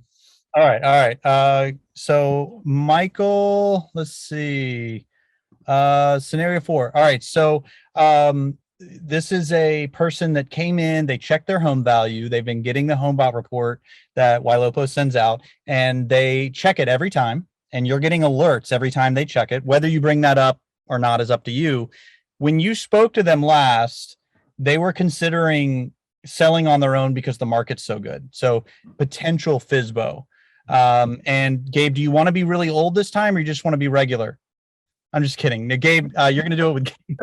All right. So Michael, let's see. Scenario 4. All right. So this is a person that came in, they checked their home value. They've been getting the HomeBot report that Ylopo sends out, and they check it every time. And you're getting alerts every time they check it. Whether you bring that up or not is up to you. When you spoke to them last, they were considering selling on their own because the market's so good. So potential FSBO. And Gabe, do you want to be really old this time, or you just want to be regular? I'm just kidding. Now, Gabe, you're going to do it with Gabe.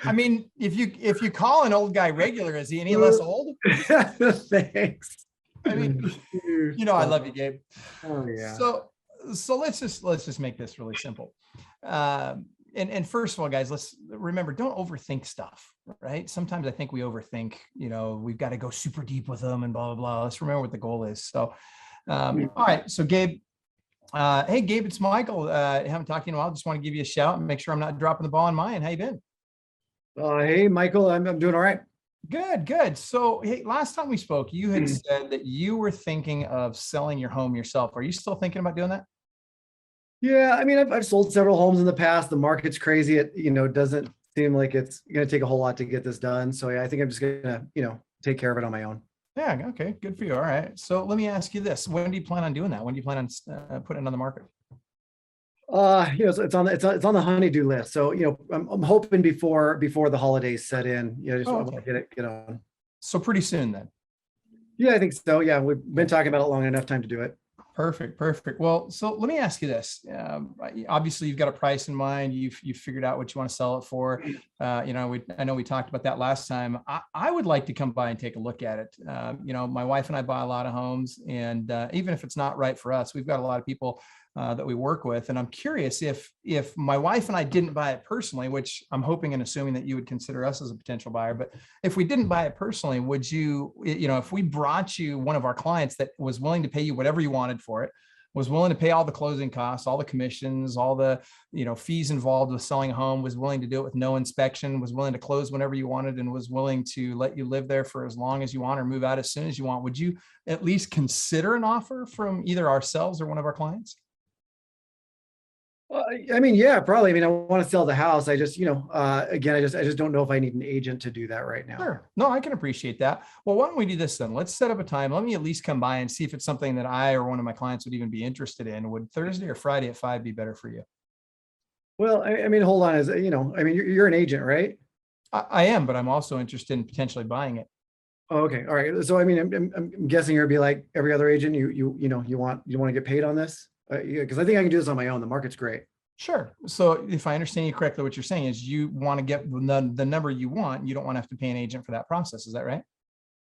I mean, if you call an old guy regular, is he any less old? Thanks. I mean, I love you, Gabe. Oh yeah. So let's just make this really simple. And first of all, guys, let's remember, don't overthink stuff, right? Sometimes I think we overthink, we've got to go super deep with them and blah, blah, blah. Let's remember what the goal is. So, all right. So Gabe, hey, Gabe, it's Michael. I haven't talked to you in a while. Just want to give you a shout and make sure I'm not dropping the ball on mine. How you been? Hey, Michael, I'm doing all right. Good. So, hey, last time we spoke, you had said that you were thinking of selling your home yourself. Are you still thinking about doing that? Yeah, I mean, I've sold several homes in the past. The market's crazy. It doesn't seem like it's going to take a whole lot to get this done. So yeah, I think I'm just going to, take care of it on my own. Yeah. Okay. Good for you. All right. So let me ask you this: when do you plan on doing that? When do you plan on putting it on the market? So it's on the honey-do list. So I'm hoping before the holidays set in. Just want to get on. So pretty soon then. Yeah, I think so. Yeah, we've been talking about it long enough time to do it. Perfect. Well, so let me ask you this. Obviously, you've got a price in mind. You've figured out what you want to sell it for. I know we talked about that last time. I would like to come by and take a look at it. My wife and I buy a lot of homes, and even if it's not right for us, we've got a lot of people that we work with. And I'm curious if my wife and I didn't buy it personally, which I'm hoping and assuming that you would consider us as a potential buyer, but if we didn't buy it personally, would you, if we brought you one of our clients that was willing to pay you whatever you wanted for it, was willing to pay all the closing costs, all the commissions, all the, fees involved with selling a home, was willing to do it with no inspection, was willing to close whenever you wanted, and was willing to let you live there for as long as you want or move out as soon as you want, would you at least consider an offer from either ourselves or one of our clients? I mean, yeah, probably. I mean, I want to sell the house. I just, again, I just don't know if I need an agent to do that right now. Sure. No, I can appreciate that. Well, why don't we do this then? Let's set up a time. Let me at least come by and see if it's something that I or one of my clients would even be interested in. Would Thursday or Friday at 5 be better for you? Well, I mean, hold on. You're an agent, right? I am, but I'm also interested in potentially buying it. Oh, okay. All right. So, I mean, I'm guessing you'd be like every other agent. You want to get paid on this? Yeah, because I think I can do this on my own. The market's great. Sure. So if I understand you correctly, what you're saying is you want to get the number you want. You don't want to have to pay an agent for that process. Is that right?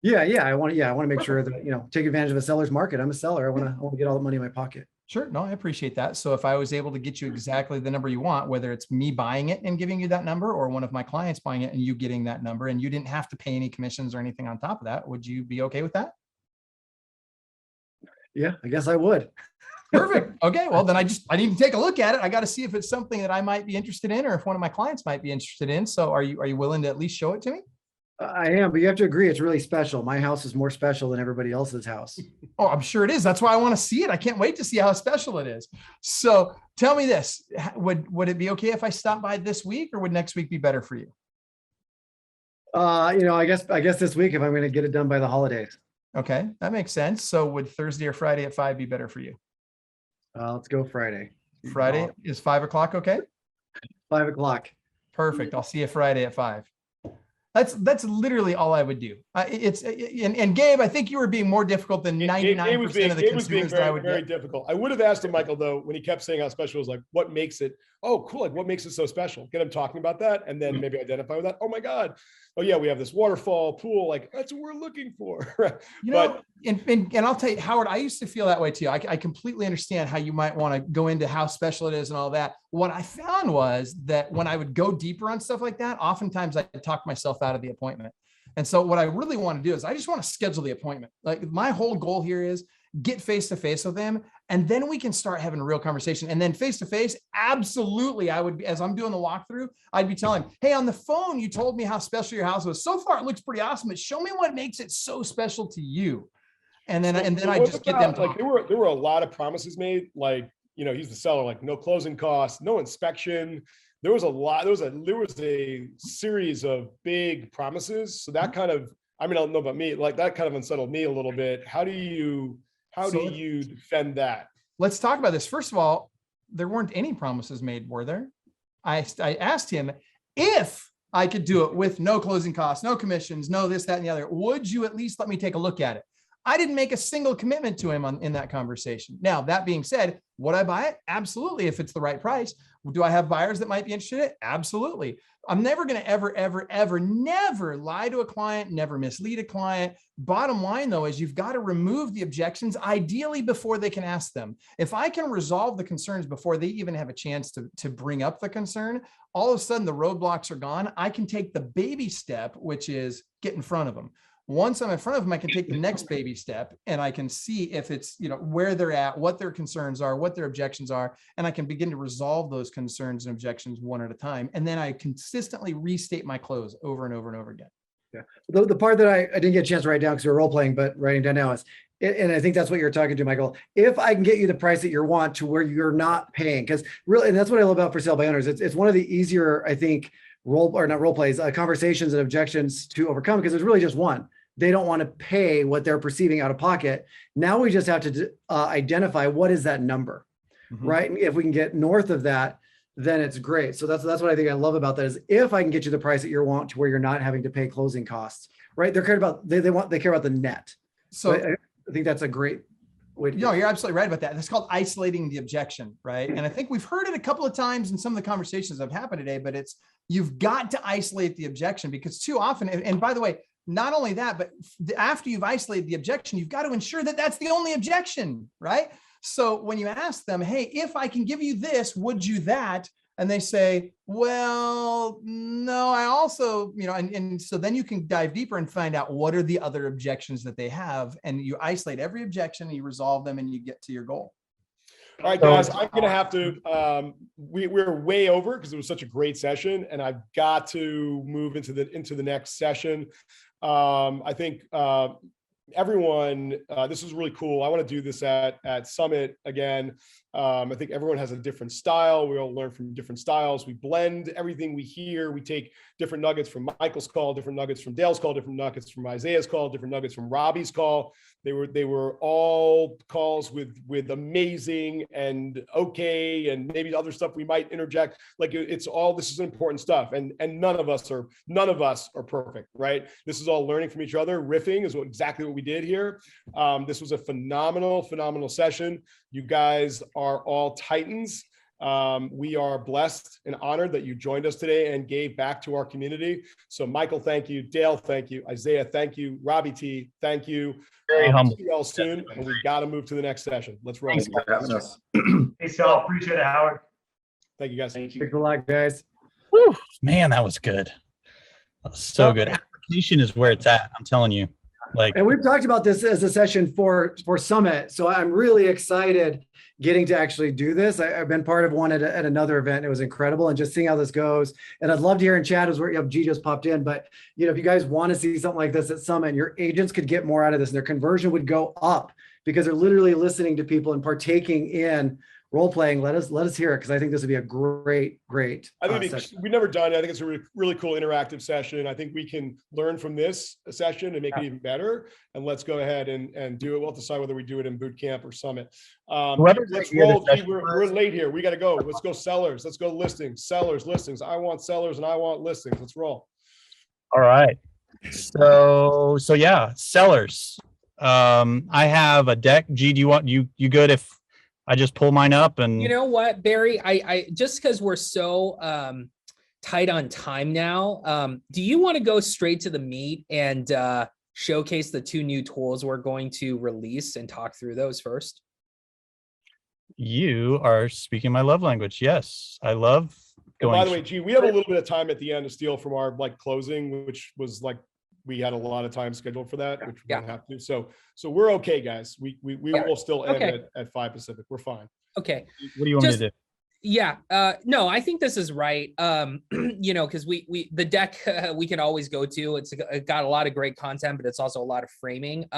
Yeah. I want to make sure that, take advantage of a seller's market. I'm a seller. I want to get all the money in my pocket. Sure. No, I appreciate that. So if I was able to get you exactly the number you want, whether it's me buying it and giving you that number or one of my clients buying it and you getting that number, and you didn't have to pay any commissions or anything on top of that, would you be okay with that? Yeah, I guess I would. Perfect. Okay. Well, then I need to take a look at it. I got to see if it's something that I might be interested in, or if one of my clients might be interested in. So are you willing to at least show it to me? I am, but you have to agree it's really special. My house is more special than everybody else's house. Oh, I'm sure it is. That's why I want to see it. I can't wait to see how special it is. So tell me this, would it be okay if I stop by this week, or would next week be better for you? I guess this week, if I'm going to get it done by the holidays. Okay. That makes sense. So would Thursday or Friday at 5 be better for you? Let's go Friday. Friday is 5 o'clock. Okay. 5 o'clock. Perfect. I'll see you Friday at 5. That's literally all I would do. And Gabe, I think you were being more difficult than 99% of the consumers that I would very difficult. I would have asked him, Michael, though, when he kept saying how special it was, like, what makes it? Oh, cool. Like, what makes it so special? Get him talking about that, and then maybe identify with that. Oh my God. Oh yeah, we have this waterfall pool. Like, that's what we're looking for. But And I'll tell you, Howard, I used to feel that way too. I completely understand how you might want to go into how special it is and all that. What I found was that when I would go deeper on stuff like that, oftentimes I talk myself out of the appointment. And so what I really want to do is I just want to schedule the appointment. Like my whole goal here is get face-to-face with them. And then we can start having a real conversation. And then face-to-face, absolutely, I would be, as I'm doing the walkthrough, I'd be telling him, hey, on the phone, you told me how special your house was. So far, it looks pretty awesome, but show me what makes it so special to you. And then I just get them like talking. there were a lot of promises made, like, he's the seller, like no closing costs, no inspection. There was a series of big promises. So that kind of, I don't know about me, like that kind of unsettled me a little bit. How do you defend that? Let's talk about this. First of all, there weren't any promises made, were there? I asked him if I could do it with no closing costs, no commissions, no this, that, and the other. Would you at least let me take a look at it? I didn't make a single commitment to him in that conversation. Now, that being said, would I buy it? Absolutely, if it's the right price. Do I have buyers that might be interested in it? Absolutely. I'm never going to never lie to a client, never mislead a client. Bottom line, though, is you've got to remove the objections, ideally before they can ask them. If I can resolve the concerns before they even have a chance to bring up the concern, all of a sudden the roadblocks are gone. I can take the baby step, which is get in front of them. Once I'm in front of them, I can take the next baby step and I can see if it's, where they're at, what their concerns are, what their objections are, and I can begin to resolve those concerns and objections one at a time. And then I consistently restate my close over and over and over again. Yeah. The part that I didn't get a chance to write down because we were role playing, but writing down now is, and I think that's what you're talking to, Michael. If I can get you the price that you want to where you're not paying, because really, and that's what I love about for sale by owners. It's one of the easier, I think, conversations and objections to overcome, because there's really just one. They don't want to pay what they're perceiving out of pocket. Now we just have to identify what is that number, right? And if we can get north of that, then it's great. So that's what I think I love about that is if I can get you the price that you want to where you're not having to pay closing costs, right? They care about the net. So I think that's a great way to. No, you're absolutely right about that. That's called isolating the objection, right? And I think we've heard it a couple of times in some of the conversations that have happened today, but you've got to isolate the objection, because too often, and by the way, not only that, but after you've isolated the objection, you've got to ensure that that's the only objection, right? So when you ask them, hey, if I can give you this, would you that? And they say, well, no, I also, and so then you can dive deeper and find out what are the other objections that they have. And you isolate every objection and you resolve them and you get to your goal. All right, guys, I'm going to have to, we're way over because it was such a great session and I've got to move into the next session. I think everyone, this was really cool. I want to do this at Summit again. I think everyone has a different style. We all learn from different styles. We blend everything we hear. We take different nuggets from Michael's call, different nuggets from Dale's call, different nuggets from Isaiah's call, different nuggets from Robbie's call. They were all calls with amazing and okay, and maybe other stuff we might interject. Like it's all, this is important stuff. And none of us are perfect, right? This is all learning from each other. Riffing is exactly what we did here. This was a phenomenal session. You guys are all titans. We are blessed and honored that you joined us today and gave back to our community. So Michael, thank you. Dale, thank you. Isaiah, thank you. Robbie T, thank you. Very humble. See you all soon, and we got to move to the next session. Let's roll. Thanks for having us. Hey, Sal, appreciate it, Howard. Thank you, guys. Thanks a lot, guys. Whew, man, that was good. That was so good. Application is where it's at. I'm telling you. And we've talked about this as a session for Summit. So I'm really excited getting to actually do this. I've been part of one at another event. It was incredible. And just seeing how this goes. And I'd love to hear in chat as where G just popped in. But if you guys want to see something like this at Summit, your agents could get more out of this and their conversion would go up because they're literally listening to people and partaking in role playing. Let us hear it, because I think this would be a great I think we've never done it. I think it's a really cool interactive session. I think we can learn from this session and make it even better. And let's go ahead and do it. We'll decide whether we do it in boot camp or Summit. Let's roll. We're late here. We got to go. Let's go sellers. Let's go listings. Sellers, listings. I want sellers and I want listings. Let's roll. All right. So yeah, sellers. I have a deck. G, do you want you good if I just pull mine up? And you know what, Barry, I just because we're so tight on time now, do you want to go straight to the meat and showcase the 2 new tools we're going to release and talk through those first? You are speaking my love language. Yes, I love And going. by the way, G, we have a little bit of time at the end to steal from our like closing, which was like, we had a lot of time scheduled for that, which we don't have to. So we're okay, guys. We will still end at 5 Pacific. We're fine. Okay. What do you want me to do? Yeah, no, I think this is right. You know, because the deck we can always go to. It's got a lot of great content, but it's also a lot of framing.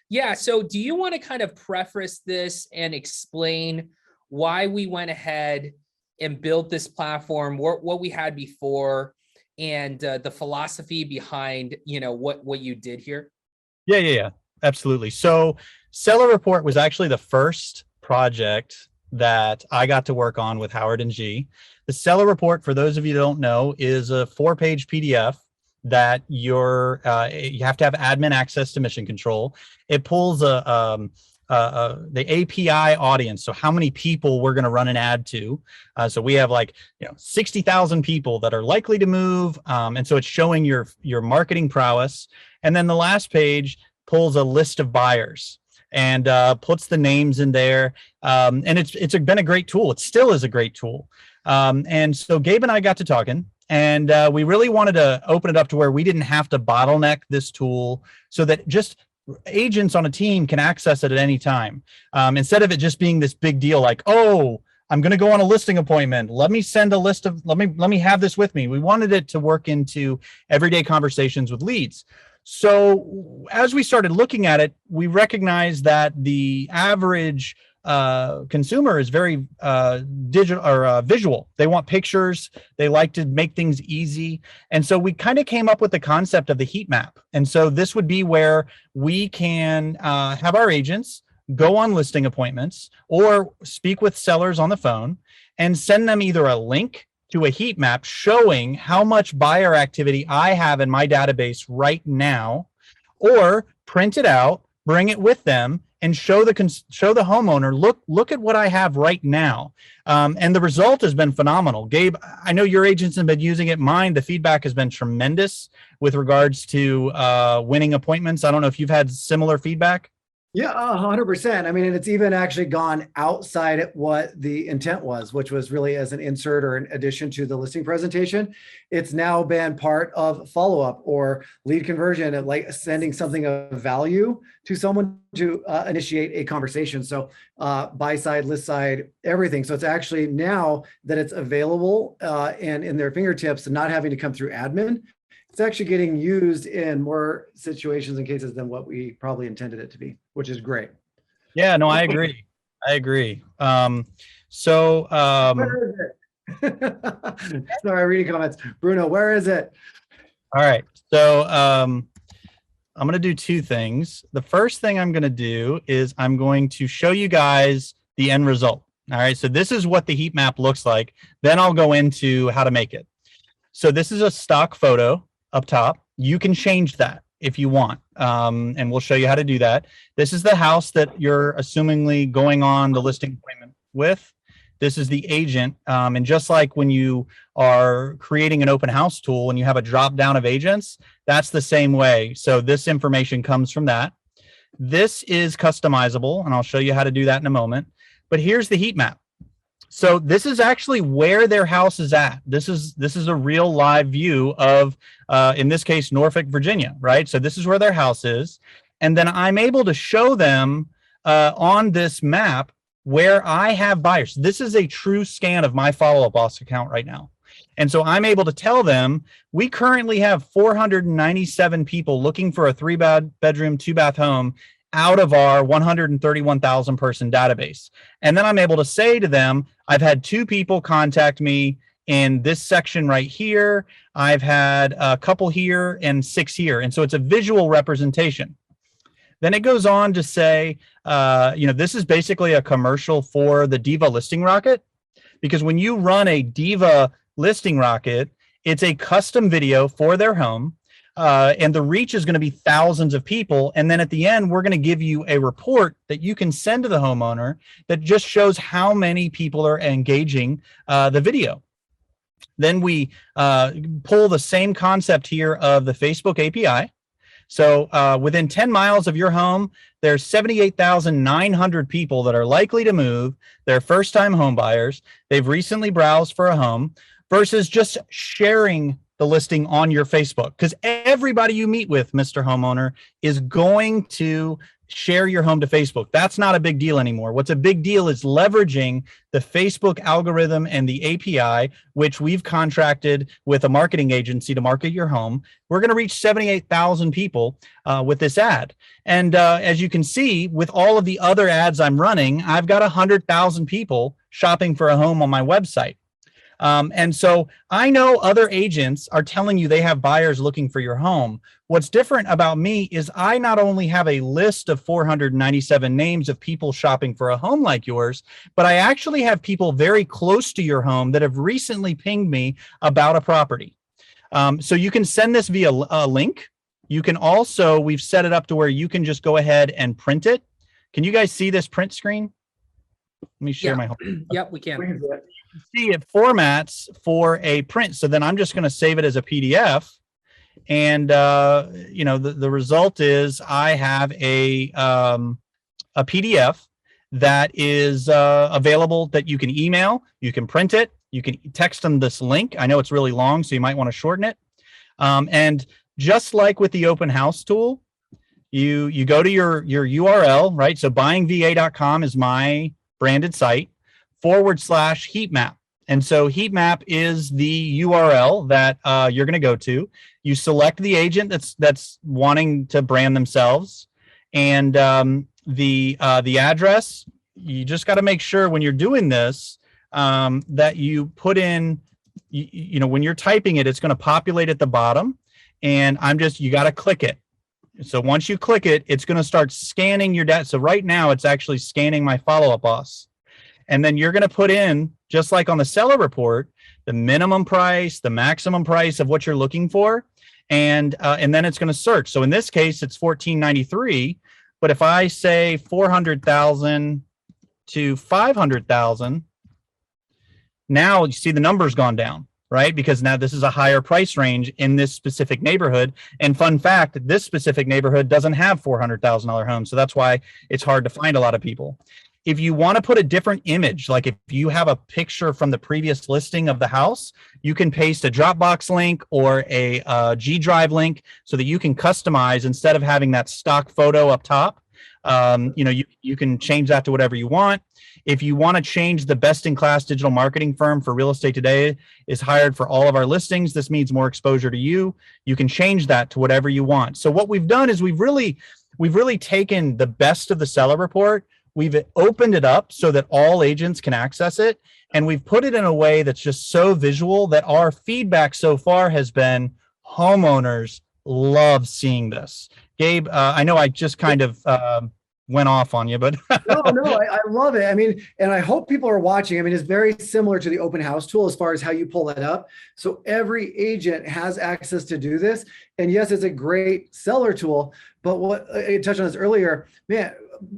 Yeah, so do you want to kind of preface this and explain why we went ahead and built this platform, what we had before, and the philosophy behind, you know, what you did here? Yeah, absolutely. So Seller Report was actually the first project that I got to work on with Howard and G. The Seller Report, for those of you who don't know, is a 4-page PDF that you have to have admin access to Mission Control. It pulls the API audience, so how many people we're going to run an ad to. So we have 60,000 people that are likely to move, and so it's showing your marketing prowess. And then the last page pulls a list of buyers and puts the names in there. And it's been a great tool. It still is a great tool. And so Gabe and I got to talking, and we really wanted to open it up to where we didn't have to bottleneck this tool, so that just agents on a team can access it at any time. Instead of it just being this big deal, like, oh, I'm going to go on a listing appointment. Let me send a list of, let me have this with me. We wanted it to work into everyday conversations with leads. So as we started looking at it, we recognized that the average consumer is very digital or visual. They want pictures. They like to make things easy. And so we kind of came up with the concept of the heat map. And so this would be where we can have our agents go on listing appointments or speak with sellers on the phone and send them either a link to a heat map showing how much buyer activity I have in my database right now, or print it out, bring it with them, and show the homeowner, look at what I have right now. And the result has been phenomenal. Gabe, I know your agents have been using it. Mine, the feedback has been tremendous with regards to winning appointments. I don't know if you've had similar feedback. Yeah, 100%. I mean, and it's even actually gone outside what the intent was, which was really as an insert or an addition to the listing presentation. It's now been part of follow-up or lead conversion, and like sending something of value to someone to initiate a conversation. So buy side, list side, everything. So it's actually now that it's available and in their fingertips and not having to come through admin, it's actually getting used in more situations and cases than what we probably intended it to be, which is great. Yeah, no, I agree. Where is it? Sorry, reading comments. Bruno, where is it? All right. So I'm going to do 2 things. The first thing I'm going to do is I'm going to show you guys the end result. All right. So this is what the heat map looks like. Then I'll go into how to make it. So this is a stock photo up top. You can change that if you want. And we'll show you how to do that. This is the house that you're assumingly going on the listing appointment with. This is the agent. And just like when you are creating an open house tool and you have a drop down of agents, that's the same way. So this information comes from that. This is customizable, and I'll show you how to do that in a moment. But here's the heat map. So this is actually where their house is at. This is a real live view of, in this case, Norfolk, Virginia, right? So this is where their house is. And then I'm able to show them on this map where I have buyers. This is a true scan of my Follow Up Boss account right now. And so I'm able to tell them, we currently have 497 people looking for a 3-bedroom, 2-bath home out of our 131,000 person database. And then I'm able to say to them, I've had 2 people contact me in this section right here. I've had a couple here and 6 here. And so it's a visual representation. Then it goes on to say, this is basically a commercial for the Diva Listing Rocket, because when you run a Diva Listing Rocket, it's a custom video for their home. And the reach is going to be thousands of people. And then at the end, we're going to give you a report that you can send to the homeowner that just shows how many people are engaging the video. Then we pull the same concept here of the Facebook API. So within 10 miles of your home, there's 78,900 people that are likely to move. They're first-time home buyers. They've recently browsed for a home versus just sharing the listing on your Facebook. Because everybody you meet with, Mr. Homeowner, is going to share your home to Facebook. That's not a big deal anymore. What's a big deal is leveraging the Facebook algorithm and the API, which we've contracted with a marketing agency to market your home. We're going to reach 78,000 people with this ad. And as you can see, with all of the other ads I'm running, I've got 100,000 people shopping for a home on my website. And so I know other agents are telling you they have buyers looking for your home. What's different about me is I not only have a list of 497 names of people shopping for a home like yours, but I actually have people very close to your home that have recently pinged me about a property. So you can send this via a link. You can also, we've set it up to where you can just go ahead and print it. Can you guys see this print screen? Let me share my home. Yep, we can. See, it formats for a print. So then I'm just going to save it as a PDF. And, you know, the result is I have a PDF that is available that you can email, you can print it, you can text them this link. I know it's really long, so you might want to shorten it. And just like with the open house tool, you go to your URL, right? So buyingva.com is my branded site /heatmap. And so heatmap is the URL that you're going to go to. You select the agent that's wanting to brand themselves, and the address. You just got to make sure when you're doing this that you put in, you know, when you're typing it, it's going to populate at the bottom, and you got to click it. So once you click it, it's going to start scanning your data. So right now, it's actually scanning my follow-up boss. And then you're going to put in, just like on the seller report, the minimum price, the maximum price of what you're looking for, and then it's going to search. So in this case, it's $1,493. But if I say 400,000 to 500,000, now you see the number's gone down, right? Because now this is a higher price range in this specific neighborhood. And fun fact, this specific neighborhood doesn't have $400,000 homes, so that's why it's hard to find a lot of people. If you want to put a different image, like if you have a picture from the previous listing of the house, you can paste a Dropbox link or a G Drive link so that you can customize instead of having that stock photo up top. You know, you can change that to whatever you want. If you want to change the best-in-class digital marketing firm for real estate today is hired for all of our listings, this means more exposure to you. You can change that to whatever you want. So what we've done is we've really taken the best of the seller report. We've opened it up so that all agents can access it. And we've put it in a way that's just so visual that our feedback so far has been homeowners love seeing this. Gabe, I know I just kind of went off on you, but no, I love it. I mean, and I hope people are watching. I mean, it's very similar to the open house tool as far as how you pull that up. So every agent has access to do this. And yes, it's a great seller tool, but what I touched on this earlier, man,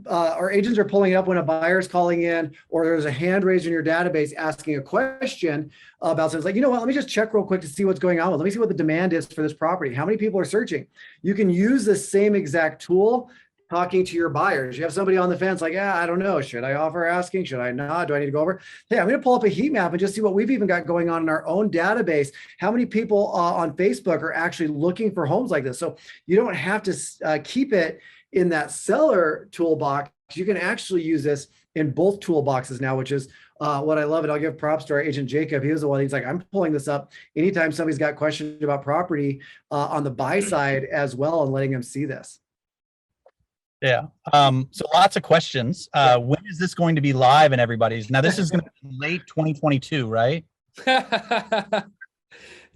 our agents are pulling it up when a buyer's calling in, or there's a hand raised in your database asking a question about something. It's like, you know what, let me just check real quick to see what's going on. Let me see what the demand is for this property. How many people are searching? You can use the same exact tool talking to your buyers. You have somebody on the fence like, I don't know. Should I offer asking? Should I not? Do I need to go over? Hey, I'm going to pull up a heat map and just see what we've even got going on in our own database. How many people on Facebook are actually looking for homes like this? So you don't have to keep it in that seller toolbox. You can actually use this in both toolboxes now, which is what I love. And I'll give props to our agent, Jacob. He was the one, he's like, I'm pulling this up anytime somebody's got questions about property on the buy side as well, and letting them see this. Yeah. So lots of questions. When is this going to be live in everybody's? Now, this is going to be late 2022, right?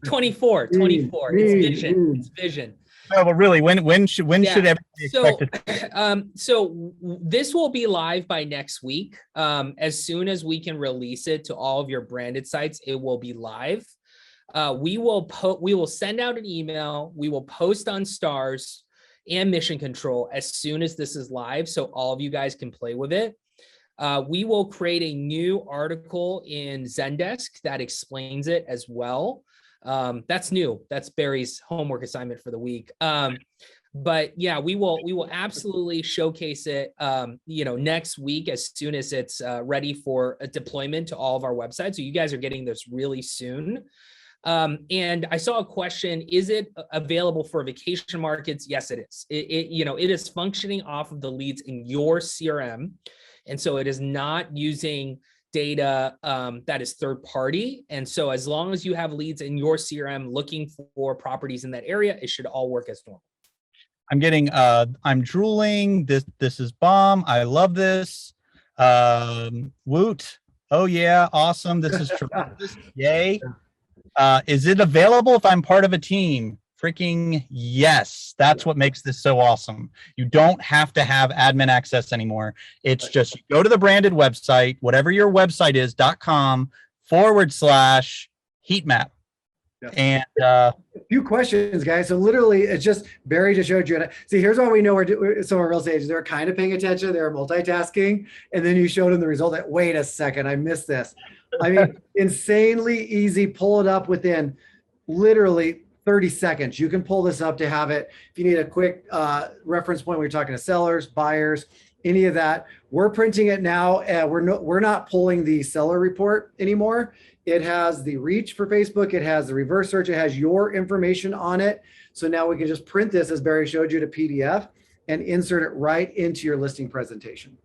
24. It's vision. It's vision. Oh, but really, when should everybody expect it? So this will be live by next week. As soon as we can release it to all of your branded sites, it will be live. We will send out an email. We will post on Stars and Mission Control as soon as this is live, so all of you guys can play with it. We will create a new article in Zendesk that explains it as well. That's new. That's Barry's homework assignment for the week. But yeah, we will absolutely showcase it, next week as soon as it's ready for a deployment to all of our websites. So you guys are getting this really soon. And I saw a question, is it available for vacation markets? Yes, it is. It is functioning off of the leads in your CRM. And so it is not using data that is third party. And so as long as you have leads in your CRM looking for properties in that area, it should all work as normal. I'm getting, I'm drooling. This is bomb. I love this. Woot. Oh yeah. Awesome. This is tremendous. Yay. Is it available if I'm part of a team? Freaking yes. That's what makes this so awesome. You don't have to have admin access anymore. It's just, you go to the branded website, whatever your website is, .com/heatmap. And a few questions, guys. So literally, it's just Barry just showed you. See, here's why we know some of our real estate agents, they're kind of paying attention, they're multitasking, and then you showed them the result. That wait a second, I missed this. I mean, insanely easy. Pull it up within literally 30 seconds. You can pull this up to have it. If you need a quick reference point, we're talking to sellers, buyers, any of that. We're printing it now. We're not pulling the seller report anymore. It has the reach for Facebook. It has the reverse search. It has your information on it. So now we can just print this, as Barry showed you, to PDF and insert it right into your listing presentation.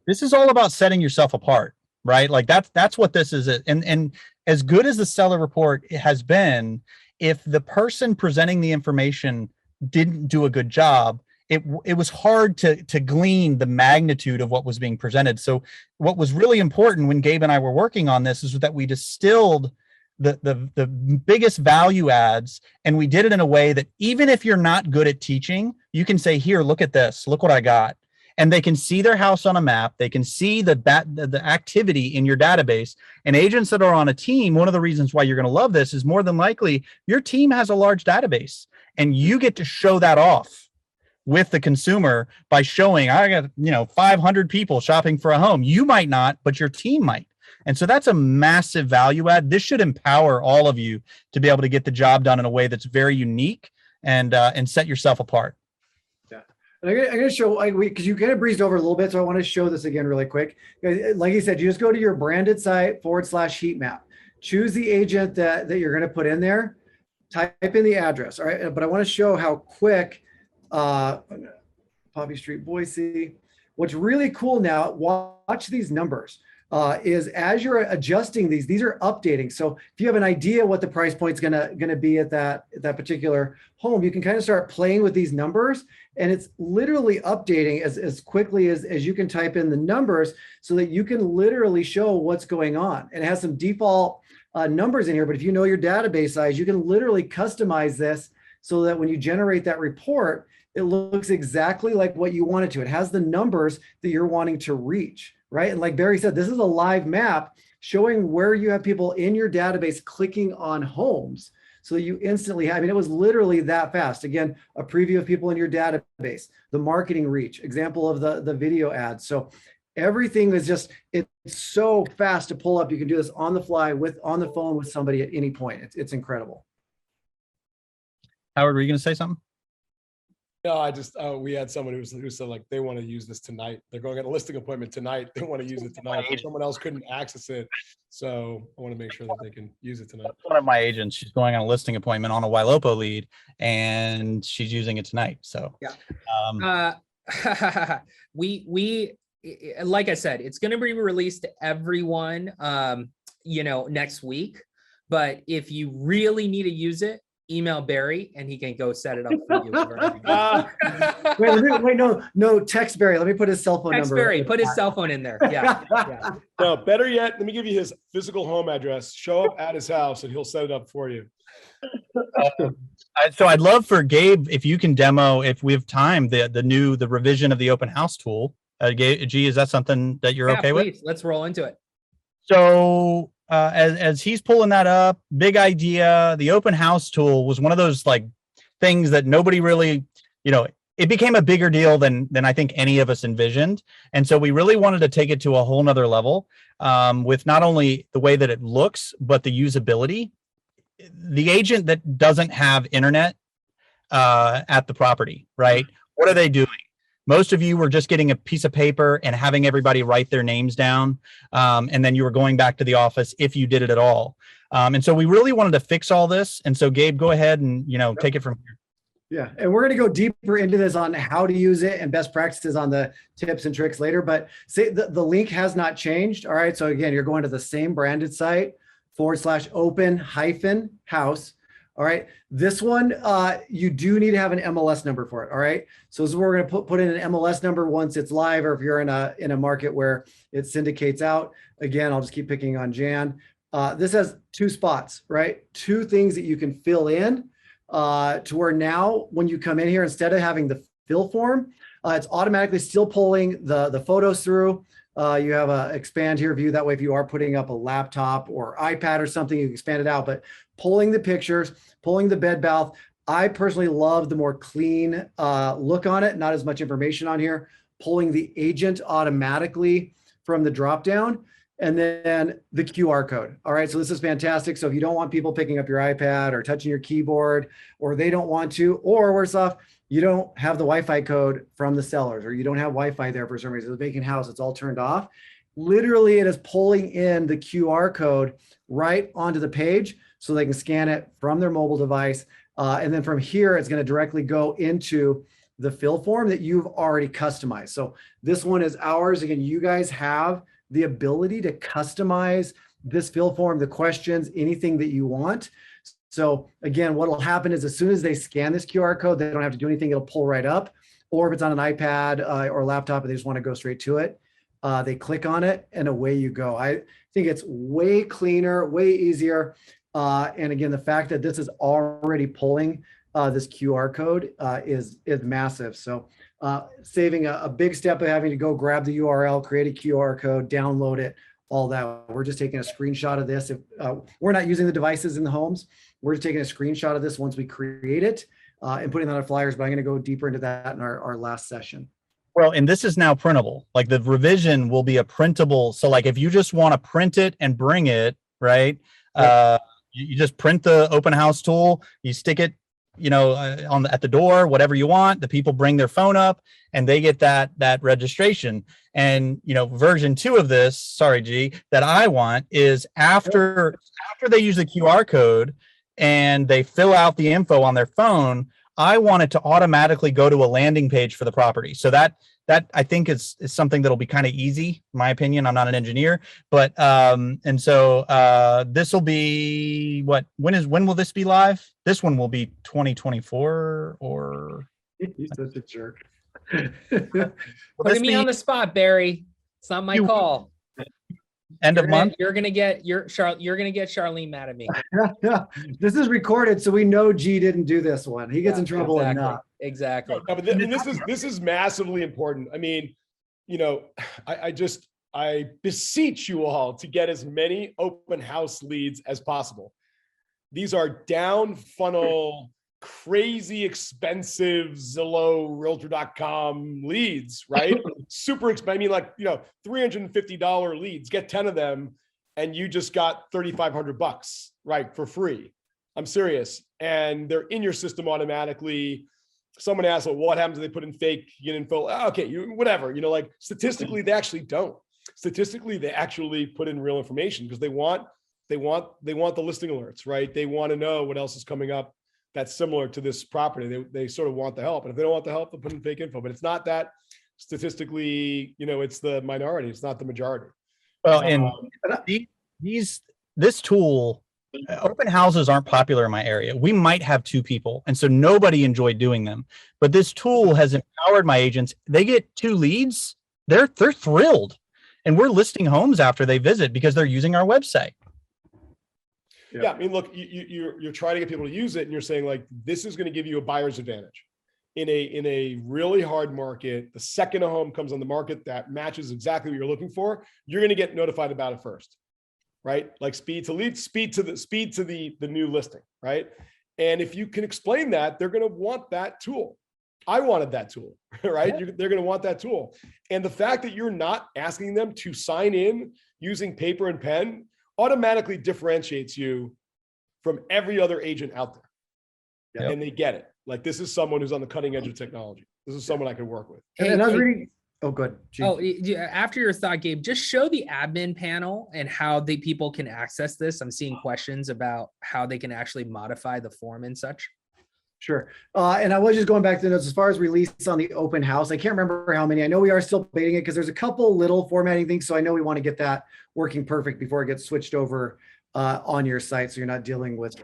This is all about setting yourself apart, right? Like that's what this is. And as good as the seller report has been, if the person presenting the information didn't do a good job, it was hard to glean the magnitude of what was being presented. So what was really important when Gabe and I were working on this is that we distilled the biggest value adds, and we did it in a way that even if you're not good at teaching, you can say, here, look at this, look what I got. And they can see their house on a map. They can see the activity in your database. And agents that are on a team, one of the reasons why you're going to love this is more than likely your team has a large database, and you get to show that off with the consumer by showing, I got 500 people shopping for a home. You might not, but your team might. And so that's a massive value add. This should empower all of you to be able to get the job done in a way that's very unique and set yourself apart. Yeah, and I'm going to show, because you kind of breezed over a little bit, so I want to show this again really quick. Like you said, you just go to your branded site /heatmap. Choose the agent that you're going to put in there. Type in the address. All right, but I want to show how quick. Poppy Street, Boise. What's really cool now, watch these numbers, is as you're adjusting these are updating. So if you have an idea what the price point's gonna be at that particular home, you can kind of start playing with these numbers, and it's literally updating as quickly as you can type in the numbers, so that you can literally show what's going on. And it has some default numbers in here, but if you know your database size, you can literally customize this so that when you generate that report, it looks exactly like what you want it to. It has the numbers that you're wanting to reach, right? And like Barry said, this is a live map showing where you have people in your database clicking on homes. So you instantly have, it was literally that fast. Again, a preview of people in your database, the marketing reach, example of the video ads. So everything is just, it's so fast to pull up. You can do this on the fly on the phone with somebody at any point. It's incredible. Howard, were you going to say something? No, we had someone who said like they want to use this tonight. They're going on a listing appointment tonight. They want to use it tonight. But someone else couldn't access it, so I want to make sure that they can use it tonight. One of my agents, she's going on a listing appointment on a Ylopo lead, and she's using it tonight. So yeah, we like I said, it's going to be released to everyone, next week. But if you really need to use it, email Barry and he can go set it up for you. Wait, no, text Barry. Let me put his cell phone number. Barry, put his cell phone in there. Yeah. No, better yet, let me give you his physical home address. Show up at his house and he'll set it up for you. So I'd love for Gabe, if you can demo, if we have time, the revision of the open house tool. G, is that something that you're okay with? Let's roll into it. So as he's pulling that up, big idea. The open house tool was one of those like things that nobody really, it became a bigger deal than I think any of us envisioned. And so we really wanted to take it to a whole nother level with not only the way that it looks, but the usability. The agent that doesn't have internet at the property, right? What are they doing? Most of you were just getting a piece of paper and having everybody write their names down. And then you were going back to the office if you did it at all. And so we really wanted to fix all this. And so Gabe, go ahead and, take it from here. Yeah, and we're going to go deeper into this on how to use it and best practices on the tips and tricks later. But say the link has not changed. All right. So again, you're going to the same branded site /open-house. All right. This one, you do need to have an MLS number for it. All right. So this is where we're going to put in an MLS number once it's live, or if you're in a market where it syndicates out. Again, I'll just keep picking on Jan. This has 2 spots, right? 2 things that you can fill in. To where now when you come in here, instead of having the fill form, it's automatically still pulling the photos through. You have a expand here view. That way, if you are putting up a laptop or iPad or something, you can expand it out, but pulling the pictures, pulling the bed bath. I personally love the more clean look on it, not as much information on here, pulling the agent automatically from the drop down. And then the QR code. All right, so this is fantastic. So if you don't want people picking up your iPad or touching your keyboard, or they don't want to, or worse off, you don't have the Wi-Fi code from the sellers, or you don't have Wi-Fi there for some reason, the vacant house, it's all turned off. Literally, it is pulling in the QR code right onto the page so they can scan it from their mobile device. And then from here, it's going to directly go into the fill form that you've already customized. So this one is ours. Again, you guys have the ability to customize this fill form, the questions, anything that you want. So again, what will happen is as soon as they scan this QR code, they don't have to do anything. It'll pull right up. Or if it's on an iPad or laptop and they just want to go straight to it, they click on it and away you go. I think it's way cleaner, way easier. And again, the fact that this is already pulling this QR code is massive. So saving a big step of having to go grab the URL, create a QR code, download it, all that. We're just taking a screenshot of this. If we're not using the devices in the homes, we're just taking a screenshot of this once we create it and putting that on flyers. But I'm going to go deeper into that in our last session. Well, and this is now printable. Like the revision will be a printable. So like if you just want to print it and bring it, right? You just print the open house tool, you stick it, at the door, whatever you want. The people bring their phone up and they get that registration. And version 2 of this, sorry, G, that I want is after they use the QR code and they fill out the info on their phone, I want it to automatically go to a landing page for the property. So that I think is something that'll be kind of easy, in my opinion. I'm not an engineer, but and so this will be when will this be live? This one will be 2024 or you're such a jerk. Putting me on the spot, Barry. It's not my call. End of month. You're gonna get Charlene mad at me. This is recorded, so we know G didn't do this one. He gets in trouble enough. Exactly. No, but this is massively important. I mean, I beseech you all to get as many open house leads as possible. These are down funnel, crazy expensive Zillow, Realtor.com leads, right? Super expensive. I mean, like, $350 leads, get 10 of them and you just got $3,500, right? For free. I'm serious. And they're in your system automatically. Someone asked, well, what happens if they put in fake info? Okay, whatever, like statistically, they actually don't. Statistically, they actually put in real information because they want the listing alerts, right? They want to know what else is coming up that's similar to this property. They sort of want the help. And if they don't want the help, they'll put in fake info, but it's not that statistically, it's the minority. It's not the majority. Well, and this tool, open houses aren't popular in my area. We might have 2 people. And so nobody enjoyed doing them, but this tool has empowered my agents. They get 2 leads. They're thrilled. And we're listing homes after they visit because they're using our website. Yeah, I mean, look, you're trying to get people to use it, and you're saying like this is going to give you a buyer's advantage in a really hard market. The second a home comes on the market that matches exactly what you're looking for, you're going to get notified about it first, right? Like speed to lead, speed to the new listing, right? And if you can explain that, they're going to want that tool. I wanted that tool, right? Yeah. They're going to want that tool, and the fact that you're not asking them to sign in using paper and pen automatically differentiates you from every other agent out there. And they get it. Like this is someone who's on the cutting edge of technology. This is someone I could work with. And I was reading. Oh, good. Oh, after your thought, Gabe, just show the admin panel and how the people can access this. I'm seeing questions about how they can actually modify the form and such. Sure. And I was just going back to the notes as far as release on the open house. I can't remember how many. I know we are still debating it because there's a couple little formatting things. So I know we want to get that working perfect before it gets switched over on your site. So you're not dealing with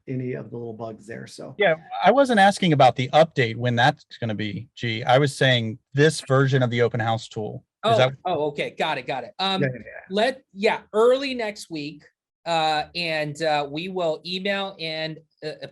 any of the little bugs there. So yeah, I wasn't asking about the update when that's going to be. Gee, I was saying this version of the open house tool. Okay. Got it. Early next week. And we will email and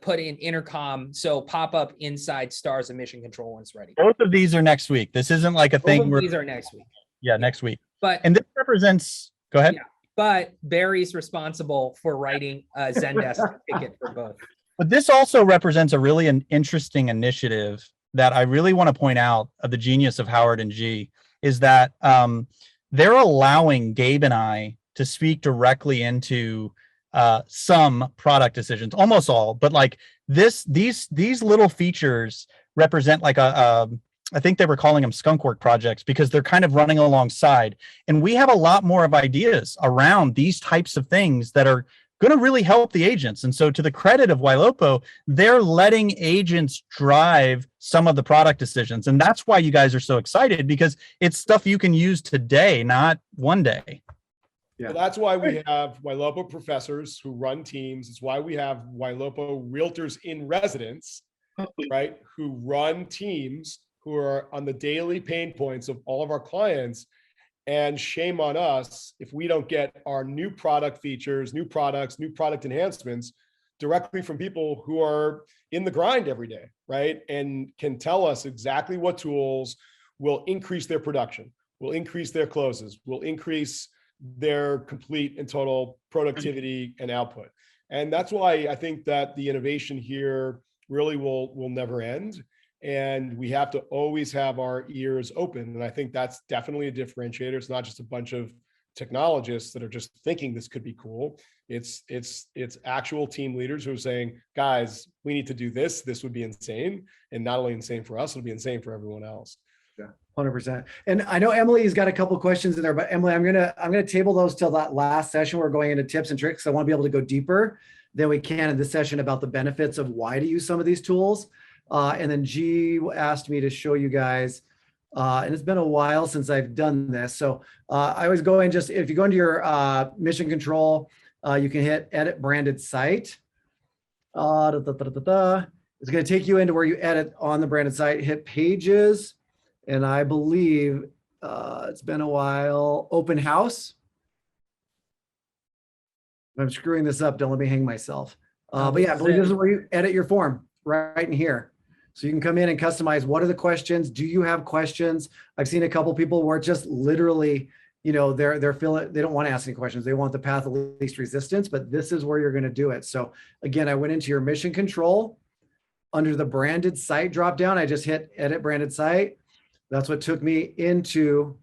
put in intercom. So pop up inside stars and mission control when it's ready. Both of these are next week. This isn't like a thing where these are next week. Yeah, next week. And this represents, go ahead. Yeah, but Barry's responsible for writing a Zendesk ticket for both. But this also represents a really interesting initiative that I really want to point out of the genius of Howard and G is that they're allowing Gabe and I to speak directly into some product decisions, almost all, but like these little features represent like I think they were calling them skunkwork projects because they're kind of running alongside. And we have a lot more of ideas around these types of things that are going to really help the agents. And so to the credit of Ylopo, they're letting agents drive some of the product decisions. And that's why you guys are so excited, because it's stuff you can use today, not one day. Yeah. So that's why we have Ylopo professors who run teams. It's why we have Ylopo realtors in residence, right? Who run teams who are on the daily pain points of all of our clients. And shame on us if we don't get our new product features, new products, new product enhancements directly from people who are in the grind every day, right? And can tell us exactly what tools will increase their production, will increase their closes, will increase their complete and total productivity and output. And that's why I think that the innovation here really will never end. And we have to always have our ears open. And I think that's definitely a differentiator. It's not just a bunch of technologists that are just thinking this could be cool. It's actual team leaders who are saying, guys, we need to do this. This would be insane. And not only insane for us, it'll be insane for everyone else. Yeah, 100%. And I know Emily's got a couple questions in there, but Emily, I'm gonna table those till that last session. We're going into tips and tricks. I want to be able to go deeper than we can in this session about the benefits of why to use some of these tools. And then G asked me to show you guys, and it's been a while since I've done this. So I always go in just, if you go into your mission control, you can hit edit branded site. It's going to take you into where you edit on the branded site, hit pages. And I believe it's been a while, open house. If I'm screwing this up, don't let me hang myself. But yeah, I believe this is where you edit your form right in here. So you can come in and customize. What are the questions? Do you have questions? I've seen a couple people where it's just literally, you know, they're feeling, they don't want to ask any questions. They want the path of least resistance, but this is where you're going to do it. So again, I went into your mission control under the branded site dropdown. I just hit edit branded site. That's what took me into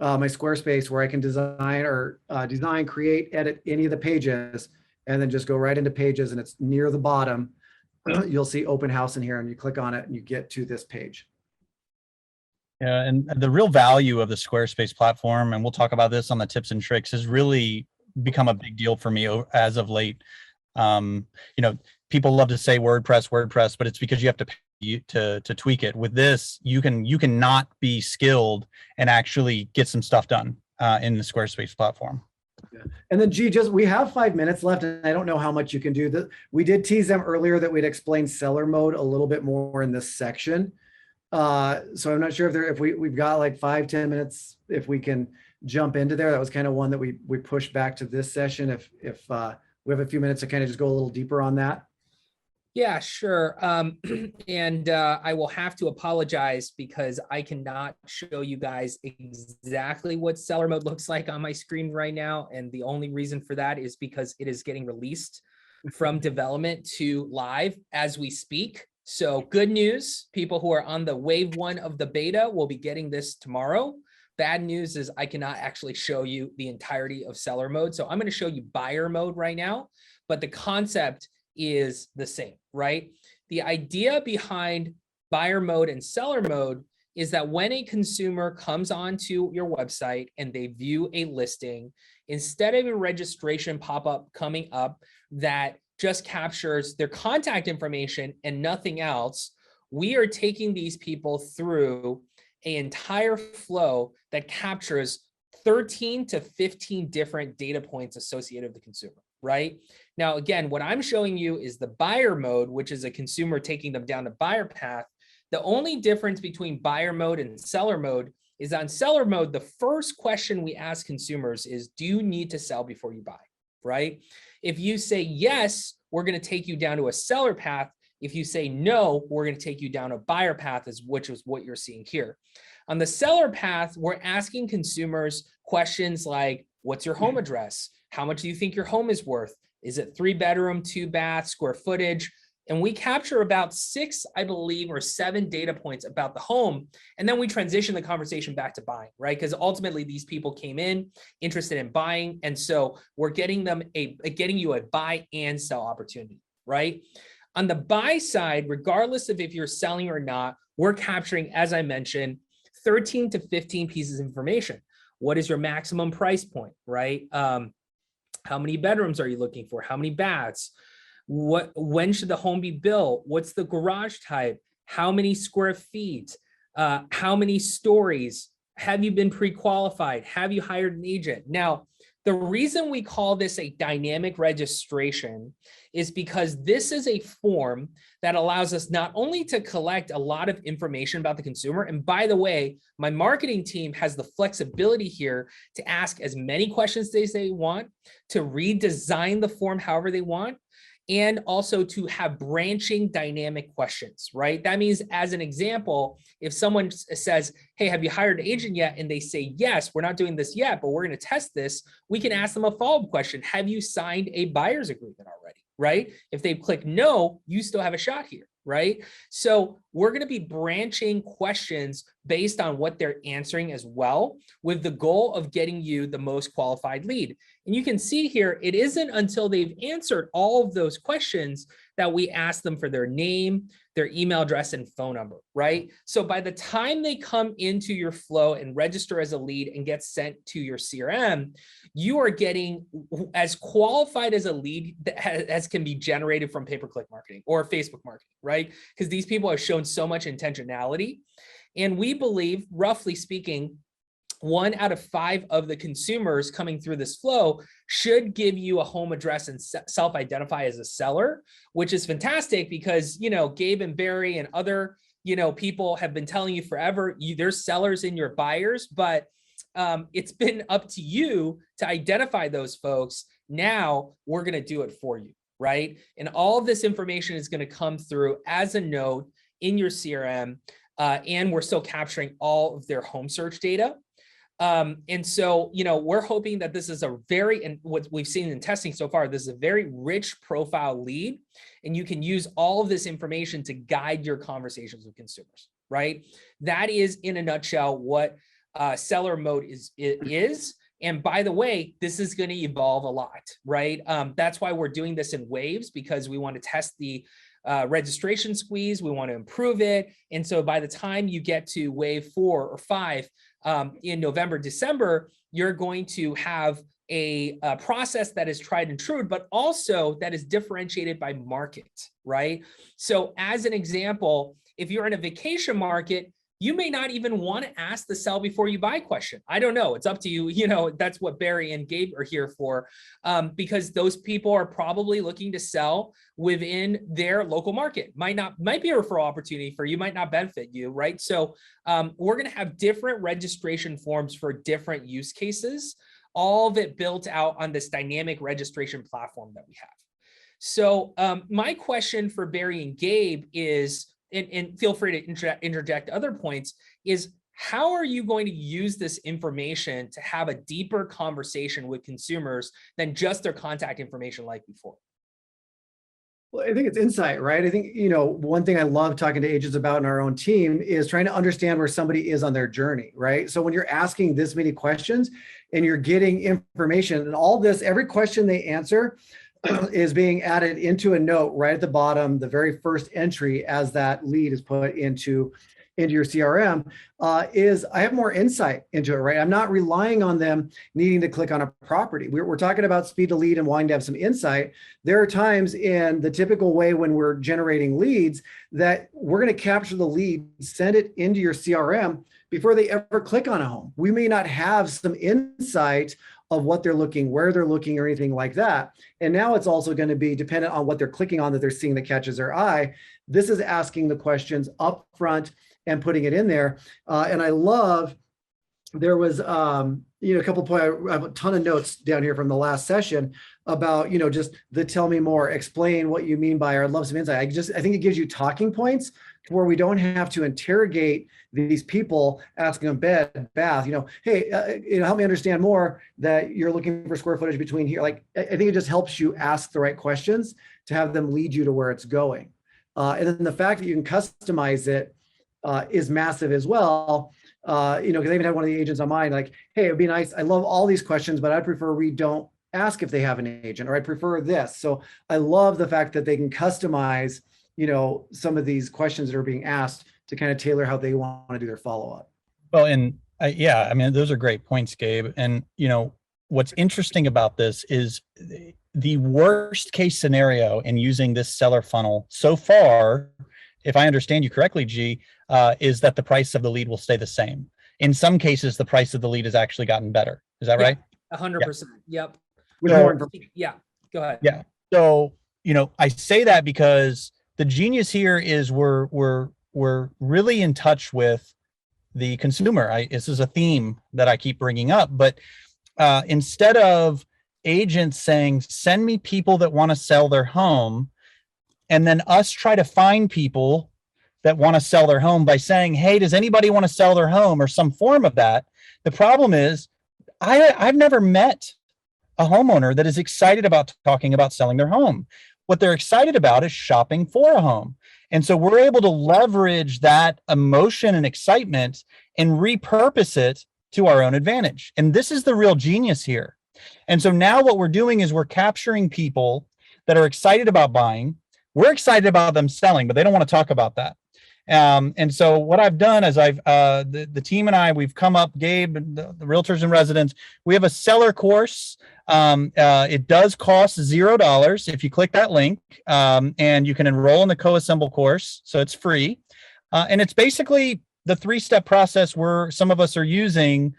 my Squarespace where I can design, create, edit any of the pages, and then just go right into pages, and it's near the bottom. You'll see open house in here, and you click on it and you get to this page. Yeah, and the real value of the Squarespace platform, and we'll talk about this on the tips and tricks, has really become a big deal for me as of late. You know, people love to say WordPress, but it's because you have to pay to tweak it. With this, you can not be skilled and actually get some stuff done in the Squarespace platform. Yeah. And then G, we have 5 minutes left, and I don't know how much you can do. We did tease them earlier that we'd explain seller mode a little bit more in this section. So I'm not sure if we've got like 5-10 minutes, if we can jump into there. That was kind of one that we pushed back to this session. If we have a few minutes to kind of just go a little deeper on that. Yeah, sure. And I will have to apologize because I cannot show you guys exactly what seller mode looks like on my screen right now. And the only reason for that is because it is getting released from development to live as we speak. So good news, people who are on the wave 1 of the beta will be getting this tomorrow. Bad news is I cannot actually show you the entirety of seller mode. So I'm going to show you buyer mode right now, but the concept is the same, right? The idea behind buyer mode and seller mode is that when a consumer comes onto your website and they view a listing, instead of a registration pop-up coming up that just captures their contact information and nothing else, we are taking these people through an entire flow that captures 13 to 15 different data points associated with the consumer, right? Now, again, what I'm showing you is the buyer mode, which is a consumer taking them down the buyer path. The only difference between buyer mode and seller mode is on seller mode, the first question we ask consumers is, do you need to sell before you buy, right? If you say yes, we're going to take you down to a seller path. If you say no, we're going to take you down a buyer path, which is what you're seeing here. On the seller path, we're asking consumers questions like, what's your home address? How much do you think your home is worth? Is it 3-bedroom, 2-bath, square footage? And we capture about 6, I believe, or 7 data points about the home. And then we transition the conversation back to buying, right? Because ultimately these people came in interested in buying. And so we're getting them getting you a buy and sell opportunity, right? On the buy side, regardless of if you're selling or not, we're capturing, as I mentioned, 13 to 15 pieces of information. What is your maximum price point, right? How many bedrooms are you looking for? How many baths? When should the home be built? What's the garage type? How many square feet? How many stories? Have you been pre-qualified? Have you hired an agent? Now, the reason we call this a dynamic registration is because this is a form that allows us not only to collect a lot of information about the consumer, and by the way, my marketing team has the flexibility here to ask as many questions as they want, to redesign the form however they want, and also to have branching dynamic questions, right? That means, as an example, if someone says, hey, have you hired an agent yet? And they say, yes, we're not doing this yet, but we're going to test this. We can ask them a follow-up question. Have you signed a buyer's agreement already, right? If they click no, you still have a shot here, right? So we're going to be branching questions based on what they're answering as well, with the goal of getting you the most qualified lead. And you can see here, it isn't until they've answered all of those questions that we ask them for their name, their email address, and phone number, right? So by the time they come into your flow and register as a lead and get sent to your CRM, you are getting as qualified as a lead as can be generated from pay-per-click marketing or Facebook marketing, right? Because these people have shown so much intentionality. And we believe, roughly speaking, 1 out of 5 of the consumers coming through this flow should give you a home address and self-identify as a seller, which is fantastic because, you know, Gabe and Barry and other, you know, people have been telling you forever, there's sellers in your buyers, but it's been up to you to identify those folks. Now we're going to do it for you, right? And all of this information is going to come through as a node in your CRM, and we're still capturing all of their home search data. And so, you know, we're hoping that this is a very, and what we've seen in testing so far, this is a very rich profile lead, and you can use all of this information to guide your conversations with consumers, right? That is, in a nutshell, what seller mode is. And by the way, this is going to evolve a lot, right? That's why we're doing this in waves, because we want to test the registration squeeze. We want to improve it. And so by the time you get to wave 4 or 5 in November, December, you're going to have a process that is tried and true, but also that is differentiated by market, right? So as an example, if you're in a vacation market, you may not even want to ask the sell before you buy question. I don't know. It's up to you. You know, that's what Barry and Gabe are here for, because those people are probably looking to sell within their local market. Might be a referral opportunity for you, might not benefit you, right? So we're going to have different registration forms for different use cases, all of it built out on this dynamic registration platform that we have. So my question for Barry and Gabe is, and feel free to interject other points, is how are you going to use this information to have a deeper conversation with consumers than just their contact information like before? Well, I think it's insight, right? I think, you know, one thing I love talking to agents about in our own team is trying to understand where somebody is on their journey, right? So when you're asking this many questions and you're getting information and all this, every question they answer, is being added into a note right at the bottom, the very first entry as that lead is put into your CRM, is I have more insight into it, right? I'm not relying on them needing to click on a property. We're talking about speed to lead and wanting to have some insight. There are times in the typical way when we're generating leads that we're going to capture the lead, send it into your CRM before they ever click on a home. We may not have some insight of what they're looking, where they're looking, or anything like that. And now it's also going to be dependent on what they're clicking on that they're seeing that catches their eye. This is asking the questions up front and putting it in there. And I love, there was, a couple of points, I have a ton of notes down here from the last session about, just the tell me more, explain what you mean by, or I'd love some insight. I think it gives you talking points to where we don't have to interrogate these people, asking them bed, bath, hey, help me understand more that you're looking for square footage between here. Like, I think it just helps you ask the right questions to have them lead you to where it's going. And then the fact that you can customize it is massive as well. Because I even had one of the agents on mine, like, hey, it'd be nice. I love all these questions, but I'd prefer we don't ask if they have an agent, or I prefer this. So I love the fact that they can customize, some of these questions that are being asked to kind of tailor how they want to do their follow-up. Well, and yeah, I mean, those are great points, Gabe. And, what's interesting about this is the worst case scenario in using this seller funnel so far, if I understand you correctly, G, is that the price of the lead will stay the same. In some cases, the price of the lead has actually gotten better. Is that right? 100%. Yep. Yeah. Go ahead. Yeah. So, I say that because the genius here is we're really in touch with the consumer. This is a theme that I keep bringing up, but instead of agents saying, send me people that want to sell their home, and then us try to find people that want to sell their home by saying, hey, does anybody want to sell their home, or some form of that? The problem is I've never met a homeowner that is excited about talking about selling their home. What they're excited about is shopping for a home. And so we're able to leverage that emotion and excitement and repurpose it to our own advantage. And this is the real genius here. And so now what we're doing is we're capturing people that are excited about buying. We're excited about them selling, but they don't want to talk about that. And so what I've done is the team and I, we've come up, Gabe, the realtors in residence, we have a seller course. It does cost $0 if you click that link, and you can enroll in the co-assemble course. So it's free. And it's basically the 3-step process where some of us are using.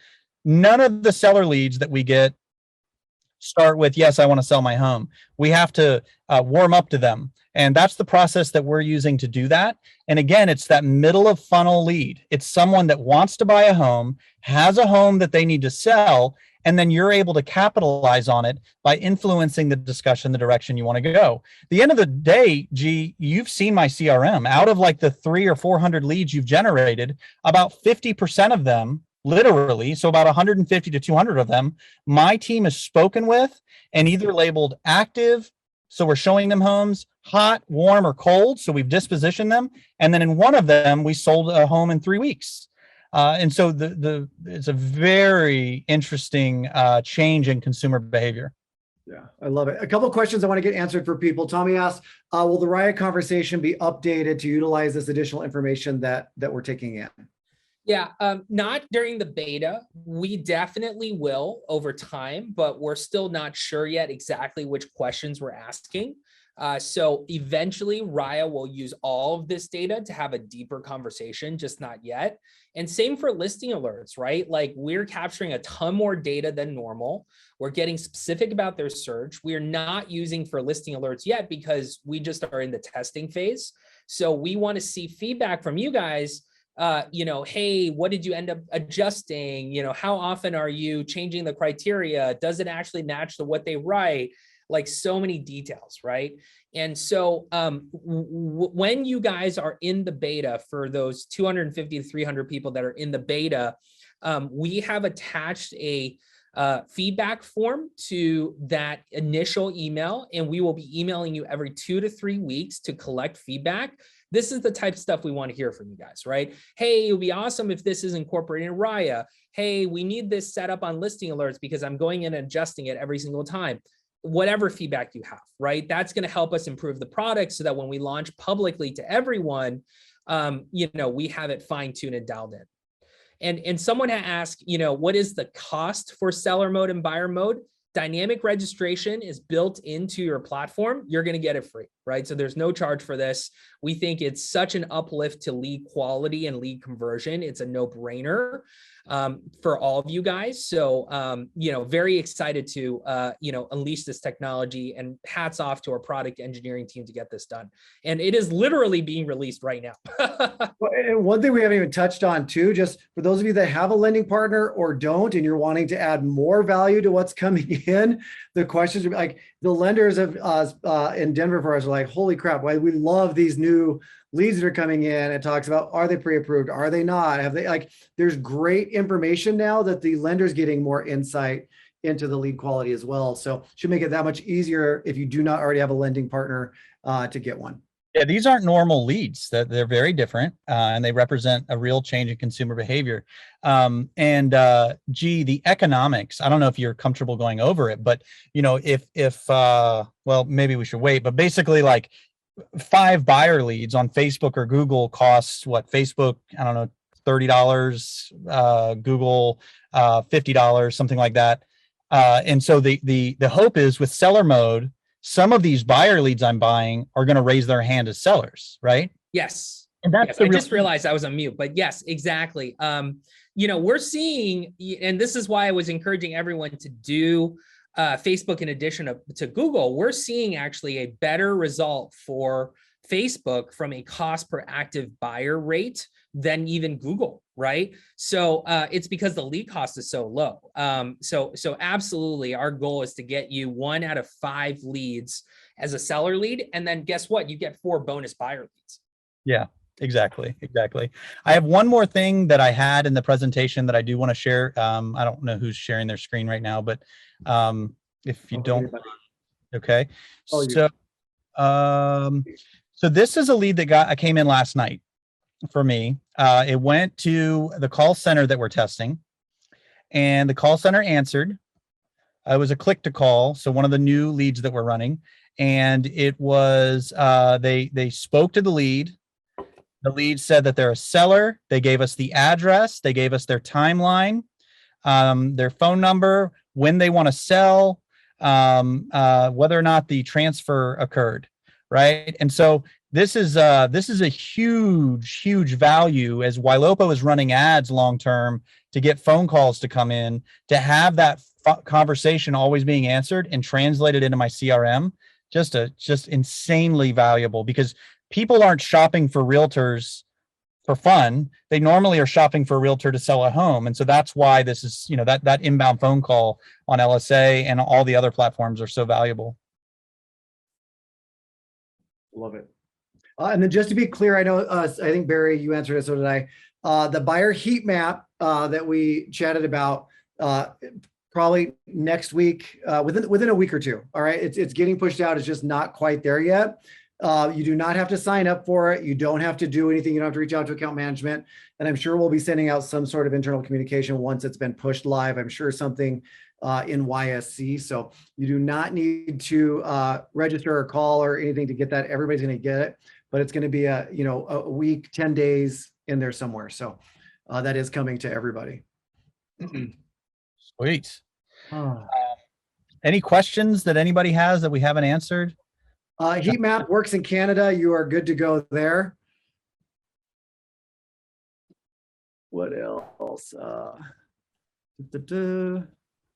None of the seller leads that we get start with, yes, I want to sell my home. We have to warm up to them. And that's the process that we're using to do that. And again, it's that middle of funnel lead. It's someone that wants to buy a home, has a home that they need to sell, and then you're able to capitalize on it by influencing the discussion, the direction you want to go. At the end of the day, G, you've seen my CRM. Out of like the 300 or 400 leads you've generated, about 50% of them, literally, so about 150 to 200 of them, my team has spoken with and either labeled active, so we're showing them homes, hot, warm, or cold, so we've dispositioned them, and then in one of them, we sold a home in 3 weeks. And so it's a very interesting change in consumer behavior. Yeah, I love it. A couple of questions I want to get answered for people. Tommy asked, will the Riot conversation be updated to utilize this additional information that we're taking in? Yeah, not during the beta. We definitely will over time, but we're still not sure yet exactly which questions we're asking. So eventually Riot will use all of this data to have a deeper conversation, just not yet. And same for listing alerts, right? Like we're capturing a ton more data than normal. We're getting specific about their search. We're not using for listing alerts yet because we just are in the testing phase. So we want to see feedback from you guys. Hey, what did you end up adjusting? How often are you changing the criteria? Does it actually match to what they write? Like so many details, right? And so when you guys are in the beta for those 250 to 300 people that are in the beta, we have attached a feedback form to that initial email, and we will be emailing you every 2 to 3 weeks to collect feedback. This is the type of stuff we want to hear from you guys, right? Hey, it would be awesome if this is incorporated in Raya. Hey, we need this set up on listing alerts because I'm going in and adjusting it every single time. whatever feedback you have, right? That's going to help us improve the product so that when we launch publicly to everyone, we have it fine-tuned and dialed in. And someone had asked, what is the cost for seller mode and buyer mode? Dynamic registration is built into your platform. You're going to get it free, right? So there's no charge for this. We think it's such an uplift to lead quality and lead conversion. It's a no-brainer for all of you guys. So, very excited to, unleash this technology, and hats off to our product engineering team to get this done. And it is literally being released right now. And one thing we haven't even touched on too, just for those of you that have a lending partner or don't, and you're wanting to add more value to what's coming in, the questions are like the lenders of in Denver for us are like, holy crap, why we love these new leads that are coming in. It talks about, are they pre-approved? Are they not? Have they, like, there's great information now that the lender's getting more insight into the lead quality as well. So should make it that much easier if you do not already have a lending partner to get one. Yeah, these aren't normal leads. That they're very different, and they represent a real change in consumer behavior. The economics. I don't know if you're comfortable going over it, but well, maybe we should wait. But basically, like 5 buyer leads on Facebook or Google costs what? Facebook, I don't know, $30. Google, $50, something like that. And so the hope is with seller mode, some of these buyer leads I'm buying are going to raise their hand as sellers, right? Yes. And that's I just realized I was on mute, but yes, exactly. We're seeing, and this is why I was encouraging everyone to do Facebook in addition to Google. We're seeing actually a better result for Facebook from a cost per active buyer rate than even Google, right? So it's because the lead cost is so low. So absolutely, our goal is to get you 1 out of 5 leads as a seller lead, and then guess what? You get 4 bonus buyer leads. Yeah, exactly. I have one more thing that I had in the presentation that I do want to share. I don't know who's sharing their screen right now, but if you don't, okay. So this is a lead that I came in last night for me. It went to the call center that we're testing, and the call center answered. It was a click to call, so one of the new leads that we're running, and it was they spoke to the lead. The lead said that they're a seller. They gave us the address. They gave us their timeline, their phone number, when they want to sell, whether or not the transfer occurred, right? And so this is a huge value as Ylopo is running ads long term to get phone calls to come in, to have that conversation always being answered and translated into my CRM. Just insanely valuable, because people aren't shopping for realtors for fun. They normally are shopping for a realtor to sell a home. And so that's why this is, that inbound phone call on LSA and all the other platforms are so valuable. Love it. And then just to be clear, I know, I think Barry, you answered it, so did I. The buyer heat map that we chatted about, probably next week, within a week or two. All right, it's getting pushed out. It's just not quite there yet. You do not have to sign up for it. You don't have to do anything. You don't have to reach out to account management. And I'm sure we'll be sending out some sort of internal communication once it's been pushed live. I'm sure something in YSC. So you do not need to register or call or anything to get that. Everybody's going to get it, but it's going to be a week, 10 days in there somewhere. So that is coming to everybody. Sweet. Any questions that anybody has that we haven't answered? Heat map works in Canada. You are good to go there. What else?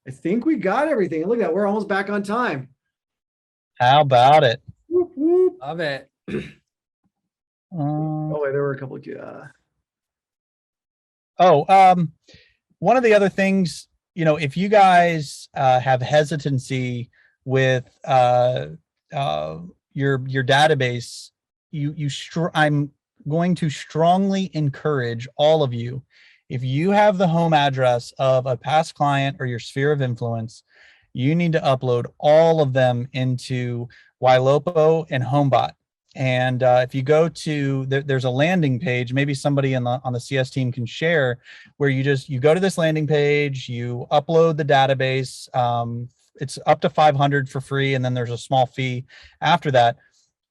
I think we got everything. Look at that. We're almost back on time. How about it? Whoop, whoop. Love it. Oh, wait, there were a couple of one of the other things, if you guys have hesitancy with your database, I'm going to strongly encourage all of you, if you have the home address of a past client or your sphere of influence, you need to upload all of them into Ylopo and HomeBot. And if you go to, there's a landing page, maybe somebody on the CS team can share, where you go to this landing page, you upload the database it's up to 500 for free, and then there's a small fee after that.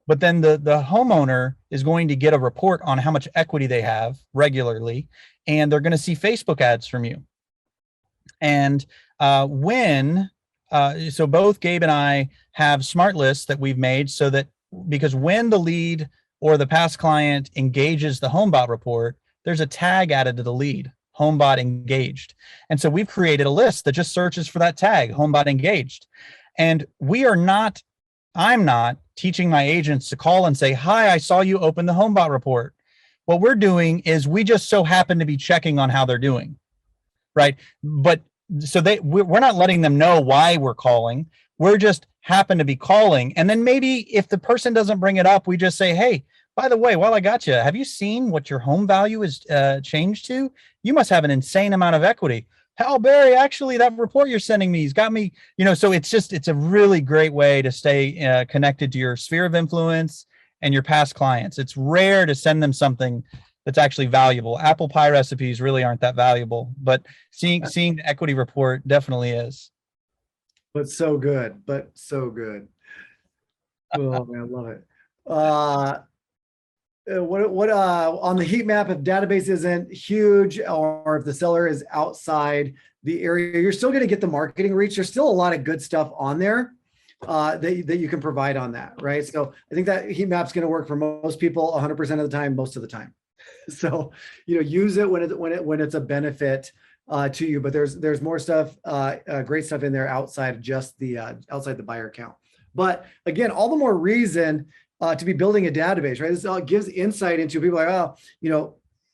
But then the homeowner is going to get a report on how much equity they have regularly, and they're going to see Facebook ads from you. And so both Gabe and I have smart lists that we've made so that, because when the lead or the past client engages the HomeBot report, there's a tag added to the lead, HomeBot engaged. And so we've created a list that just searches for that tag, HomeBot engaged. And I'm not teaching my agents to call and say, hi, I saw you open the HomeBot report. What we're doing is we just so happen to be checking on how they're doing, right? But so we're not letting them know why we're calling. We're just happen to be calling. And then maybe if the person doesn't bring it up, we just say, hey, by the way, while I got you, have you seen what your home value is changed to? You must have an insane amount of equity. Hell, Barry, actually, that report you're sending me has got me, so it's a really great way to stay connected to your sphere of influence and your past clients. It's rare to send them something that's actually valuable. Apple pie recipes really aren't that valuable, but seeing the equity report definitely is. But so good. Oh man, I love it. What on the heat map, if database isn't huge or if the seller is outside the area, you're still going to get the marketing reach. There's still a lot of good stuff on there that you can provide on that, right? So I think that heat map's going to work for most people 100% of the time, most of the time. So use it when it's a benefit to you. But there's more stuff, great stuff in there outside just the outside the buyer count. But again, all the more reason to be building a database, right? This all gives insight into people like,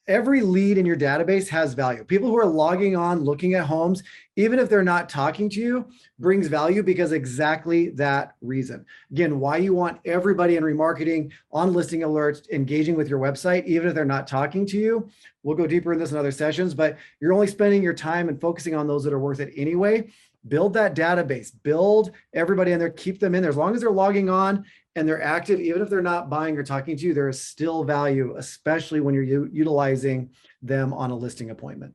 every lead in your database has value. People who are logging on, looking at homes, even if they're not talking to you, brings value because exactly that reason. Again, why you want everybody in remarketing, on listing alerts, engaging with your website, even if they're not talking to you. We'll go deeper in this in other sessions, but you're only spending your time and focusing on those that are worth it anyway. Build that database, build everybody in there, keep them in there. As long as they're logging on and they're active, even if they're not buying or talking to you, there is still value, especially when you're utilizing them on a listing appointment.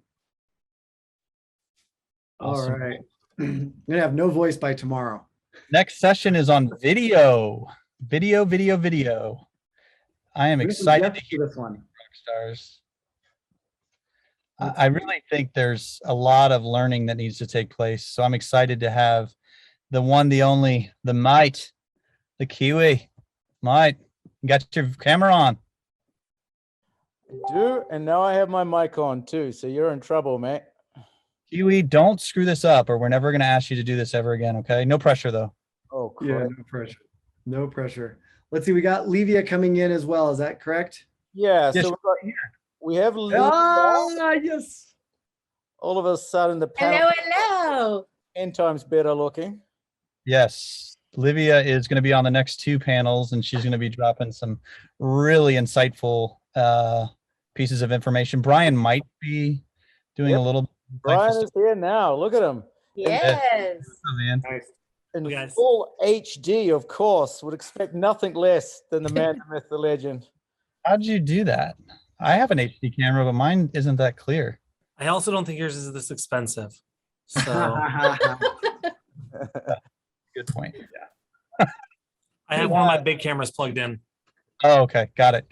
Awesome. All right. I'm gonna have no voice by tomorrow. Next session is on video. Video. I am excited to hear this one. Rock stars. I really think there's a lot of learning that needs to take place. So I'm excited to have the one, the only, the mate, the Kiwi. Mate, you got your camera on. I do, and now I have my mic on too, so you're in trouble, mate. Kiwi, don't screw this up or we're never going to ask you to do this ever again, okay? No pressure though. Oh, yeah, no pressure. No pressure. Let's see, we got Levia coming in as well. Is that correct? Yeah, Yes, so we have yes. All of a sudden the panel Hello. 10 times better looking. Yes. Livia is going to be on the next two panels and she's going to be dropping some really insightful pieces of information. Brian might be doing a little. Brian is here now. Look at him. Yes. Oh, man. In full HD, of course. Would expect nothing less than the man, the myth, the legend. How'd you do that? I have an HD camera, but mine isn't that clear. I also don't think yours is this expensive. So good point. Yeah. I have one of my big cameras plugged in. Oh, okay. Got it.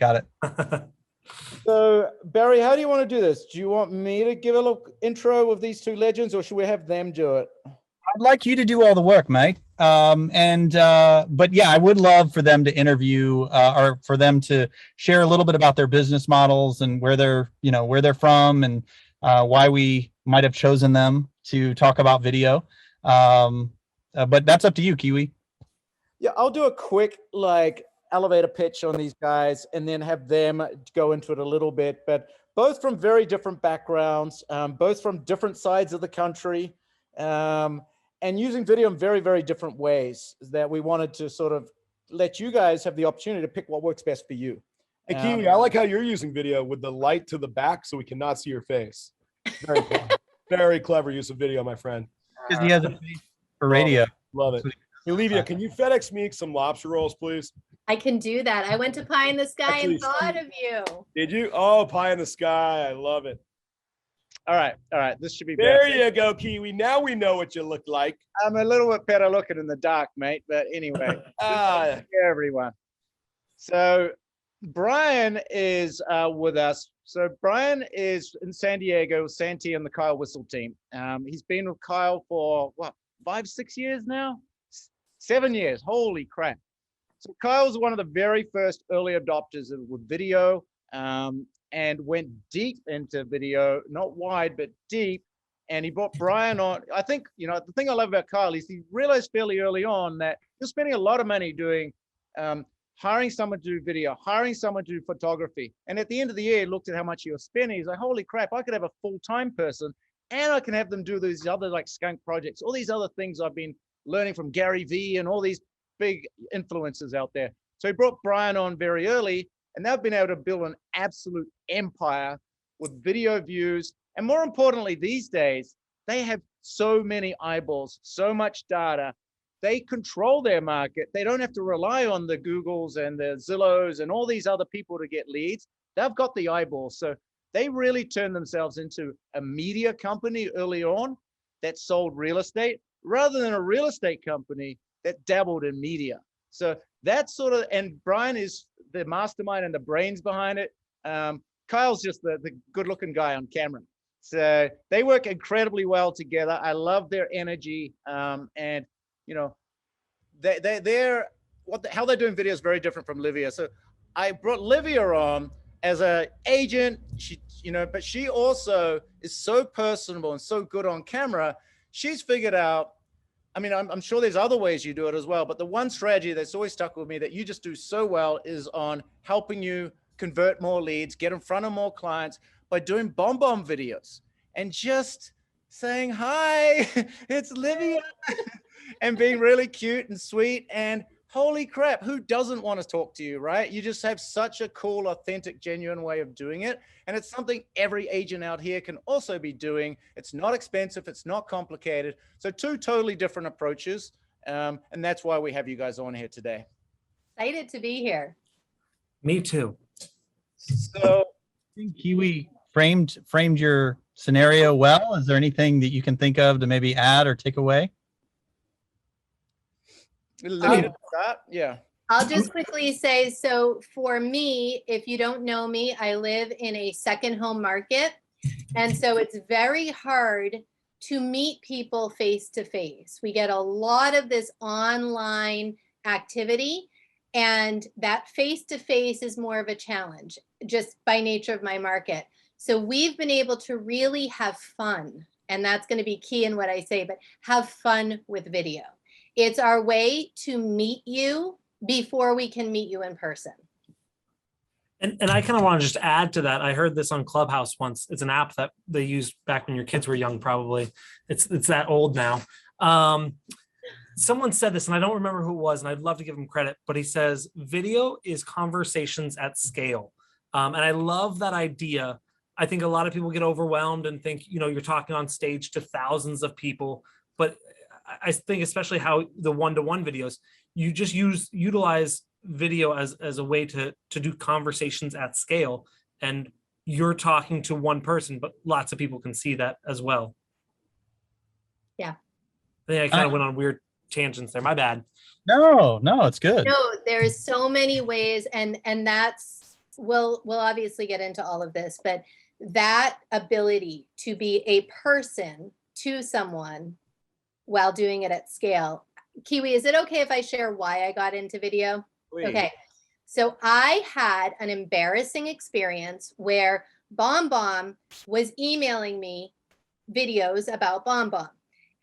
So, Barry, how do you want to do this? Do you want me to give a little intro of these two legends, or should we have them do it? I'd like you to do all the work, mate. But yeah, I would love for them to interview or for them to share a little bit about their business models and where they're from and why we might have chosen them to talk about video. But that's up to you, Kiwi. Yeah, I'll do a quick elevator pitch on these guys and then have them go into it a little bit, but both from very different backgrounds, both from different sides of the country, and using video in very, very different ways that we wanted to sort of let you guys have the opportunity to pick what works best for you. Hey, Kiwi, I like how you're using video with the light to the back so we cannot see your face. Very clever. Very clever use of video, my friend. Because he has a face for radio. Love it. Hey, Olivia, can you FedEx me some lobster rolls, please? I can do that. I went to Pie in the Sky Actually, and thought of you. Did you? Oh, pie in the sky. I love it. All right. This should be There better. you go, Kiwi. Now we know what you look like. I'm a little bit better looking in the dark, mate. But anyway, yeah, everyone. So Brian is with us. So Brian is in San Diego, Santi and the Kyle Whistle team. He's been with Kyle for what, 5-6 years now? 7 years. Holy crap. So Kyle's one of the very first early adopters with video, and went deep into video, not wide, but deep. And he brought Brian on. I think, the thing I love about Kyle is he realized fairly early on that you're spending a lot of money doing, hiring someone to do video, hiring someone to do photography. And at the end of the year, he looked at how much he was spending. He's like, holy crap, I could have a full-time person and I can have them do these other like skunk projects, all these other things I've been learning from Gary Vee and all these big influencers out there. So he brought Brian on very early, and they've been able to build an absolute empire with video views. And more importantly, these days, they have so many eyeballs, so much data. They control their market. They don't have to rely on the Googles and the Zillows and all these other people to get leads. They've got the eyeballs. So they really turned themselves into a media company early on that sold real estate rather than a real estate company that dabbled in media. So that's sort of, and Brian is the mastermind and the brains behind it. Kyle's just the good looking guy on camera. So they work incredibly well together. I love their energy. And they're how they're doing video is very different from Livia. So I brought Livia on as an agent. She, but she also is so personable and so good on camera. She's figured out, I mean, I'm sure there's other ways you do it as well, but the one strategy that's always stuck with me that you just do so well is on helping you convert more leads, get in front of more clients by doing bomb videos and just saying, hi, it's Livia, and being really cute and sweet. And holy crap, who doesn't want to talk to you, right? You just have such a cool, authentic, genuine way of doing it. And it's something every agent out here can also be doing. It's not expensive. It's not complicated. So two totally different approaches. And that's why we have you guys on here today. Excited to be here. Me too. So I think Kiwi framed your scenario well. Is there anything that you can think of to maybe add or take away? Yeah. I'll just quickly say, so for me, if you don't know me, I live in a second home market. And so it's very hard to meet people face to face. We get a lot of this online activity, and that face to face is more of a challenge just by nature of my market. So we've been able to really have fun, and that's going to be key in what I say, but have fun with video. It's our way to meet you before we can meet you in person. And I kind of want to just add to that. I heard this on Clubhouse once. It's an app that they used back when your kids were young, probably. It's that old now. Someone said this, and I don't remember who it was, and I'd love to give him credit, but he says, video is conversations at scale. And I love that idea. I think a lot of people get overwhelmed and think, you're talking on stage to thousands of people, but I think especially how the one-to-one videos, you just utilize video as a way to do conversations at scale, and you're talking to one person, but lots of people can see that as well. Yeah. I think I kind of went on weird tangents there. My bad. No, it's good. No, there's so many ways, and that's we'll obviously get into all of this, but that ability to be a person to someone while doing it at scale. Kiwi, is it okay if I share why I got into video? Please. Okay. So I had an embarrassing experience where BombBomb was emailing me videos about BombBomb.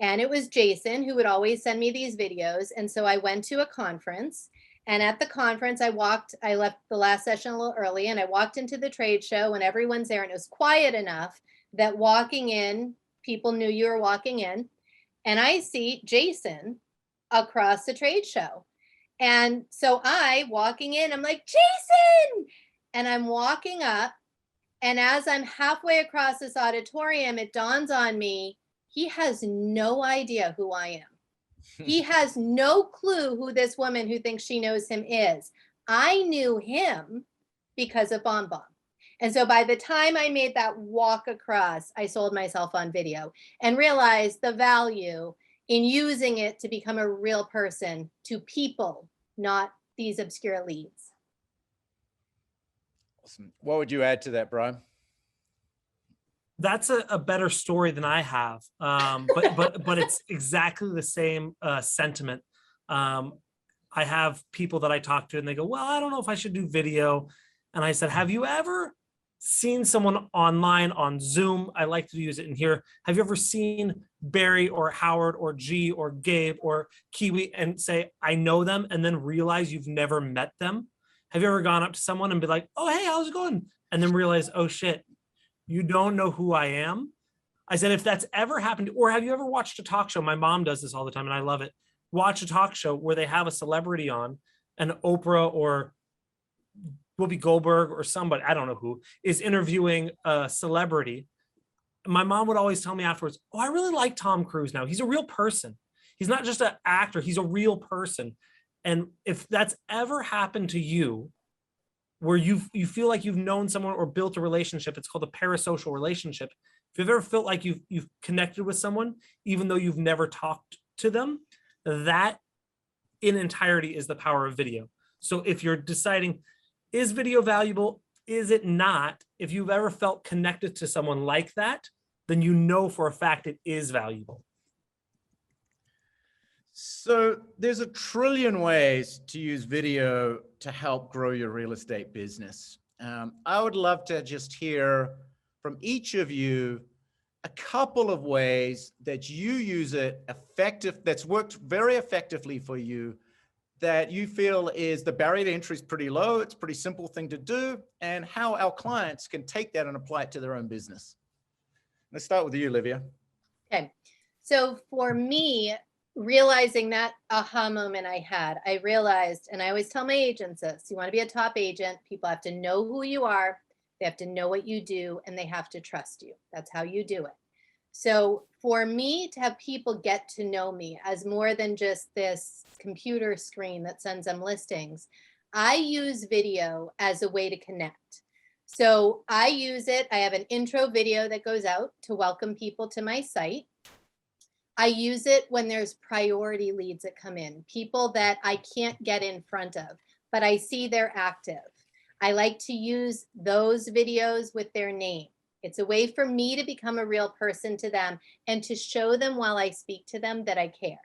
And it was Jason who would always send me these videos. And so I went to a conference, and at the conference I left the last session a little early, and I walked into the trade show, and everyone's there, and it was quiet enough that walking in, people knew you were walking in. And I see Jason across the trade show. And so walking in, I'm like, Jason! And I'm walking up. And as I'm halfway across this auditorium, it dawns on me, he has no idea who I am. He has no clue who this woman who thinks she knows him is. I knew him because of BombBomb. And so by the time I made that walk across, I sold myself on video and realized the value in using it to become a real person to people, not these obscure leads. Awesome. What would you add to that, Brian? That's a better story than I have, but it's exactly the same sentiment. I have people that I talk to and they go, well, I don't know if I should do video. And I said, have you ever seen someone online on Zoom? I like to use it in here. Have you ever seen Barry or Howard or G or Gabe or Kiwi and say, I know them, and then realize you've never met them? Have you ever gone up to someone and be like, oh, hey, how's it going? And then realize, oh shit, you don't know who I am? I said, if that's ever happened, or have you ever watched a talk show? My mom does this all the time and I love it. Watch a talk show where they have a celebrity on, and Oprah or Whoopi Goldberg or somebody, I don't know who, is interviewing a celebrity. My mom would always tell me afterwards, oh, I really like Tom Cruise now. He's a real person. He's not just an actor, he's a real person. And if that's ever happened to you, where you feel like you've known someone or built a relationship, it's called a parasocial relationship. If you've ever felt like you've connected with someone, even though you've never talked to them, that in entirety is the power of video. So if you're deciding, is video valuable? Is it not? If you've ever felt connected to someone like that, then you know for a fact it is valuable. So there's a trillion ways to use video to help grow your real estate business. I would love to just hear from each of you a couple of ways that you use it that's worked very effectively for you, that you feel is the barrier to entry is pretty low, it's a pretty simple thing to do, and how our clients can take that and apply it to their own business. Let's start with you, Olivia. Okay. So for me, realizing that aha moment I had, I realized, and I always tell my agents this, you want to be a top agent, people have to know who you are, they have to know what you do, and they have to trust you. That's how you do it. So for me to have people get to know me as more than just this computer screen that sends them listings, I use video as a way to connect. So I use it, I have an intro video that goes out to welcome people to my site. I use it when there's priority leads that come in, people that I can't get in front of, but I see they're active. I like to use those videos with their name. It's a way for me to become a real person to them and to show them while I speak to them that I care.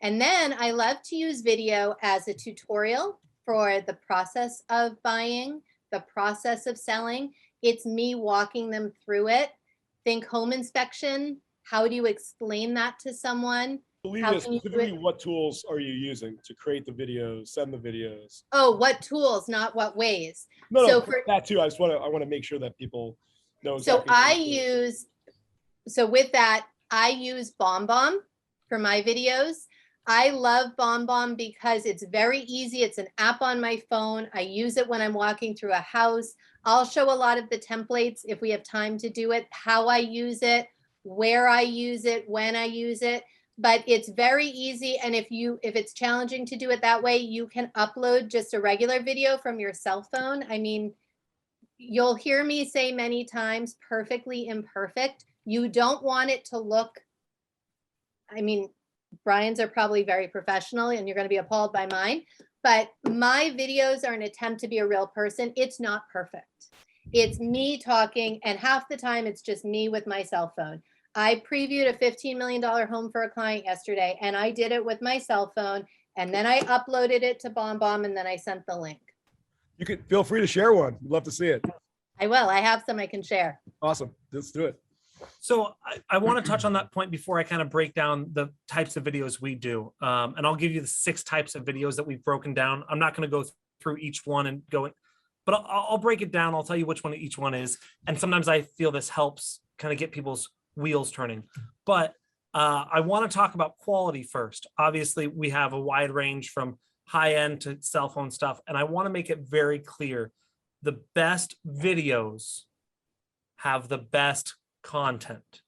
And then I love to use video as a tutorial for the process of buying, the process of selling. It's me walking them through it. Think home inspection. How do you explain that to someone? Olivia, specifically, what tools are you using to create the videos, send the videos? Oh, what tools, not what ways. No, for that too. I want to make sure that people know. Exactly so with that, I use BombBomb for my videos. I love BombBomb because it's very easy. It's an app on my phone. I use it when I'm walking through a house. I'll show a lot of the templates if we have time to do it, how I use it, where I use it, when I use it. But it's very easy. And if it's challenging to do it that way, you can upload just a regular video from your cell phone. I mean, you'll hear me say many times, perfectly imperfect. You don't want it to look, I mean, Brian's are probably very professional and you're going to be appalled by mine, but my videos are an attempt to be a real person. It's not perfect. It's me talking, and half the time it's just me with my cell phone. I previewed a $15 million home for a client yesterday, and I did it with my cell phone, and then I uploaded it to BombBomb, and then I sent the link. You could feel free to share one. We'd love to see it. I will. I have some I can share. Awesome. Let's do it. So I want to touch on that point before I kind of break down the types of videos we do. And I'll give you the 6 types of videos that we've broken down. I'm not going to go through each one and go, but I'll break it down. I'll tell you which one each one is. And sometimes I feel this helps kind of get people's wheels turning. But I want to talk about quality first. Obviously, we have a wide range from high end to cell phone stuff. And I want to make it very clear. The best videos have the best content.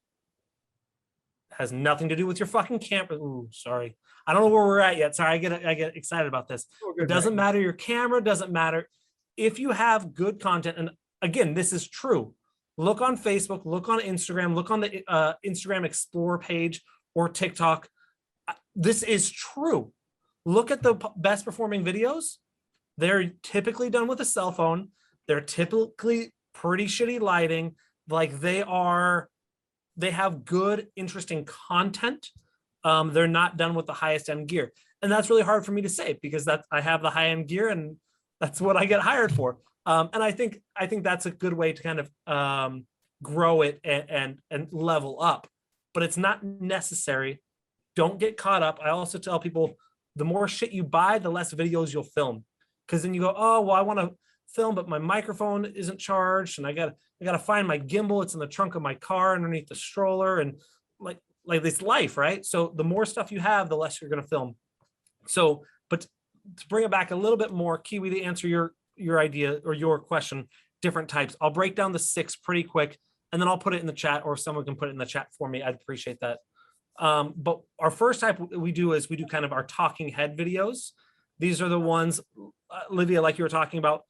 Has nothing to do with your fucking camera. Ooh, sorry. I don't know where we're at yet. Sorry, I get excited about this. It doesn't matter your camera, doesn't matter. If you have good content, and again, this is true. Look on Facebook, look on Instagram, look on the Instagram Explore page or TikTok. This is true. Look at the best performing videos. They're typically done with a cell phone. They're typically pretty shitty lighting. Like they have good, interesting content. They're not done with the highest end gear. And that's really hard for me to say because I have the high end gear and that's what I get hired for. And I think that's a good way to kind of grow it and level up, but it's not necessary. Don't get caught up. I also tell people the more shit you buy, the less videos you'll film. Because then you go, oh, well, I want to film, but my microphone isn't charged, and I gotta find my gimbal. It's in the trunk of my car underneath the stroller, and like this life, right? So the more stuff you have, the less you're gonna film. So, but to bring it back a little bit more, Kiwi, to answer your idea or your question, different types. I'll break down the 6 pretty quick, and then I'll put it in the chat, or if someone can put it in the chat for me, I'd appreciate that. But our first type we do kind of our talking head videos. These are the ones, Olivia, like you were talking about,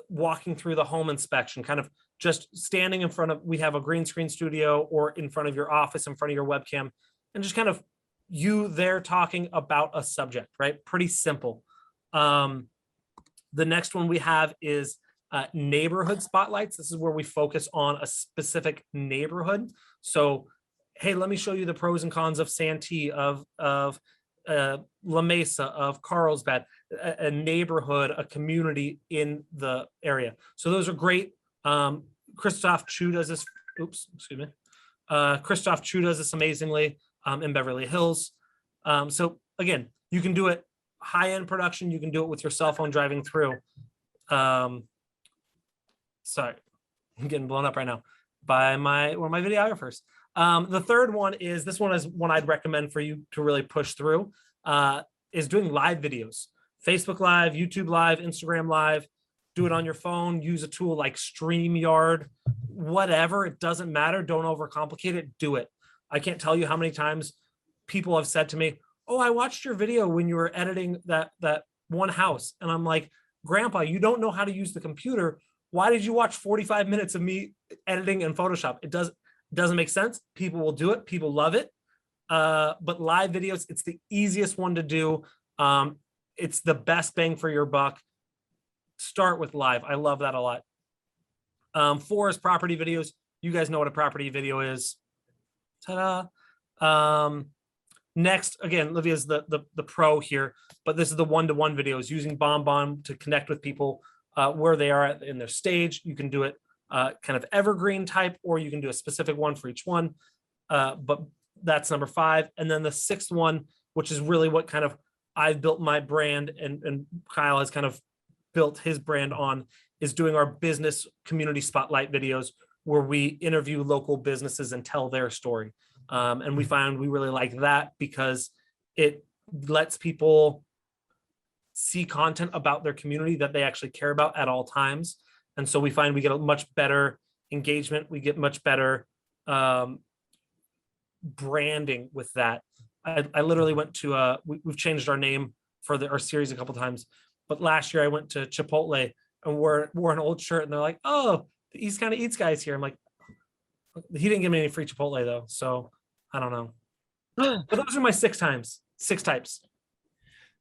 walking through the home inspection, kind of just standing in front of, we have a green screen studio or in front of your office, in front of your webcam, and just kind of you there talking about a subject, right? Pretty simple. The next one we have is neighborhood spotlights. This is where we focus on a specific neighborhood. So, hey, let me show you the pros and cons of Santee, of La Mesa, of Carlsbad, a neighborhood, a community in the area. So those are great. Christoph Chu does this. Oops, excuse me. Christoph Chu does this amazingly in Beverly Hills. So again, you can do it high-end production. You can do it with your cell phone driving through. Sorry, I'm getting blown up right now by one of my videographers. The third one is, this one is one I'd recommend for you to really push through, is doing live videos. Facebook Live, YouTube Live, Instagram Live. Do it on your phone. Use a tool like StreamYard, whatever. It doesn't matter. Don't overcomplicate it. Do it. I can't tell you how many times people have said to me, oh, I watched your video when you were editing that one house. And I'm like, Grandpa, you don't know how to use the computer. Why did you watch 45 minutes of me editing in Photoshop? It doesn't make sense. People will do it. People love it. But live videos, it's the easiest one to do. It's the best bang for your buck. Start with live. I love that a lot. 4 is property videos. You guys know what a property video is. Ta-da. Next, again, Olivia's the pro here, but this is the one-to-one videos, using BombBomb to connect with people where they are in their stage. You can do it kind of evergreen type, or you can do a specific one for each one. But that's number 5. And then the 6th one, which is really what kind of I've built my brand and Kyle has kind of built his brand on, is doing our business community spotlight videos where we interview local businesses and tell their story. And we find we really like that because it lets people see content about their community that they actually care about at all times. And so we find we get a much better engagement. We get much better branding with that. I literally went to, we've changed our name for our series a couple times, but last year I went to Chipotle and wore an old shirt, and they're like, oh, the East Kind of Eats guy's here. I'm like, he didn't give me any free Chipotle though. So I don't know. But those are my 6 types.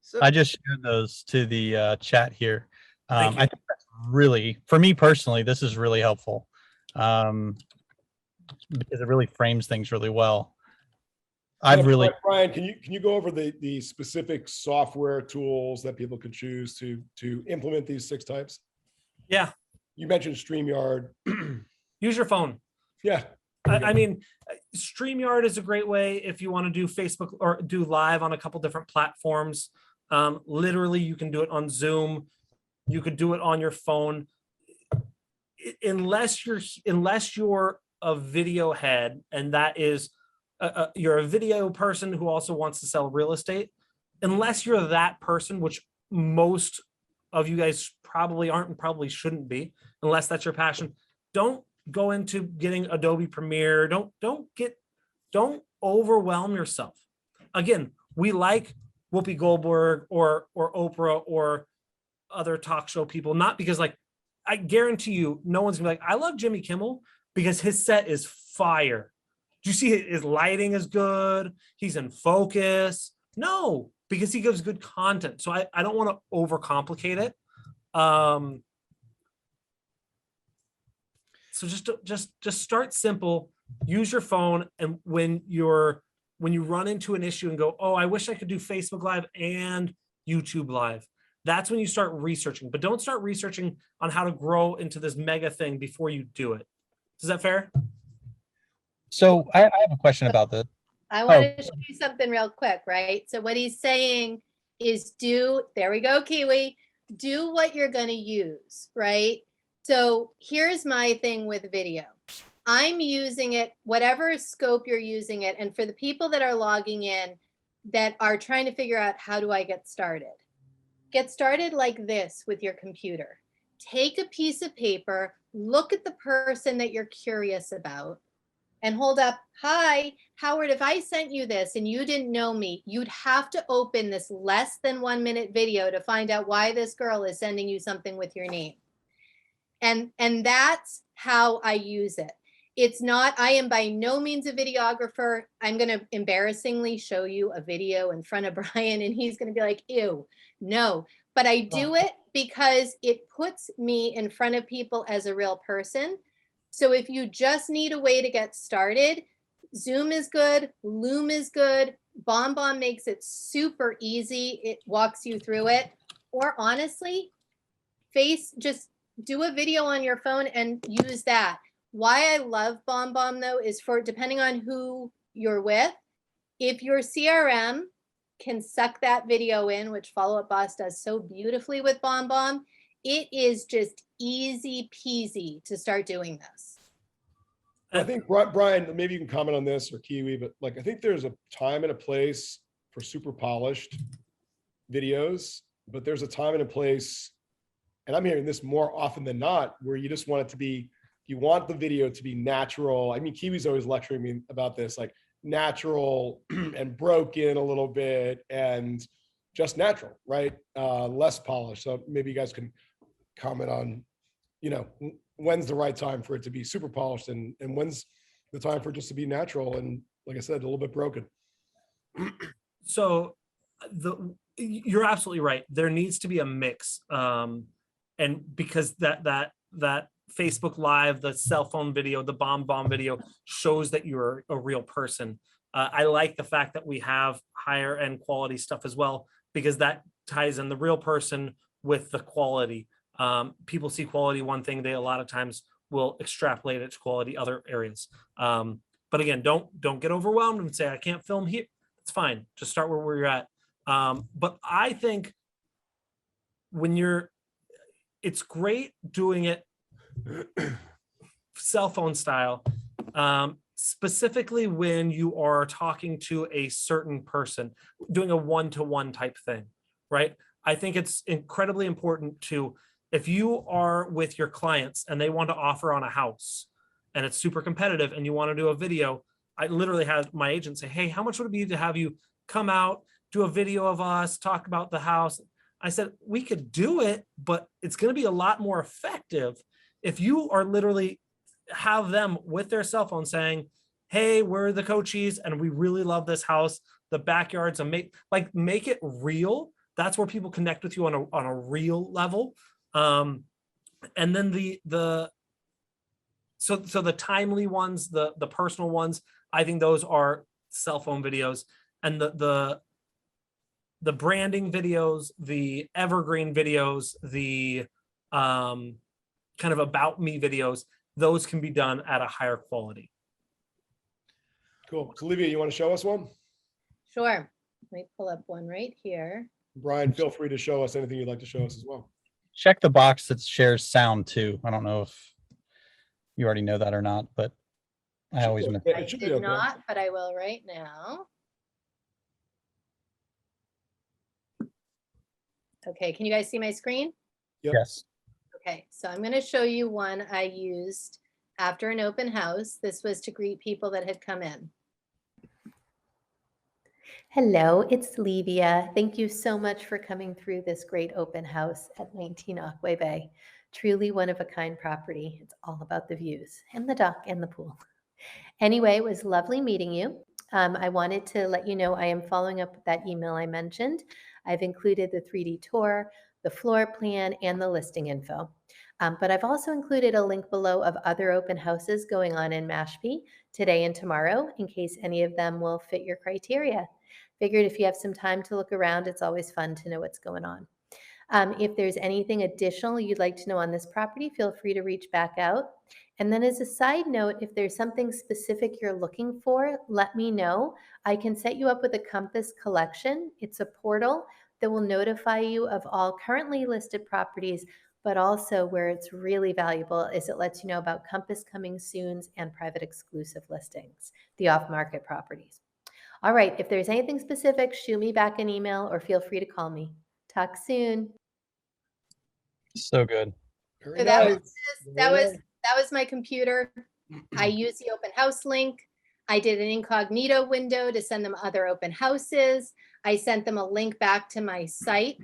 So, I just shared those to the chat here. I think that's really, for me personally, this is really helpful because it really frames things really well. Brian, can you go over the specific software tools that people can choose to implement these 6 types? Yeah. You mentioned StreamYard. Use your phone. Yeah. I mean, StreamYard is a great way if you want to do Facebook or do live on a couple different platforms. Literally, you can do it on Zoom. You could do it on your phone. Unless you're a video head, and that is you're a video person who also wants to sell real estate. Unless you're that person, which most of you guys probably aren't and probably shouldn't be, unless that's your passion, don't go into getting Adobe Premiere. Don't overwhelm yourself. Again, we like Whoopi Goldberg or Oprah or other talk show people, not because like I guarantee you, no one's gonna be like, I love Jimmy Kimmel because his set is fire. Do you see his lighting is good? He's in focus. No, because he gives good content. So I don't want to overcomplicate it. So just start simple. Use your phone, and when you run into an issue and go, oh, I wish I could do Facebook Live and YouTube Live. That's when you start researching, but don't start researching on how to grow into this mega thing before you do it. Is that fair? So I have a question about this. I want to show you something real quick, right? So what he's saying is there we go, Kiwi, do what you're going to use, right? So here's my thing with video. I'm using it, whatever scope you're using it. And for the people that are logging in that are trying to figure out how do I get started like this with your computer. Take a piece of paper, look at the person that you're curious about, and hold up, hi, Howard, if I sent you this and you didn't know me, you'd have to open this less than 1 minute video to find out why this girl is sending you something with your name. And that's how I use it. It's not, I am by no means a videographer. I'm going to embarrassingly show you a video in front of Brian and he's going to be like, ew, no. But I do it because it puts me in front of people as a real person. So if you just need a way to get started, Zoom is good, Loom is good, BombBomb makes it super easy. It walks you through it. Or honestly, just do a video on your phone and use that. Why I love BombBomb though is for depending on who you're with, if your CRM can suck that video in, which Follow Up Boss does so beautifully with BombBomb, it is just easy peasy to start doing this. I think Brian, maybe you can comment on this or Kiwi, but like I think there's a time and a place for super polished videos, but there's a time and a place, and I'm hearing this more often than not, where you just want it to be, you want the video to be natural. I mean, Kiwi's always lecturing me about this, like natural and broken a little bit and just natural, right? Less polished. So maybe you guys can comment on, when's the right time for it to be super polished and when's the time for it just to be natural and, like I said, a little bit broken. So you're absolutely right. There needs to be a mix. And because that Facebook Live, the cell phone video, the BombBomb video shows that you're a real person. I like the fact that we have higher end quality stuff as well, because that ties in the real person with the quality. People see quality one thing, they a lot of times will extrapolate it to quality other areas. But again, don't get overwhelmed and say, I can't film here. It's fine. Just start where you're at. But I think it's great doing it cell phone style, specifically when you are talking to a certain person, doing a one-to-one type thing, right? I think it's incredibly important to, if you are with your clients and they want to offer on a house and it's super competitive and you want to do a video, I literally had my agent say, hey, how much would it be to have you come out, do a video of us, talk about the house? I said, we could do it, but it's going to be a lot more effective if you are literally have them with their cell phone saying, hey, we're the coaches and we really love this house, the backyards, and make it real. That's where people connect with you on a real level. And then the timely ones, the personal ones, I think those are cell phone videos. And the branding videos, the evergreen videos, the kind of about me videos, those can be done at a higher quality. Cool. So Olivia, you want to show us one? Sure. Let me pull up one right here. Brian, feel free to show us anything you'd like to show us as well. Check the box that shares sound too. I don't know if you already know that or not, but I always miss. I did not, but I will right now. Okay, can you guys see my screen? Yep. Yes. Okay, so I'm going to show you one I used after an open house. This was to greet people that had come in. Hello, it's Livia. Thank you so much for coming through this great open house at 19 Aquay Bay. Truly one of a kind property. It's all about the views and the dock and the pool. Anyway, it was lovely meeting you. I wanted to let you know I am following up with that email I mentioned. I've included the 3D tour, the floor plan, and the listing info. But I've also included a link below of other open houses going on in Mashpee today and tomorrow, in case any of them will fit your criteria. Figured if you have some time to look around, it's always fun to know what's going on. If there's anything additional you'd like to know on this property, feel free to reach back out. And then as a side note, if there's something specific you're looking for, let me know. I can set you up with a Compass collection. It's a portal that will notify you of all currently listed properties, but also where it's really valuable is it lets you know about Compass coming soons and private exclusive listings, the off-market properties. All right, if there's anything specific, shoot me back an email or feel free to call me. Talk soon. So good. So that was my computer. I used the open house link. I did an incognito window to send them other open houses. I sent them a link back to my site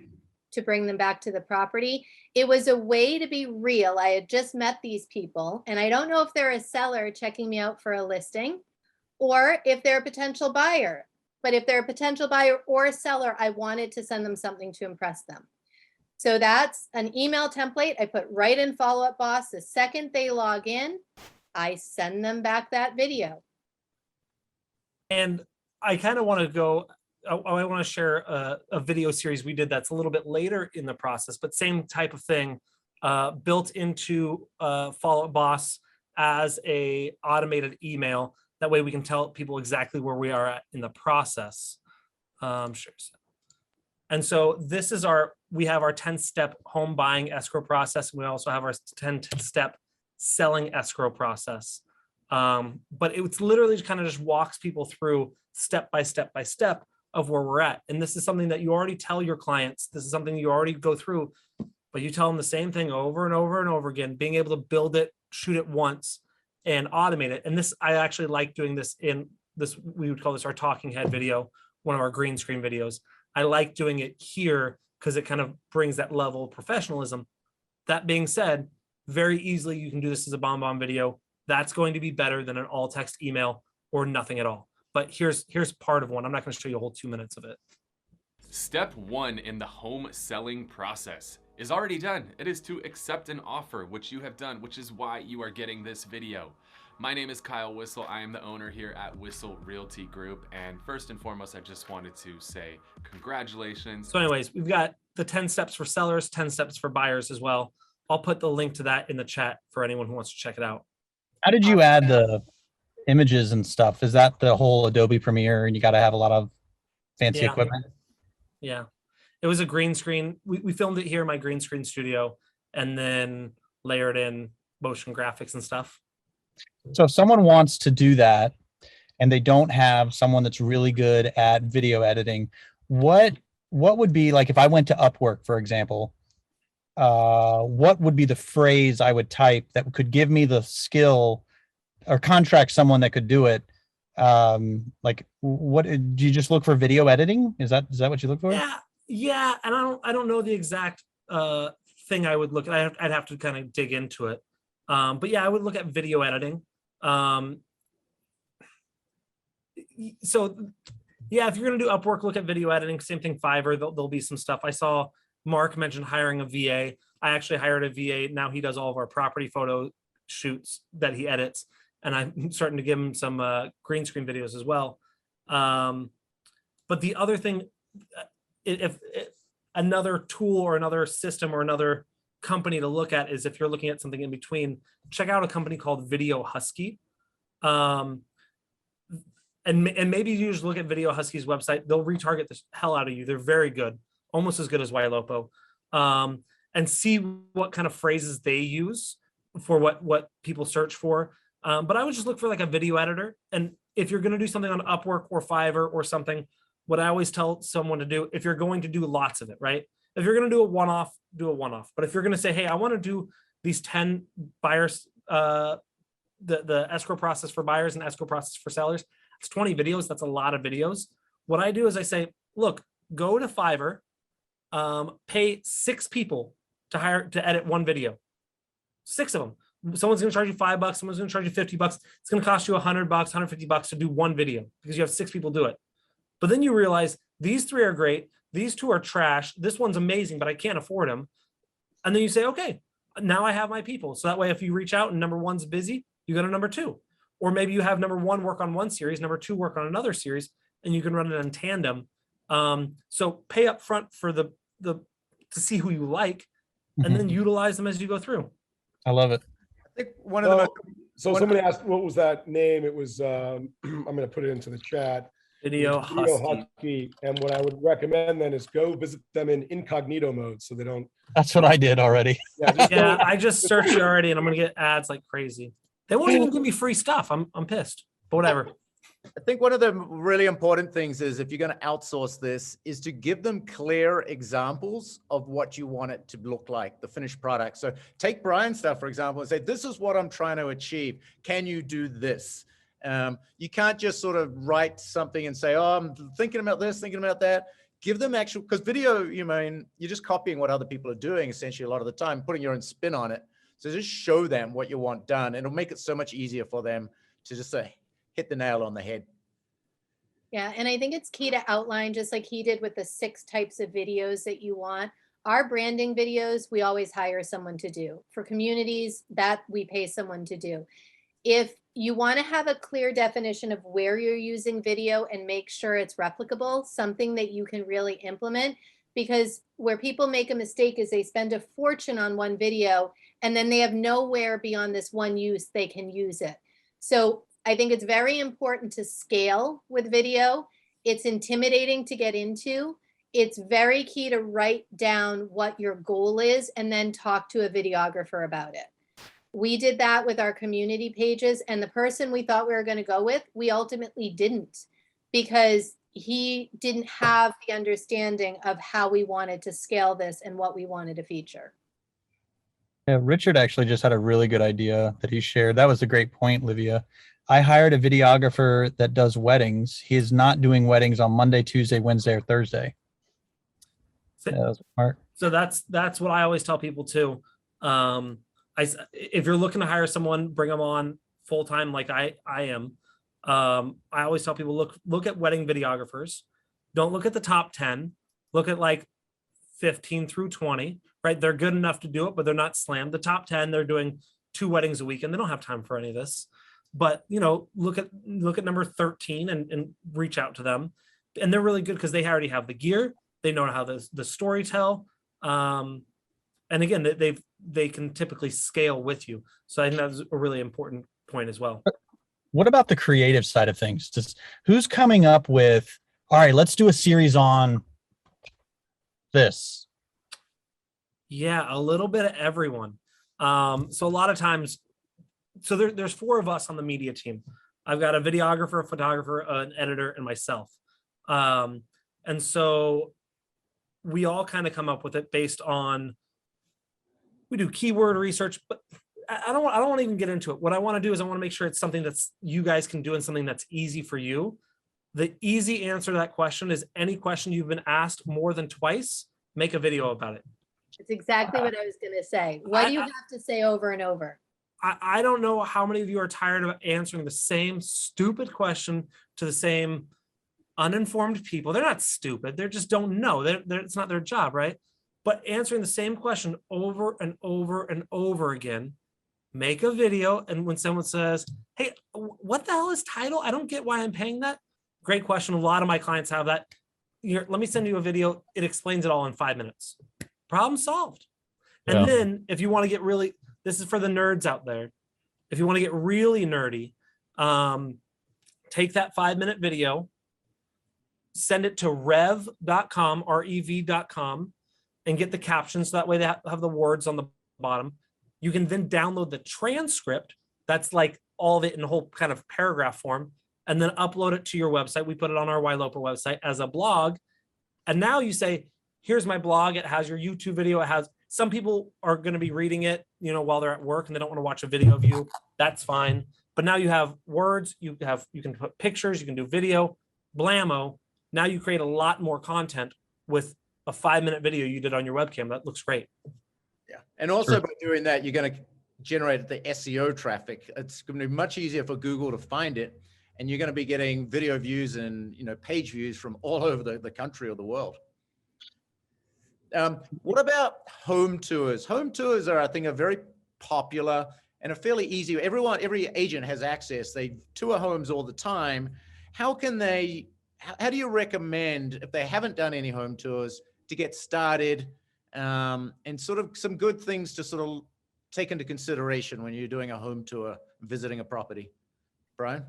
to bring them back to the property. It was a way to be real. I had just met these people, and I don't know if they're a seller checking me out for a listing or if they're a potential buyer. But if they're a potential buyer or a seller, I wanted to send them something to impress them. So that's an email template I put right in Follow Up Boss. The second they log in, I send them back that video. And I kind of want to go, I want to share a video series we did that's a little bit later in the process, but same type of thing, built into Follow Up Boss as a automated email. That way we can tell people exactly where we are at in the process. Sure. And so this is we have our 10-step home buying escrow process. And we also have our 10-step selling escrow process. But it's literally kind of just walks people through step by step by step of where we're at. And this is something that you already tell your clients. This is something you already go through, but you tell them the same thing over and over and over again, being able to build it, shoot it once, and automate it. And this, I actually like doing this in this, we would call this our talking head video, one of our green screen videos. I like doing it here because it kind of brings that level of professionalism. That being said, very easily you can do this as a BombBomb video. That's going to be better than an all text email or nothing at all. But here's part of one. I'm not going to show you a whole 2 minutes of it. Step 1 in the home selling process is already done. It is to accept an offer, which you have done, which is why you are getting this video. My name is Kyle Whistle. I am the owner here at Whistle Realty Group. And first and foremost, I just wanted to say congratulations. So anyways, we've got the 10 steps for sellers, 10 steps for buyers as well. I'll put the link to that in the chat for anyone who wants to check it out. How did you add the images and stuff? Is that the whole Adobe Premiere and you got to have a lot of fancy equipment? Yeah, it was a green screen. We filmed it here in my green screen studio and then layered in motion graphics and stuff. So if someone wants to do that and they don't have someone that's really good at video editing, what would be like if I went to Upwork, for example, what would be the phrase I would type that could give me the skill or contract someone that could do it? Like what do you just look for video editing? Is that what you look for? Yeah. And I don't know the exact thing I would look at. I'd have to kind of dig into it. But yeah, I would look at video editing. So yeah, if you're going to do Upwork, look at video editing. Same thing, Fiverr, there'll be some stuff. I saw Mark mentioned hiring a VA. I actually hired a VA. Now he does all of our property photo shoots that he edits. And I'm starting to give him some green screen videos as well. But the other thing, if another tool or another system or another company to look at is if you're looking at something in between, check out a company called Video Husky. And maybe you just look at Video Husky's website. They'll retarget the hell out of you. They're very good, almost as good as Ylopo. And see what kind of phrases they use for what people search for. But I would just look for like a video editor. And if you're going to do something on Upwork or Fiverr or something, what I always tell someone to do, if you're going to do lots of it, right? If you're going to do a one-off, do a one-off. But if you're going to say, hey, I want to do these 10 buyers, the escrow process for buyers and escrow process for sellers, it's 20 videos. That's a lot of videos. What I do is I say, look, go to Fiverr, pay 6 people to edit one video. 6 of them. Someone's going to charge you $5, someone's going to charge you $50. It's going to cost you $100, $150 to do one video because you have 6 people do it. But then you realize these 3 are great. These 2 are trash. This one's amazing, but I can't afford them. And then you say, okay, now I have my people. So that way, if you reach out and number 1's busy, you go to number 2. Or maybe you have number 1 work on one series, number 2 work on another series, and you can run it in tandem. So pay up front for the to see who you like, and then utilize them as you go through. I love it. I think one of the most, So somebody asked, what was that name? It was, I'm going to put it into the chat. Video Husky. And what I would recommend then is go visit them in incognito mode so they don't. That's what I did already. Yeah, I just searched it already, and I'm going to get ads like crazy. They won't even give me free stuff. I'm pissed, but whatever. I think one of the really important things is if you're going to outsource this is to give them clear examples of what you want it to look like, the finished product. So take Brian's stuff, for example, and say, this is what I'm trying to achieve. Can you do this? You can't just sort of write something and say, oh, I'm thinking about this, thinking about that. Give them actual, because video, you're just copying what other people are doing essentially a lot of the time, putting your own spin on it. So just show them what you want done. It'll make it so much easier for them to just say, hit the nail on the head. Yeah, and I think it's key to outline, just like he did with the 6 types of videos that you want. Our branding videos, we always hire someone to do. For communities, that we pay someone to do. If you want to have a clear definition of where you're using video and make sure it's replicable, something that you can really implement, because where people make a mistake is they spend a fortune on one video and then they have nowhere beyond this one use they can use it. So I think it's very important to scale with video. It's intimidating to get into. It's very key to write down what your goal is and then talk to a videographer about it. We did that with our community pages, and the person we thought we were going to go with, we ultimately didn't, because he didn't have the understanding of how we wanted to scale this and what we wanted to feature. Yeah, Richard actually just had a really good idea that he shared. That was a great point, Livia. I hired a videographer that does weddings. He is not doing weddings on Monday, Tuesday, Wednesday, or Thursday. So, yeah, that was smart. So that's what I always tell people too. If you're looking to hire someone, bring them on full time like I am. I always tell people, look at wedding videographers. Don't look at the top 10. Look at like 15 through 20, right? They're good enough to do it, but they're not slammed. The top 10, they're doing 2 weddings a week and they don't have time for any of this. But look at number 13 and reach out to them. And they're really good because they already have the gear. They know how the story tell. And again, they can typically scale with you. So I think that's a really important point as well. What about the creative side of things? Just who's coming up with, all right, let's do a series on this? Yeah, a little bit of everyone. So a lot of times, so there's 4 of us on the media team. I've got a videographer, a photographer, an editor, and myself. And so we all kind of come up with it based on, we do keyword research, but I don't want to even get into it. What I want to do is I want to make sure it's something that's you guys can do and something that's easy for you. The easy answer to that question is any question you've been asked more than twice, make a video about it. It's exactly what I was going to say. What do you have to say over and over? I don't know how many of you are tired of answering the same stupid question to the same uninformed people. They're not stupid. They just don't know. It's not their job, right? But answering the same question over and over and over again, make a video. And when someone says, hey, what the hell is title? I don't get why I'm paying that. Great question. A lot of my clients have that. Let me send you a video. It explains it all in 5 minutes. Problem solved. And then if you want to get really, this is for the nerds out there. If you want to get really nerdy, take that 5-minute video, send it to rev.com, rev.com, and get the captions. So that way they have the words on the bottom. You can then download the transcript. That's like all of it in a whole kind of paragraph form, and then upload it to your website. We put it on our Ylopo website as a blog. And now you say, here's my blog. It has your YouTube video. It has, some people are going to be reading it, while they're at work and they don't want to watch a video of you. That's fine. But now you have words, you can put pictures, you can do video, blammo. Now you create a lot more content with a 5-minute video you did on your webcam. That looks great. Yeah. And also by doing that, you're going to generate the SEO traffic. It's going to be much easier for Google to find it, and you're going to be getting video views and page views from all over the country or the world. What about home tours? Home tours are, I think, a very popular and a fairly easy. Every agent has access. They tour homes all the time. How do you recommend, if they haven't done any home tours, to get started, and sort of some good things to sort of take into consideration when you're doing a home tour, visiting a property? Brian?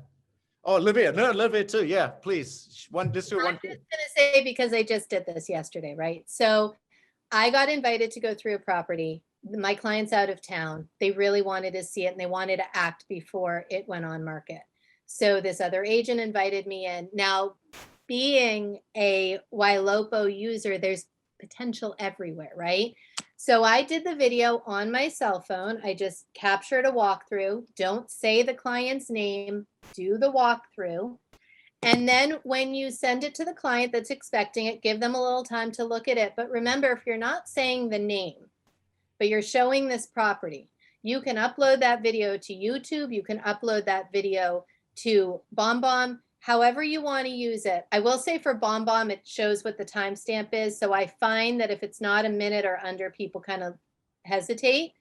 Oh, Olivia. No, Olivia too. Yeah, please. Just do it one. I'm just going to say, because I just did this yesterday, right? So I got invited to go through a property. My client's out of town. They really wanted to see it, and they wanted to act before it went on market. So this other agent invited me in. Now, being a Ylopo user, there's potential everywhere, right? So I did the video on my cell phone. I just captured a walkthrough. Don't say the client's name, do the walkthrough. And then when you send it to the client that's expecting it, give them a little time to look at it. But remember, if you're not saying the name, but you're showing this property, you can upload that video to YouTube. You can upload that video to BombBomb, however you want to use it. I will say for BombBomb, it shows what the timestamp is. So I find that if it's not a minute or under, people kind of hesitate.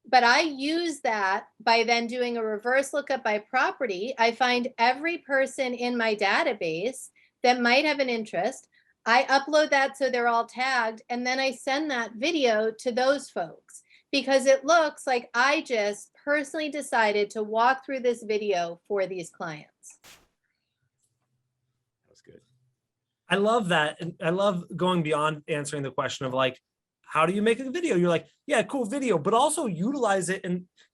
But I use that by then doing a reverse lookup by property. I find every person in my database that might have an interest. I upload that so they're all tagged, and then I send that video to those folks, because it looks like I just personally decided to walk through this video for these clients. That's good. I love that. And I love going beyond answering the question of like, how do you make a video? You're like, yeah, cool video, but also utilize it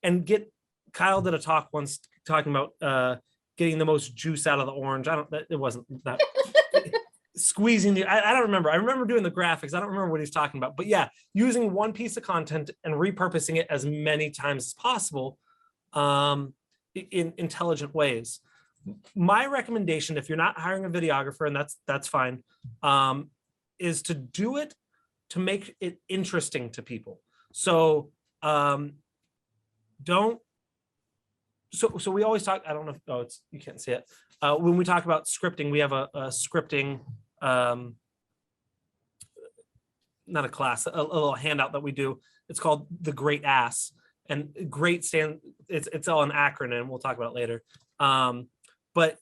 and get. Kyle did a talk once talking about getting the most juice out of the orange. It wasn't that squeezing the, I don't remember. I remember doing the graphics. I don't remember what he's talking about, but yeah, using one piece of content and repurposing it as many times as possible in intelligent ways. My recommendation, if you're not hiring a videographer, and that's fine, is to do it to make it interesting to people. So so we always talk, I don't know if, oh, you can't see it. When we talk about scripting, we have a scripting, not a class, a little handout that we do. It's called the Great Ass, and great it's all an acronym. We'll talk about it later. But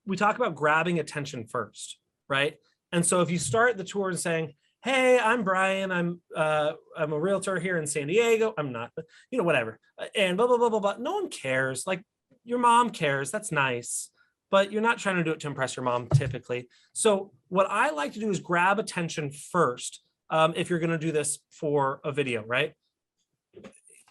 we talk about grabbing attention first, right? And so if you start the tour and saying, hey, I'm Brian, I'm a realtor here in San Diego. I'm not, but whatever. And blah, blah, blah, blah, blah. No one cares. Like, your mom cares. That's nice. But you're not trying to do it to impress your mom typically. So what I like to do is grab attention first. If you're going to do this for a video, right?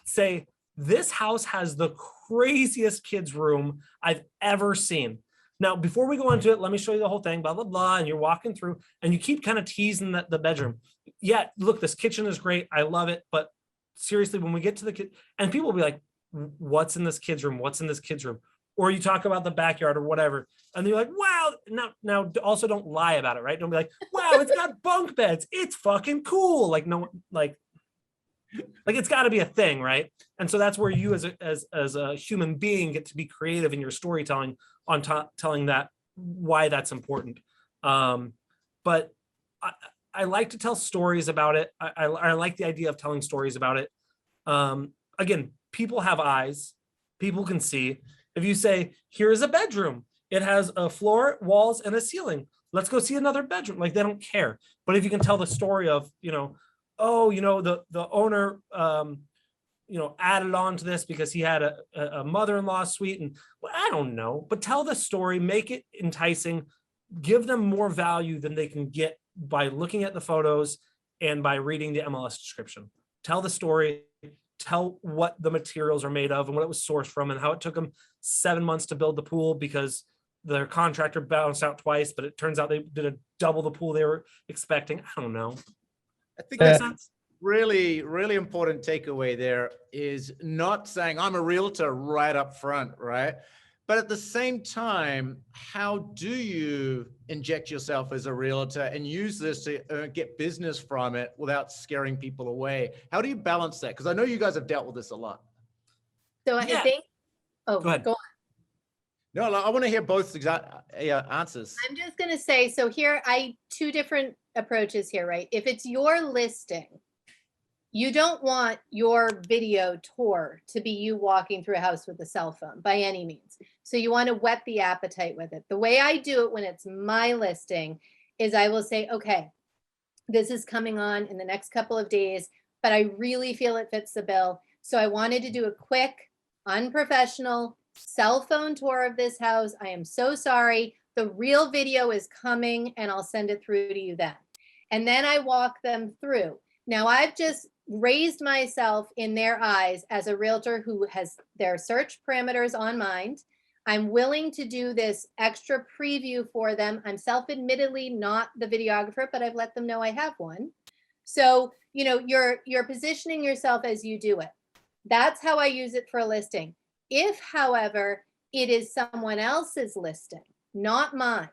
Say, this house has the craziest kids' room I've ever seen. Now, before we go into it, let me show you the whole thing, blah, blah, blah. And you're walking through and you keep kind of teasing the bedroom. Yeah, look, this kitchen is great. I love it. But seriously, when we get to the kid, and people will be like, what's in this kid's room? What's in this kid's room? Or you talk about the backyard or whatever. And you're like, wow. Now also don't lie about it, right? Don't be like, wow, it's got bunk beds. It's fucking cool. Like, no, like it's got to be a thing, right? And so that's where you as a human being get to be creative in your storytelling on telling that why that's important. But I like to tell stories about it. I like the idea of telling stories about it. Again, people have eyes. People can see. If you say, here's a bedroom, it has a floor, walls, and a ceiling. Let's go see another bedroom. Like, they don't care. But if you can tell the story of, the owner, added on to this because he had a mother-in-law suite, and I don't know, but tell the story, make it enticing, give them more value than they can get by looking at the photos and by reading the MLS description. Tell the story, tell what the materials are made of and what it was sourced from and how it took them 7 months to build the pool because their contractor bounced out twice, but it turns out they did a double the pool they were expecting. I don't know. I think that's really, really important takeaway there is not saying I'm a realtor right up front, right? But at the same time, how do you inject yourself as a realtor and use this to get business from it without scaring people away? How do you balance that? Because I know you guys have dealt with this a lot. So I think, oh, Go ahead. go on. No, I want to hear both exact answers. I'm just going to say, so here, two different approaches here, right? If it's your listing, you don't want your video tour to be you walking through a house with a cell phone by any means. So you want to whet the appetite with it. The way I do it when it's my listing is I will say, okay, this is coming on in the next couple of days, but I really feel it fits the bill. So I wanted to do a quick, unprofessional cell phone tour of this house. I am so sorry. The real video is coming and I'll send it through to you then. And then I walk them through. Now I've just raised myself in their eyes as a realtor who has their search parameters on mind. I'm willing to do this extra preview for them. I'm self-admittedly not the videographer, but I've let them know I have one. So, you know, you're positioning yourself as you do it. That's how I use it for a listing. If, however, it is someone else's listing, not mine,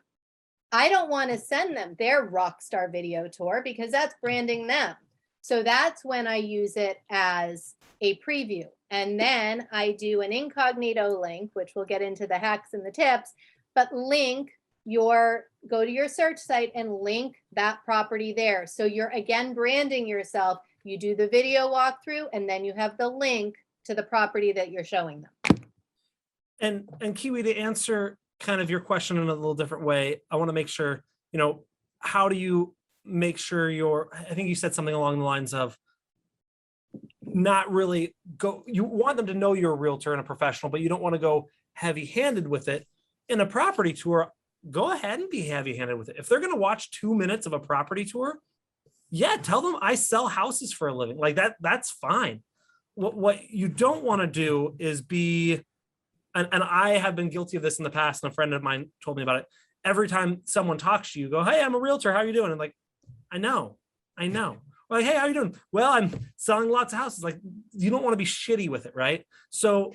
I don't want to send them their rockstar video tour because that's branding them. So that's when I use it as a preview. And then I do an incognito link, which we'll get into the hacks and the tips, but go to your search site and link that property there. So you're again branding yourself. You do the video walkthrough and then you have the link to the property that you're showing them. And Kiwi, to answer kind of your question in a little different way, I want to make sure, you know, how do you make sure I think you said something along the lines of not really you want them to know you're a realtor and a professional, but you don't want to go heavy-handed with it. In a property tour, go ahead and be heavy-handed with it. If they're going to watch 2 minutes of a property tour, yeah, tell them I sell houses for a living. Like that's fine. What you don't want to do is be, and I have been guilty of this in the past, and a friend of mine told me about it. Every time someone talks to you, go, hey, I'm a realtor. How are you doing? And like, I know. Like, hey, how are you doing? Well, I'm selling lots of houses. Like, you don't want to be shitty with it, right? So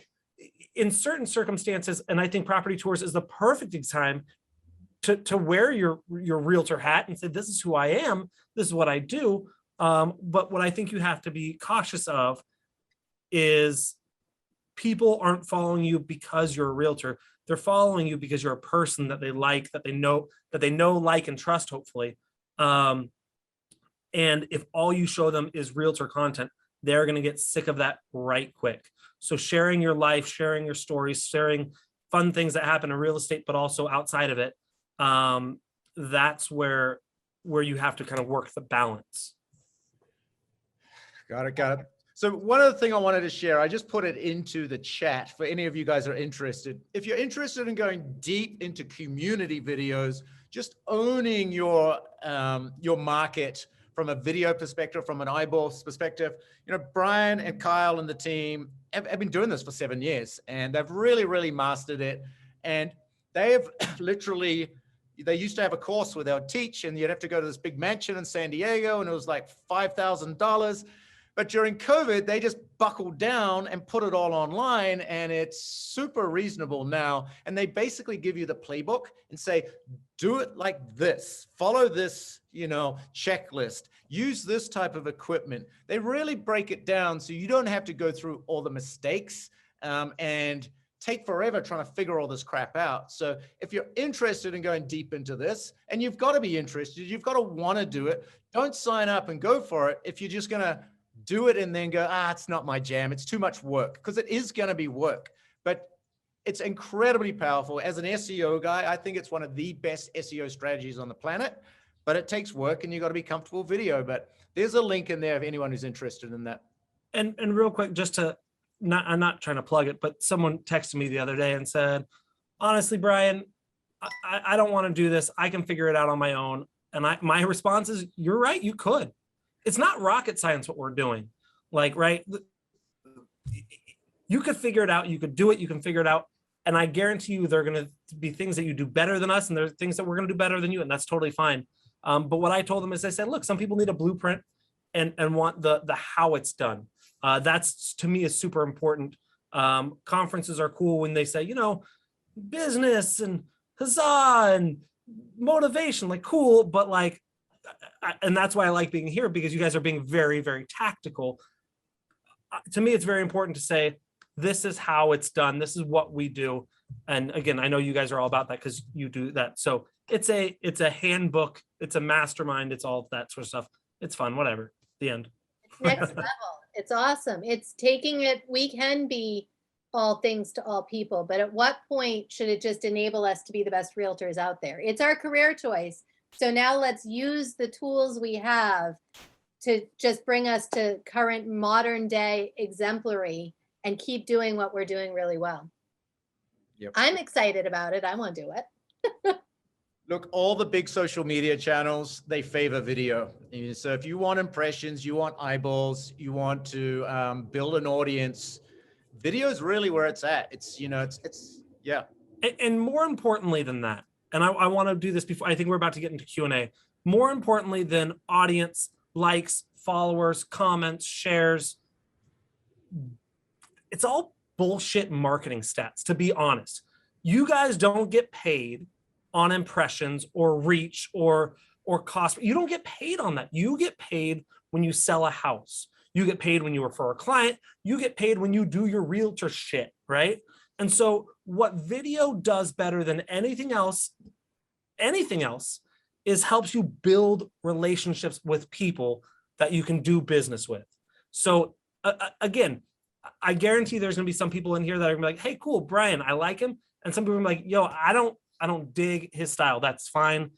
in certain circumstances, and I think property tours is the perfect time to wear your realtor hat and say, this is who I am. This is what I do. But what I think you have to be cautious of is people aren't following you because you're a realtor. They're following you because you're a person that they like, that they know, like, and trust, hopefully. And if all you show them is realtor content, they're going to get sick of that right quick. So sharing your life, sharing your stories, sharing fun things that happen in real estate, but also outside of it, that's where you have to kind of work the balance. Got it. So one other thing I wanted to share, I just put it into the chat for any of you guys that are interested. If you're interested in going deep into community videos, just owning your market from a video perspective, from an eyeballs perspective, you know, Brian and Kyle and the team have been doing this for 7 years, and they've really mastered it. And they have literally, they used to have a course where they would teach, and you'd have to go to this big mansion in San Diego, and it was like $5,000. But during COVID, they just buckled down and put it all online, and it's super reasonable now. And they basically give you the playbook and say, do it like this, follow this, you know, checklist, use this type of equipment. They really break it down so you don't have to go through all the mistakes and take forever trying to figure all this crap out. So if you're interested in going deep into this, and you've got to be interested, you've got to want to do it, don't sign up and go for it if you're just going to do it and then go, it's not my jam, it's too much work, because it is going to be work, but it's incredibly powerful. As an SEO guy, I think it's one of the best SEO strategies on the planet, but it takes work and you got to be comfortable with video. But there's a link in there if anyone who's interested in that. And real quick, just to I'm not trying to plug it, but someone texted me the other day and said, honestly, Brian, I don't want to do this. I can figure it out on my own. And my response is, you're right, you could. It's not rocket science what we're doing. Like, right? You could figure it out. You could do it. You can figure it out. And I guarantee you there are going to be things that you do better than us, and there's things that we're going to do better than you, and that's totally fine. But what I told them is, I said, look, some people need a blueprint and want the how it's done. That's, to me, is super important. Conferences are cool when they say, you know, business and huzzah and motivation, like, cool, but like, and that's why I like being here, because you guys are being very, very tactical. To me, it's very important to say, this is how it's done. This is what we do. And again, I know you guys are all about that because you do that. So it's a handbook, it's a mastermind, it's all that sort of stuff. It's fun, whatever. The end. Next level. It's awesome. It's taking it, we can be all things to all people, but at what point should it just enable us to be the best realtors out there? It's our career choice. So now let's use the tools we have to just bring us to current modern day exemplary and keep doing what we're doing really well. Yep. I'm excited about it. I want to do it. Look, all the big social media channels, they favor video. So if you want impressions, you want eyeballs, you want to build an audience, video is really where it's at. It's, you know, it's yeah. And more importantly than that, and I want to do this before, I think we're about to get into Q&A. More importantly than audience, likes, followers, comments, shares, it's all bullshit marketing stats, to be honest. You guys don't get paid on impressions or reach or cost. You don't get paid on that. You get paid when you sell a house. You get paid when you refer a client. You get paid when you do your realtor shit, right? And so what video does better than anything else is helps you build relationships with people that you can do business with. So again, I guarantee there's gonna be some people in here that are gonna be like, hey, cool, Brian, I like him. And some people are like, yo, I don't dig his style. That's fine.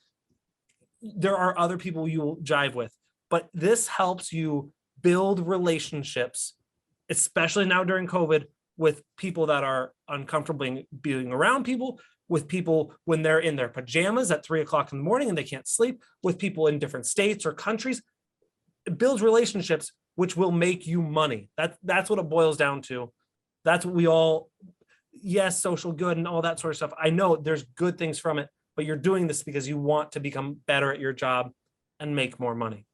There are other people you will jive with, but this helps you build relationships, especially now during COVID, with people that are uncomfortable being around people, with people when they're in their pajamas at 3 o'clock in the morning and they can't sleep, with people in different states or countries. It builds relationships, which will make you money. That's what it boils down to. That's what we all, yes, social good and all that sort of stuff. I know there's good things from it, but you're doing this because you want to become better at your job and make more money.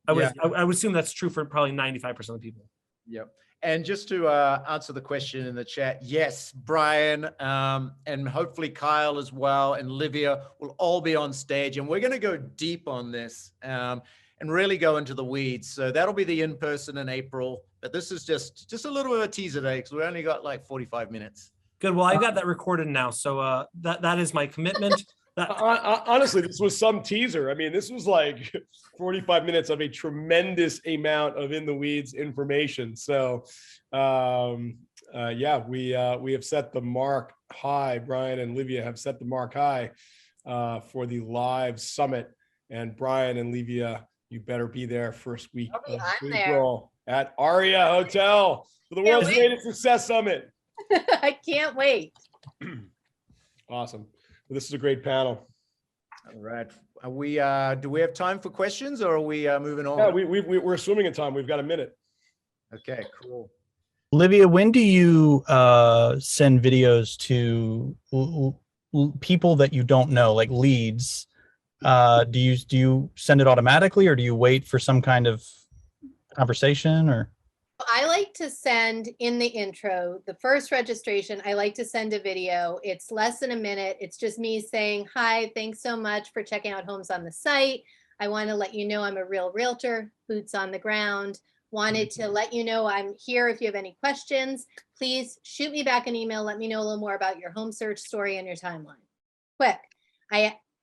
I would assume that's true for probably 95% of people. Yep. And just to answer the question in the chat, yes, Brian, and hopefully Kyle as well, and Livia will all be on stage, and we're going to go deep on this and really go into the weeds. So that'll be the in-person in April, but this is just a little bit of a teaser today because we only got like 45 minutes. Good. Well, I got that recorded now, so that is my commitment. Honestly, this was some teaser. I mean, this was like 45 minutes of a tremendous amount of in the weeds information. So, yeah, we have set the mark high. Brian and Livia have set the mark high for the live summit. And Brian and Livia, you better be there first week of April at Aria Hotel for the World's Greatest Success Summit. I can't wait. Awesome. Well, this is a great panel. All right. Are we, do we have time for questions or are we moving on? Yeah, we're swimming in time. We've got a minute. Okay, cool. Olivia, when do you send videos to people that you don't know, like leads? Do you send it automatically or do you wait for some kind of conversation or? I like to send in the intro, the first registration, I like to send a video. It's less than a minute. It's just me saying, hi, thanks so much for checking out homes on the site. I want to let you know I'm a real realtor, boots on the ground. Wanted to let you know I'm here if you have any questions. Please shoot me back an email. Let me know a little more about your home search story and your timeline. Quick.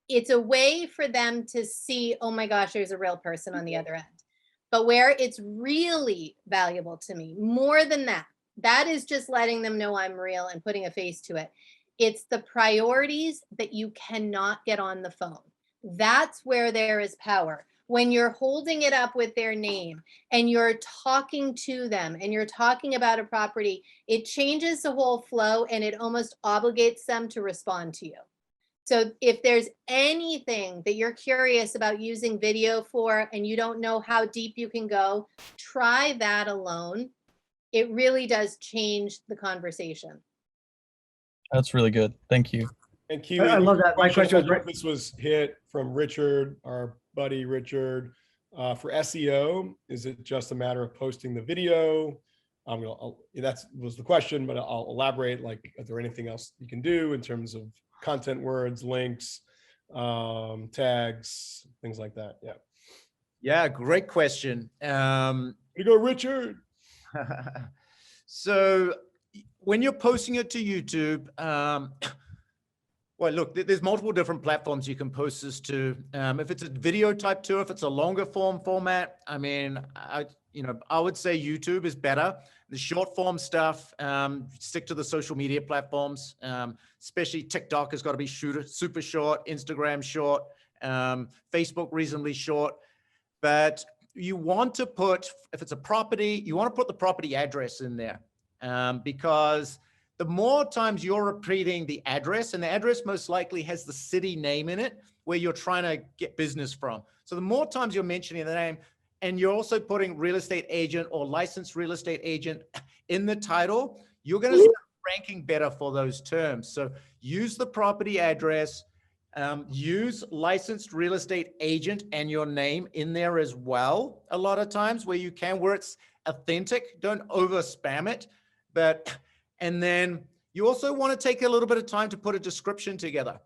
It's a way for them to see, oh my gosh, there's a real person on the other end. But where it's really valuable to me, more than that, that is just letting them know I'm real and putting a face to it. It's the priorities that you cannot get on the phone. That's where there is power. When you're holding it up with their name and you're talking to them and you're talking about a property, it changes the whole flow and it almost obligates them to respond to you. So if there's anything that you're curious about using video for and you don't know how deep you can go, try that alone. It really does change the conversation. That's really good. Thank you. And Kiwi, I love that. My question was this was hit from Richard, our buddy Richard. For SEO, is it just a matter of posting the video? That was the question, but I'll elaborate. Like, is there anything else you can do in terms of content words, links, tags, things like that? Yeah. Yeah, great question. You go, Richard. So when you're posting it to YouTube, well, look, there's multiple different platforms you can post this to. If it's a video type tour, if it's a longer form format, I mean, I would say YouTube is better. The short form stuff, stick to the social media platforms, especially TikTok has got to be super short, Instagram short, Facebook reasonably short. But you want to put, if it's a property, you want to put the property address in there, because the more times you're repeating the address, and the address most likely has the city name in it where you're trying to get business from. So the more times you're mentioning the name, and you're also putting real estate agent or licensed real estate agent in the title, you're going to start ranking better for those terms. So use the property address, use licensed real estate agent and your name in there as well. A lot of times where you can, where it's authentic, don't over spam it. And then you also want to take a little bit of time to put a description together.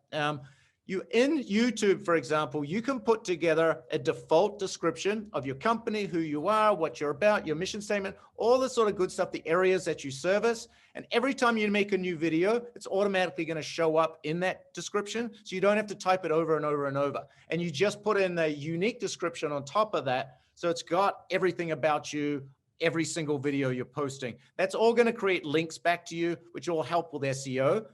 You in YouTube, for example, you can put together a default description of your company, who you are, what you're about, your mission statement, all the sort of good stuff, the areas that you service. And every time you make a new video, it's automatically going to show up in that description. So you don't have to type it over and over and over. And you just put in a unique description on top of that. So it's got everything about you, every single video you're posting. That's all going to create links back to you, which will help with SEO.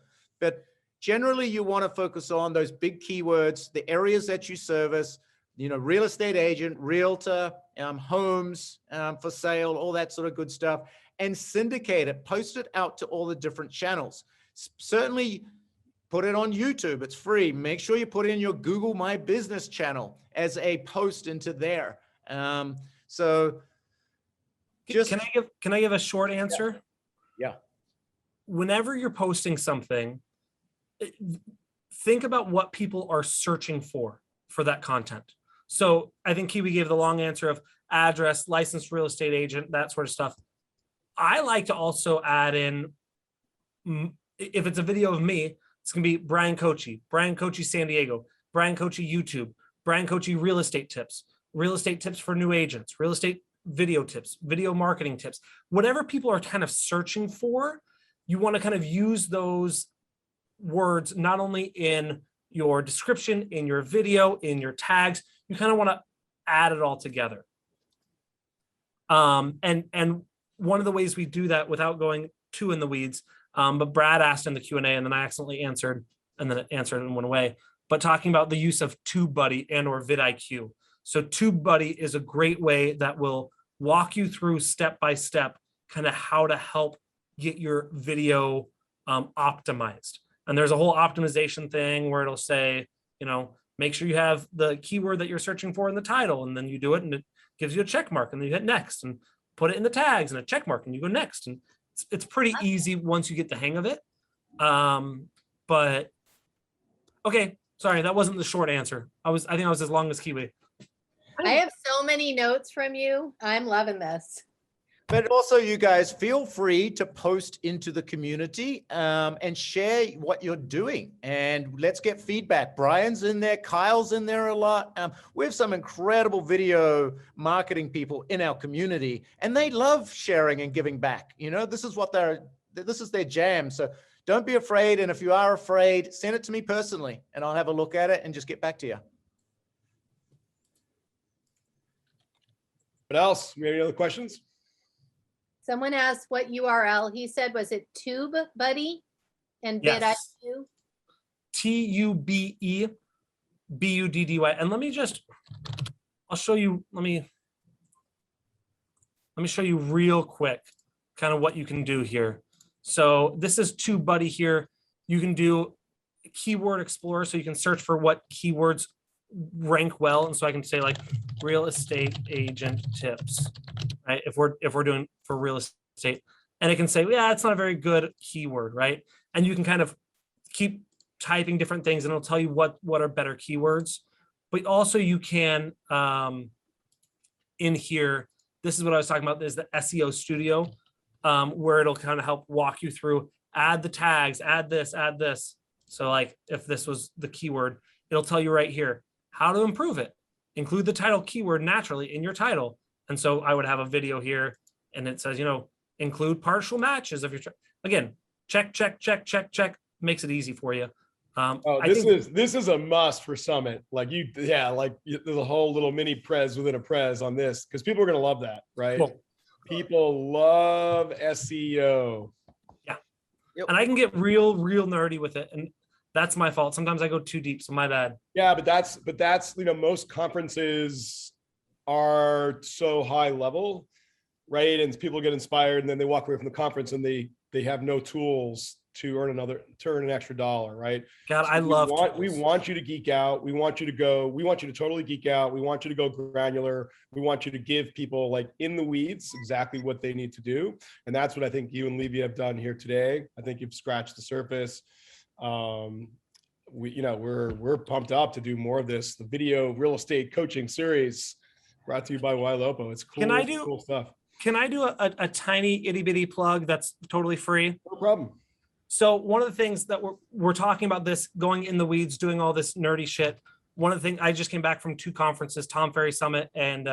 But generally, you want to focus on those big keywords, the areas that you service, real estate agent, realtor, homes for sale, all that sort of good stuff, and syndicate it, post it out to all the different channels. Certainly put it on YouTube. It's free. Make sure you put in your Google My Business channel as a post into there. Can I give a short answer? Yeah. Whenever you're posting something, think about what people are searching for that content. So I think Kiwi gave the long answer of address, licensed real estate agent, that sort of stuff. I like to also add in, if it's a video of me, it's going to be Brian Kochi San Diego, Brian Kochi YouTube, Brian Kochi real estate tips for new agents, real estate video tips, video marketing tips, whatever people are kind of searching for, you want to kind of use those words not only in your description, in your video, in your tags, you kind of want to add it all together. And one of the ways we do that without going too in the weeds, but Brad asked in the Q&A and then I accidentally answered and then it answered and went away, but talking about the use of TubeBuddy and or vidIQ. So TubeBuddy is a great way that will walk you through step-by-step kind of how to help get your video optimized. And there's a whole optimization thing where it'll say, make sure you have the keyword that you're searching for in the title, and then you do it and it gives you a check mark, and then you hit next and put it in the tags and a check mark and you go next. And it's pretty easy once you get the hang of it. But okay, sorry, that wasn't the short answer. I think I was as long as Kiwi. I have so many notes from you. I'm loving this. But also, you guys feel free to post into the community and share what you're doing. And let's get feedback. Brian's in there. Kyle's in there a lot. We have some incredible video marketing people in our community, and they love sharing and giving back. This is their jam. So don't be afraid. And if you are afraid, send it to me personally, and I'll have a look at it and just get back to you. What else? We have any other questions? Someone asked what URL. He said, was it TubeBuddy and Yes. vidIQ? TubeBuddy. And I'll show you, let me show you real quick kind of what you can do here. So this is TubeBuddy here. You can do Keyword Explorer, so you can search for what keywords rank well. And so I can say like real estate agent tips, right? If we're doing for real estate, and it can say, yeah, it's not a very good keyword, right? And you can kind of keep typing different things and it'll tell you what are better keywords. But also you can, in here, this is what I was talking about, is the SEO Studio, where it'll kind of help walk you through, add the tags, add this. So like if this was the keyword, it'll tell you right here how to improve it. Include the title keyword naturally in your title. And so I would have a video here and it says, include partial matches if you're again, check, makes it easy for you. This is a must for Summit. There's a whole little mini prez within a prez on this because people are going to love that, right? Well, people love SEO. Yeah. Yep. And I can get real nerdy with it. And that's my fault. Sometimes I go too deep. So my bad. Yeah, but that's, most conferences are so high level, right? And people get inspired and then they walk away from the conference and they have no tools to earn an extra dollar, right? God, so we want you to geek out. We want you to totally geek out. We want you to go granular. We want you to give people like in the weeds exactly what they need to do. And that's what I think you and Levy have done here today. I think you've scratched the surface. We're pumped up to do more of this. The video real estate coaching series brought to you by Ylopo. It's cool. Cool stuff. Can I do a tiny itty bitty plug that's totally free? No problem. So one of the things that we're talking about this going in the weeds, doing all this nerdy shit. One of the things I just came back from 2 conferences, Tom Ferry Summit and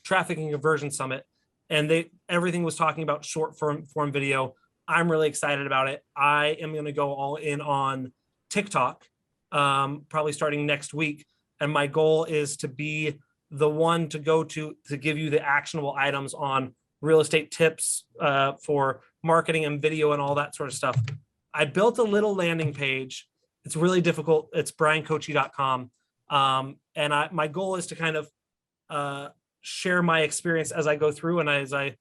Trafficking Conversion Summit, and everything was talking about short form video. I'm really excited about it. I am going to go all in on TikTok, probably starting next week. And my goal is to be the one to go to give you the actionable items on real estate tips for marketing and video and all that sort of stuff. I built a little landing page. It's really difficult. It's briancoachy.com. And my goal is to kind of share my experience as I go through and as I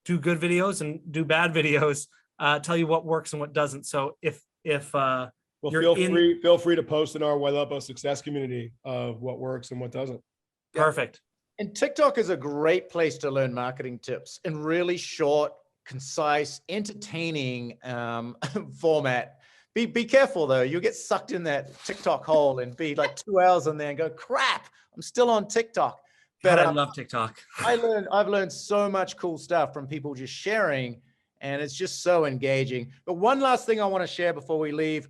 do good videos and do bad videos, tell you what works and what doesn't. So feel free to post in our Ylopo success community of what works and what doesn't. Perfect. And TikTok is a great place to learn marketing tips in really short, concise, entertaining format. Be careful though. You'll get sucked in that TikTok hole and be like 2 hours in there and go, crap, I'm still on TikTok. But I love TikTok. I've learned so much cool stuff from people just sharing, and it's just so engaging. But one last thing I want to share before we leave.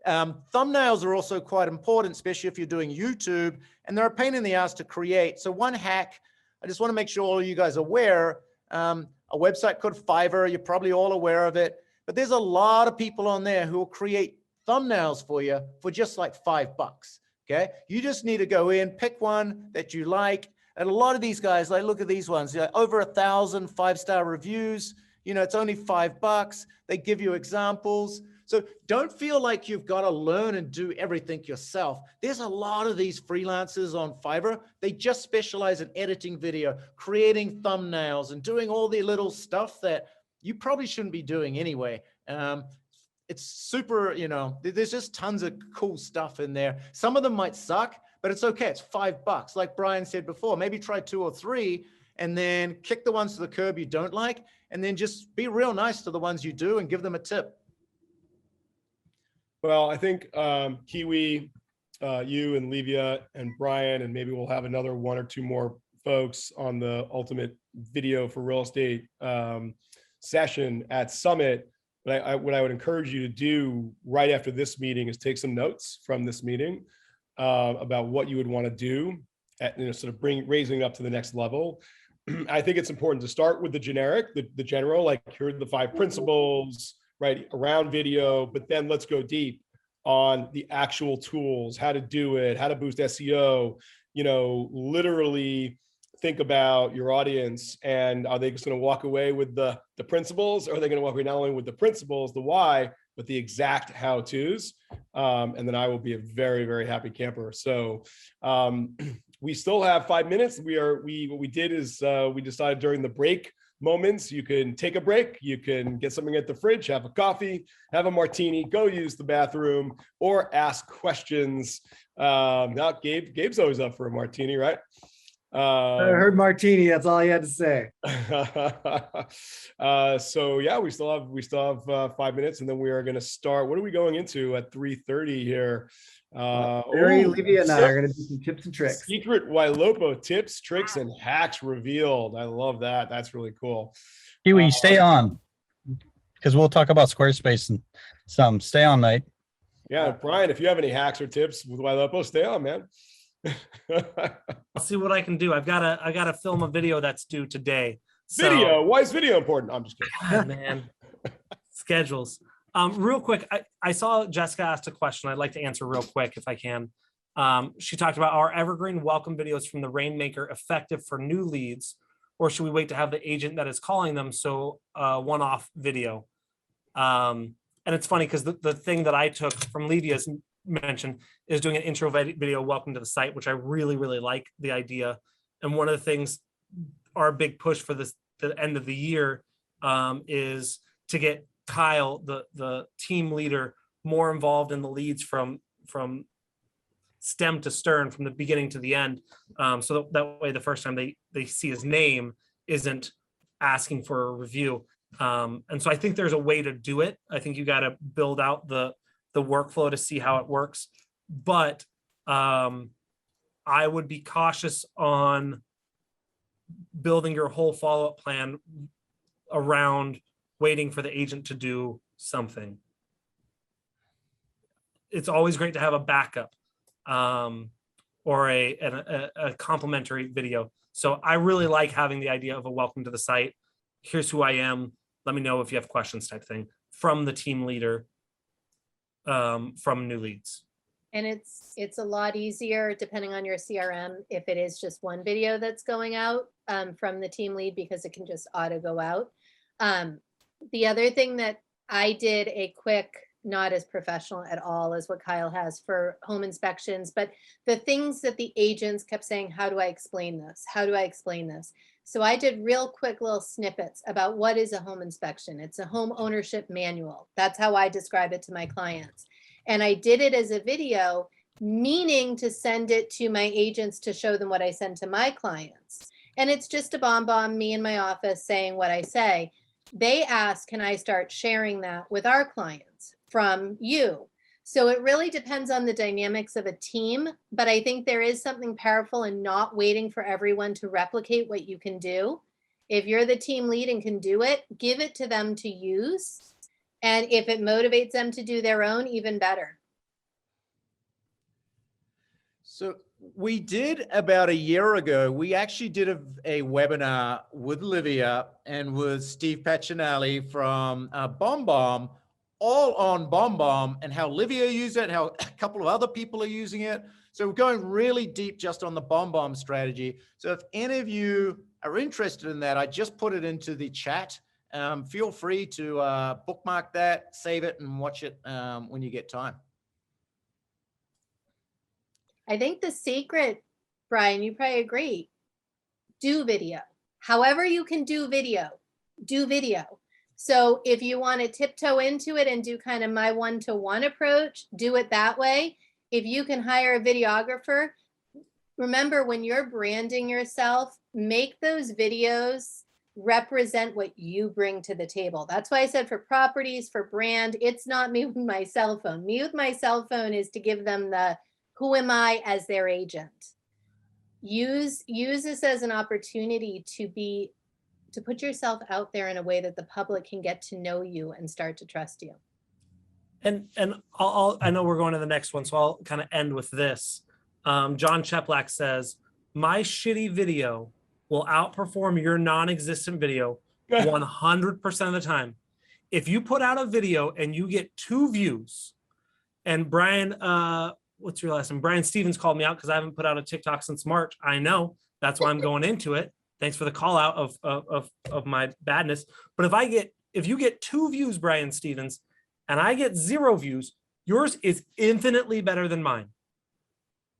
Thumbnails are also quite important, especially if you're doing YouTube, and they're a pain in the ass to create. So one hack, I just want to make sure all of you guys are aware, a website called Fiverr, you're probably all aware of it, but there's a lot of people on there who will create thumbnails for you for just like $5, okay? You just need to go in, pick one that you like, and a lot of these guys, like look at these ones, over 1,000 5-star reviews, it's only $5, they give you examples. So don't feel like you've got to learn and do everything yourself. There's a lot of these freelancers on Fiverr. They just specialize in editing video, creating thumbnails, and doing all the little stuff that you probably shouldn't be doing anyway. It's super, there's just tons of cool stuff in there. Some of them might suck, but it's okay. It's $5. Like Brian said before, maybe try 2 or 3 and then kick the ones to the curb you don't like, and then just be real nice to the ones you do and give them a tip. Well, I think Kiwi, you and Levia and Brian, and maybe we'll have another 1 or 2 more folks on the ultimate video for real estate session at Summit. But what I would encourage you to do right after this meeting is take some notes from this meeting about what you would want to do at, sort of raising it up to the next level. I think it's important to start with the generic, the general, like here are the 5 principles, right, around video, but then let's go deep on the actual tools, how to do it, how to boost SEO, literally think about your audience and are they just going to walk away with the principles, or are they going to walk away not only with the principles, the why, but the exact how-tos, and then I will be a very, very happy camper. So we still have 5 minutes. What we did is we decided during the break moments, you can take a break, you can get something at the fridge, have a coffee, have a martini, go use the bathroom, or ask questions. Now Gabe's always up for a martini, right? I heard martini. That's all he had to say. So yeah, we still have 5 minutes, and then we are going to start. What are we going into at 3:30 here? Levy and I are going to do some tips and tricks. Secret Ylopo tips, tricks, and hacks revealed. I love that. That's really cool. Kiwi, stay on, because we'll talk about Squarespace and some. Stay on, mate. Yeah, Brian, if you have any hacks or tips with Ylopo, stay on, man. I'll see what I can do. I gotta film a video that's due today. So, Video. Why is video important? I'm just kidding. God, man. Schedules. Real quick, I saw Jessica asked a question. I'd like to answer real quick if I can. She talked about, are evergreen welcome videos from the Rainmaker effective for new leads, or should we wait to have the agent that is calling them? So one-off video. And it's funny because the thing that I took from Livia's mention is doing an intro video, welcome to the site, which I really, really like the idea. And one of the things, our big push for the end of the year is to get Kyle, the team leader, more involved in the leads from stem to stern, from the beginning to the end. So that way, the first time they see his name isn't asking for a review. And so I think there's a way to do it. I think you got to build out the workflow to see how it works. But I would be cautious on building your whole follow-up plan around waiting for the agent to do something. It's always great to have a backup or a complimentary video. So I really like having the idea of a welcome to the site. Here's who I am. Let me know if you have questions type thing from the team leader, from new leads. And it's a lot easier depending on your CRM if it is just one video that's going out from the team lead, because it can just auto go out. The other thing that I did a quick, not as professional at all as what Kyle has for home inspections, but the things that the agents kept saying, how do I explain this? How do I explain this? So I did real quick little snippets about what is a home inspection. It's a home ownership manual. That's how I describe it to my clients. And I did it as a video, meaning to send it to my agents to show them what I send to my clients. And it's just a bomb, me in my office saying what I say. They ask, can I start sharing that with our clients from you? So it really depends on the dynamics of a team, but I think there is something powerful in not waiting for everyone to replicate what you can do. If you're the team lead and can do it, give it to them to use. And if it motivates them to do their own, even better. So we did about a year ago, we actually did a webinar with Livia and with Steve Paccinelli from BombBomb, all on BombBomb and how Livia used it, how a couple of other people are using it. So we're going really deep just on the BombBomb strategy. So if any of you are interested in that, I just put it into the chat. Feel free to bookmark that, save it, and watch it when you get time. I think the secret, Brian, you probably agree, do video. However you can do video, do video. So if you want to tiptoe into it and do kind of my one-to-one approach, do it that way. If you can hire a videographer, remember when you're branding yourself, make those videos represent what you bring to the table. That's why I said for properties, for brand, it's not me with my cell phone. Me with my cell phone is to give them the who am I as their agent. Use this as an opportunity to put yourself out there in a way that the public can get to know you and start to trust you. And I know we're going to the next one, so I'll kind of end with this. John Cheplack says, my shitty video will outperform your non-existent video 100% of the time. If you put out a video and you get 2 views, and Brian, what's your last name? Brian Stevens called me out because I haven't put out a TikTok since March. I know, that's why I'm going into it. Thanks for the call out of my badness. But if you get 2 views, Brian Stevens, and I get 0 views, yours is infinitely better than mine.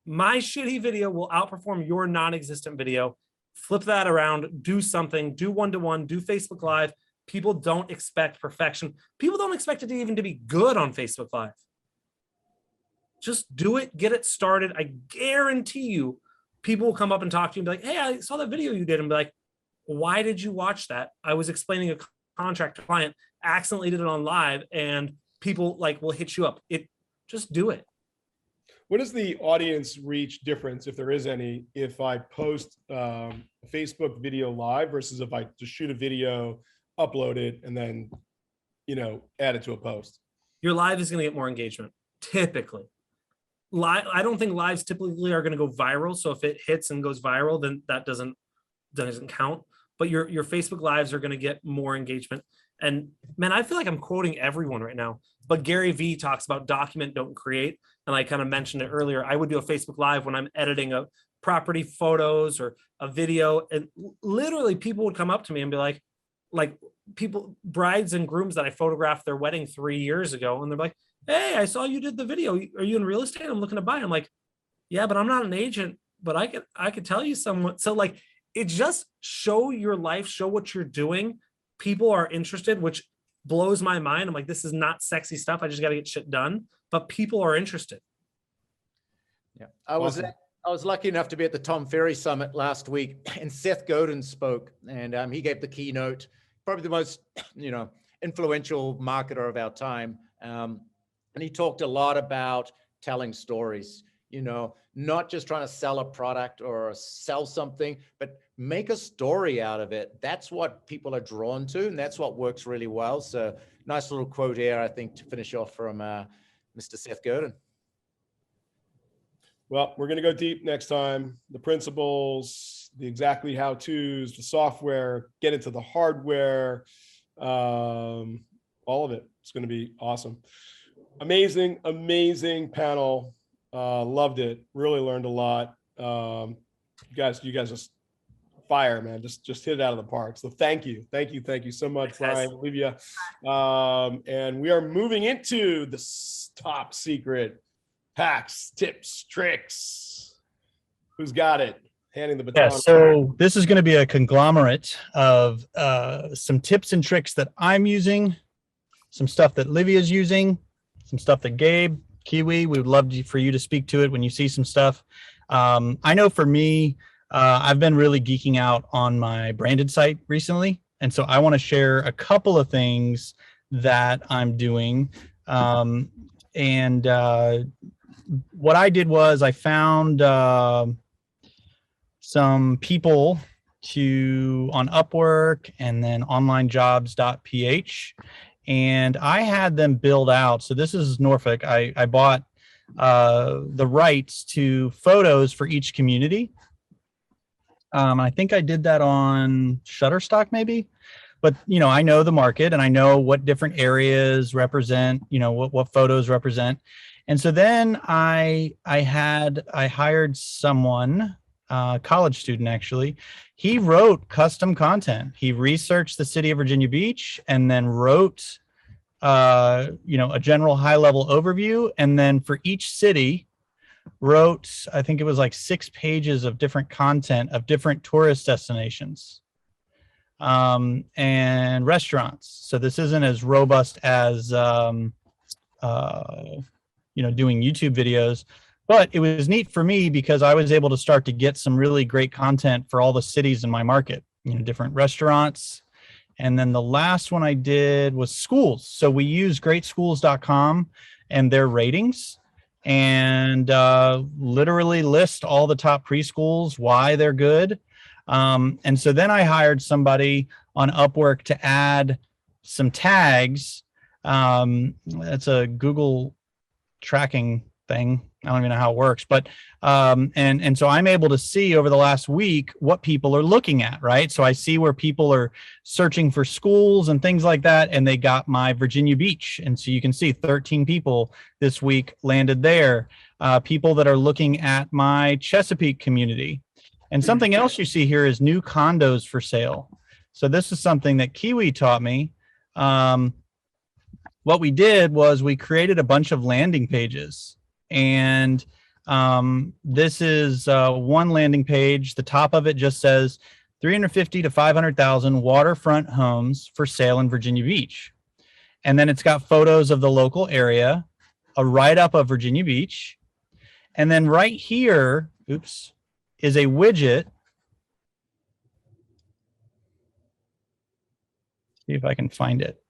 My shitty video will outperform your non-existent video. Flip that around, do something, do one-to-one, do Facebook Live. People don't expect perfection. People don't expect it even to be good on Facebook Live. Just do it, get it started. I guarantee you, people will come up and talk to you and be like, hey, I saw that video you did, and be like, why did you watch that? I was explaining a contract to a client, accidentally did it on live, and people will hit you up. Just do it. What is the audience reach difference, if there is any, if I post Facebook video live versus if I just shoot a video, upload it, and then, add it to a post? Your live is going to get more engagement, typically. I don't think lives typically are going to go viral. So if it hits and goes viral, then that doesn't count. but your Facebook lives are going to get more engagement. And man, I feel like I'm quoting everyone right now, but Gary Vee talks about document, don't create. And I kind of mentioned it earlier. I would do a Facebook Live when I'm editing a property photos or a video, and literally people would come up to me and be like people, brides and grooms that I photographed their wedding 3 years ago, and they're like, hey, I saw you did the video. Are you in real estate? I'm looking to buy. I'm like, yeah, but I'm not an agent, but I could tell you someone. So like, it just show your life, show what you're doing. People are interested, which blows my mind. I'm like, this is not sexy stuff. I just got to get shit done, but people are interested. Yeah. I was lucky enough to be at the Tom Ferry Summit last week, and Seth Godin spoke, and he gave the keynote, probably the most, influential marketer of our time. And he talked a lot about telling stories, not just trying to sell a product or sell something, but make a story out of it. That's what people are drawn to, and that's what works really well. So nice little quote here, I think, to finish off from Mr. Seth Godin. Well, we're going to go deep next time. The principles, the exactly how-tos, the software, get into the hardware, all of it. It's going to be awesome. Amazing, amazing panel. Loved it. Really learned a lot. You guys just fire, man. Just hit it out of the park. So thank you so much, Brian, Olivia. And we are moving into the top secret hacks, tips, tricks. Who's got it? Handing the baton. Yeah, so this is going to be a conglomerate of some tips and tricks that I'm using, some stuff that Livia's using, some stuff that Gabe, Kiwi, we would love for you to speak to it when you see some stuff. I know for me, I've been really geeking out on my branded site recently. And so I want to share a couple of things that I'm doing. What I did was I found some people on Upwork and then onlinejobs.ph, and I had them build out. So this is Norfolk. I bought the rights to photos for each community. I think I did that on Shutterstock maybe, but I know the market and I know what different areas represent, what photos represent. And so then I hired someone, college student actually. He wrote custom content. He researched the city of Virginia Beach and then wrote a general high level overview, and then for each city wrote, I think it was like 6 pages of different content of different tourist destinations and restaurants. So this isn't as robust as doing YouTube videos, but it was neat for me because I was able to start to get some really great content for all the cities in my market, different restaurants. And then the last one I did was schools. So we use greatschools.com and their ratings, and literally list all the top preschools, why they're good. And so then I hired somebody on Upwork to add some tags. That's a Google tracking thing. I don't even know how it works, but and so I'm able to see over the last week what people are looking at, right? So I see where people are searching for schools and things like that, and they got my Virginia Beach, and so you can see 13 people this week landed there. People that are looking at my Chesapeake community, and something else you see here is new condos for sale. So this is something that Kiwi taught me. What we did was we created a bunch of landing pages, and this is one landing page. The top of it just says 350 to 500,000 waterfront homes for sale in Virginia Beach. And then it's got photos of the local area, a write-up of Virginia Beach. And then right here, is a widget. See if I can find it.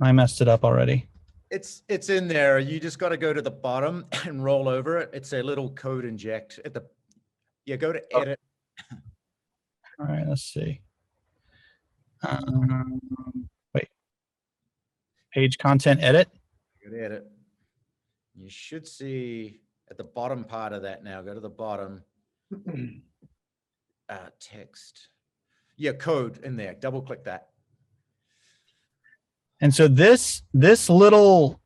I messed it up already. It's in there. You just got to go to the bottom and roll over it. It's a little code inject at the. Yeah, go to edit. All right, let's see. Wait. Page content edit. Go to edit. You should see at the bottom part of that now. Go to the bottom. Text. yeah, code in there. Double click that. And so this little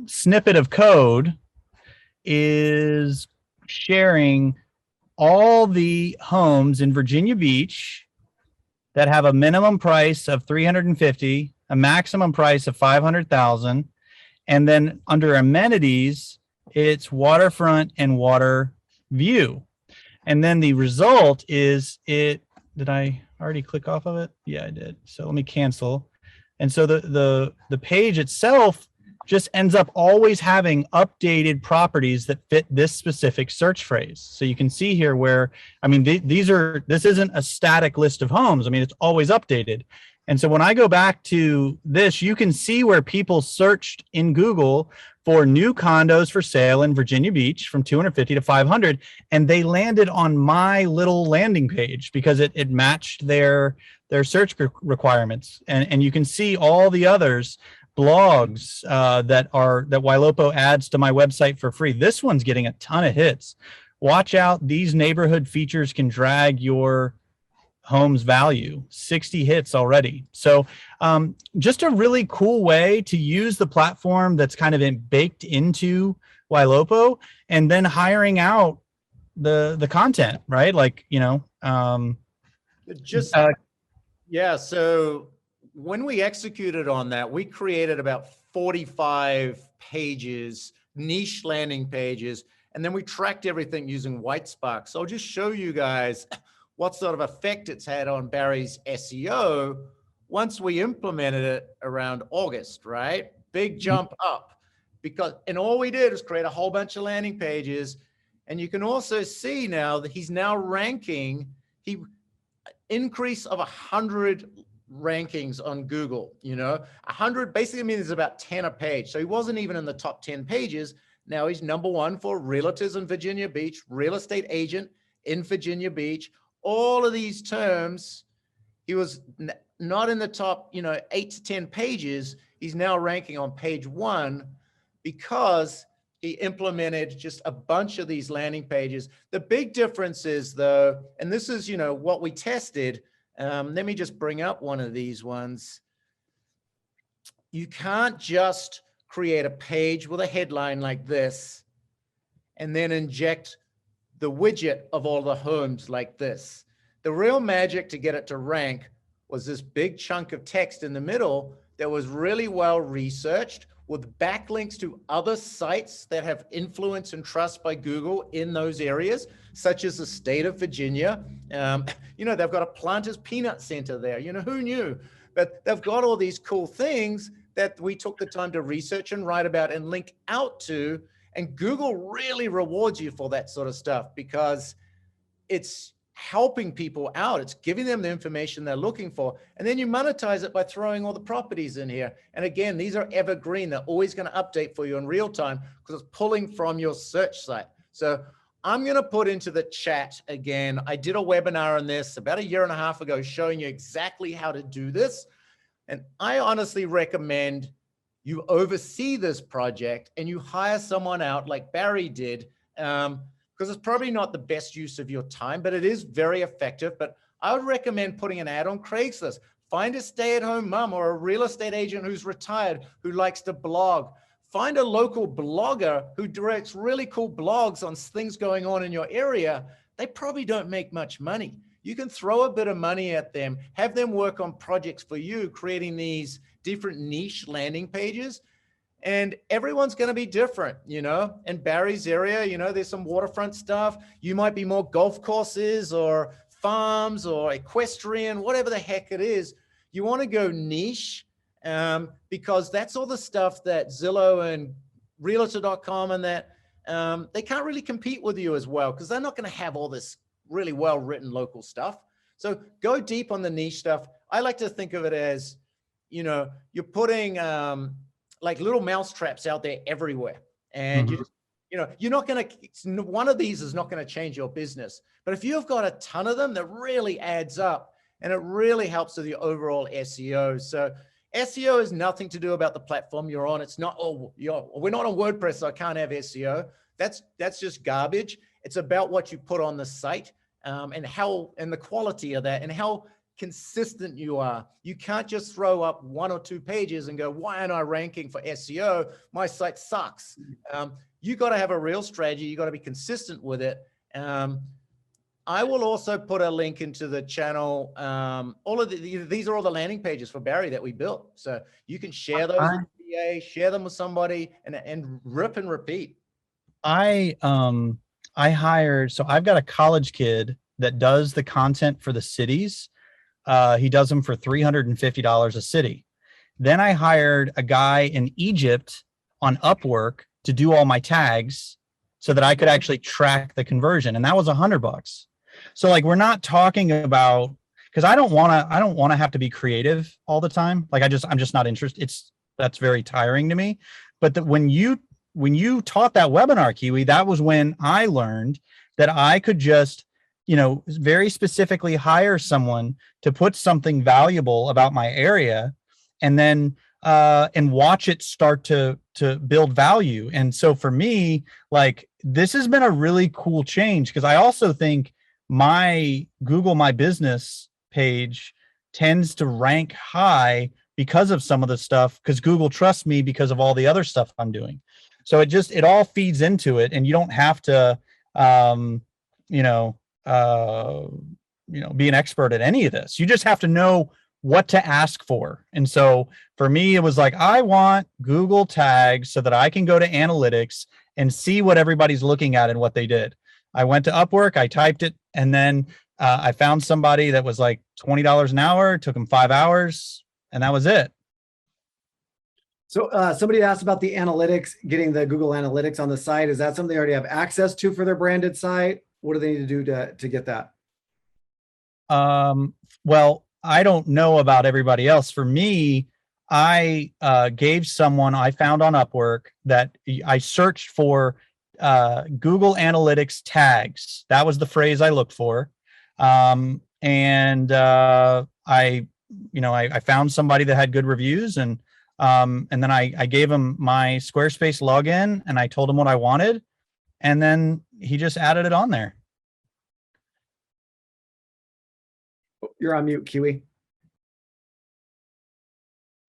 snippet of code is sharing all the homes in Virginia Beach that have a minimum price of 350, a maximum price of 500,000, and then under amenities, it's waterfront and water view. And then the result is did I already click off of it? Yeah, I did. So let me cancel. And so the page itself just ends up always having updated properties that fit this specific search phrase. So you can see here where, I mean, this isn't a static list of homes. I mean, it's always updated. And so when I go back to this, you can see where people searched in Google for new condos for sale in Virginia Beach from 250 to 500, and they landed on my little landing page because it matched their search requirements. And you can see all the others blogs that Ylopo adds to my website for free. This one's getting a ton of hits. Watch out. These neighborhood features can drag your home's value. 60 hits already. So just a really cool way to use the platform that's kind of baked into Ylopo, and then hiring out the content, right? Like, you know, yeah. So when we executed on that, we created about 45 pages, niche landing pages, and then we tracked everything using Whitespark. So I'll just show you guys what sort of effect it's had on Barry's SEO once we implemented it around August, right? Big jump up, and all we did was create a whole bunch of landing pages. And you can also see now that he's now ranking, increase of 100 rankings on Google, 100 basically means about 10 a page. So he wasn't even in the top 10 pages. Now he's number 1 for realtors in Virginia Beach, real estate agent in Virginia Beach. All of these terms, he was not in the top, 8 to 10 pages. He's now ranking on page 1 because he implemented just a bunch of these landing pages. The big difference is though, and this is, what we tested. Let me just bring up one of these ones. You can't just create a page with a headline like this and then inject the widget of all the homes like this. The real magic to get it to rank was this big chunk of text in the middle that was really well researched with backlinks to other sites that have influence and trust by Google in those areas, such as the state of Virginia. They've got a Planters Peanut Center there. Who knew? But they've got all these cool things that we took the time to research and write about and link out to. And Google really rewards you for that sort of stuff because it's helping people out. It's giving them the information they're looking for. And then you monetize it by throwing all the properties in here. And again, these are evergreen. They're always going to update for you in real time because it's pulling from your search site. So I'm going to put into the chat again. I did a webinar on this about 1.5 years ago showing you exactly how to do this. And I honestly recommend you oversee this project and you hire someone out like Barry did, because it's probably not the best use of your time, but it is very effective. But I would recommend putting an ad on Craigslist. Find a stay-at-home mom or a real estate agent who's retired, who likes to blog. Find a local blogger who directs really cool blogs on things going on in your area. They probably don't make much money. You can throw a bit of money at them, have them work on projects for you, creating these different niche landing pages. And everyone's going to be different, in Barry's area, there's some waterfront stuff. You might be more golf courses or farms or equestrian, whatever the heck it is. You want to go niche because that's all the stuff that Zillow and Realtor.com and that they can't really compete with you as well because they're not going to have all this really well-written local stuff. So go deep on the niche stuff. I like to think of it as, you're putting like little mouse traps out there everywhere. And you're not going to, one of these is not going to change your business. But if you've got a ton of them, that really adds up and it really helps with your overall SEO. So SEO is nothing to do about the platform you're on. It's not, we're not on WordPress, so I can't have SEO. That's just garbage. It's about what you put on the site and the quality of that and how consistent you are. You can't just throw up 1 or 2 pages and go, why aren't I ranking for SEO? My site sucks. You got to have a real strategy. You got to be consistent with it. I will also put a link into the channel. All of these are all the landing pages for Barry that we built. So you can share those with VA, share them with somebody, and rip and repeat. I hired, so I've got a college kid that does the content for the cities. He does them for $350 a city. Then I hired a guy in Egypt on Upwork to do all my tags so that I could actually track the conversion. And that was $100. So like, we're not talking about, because I don't want to have to be creative all the time. Like I'm just not interested. That's very tiring to me. But when you taught that webinar, Kiwi, that was when I learned that I could just, very specifically hire someone to put something valuable about my area and then and watch it start to build value. And so for me, like, this has been a really cool change, because I also think my Google My Business page tends to rank high because of some of the stuff, because Google trusts me because of all the other stuff I'm doing. So it all feeds into it, and you don't have to, be an expert at any of this. You just have to know what to ask for. And so for me, it was like, I want Google tags so that I can go to analytics and see what everybody's looking at and what they did. I went to Upwork, I typed it, and then I found somebody that was like $20 an hour. It took them 5 hours, and that was it. So somebody asked about the analytics, getting the Google Analytics on the site. Is that something they already have access to for their branded site? What do they need to do to get that? Well, I don't know about everybody else. For me, I gave someone I found on Upwork that I searched for Google Analytics tags. That was the phrase I looked for. I found somebody that had good reviews, and then I gave him my Squarespace login, and I told him what I wanted, and then he just added it on there. You're on mute, Kiwi.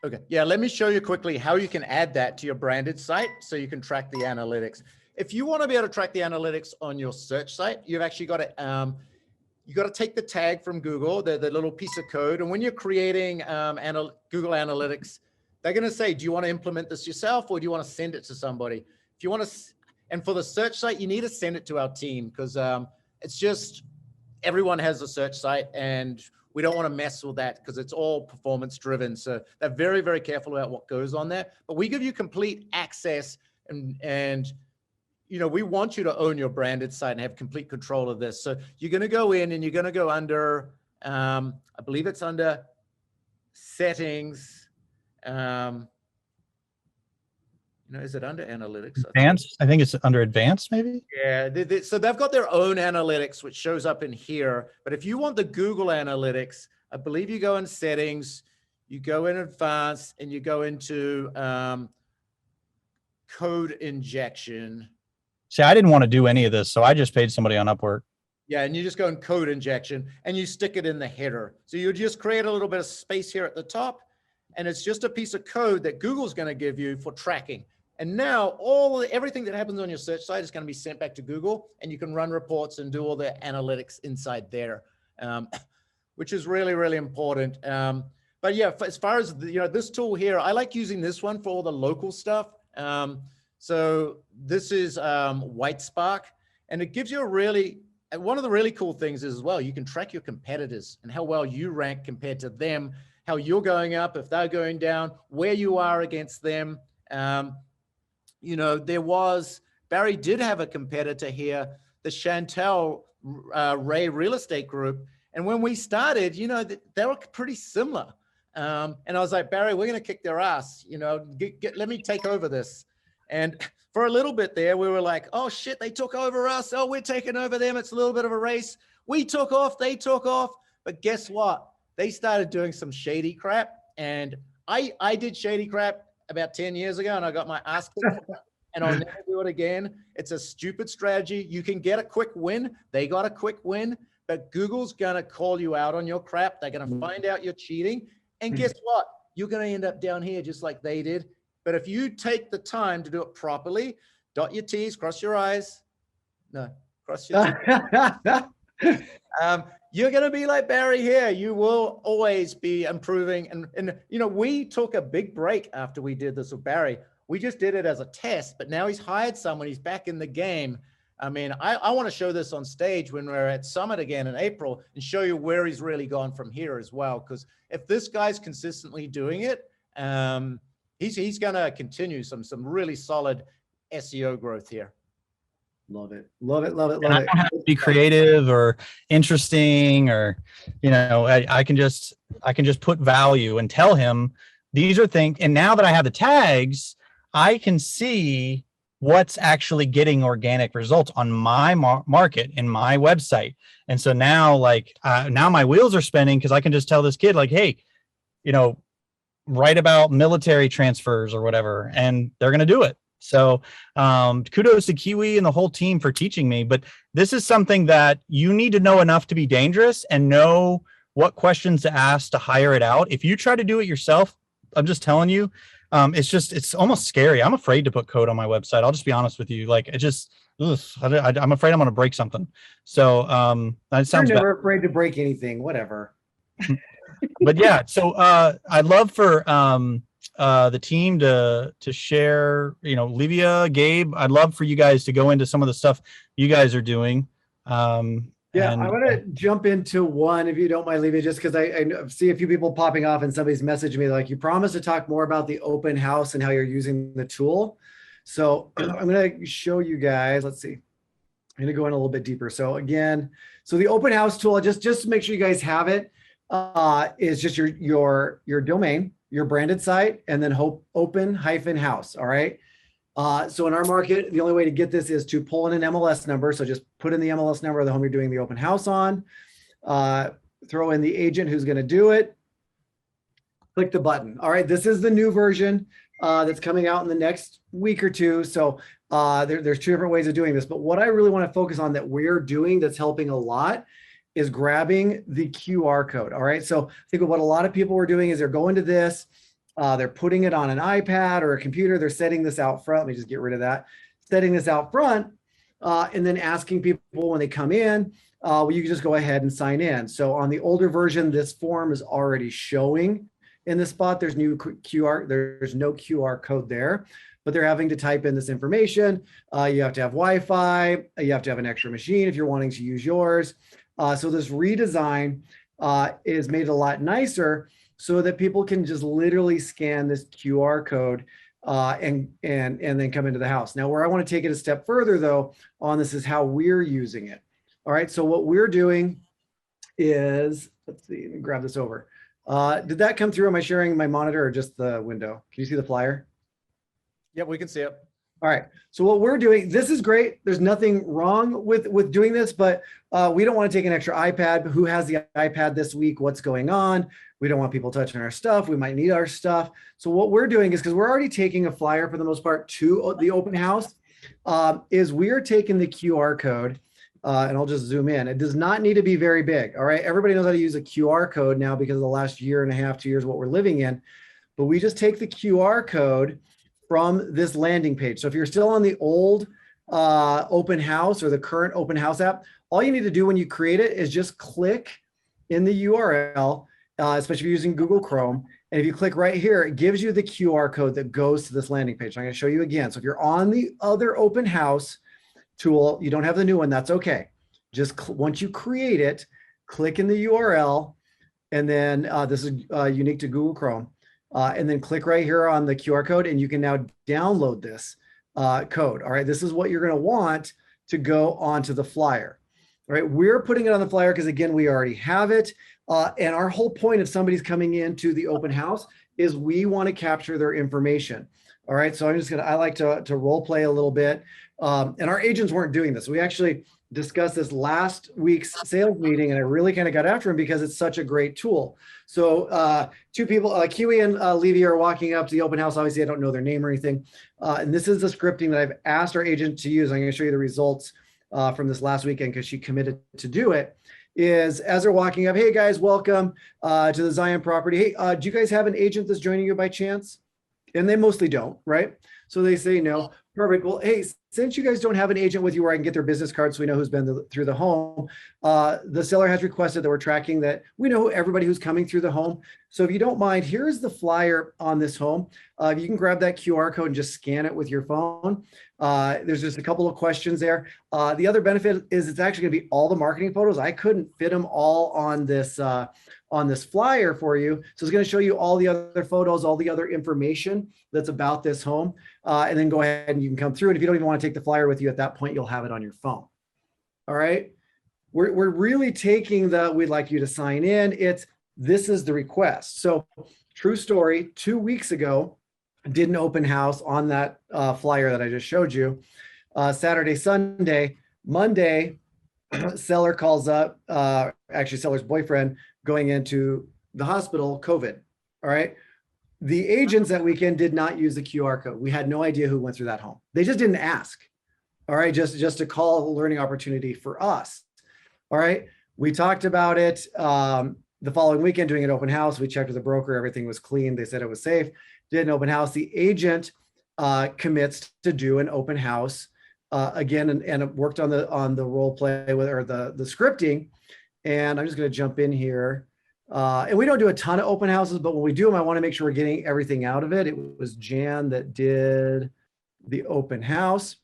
Okay. Yeah, let me show you quickly how you can add that to your branded site so you can track the analytics. If you want to be able to track the analytics on your search site, you've actually got to take the tag from Google, the little piece of code. And when you're creating Google Analytics, they're going to say, do you want to implement this yourself, or do you want to send it to somebody? If you want to, and for the search site, you need to send it to our team, because it's just, everyone has a search site, and we don't want to mess with that because it's all performance driven. So they're very, very careful about what goes on there. But we give you complete access, and we want you to own your branded site and have complete control of this. So you're going to go in and you're going to go under, I believe it's under settings. Is it under analytics? Advanced? I think it's under advanced, maybe. Yeah. So they've got their own analytics, which shows up in here. But if you want the Google Analytics, I believe you go in settings, you go in advanced, and you go into code injection. See, I didn't want to do any of this, so I just paid somebody on Upwork. Yeah, and you just go in code injection, and you stick it in the header. So you just create a little bit of space here at the top, and it's just a piece of code that Google's going to give you for tracking. And now everything that happens on your search site is going to be sent back to Google, and you can run reports and do all the analytics inside there, which is really, really important. But yeah, as far as this tool here, I like using this one for all the local stuff. So this is White Spark, and it gives you one of the really cool things is as well, you can track your competitors and how well you rank compared to them, how you're going up, if they're going down, where you are against them. Barry did have a competitor here, the Chantel Ray Real Estate Group. And when we started, they were pretty similar. And I was like, Barry, we're going to kick their ass, let me take over this. And for a little bit there, we were like, oh shit, they took over us. Oh, we're taking over them. It's a little bit of a race. We took off, they took off. But guess what? They started doing some shady crap. And I did shady crap about 10 years ago, and I got my ass kicked, and I'll never do it again. It's a stupid strategy. You can get a quick win. They got a quick win, but Google's going to call you out on your crap. They're going to find out you're cheating. And guess what? You're going to end up down here just like they did. But if you take the time to do it properly, dot your T's, cross your I's. No, cross your T's. You're going to be like Barry here. You will always be improving. And, you know, we took a big break after we did this with Barry. We just did it as a test, but now he's hired someone. He's back in the game. I mean, I want to show this on stage when we're at Summit again in April and show you where he's really gone from here as well. Because if this guy's consistently doing it, he's going to continue some really solid SEO growth here. Love it. Love it. Love it. Love and I it. don't have to be creative or interesting or, you know, I can just put value and tell him these are things. And now that I have the tags, I can see what's actually getting organic results on my market in my website. And so now, like, now my wheels are spinning because I can just tell this kid, like, hey, you know, write about military transfers or whatever, and they're going to do it. So kudos to Kiwi and the whole team for teaching me. But this is something that you need to know enough to be dangerous and know what questions to ask to hire it out. If you try to do it yourself, I'm just telling you, it's almost scary. I'm afraid to put code on my website. I'll just be honest with you. Like, it just, I'm afraid I'm going to break something. So that sounds You're never afraid to break anything, whatever. But yeah, so I'd love for the team to share, you know, Livia, Gabe, I'd love for you guys to go into some of the stuff you guys are doing. Yeah, I want to jump into one, if you don't mind, Livia, just because I see a few people popping off and somebody's messaging me like, you promised to talk more about the open house and how you're using the tool. So I'm going to show you guys, let's see. I'm going to go in a little bit deeper. So again, so the open house tool, just to make sure you guys have it, is just your domain, your branded site, and then open-house. All right. So in our market, the only way to get this is to pull in an MLS number. So just put in the MLS number of the home you're doing the open house on, throw in the agent who's going to do it, click the button. All right. This is the new version that's coming out in the next week or two. So there's two different ways of doing this. But what I really want to focus on that we're doing that's helping a lot is grabbing the QR code. All right. So I think what a lot of people are doing is they're going to this, they're putting it on an iPad or a computer. They're setting this out front. Let me just get rid of that. Setting this out front and then asking people when they come in, well, you can just go ahead and sign in. So on the older version, this form is already showing in the spot. There's no QR code there, but they're having to type in this information. You have to have Wi-Fi. You have to have an extra machine if you're wanting to use yours. So this redesign is made a lot nicer so that people can just literally scan this QR code and then come into the house. Now, where I want to take it a step further, though, on this is how we're using it. All right. So what we're doing is, let's see, let me grab this over. Did that come through? Am I sharing my monitor or just the window? Can you see the flyer? Yep, we can see it. All right. So what we're doing, this is great. There's nothing wrong with doing this, but we don't want to take an extra iPad. Who has the iPad this week? What's going on? We don't want people touching our stuff. We might need our stuff. So what we're doing is, because we're already taking a flyer for the most part to the open house, is we are taking the QR code, and I'll just zoom in. It does not need to be very big. All right. Everybody knows how to use a QR code now because of the last year and a half, 2 years, what we're living in. But we just take the QR code from this landing page. So if you're still on the old open house or the current open house app, all you need to do when you create it is just click in the URL, especially if you're using Google Chrome. And if you click right here, it gives you the QR code that goes to this landing page. I'm going to show you again. So if you're on the other open house tool, you don't have the new one, that's okay. Just once you create it, click in the URL, and then this is unique to Google Chrome. And then click right here on the QR code, and you can now download this code. All right, this is what you're going to want to go onto the flyer. All right, we're putting it on the flyer because, again, we already have it. And our whole point if somebody's coming into the open house is we want to capture their information. All right, so I like to role play a little bit. And our agents weren't doing this. We actually discussed this last week's sales meeting, and I really kind of got after him because it's such a great tool. So two people, Kiwi and Levy, are walking up to the open house. Obviously, I don't know their name or anything. And this is the scripting that I've asked our agent to use. I'm going to show you the results from this last weekend because she committed to do it. is as they're walking up, hey guys, welcome to the Zion property. Hey, do you guys have an agent that's joining you by chance? And they mostly don't, right? So they say no. Perfect. Well, hey, since you guys don't have an agent with you where I can get their business card so we know who's been through the home, the seller has requested that we're tracking that. We know everybody who's coming through the home. So if you don't mind, here's the flyer on this home. You can grab that QR code and just scan it with your phone. There's just a couple of questions there. The other benefit is it's actually going to be all the marketing photos. I couldn't fit them all on this flyer for you. So it's going to show you all the other photos, all the other information that's about this home. And then go ahead and you can come through. And if you don't even want to take the flyer with you at that point, you'll have it on your phone. All right. We're really taking we'd like you to sign in. This is the request. So true story, 2 weeks ago, did an open house on that flyer that I just showed you. Saturday, Sunday, Monday, seller calls up, actually seller's boyfriend going into the hospital, COVID. All right. The agents that weekend did not use the QR code. We had no idea who went through that home. They just didn't ask. All right. Just a call, a learning opportunity for us. All right. We talked about it the following weekend doing an open house. We checked with the broker. Everything was clean. They said it was safe. Did an open house. The agent commits to do an open house again and worked on the role play or the scripting. And I'm just going to jump in here. And we don't do a ton of open houses, but when we do them, I want to make sure we're getting everything out of it. It was Jan that did the open house.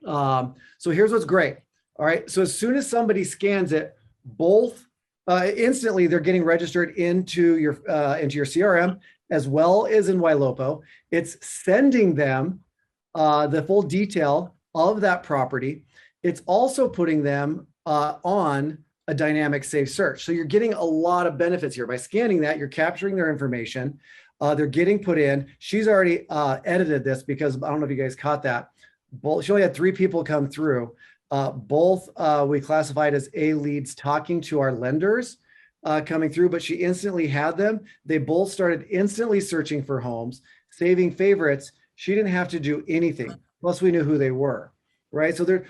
So here's what's great. All right. So as soon as somebody scans it, both instantly they're getting registered into your CRM as well as in Ylopo. It's sending them the full detail of that property. It's also putting them on a dynamic safe search. So you're getting a lot of benefits here. By scanning that, you're capturing their information. They're getting put in. She's already edited this because I don't know if you guys caught that. She only had 3 people come through. Both we classified as A leads talking to our lenders coming through, but she instantly had them. They both started instantly searching for homes, saving favorites. She didn't have to do anything. Plus we knew who they were, right? So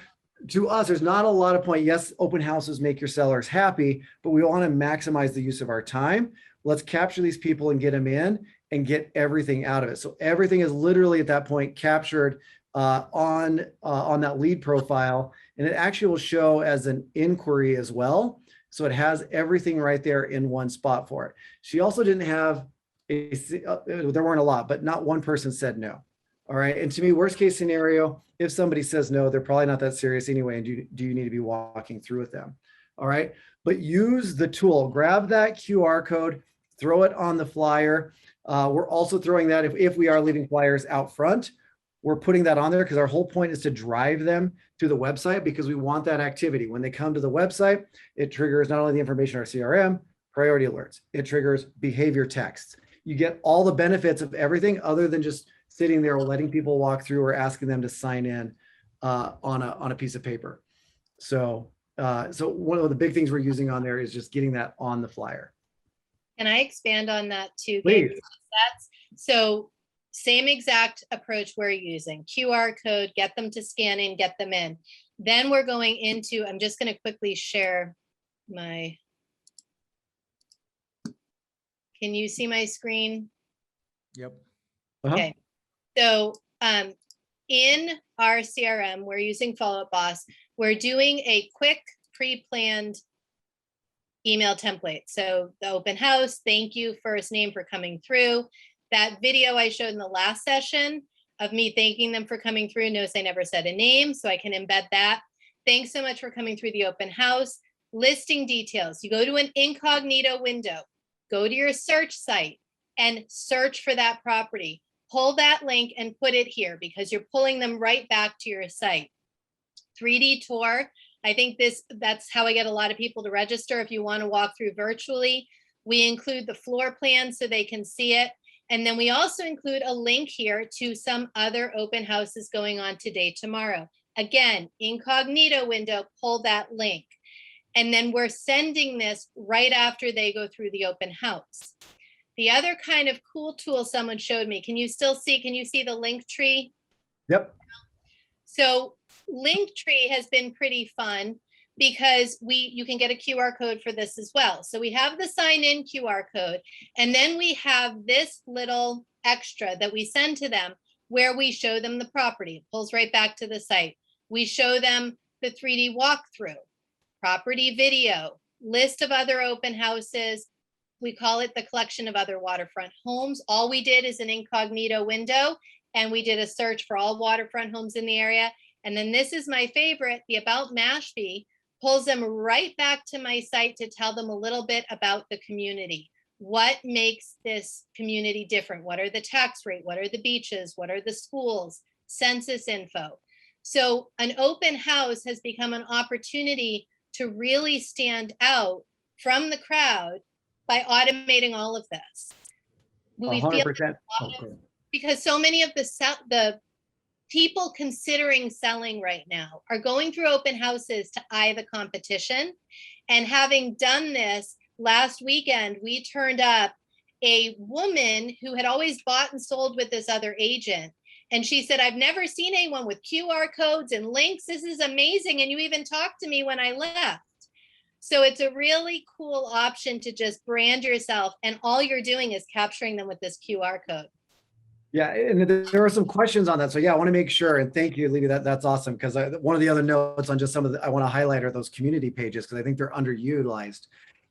to us, there's not a lot of point. Yes, open houses make your sellers happy, but we want to maximize the use of our time. Let's capture these people and get them in and get everything out of it. So everything is literally at that point captured on that lead profile, and it actually will show as an inquiry as well. So it has everything right there in one spot for it. She also didn't have there weren't a lot, but not one person said no. All right. And to me, worst case scenario, if somebody says no, they're probably not that serious anyway. And do you need to be walking through with them? All right. But use the tool, grab that QR code, throw it on the flyer. We're also throwing that if we are leaving flyers out front, we're putting that on there because our whole point is to drive them to the website because we want that activity. When they come to the website, it triggers not only the information in our CRM, priority alerts, it triggers behavior texts. You get all the benefits of everything other than just sitting there letting people walk through or asking them to sign in on a piece of paper. So one of the big things we're using on there is just getting that on the flyer. Can I expand on that too? Please. So same exact approach we're using. QR code, get them to scan in, get them in. Then we're going into, I'm just going to quickly share my, can you see my screen? Yep. Okay. So in our CRM, we're using Follow Up Boss. We're doing a quick pre-planned email template. So the open house, thank you, first name for coming through. That video I showed in the last session of me thanking them for coming through. Notice I never said a name, so I can embed that. Thanks so much for coming through the open house. Listing details. You go to an incognito window, go to your search site and search for that property. Pull that link and put it here because you're pulling them right back to your site. 3D tour. I think that's how I get a lot of people to register. If you want to walk through virtually, we include the floor plan so they can see it. And then we also include a link here to some other open houses going on today, tomorrow. Again, incognito window, pull that link. And then we're sending this right after they go through the open house. The other kind of cool tool someone showed me, can you see the link tree? Yep. So Linktree has been pretty fun. because you can get a QR code for this as well. So we have the sign in QR code, and then we have this little extra that we send to them where we show them the property. It pulls right back to the site. We show them the 3D walkthrough, property video, list of other open houses. We call it the collection of other waterfront homes. All we did is an incognito window, and we did a search for all waterfront homes in the area. And then this is my favorite, the About Mashpee pulls them right back to my site to tell them a little bit about the community. What makes this community different? What are the tax rate? What are the beaches? What are the schools? Census info. So an open house has become an opportunity to really stand out from the crowd by automating all of this. We feel 100%. because so many of the people considering selling right now are going through open houses to eye the competition. And having done this last weekend, we turned up a woman who had always bought and sold with this other agent. And she said, I've never seen anyone with QR codes and links. This is amazing. And you even talked to me when I left. So it's a really cool option to just brand yourself. And all you're doing is capturing them with this QR code. Yeah, and there were some questions on that. So yeah, I want to make sure, and thank you, Levy, that's awesome, because one of the other notes on just some of the, I want to highlight are those community pages, because I think they're underutilized,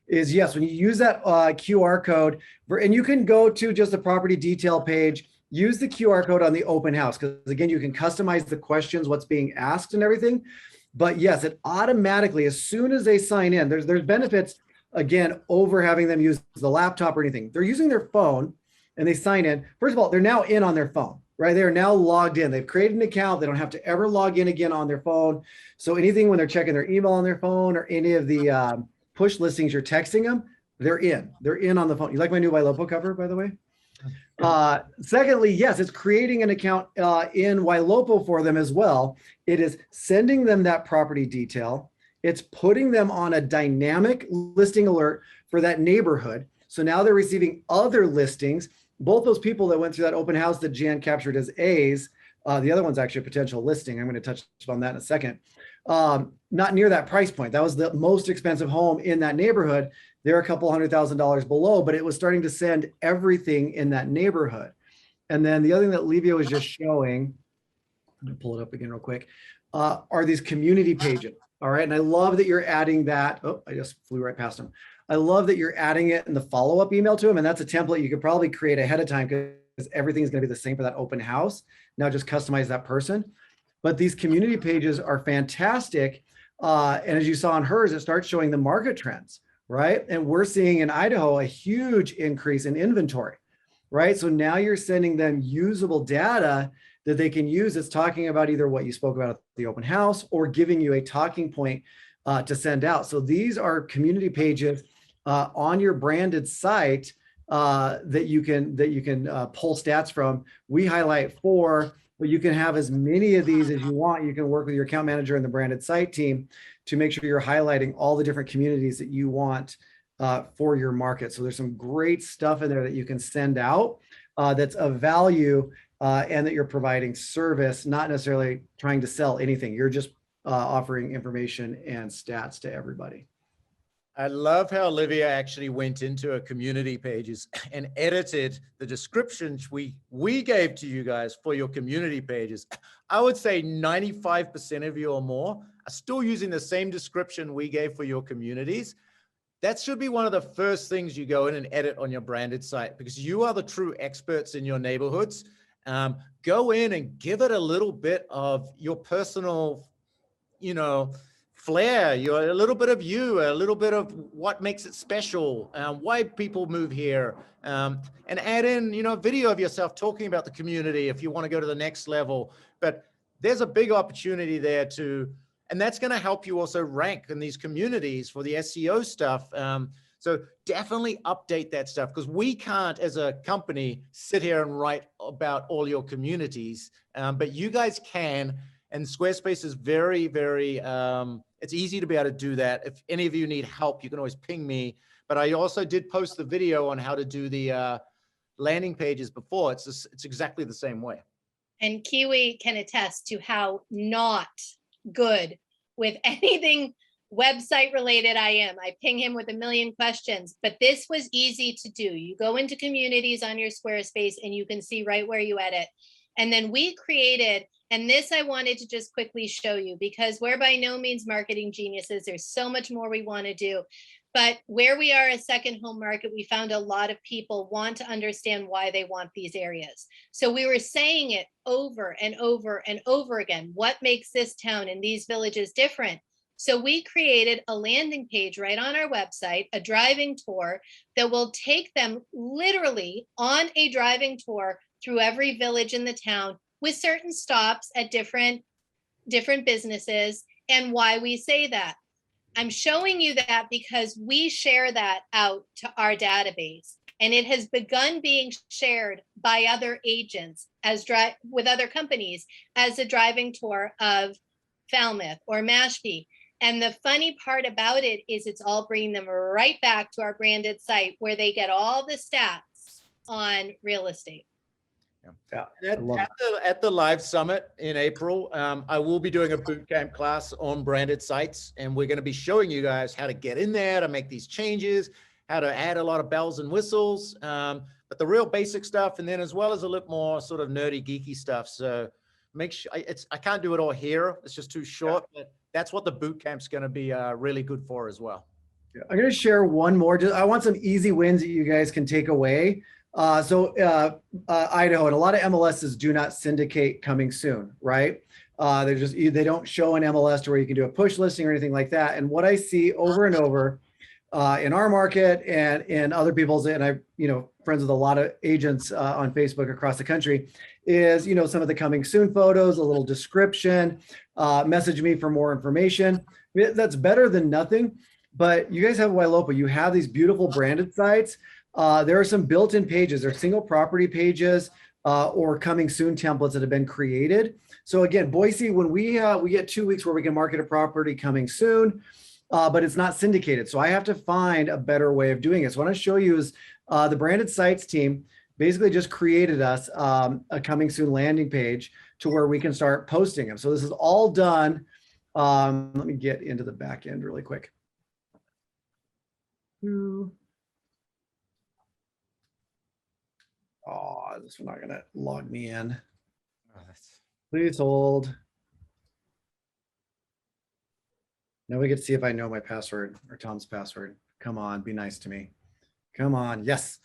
is yes, when you use that QR code, and you can go to just the property detail page, use the QR code on the open house, because again, you can customize the questions, what's being asked and everything. But yes, it automatically, as soon as they sign in, there's benefits, again, over having them use the laptop or anything. They're using their phone, and they sign in. First of all, they're now in on their phone, right? They are now logged in. They've created an account. They don't have to ever log in again on their phone. So anything when they're checking their email on their phone or any of the push listings you're texting them, they're in. They're in on the phone. You like my new Ylopo cover, by the way? Secondly, yes, it's creating an account in Ylopo for them as well. It is sending them that property detail. It's putting them on a dynamic listing alert for that neighborhood. So now they're receiving other listings. Both those people that went through that open house that Jan captured as A's, the other one's actually a potential listing. I'm going to touch on that in a second. Not near that price point. That was the most expensive home in that neighborhood. They're a couple $100,000 below, but it was starting to send everything in that neighborhood. And then the other thing that Livia was just showing, I'm going to pull it up again real quick, are these community pages. All right. And I love that you're adding that. Oh, I just flew right past them. I love that you're adding it in the follow-up email to them. And that's a template you could probably create ahead of time because everything's going to be the same for that open house. Now just customize that person. But these community pages are fantastic. And as you saw on hers, it starts showing the market trends, right? And we're seeing in Idaho a huge increase in inventory, right? So now you're sending them usable data that they can use. It's talking about either what you spoke about at the open house or giving you a talking point to send out. So these are community pages on your branded site that you can pull stats from. We highlight 4, but you can have as many of these as you want. You can work with your account manager and the branded site team to make sure you're highlighting all the different communities that you want for your market. So there's some great stuff in there that you can send out that's of value and that you're providing service, not necessarily trying to sell anything. You're just offering information and stats to everybody. I love how Olivia actually went into a community pages and edited the descriptions we gave to you guys for your community pages. I would say 95% of you or more are still using the same description we gave for your communities. That should be one of the first things you go in and edit on your branded site, because you are the true experts in your neighborhoods. Go in and give it a little bit of your personal, flair, a little bit of you, a little bit of what makes it special, why people move here, and add in, a video of yourself talking about the community if you want to go to the next level. But there's a big opportunity there and that's going to help you also rank in these communities for the SEO stuff. So definitely update that stuff, because we can't, as a company, sit here and write about all your communities, but you guys can. And Squarespace is very, very, it's easy to be able to do that. If any of you need help, you can always ping me. But I also did post the video on how to do the landing pages before. It's exactly the same way. And Kiwi can attest to how not good with anything website related I am. I ping him with a million questions, but this was easy to do. You go into communities on your Squarespace and you can see right where you edit. And then we created, and this I wanted to just quickly show you because we're by no means marketing geniuses. There's so much more we want to do. But where we are a second home market, we found a lot of people want to understand why they want these areas. So we were saying it over and over and over again. What makes this town and these villages different? So we created a landing page right on our website, a driving tour that will take them literally on a driving tour through every village in the town with certain stops at different businesses and why we say that. I'm showing you that because we share that out to our database and it has begun being shared by other agents with other companies as a driving tour of Falmouth or Mashpee. And the funny part about it is it's all bringing them right back to our branded site where they get all the stats on real estate. Yeah. At the live summit in April, I will be doing a boot camp class on branded sites, and we're going to be showing you guys how to get in there, to make these changes, how to add a lot of bells and whistles, but the real basic stuff, and then as well as a little more sort of nerdy, geeky stuff. So make sure I can't do it all here; it's just too short. But that's what the boot camp's going to be really good for as well. Yeah, I'm going to share one more. I want some easy wins that you guys can take away. Idaho and a lot of MLSs do not syndicate coming soon, right? They don't show an MLS to where you can do a push listing or anything like that. And what I see over and over in our market and in other people's, and I, friends with a lot of agents on Facebook across the country, is some of the coming soon photos, a little description, message me for more information. That's better than nothing. But you guys have Ylopo. You have these beautiful branded sites. There are some built-in pages. There are single property pages or coming soon templates that have been created. So again, Boise, when we get 2 weeks where we can market a property coming soon, but it's not syndicated. So I have to find a better way of doing it. So what I want to show you is the branded sites team basically just created us a coming soon landing page to where we can start posting them. So this is all done. Let me get into the back end really quick. Oh, this is not going to log me in. Please hold. Now we get to see if I know my password or Tom's password. Come on, be nice to me. Come on, yes.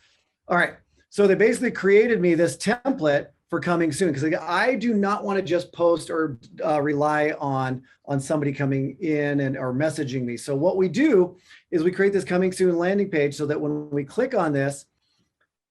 All right, so they basically created me this template for coming soon because I do not want to just post or rely on somebody coming in or messaging me. So what we do is we create this coming soon landing page so that when we click on this,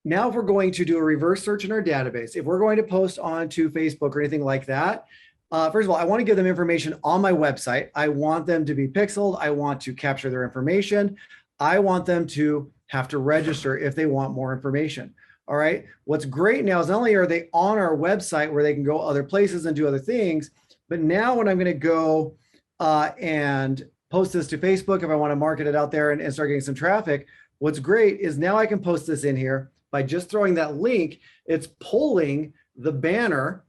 now if we're going to do a reverse search in our database, if we're going to post onto Facebook or anything like that, first of all, I want to give them information on my website. I want them to be pixeled. I want to capture their information. I want them to have to register if they want more information. All right. What's great now is not only are they on our website where they can go other places and do other things, but now when I'm going to go and post this to Facebook, if I want to market it out there and start getting some traffic, what's great is now I can post this in here. By just throwing that link, it's pulling the banner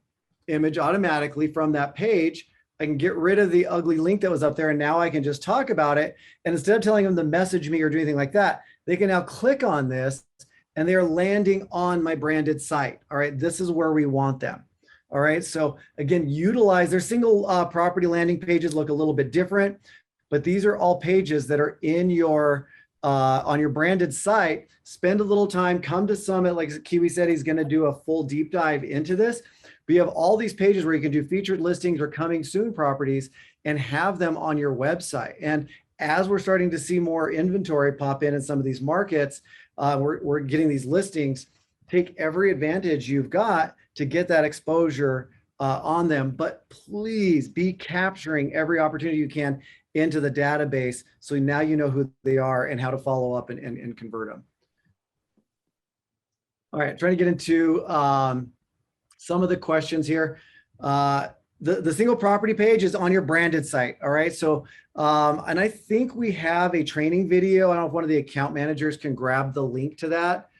image automatically from that page. I can get rid of the ugly link that was up there, and now I can just talk about it. And instead of telling them to message me or do anything like that, they can now click on this and they're landing on my branded site. All right, this is where we want them. All right, so again, utilize their single property landing pages look a little bit different, but these are all pages that are in your on your branded site. Spend a little time, come to Summit. Like Kiwi said, he's going to do a full deep dive into this. But you have all these pages where you can do featured listings or coming soon properties and have them on your website. And as we're starting to see more inventory pop in some of these markets, we're getting these listings. Take every advantage you've got to get that exposure on them. But please be capturing every opportunity you can into the database. So now you know who they are and how to follow up and convert them. All right, trying to get into some of the questions here. The single property page is on your branded site. All right, so and I think we have a training video. I don't know if one of the account managers can grab the link to that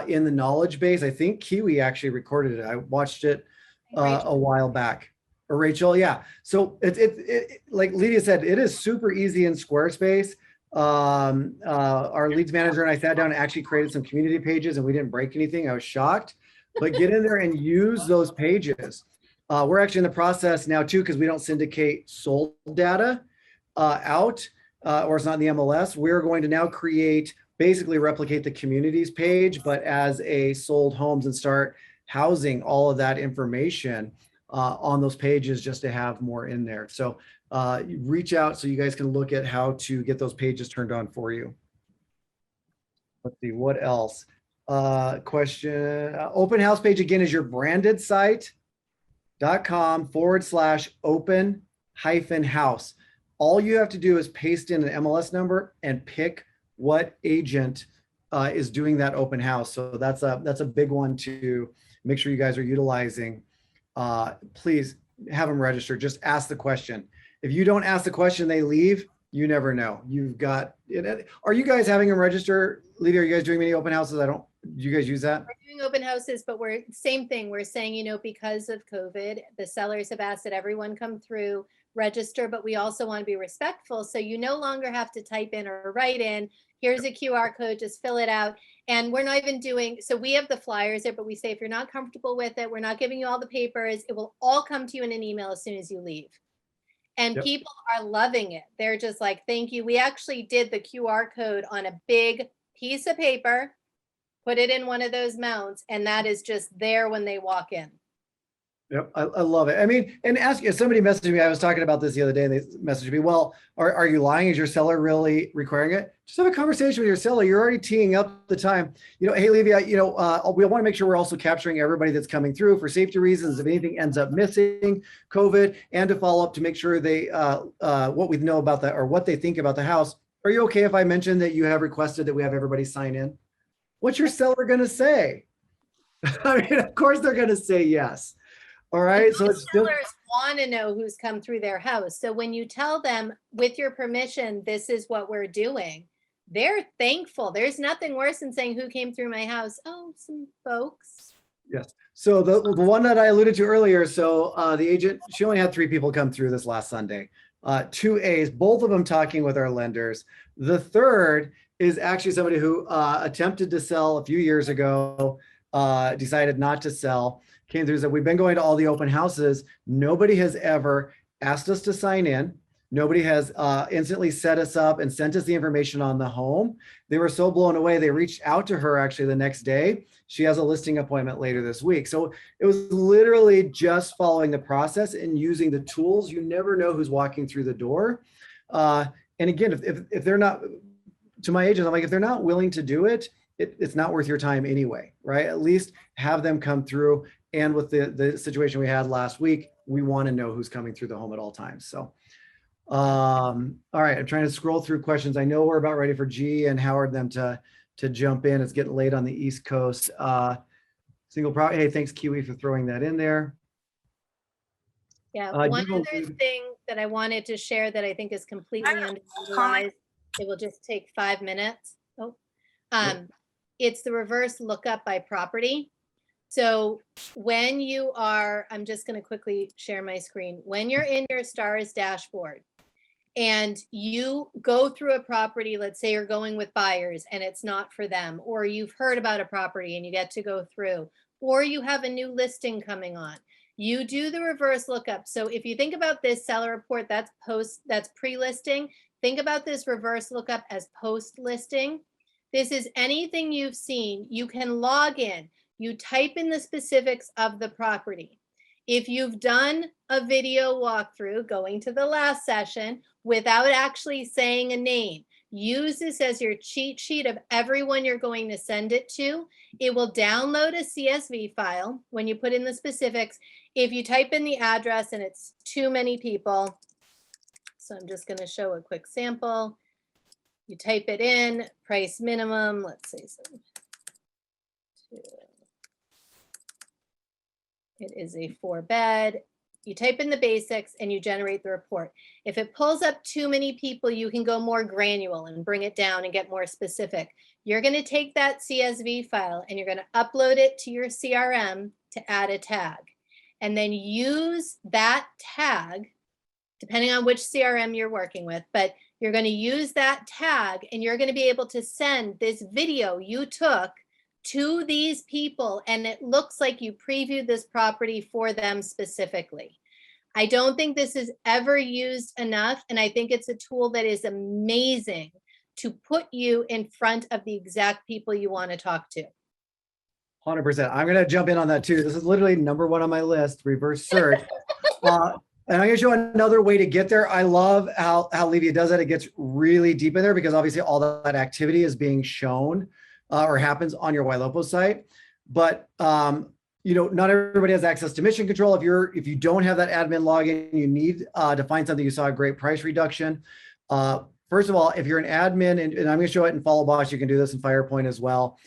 in the knowledge base. I think Kiwi actually recorded it. I watched it a while back. Or Rachel, yeah. So it like Lydia said, it is super easy in Squarespace. Our leads manager and I sat down and actually created some community pages, and we didn't break anything. I was shocked, but get in there and use those pages. We're actually in the process now too, because we don't syndicate sold data out, or it's not in the MLS. We're going to now basically replicate the communities page, but as a sold homes, and start housing all of that information on those pages, just to have more in there. So reach out so you guys can look at how to get those pages turned on for you. Let's see, what else? Question, open house page again is your branded site.com/open-house. All you have to do is paste in an MLS number and pick what agent is doing that open house. So that's a big one to make sure you guys are utilizing. Please have them register. Just ask the question. If you don't ask the question, they leave. You never know. You've got it. Are you guys having them register? Lydia, are you guys doing many open houses? Do you guys use that? We're doing open houses, but same thing. We're saying, because of COVID, the sellers have asked that everyone come through, register, but we also want to be respectful. So you no longer have to type in or write in, here's a QR code, just fill it out. And we're not even so we have the flyers there, but we say, if you're not comfortable with it, we're not giving you all the papers. It will all come to you in an email as soon as you leave. And people are loving it. They're just like, thank you. We actually did the QR code on a big piece of paper, put it in one of those mounts, and that is just there when they walk in. Yep, I love it. I mean, and somebody messaged me, I was talking about this the other day, and they messaged me, well, are you lying? Is your seller really requiring it? Just have a conversation with your seller. You're already teeing up the time. Hey, Livia, we want to make sure we're also capturing everybody that's coming through for safety reasons. If anything ends up missing, COVID, and to follow up to make sure they, what we know about that, or what they think about the house. Are you okay if I mention that you have requested that we have everybody sign in? What's your seller going to say? I mean, of course they're going to say yes. All right. So it's sellers want to know who's come through their house. So when you tell them, with your permission, this is what we're doing, they're thankful. There's nothing worse than saying, who came through my house? Oh, some folks. Yes. So the one that I alluded to earlier, so the agent, she only had 3 people come through this last Sunday. 2 A's, both of them talking with our lenders. The third is actually somebody who attempted to sell a few years ago, decided not to sell. Came through and said, we've been going to all the open houses. Nobody has ever asked us to sign in. Nobody has instantly set us up and sent us the information on the home. They were so blown away. They reached out to her actually the next day. She has a listing appointment later this week. So it was literally just following the process and using the tools. You never know who's walking through the door. And again, if they're not, to my agents, I'm like, if they're not willing to do it, it's not worth your time anyway, right? At least have them come through. And with the situation we had last week, we want to know who's coming through the home at all times. So, all right, I'm trying to scroll through questions. I know we're about ready for G and Howard them to jump in. It's getting late on the East Coast. Single property. Hey, thanks Kiwi for throwing that in there. Yeah, one other thing that I wanted to share that I think is completely underutilized. It will just take 5 minutes. It's the reverse lookup by property. So when you are, I'm just going to quickly share my screen. When you're in your STARS dashboard and you go through a property, let's say you're going with buyers and it's not for them, or you've heard about a property and you get to go through, or you have a new listing coming on, you do the reverse lookup. So if you think about this seller report, that's pre-listing. Think about this reverse lookup as post-listing. This is anything you've seen. You can log in. You type in the specifics of the property. If you've done a video walkthrough, going to the last session, without actually saying a name, use this as your cheat sheet of everyone you're going to send it to. It will download a CSV file when you put in the specifics. If you type in the address and it's too many people, so I'm just going to show a quick sample. You type it in, price minimum, let's say some. It is a 4-bed. You type in the basics and you generate the report. If it pulls up too many people, you can go more granular and bring it down and get more specific. You're going to take that CSV file and you're going to upload it to your CRM to add a tag. and then use that tag, depending on which CRM you're working with, but you're going to use that tag and you're going to be able to send this video you took to these people, and it looks like you previewed this property for them specifically. I don't think this is ever used enough, and I think it's a tool that is amazing to put you in front of the exact people you want to talk to. 100%. I'm going to jump in on that too. This is literally number one on my list, reverse search. And I'm going to show another way to get there. I love how Levia does that. It gets really deep in there because obviously all that activity is being shown or happens on your Ylopo site. But you know, not everybody has access to mission control. If you don't have that admin login, you need to find something. You saw a great price reduction. First of all, if you're an admin, and I'm going to show it in Follow Boss, you can do this in Firepoint as well.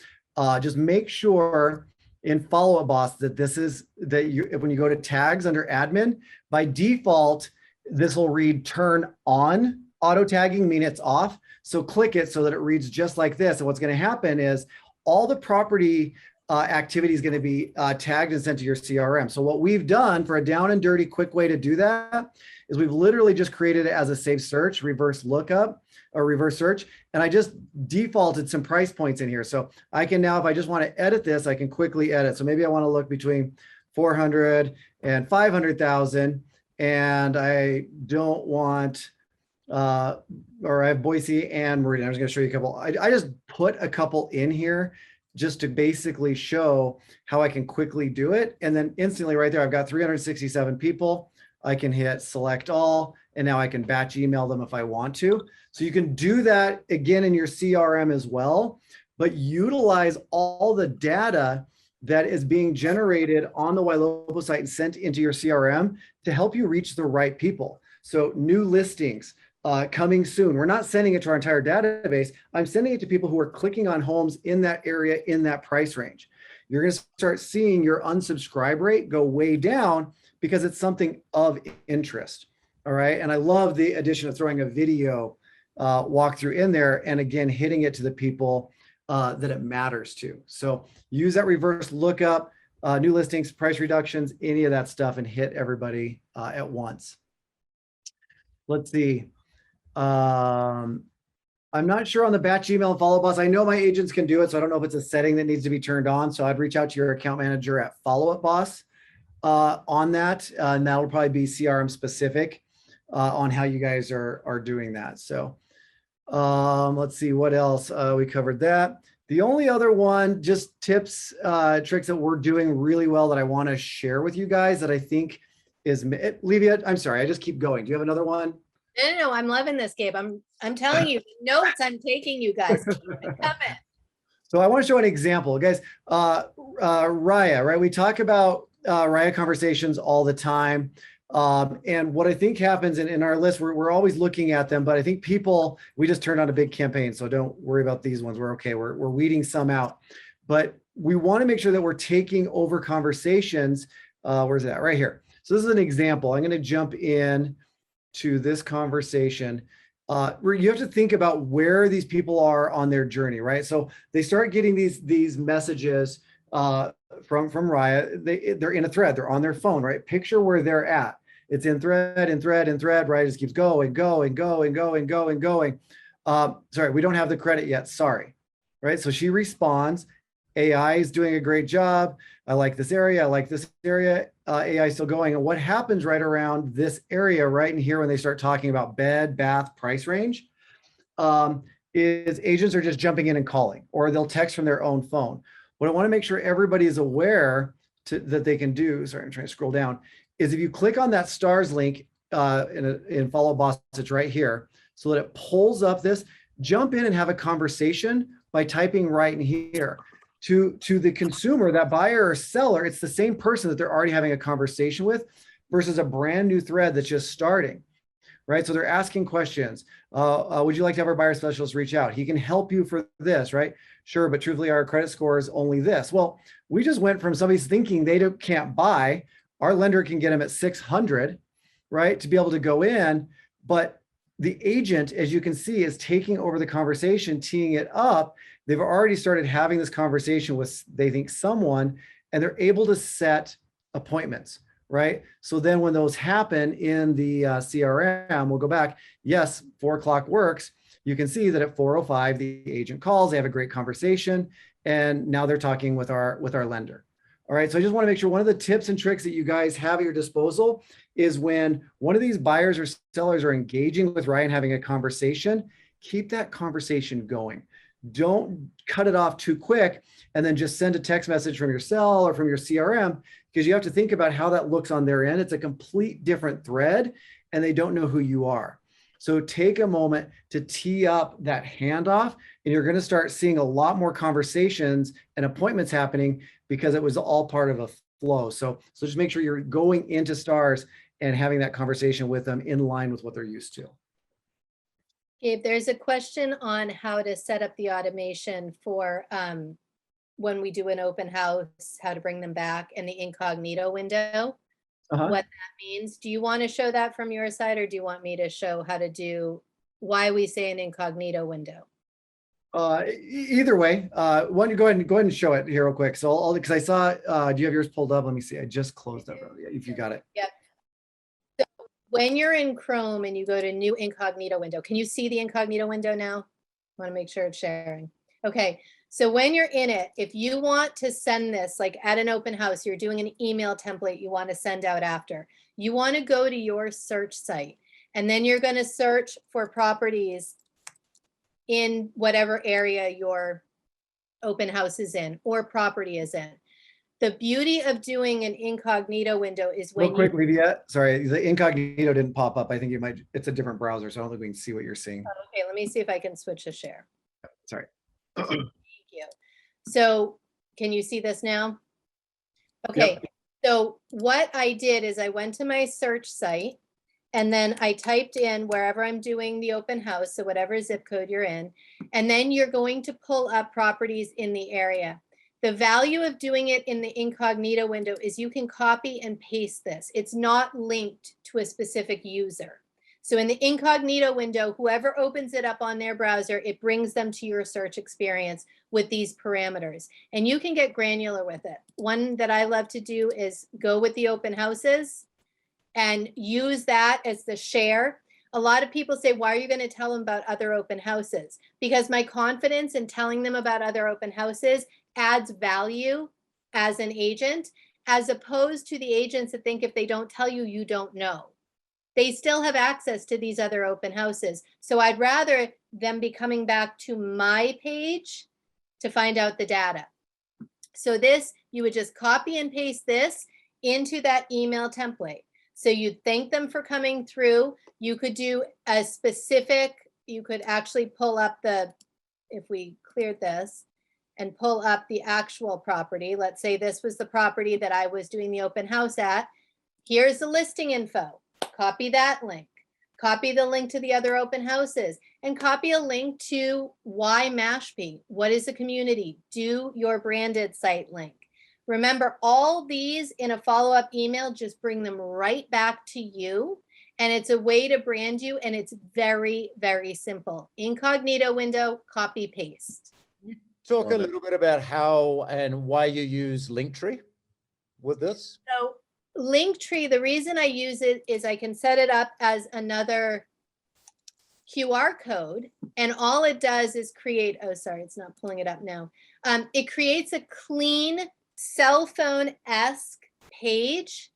Just make sure in Follow Up Boss that this is when you go to tags under admin, by default, this will read turn on auto tagging, mean it's off. So click it so that it reads just like this. And what's going to happen is all the property activity is going to be tagged and sent to your CRM. So what we've done for a down and dirty quick way to do that is we've literally just created it as a safe search, reverse lookup or reverse search. And I just defaulted some price points in here. So I can now, if I just want to edit this, I can quickly edit. So maybe I want to look between 400 and 500,000. And I don't want, or I have Boise and Meridian. I'm just going to show you a couple. I just put a couple in here just to basically show how I can quickly do it. And then instantly right there, I've got 367 people. I can hit select all, and now I can batch email them if I want to. So you can do that again in your CRM as well, but utilize all the data that is being generated on the Ylopo site and sent into your CRM to help you reach the right people. So new listings coming soon. We're not sending it to our entire database. I'm sending it to people who are clicking on homes in that area, in that price range. You're going to start seeing your unsubscribe rate go way down because it's something of interest. All right. And I love the addition of throwing a video walkthrough in there, and again, hitting it to the people that it matters to. So use that reverse lookup, new listings, price reductions, any of that stuff, and hit everybody at once. Let's see. I'm not sure on the batch email and Follow Boss. I know my agents can do it, so I don't know if it's a setting that needs to be turned on. So I'd reach out to your account manager at Follow Up Boss on that, and that'll probably be CRM specific on how you guys are doing that. So let's see what else. We covered that. The only other one, just tips, tricks that we're doing really well that I want to share with you guys that I think is, Levia, I'm sorry, I just keep going. Do you have another one? No, I'm loving this, Gabe. I'm telling you, notes I'm taking, you guys. Keep it coming. So I want to show an example, guys. Raya, right? We talk about Raya conversations all the time. And what I think happens in our list, we're always looking at them, but I think we just turned on a big campaign, so don't worry about these ones. We're okay. We're weeding some out, but we want to make sure that we're taking over conversations. Where's that? Right here. So this is an example. I'm going to jump in to this conversation. Where you have to think about where these people are on their journey, right? So they start getting these messages from Raya. They're in a thread. They're on their phone, right? Picture where they're at. It's in thread, right? It just keeps going. Sorry, we don't have the credit yet. Sorry, right? So she responds. AI is doing a great job. I like this area. I like this area. AI is still going. And what happens right around this area right in here when they start talking about bed, bath, price range is agents are just jumping in and calling, or they'll text from their own phone. What I want to make sure everybody is aware that they can do, sorry, I'm trying to scroll down, is if you click on that stars link in Follow Boss, it's right here, so that it pulls up this, jump in and have a conversation by typing right in here. To the consumer, that buyer or seller, it's the same person that they're already having a conversation with versus a brand new thread that's just starting, right? So they're asking questions. Would you like to have our buyer specialist reach out? He can help you for this, right? Sure, but truthfully, our credit score is only this. Well, we just went from somebody's thinking they can't buy. Our lender can get them at 600, right? To be able to go in, but the agent, as you can see, is taking over the conversation, teeing it up. They've already started having this conversation with, they think, someone, and they're able to set appointments, right? So then when those happen in the CRM, we'll go back. Yes, 4 o'clock works. You can see that at 4:05, the agent calls, they have a great conversation, and now they're talking with our lender. All right, so I just want to make sure one of the tips and tricks that you guys have at your disposal is when one of these buyers or sellers are engaging with Ryan, having a conversation, keep that conversation going. Don't cut it off too quick and then just send a text message from your cell or from your CRM, because you have to think about how that looks on their end. It's a complete different thread and they don't know who you are. So take a moment to tee up that handoff, and you're going to start seeing a lot more conversations and appointments happening because it was all part of a flow. So just make sure you're going into stars and having that conversation with them in line with what they're used to. Gabe, there's a question on how to set up the automation for when we do an open house, how to bring them back, and the incognito window. What that means. Do you want to show that from your side, or do you want me to show how to do why we say an incognito window? Either way, why don't you go ahead and show it here real quick. So because I saw, do you have yours pulled up? Let me see. I just closed up. If you got it. Yep. So when you're in Chrome and you go to new incognito window, can you see the incognito window now? I want to make sure it's sharing. Okay. So when you're in it, if you want to send this, like at an open house, you're doing an email template you want to send out after, you want to go to your search site, and then you're going to search for properties in whatever area your open house is in or property is in. The beauty of doing an incognito window is when real quick, Livia, sorry, the incognito didn't pop up. I think it's a different browser, so I don't think we can see what you're seeing. Okay, let me see if I can switch to share. Sorry. You. So can you see this now? Okay, yep. So what I did is I went to my search site, and then I typed in wherever I'm doing the open house, so whatever zip code you're in, and then you're going to pull up properties in the area. The value of doing it in the incognito window is you can copy and paste this. It's not linked to a specific user. So in the incognito window, whoever opens it up on their browser, it brings them to your search experience with these parameters. And you can get granular with it. One that I love to do is go with the open houses and use that as the share. A lot of people say, why are you going to tell them about other open houses? Because my confidence in telling them about other open houses adds value as an agent, as opposed to the agents that think if they don't tell you, you don't know. They still have access to these other open houses. So I'd rather them be coming back to my page to find out the data. So this, you would just copy and paste this into that email template. So you'd thank them for coming through. You could do a specific, you could actually pull up if we cleared this and pull up the actual property. Let's say this was the property that I was doing the open house at. Here's the listing info. Copy that link, copy the link to the other open houses, and copy a link to why Mashpee. What is a community? Do your branded site link. Remember, all these in a follow-up email, just bring them right back to you. And it's a way to brand you. And it's very, very simple. Incognito window, copy, paste. Talk a little bit about how and why you use Linktree with this. So Linktree, the reason I use it is I can set it up as another QR code, and all it does is create, oh, sorry, it's not pulling it up now. It creates a clean cell phone-esque page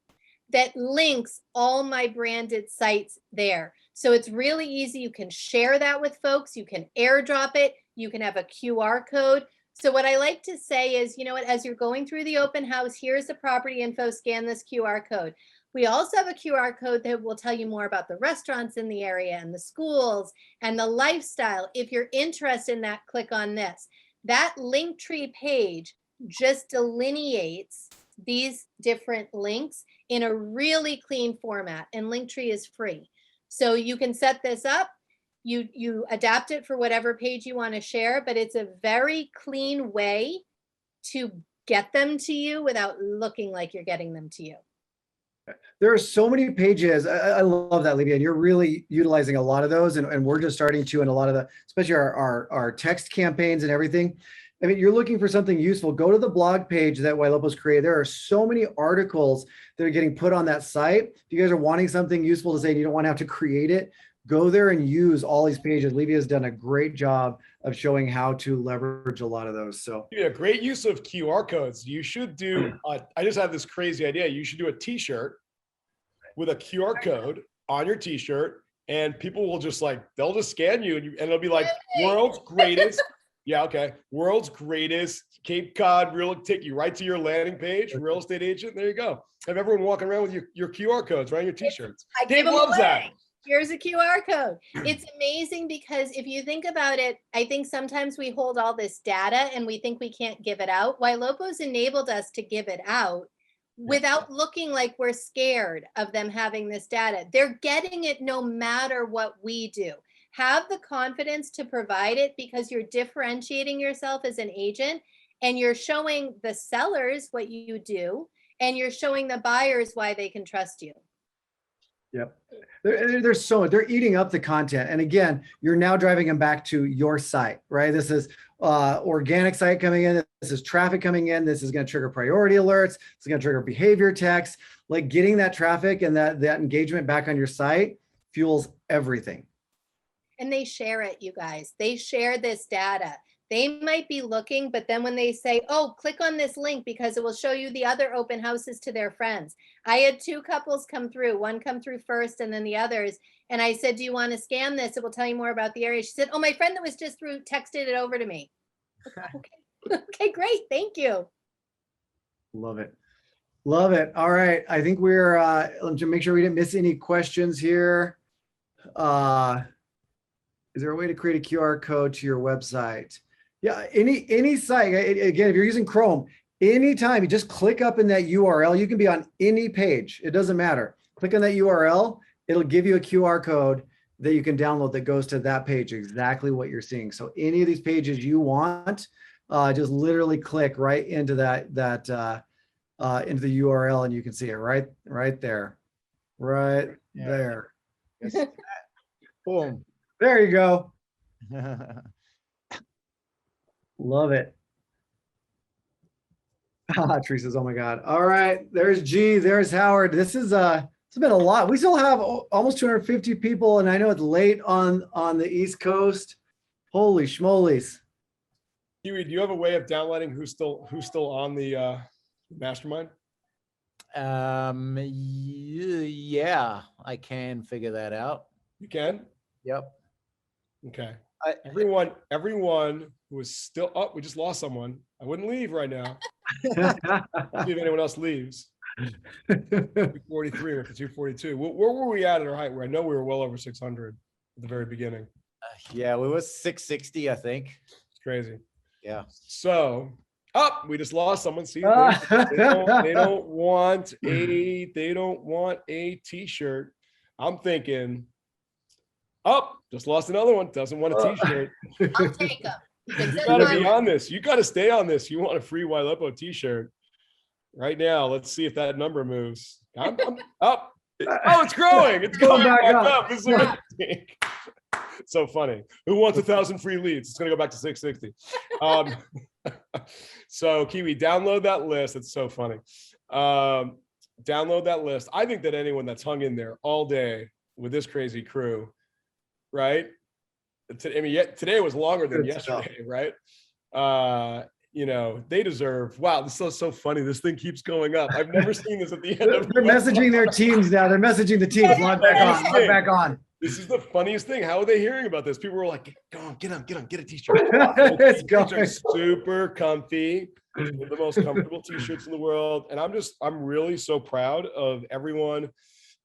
that links all my branded sites there. So it's really easy. You can share that with folks. You can airdrop it. You can have a QR code. So what I like to say is, you know what, as you're going through the open house, here's the property info, scan this QR code. We also have a QR code that will tell you more about the restaurants in the area and the schools and the lifestyle. If you're interested in that, click on this. That Linktree page just delineates these different links in a really clean format, and Linktree is free. So you can set this up. You adapt it for whatever page you want to share, but it's a very clean way to get them to you without looking like you're getting them to you. There are so many pages. I love that, Livia, and you're really utilizing a lot of those, and we're just starting to in a lot of the, especially our text campaigns and everything. I mean, you're looking for something useful, go to the blog page that Ylopo's created. There are so many articles that are getting put on that site. If you guys are wanting something useful to say and you don't want to have to create it, go there and use all these pages. Levy has done a great job of showing how to leverage a lot of those. So yeah, great use of QR codes. You should do, I just have this crazy idea. You should do a t-shirt with a QR code on your t-shirt, and people will just like, they'll just scan you and it'll be like world's greatest. Yeah. Okay. World's greatest Cape Cod real, take you right to your landing page, real estate agent. There you go. Have everyone walking around with your QR codes, right? Your t-shirts. I give Dave them loves away. that. Here's a QR code. It's amazing because if you think about it, I think sometimes we hold all this data and we think we can't give it out. Ylopo's enabled us to give it out without looking like we're scared of them having this data. They're getting it no matter what we do. Have the confidence to provide it because you're differentiating yourself as an agent and you're showing the sellers what you do and you're showing the buyers why they can trust you. Yep. They're eating up the content. And again, you're now driving them back to your site, right? This is organic site coming in. This is traffic coming in. This is going to trigger priority alerts. It's going to trigger behavior texts. Like getting that traffic and that engagement back on your site fuels everything. And they share it, you guys. They share this data. They might be looking, but then when they say, oh, click on this link because it will show you the other open houses to their friends. I had two couples come through, one come through first and then the others. And I said, do you want to scan this? It will tell you more about the area. She said, oh, my friend that was just through texted it over to me. Okay. Okay, great. Thank you. Love it. Love it. All right. I think we're, let's make sure we didn't miss any questions here. Is there a way to create a QR code to your website? Yeah, any site, again, if you're using Chrome, anytime you just click up in that URL, you can be on any page. It doesn't matter. Click on that URL. It'll give you a QR code that you can download that goes to that page, exactly what you're seeing. So any of these pages you want, just literally click right into that into the URL and you can see it right there, right there. Yes. Boom. There you go. Love it. Teresa's, oh my God. All right, there's G, there's Howard. This is it's been a lot. We still have almost 250 people, and I know it's late on the East Coast. Holy schmolies. Huey, do you have a way of downloading who's still on the Mastermind? Yeah, I can figure that out. You can? Yep. Okay. Everyone who is still up, we just lost someone. I wouldn't leave right now. See if anyone else leaves. 243 or 242. Where were we at our height? Where I know we were well over 600 at the very beginning. Yeah, we were 660, I think. It's crazy. Yeah. So we just lost someone. See, they don't want a t-shirt. I'm thinking, just lost another one. Doesn't want a t-shirt. I'll take them. You gotta be on this. You gotta stay on this. You want a free Ylopo t-shirt right now. Let's see if that number moves. I'm up. Oh, it's growing. It's going back up. This is amazing. So funny. Who wants 1,000 free leads? It's gonna go back to 660. So Kiwi, download that list. It's so funny. Download that list. I think that anyone that's hung in there all day with this crazy crew, right? I mean, today was longer than yesterday, right? They deserve. Wow, this is so funny. This thing keeps going up. I've never seen this at the end of. They're messaging their teams now. They're messaging the teams. Log back on. Log back on. This is the funniest thing. How are they hearing about this? People were like, "Go on, get a t-shirt." It's going. Super comfy, the most comfortable t-shirts in the world, and I'm really so proud of everyone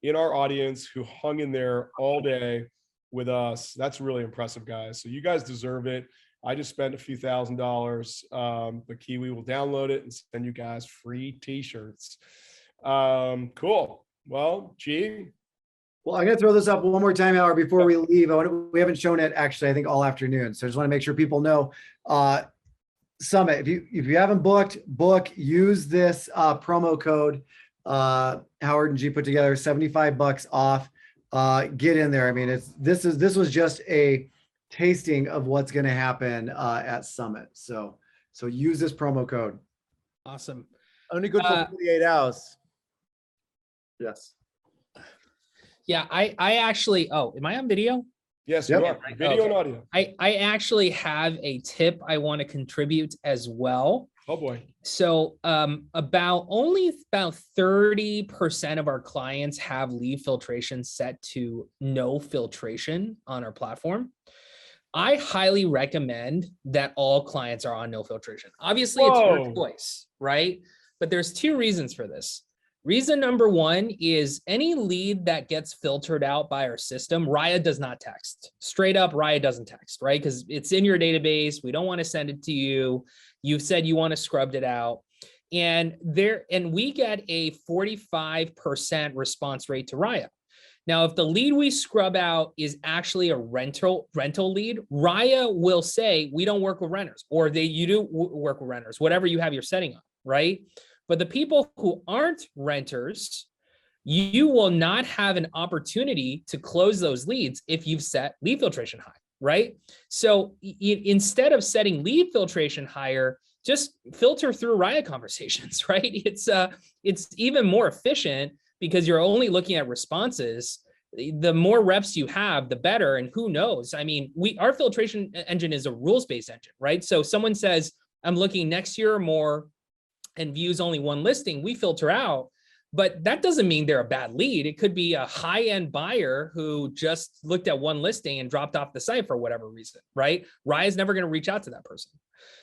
in our audience who hung in there all day with us. That's really impressive, guys. So you guys deserve it. I just spent a few $1,000s, but Kiwi will download it and send you guys free t-shirts. Cool. Well, G. Well, I'm going to throw this up one more time, Howard, before we leave. We haven't shown it actually, I think, all afternoon. So I just want to make sure people know. Summit, if you haven't book, use this promo code Howard and G put together, $75 off. Get in there. I mean, this was just a tasting of what's going to happen at Summit. So So use this promo code. Awesome. Only good for 48 hours. Yes. Yeah, I actually, oh, am I on video? Yes, you are. Video and audio. I actually have a tip I want to contribute as well. Oh boy. So about 30% of our clients have lead filtration set to no filtration on our platform. I highly recommend that all clients are on no filtration. Obviously, it's your choice, right? But there's two reasons for this. Reason number one is any lead that gets filtered out by our system, Riot does not text. Straight up, Riot doesn't text, right? Because it's in your database. We don't want to send it to you. You've said you want to scrub it out. And we get a 45% response rate to Riot. Now, if the lead we scrub out is actually a rental lead, Riot will say, we don't work with renters, or you do work with renters, whatever you have your setting on, right? But the people who aren't renters, you will not have an opportunity to close those leads if you've set lead filtration high, right? So instead of setting lead filtration higher, just filter through Riot conversations, right? It's even more efficient because you're only looking at responses. The more reps you have, the better. And who knows? I mean, our filtration engine is a rules-based engine, right? So someone says, I'm looking next year or more and views only one listing, we filter out. But that doesn't mean they're a bad lead. It could be a high-end buyer who just looked at one listing and dropped off the site for whatever reason, right? Riot's never going to reach out to that person.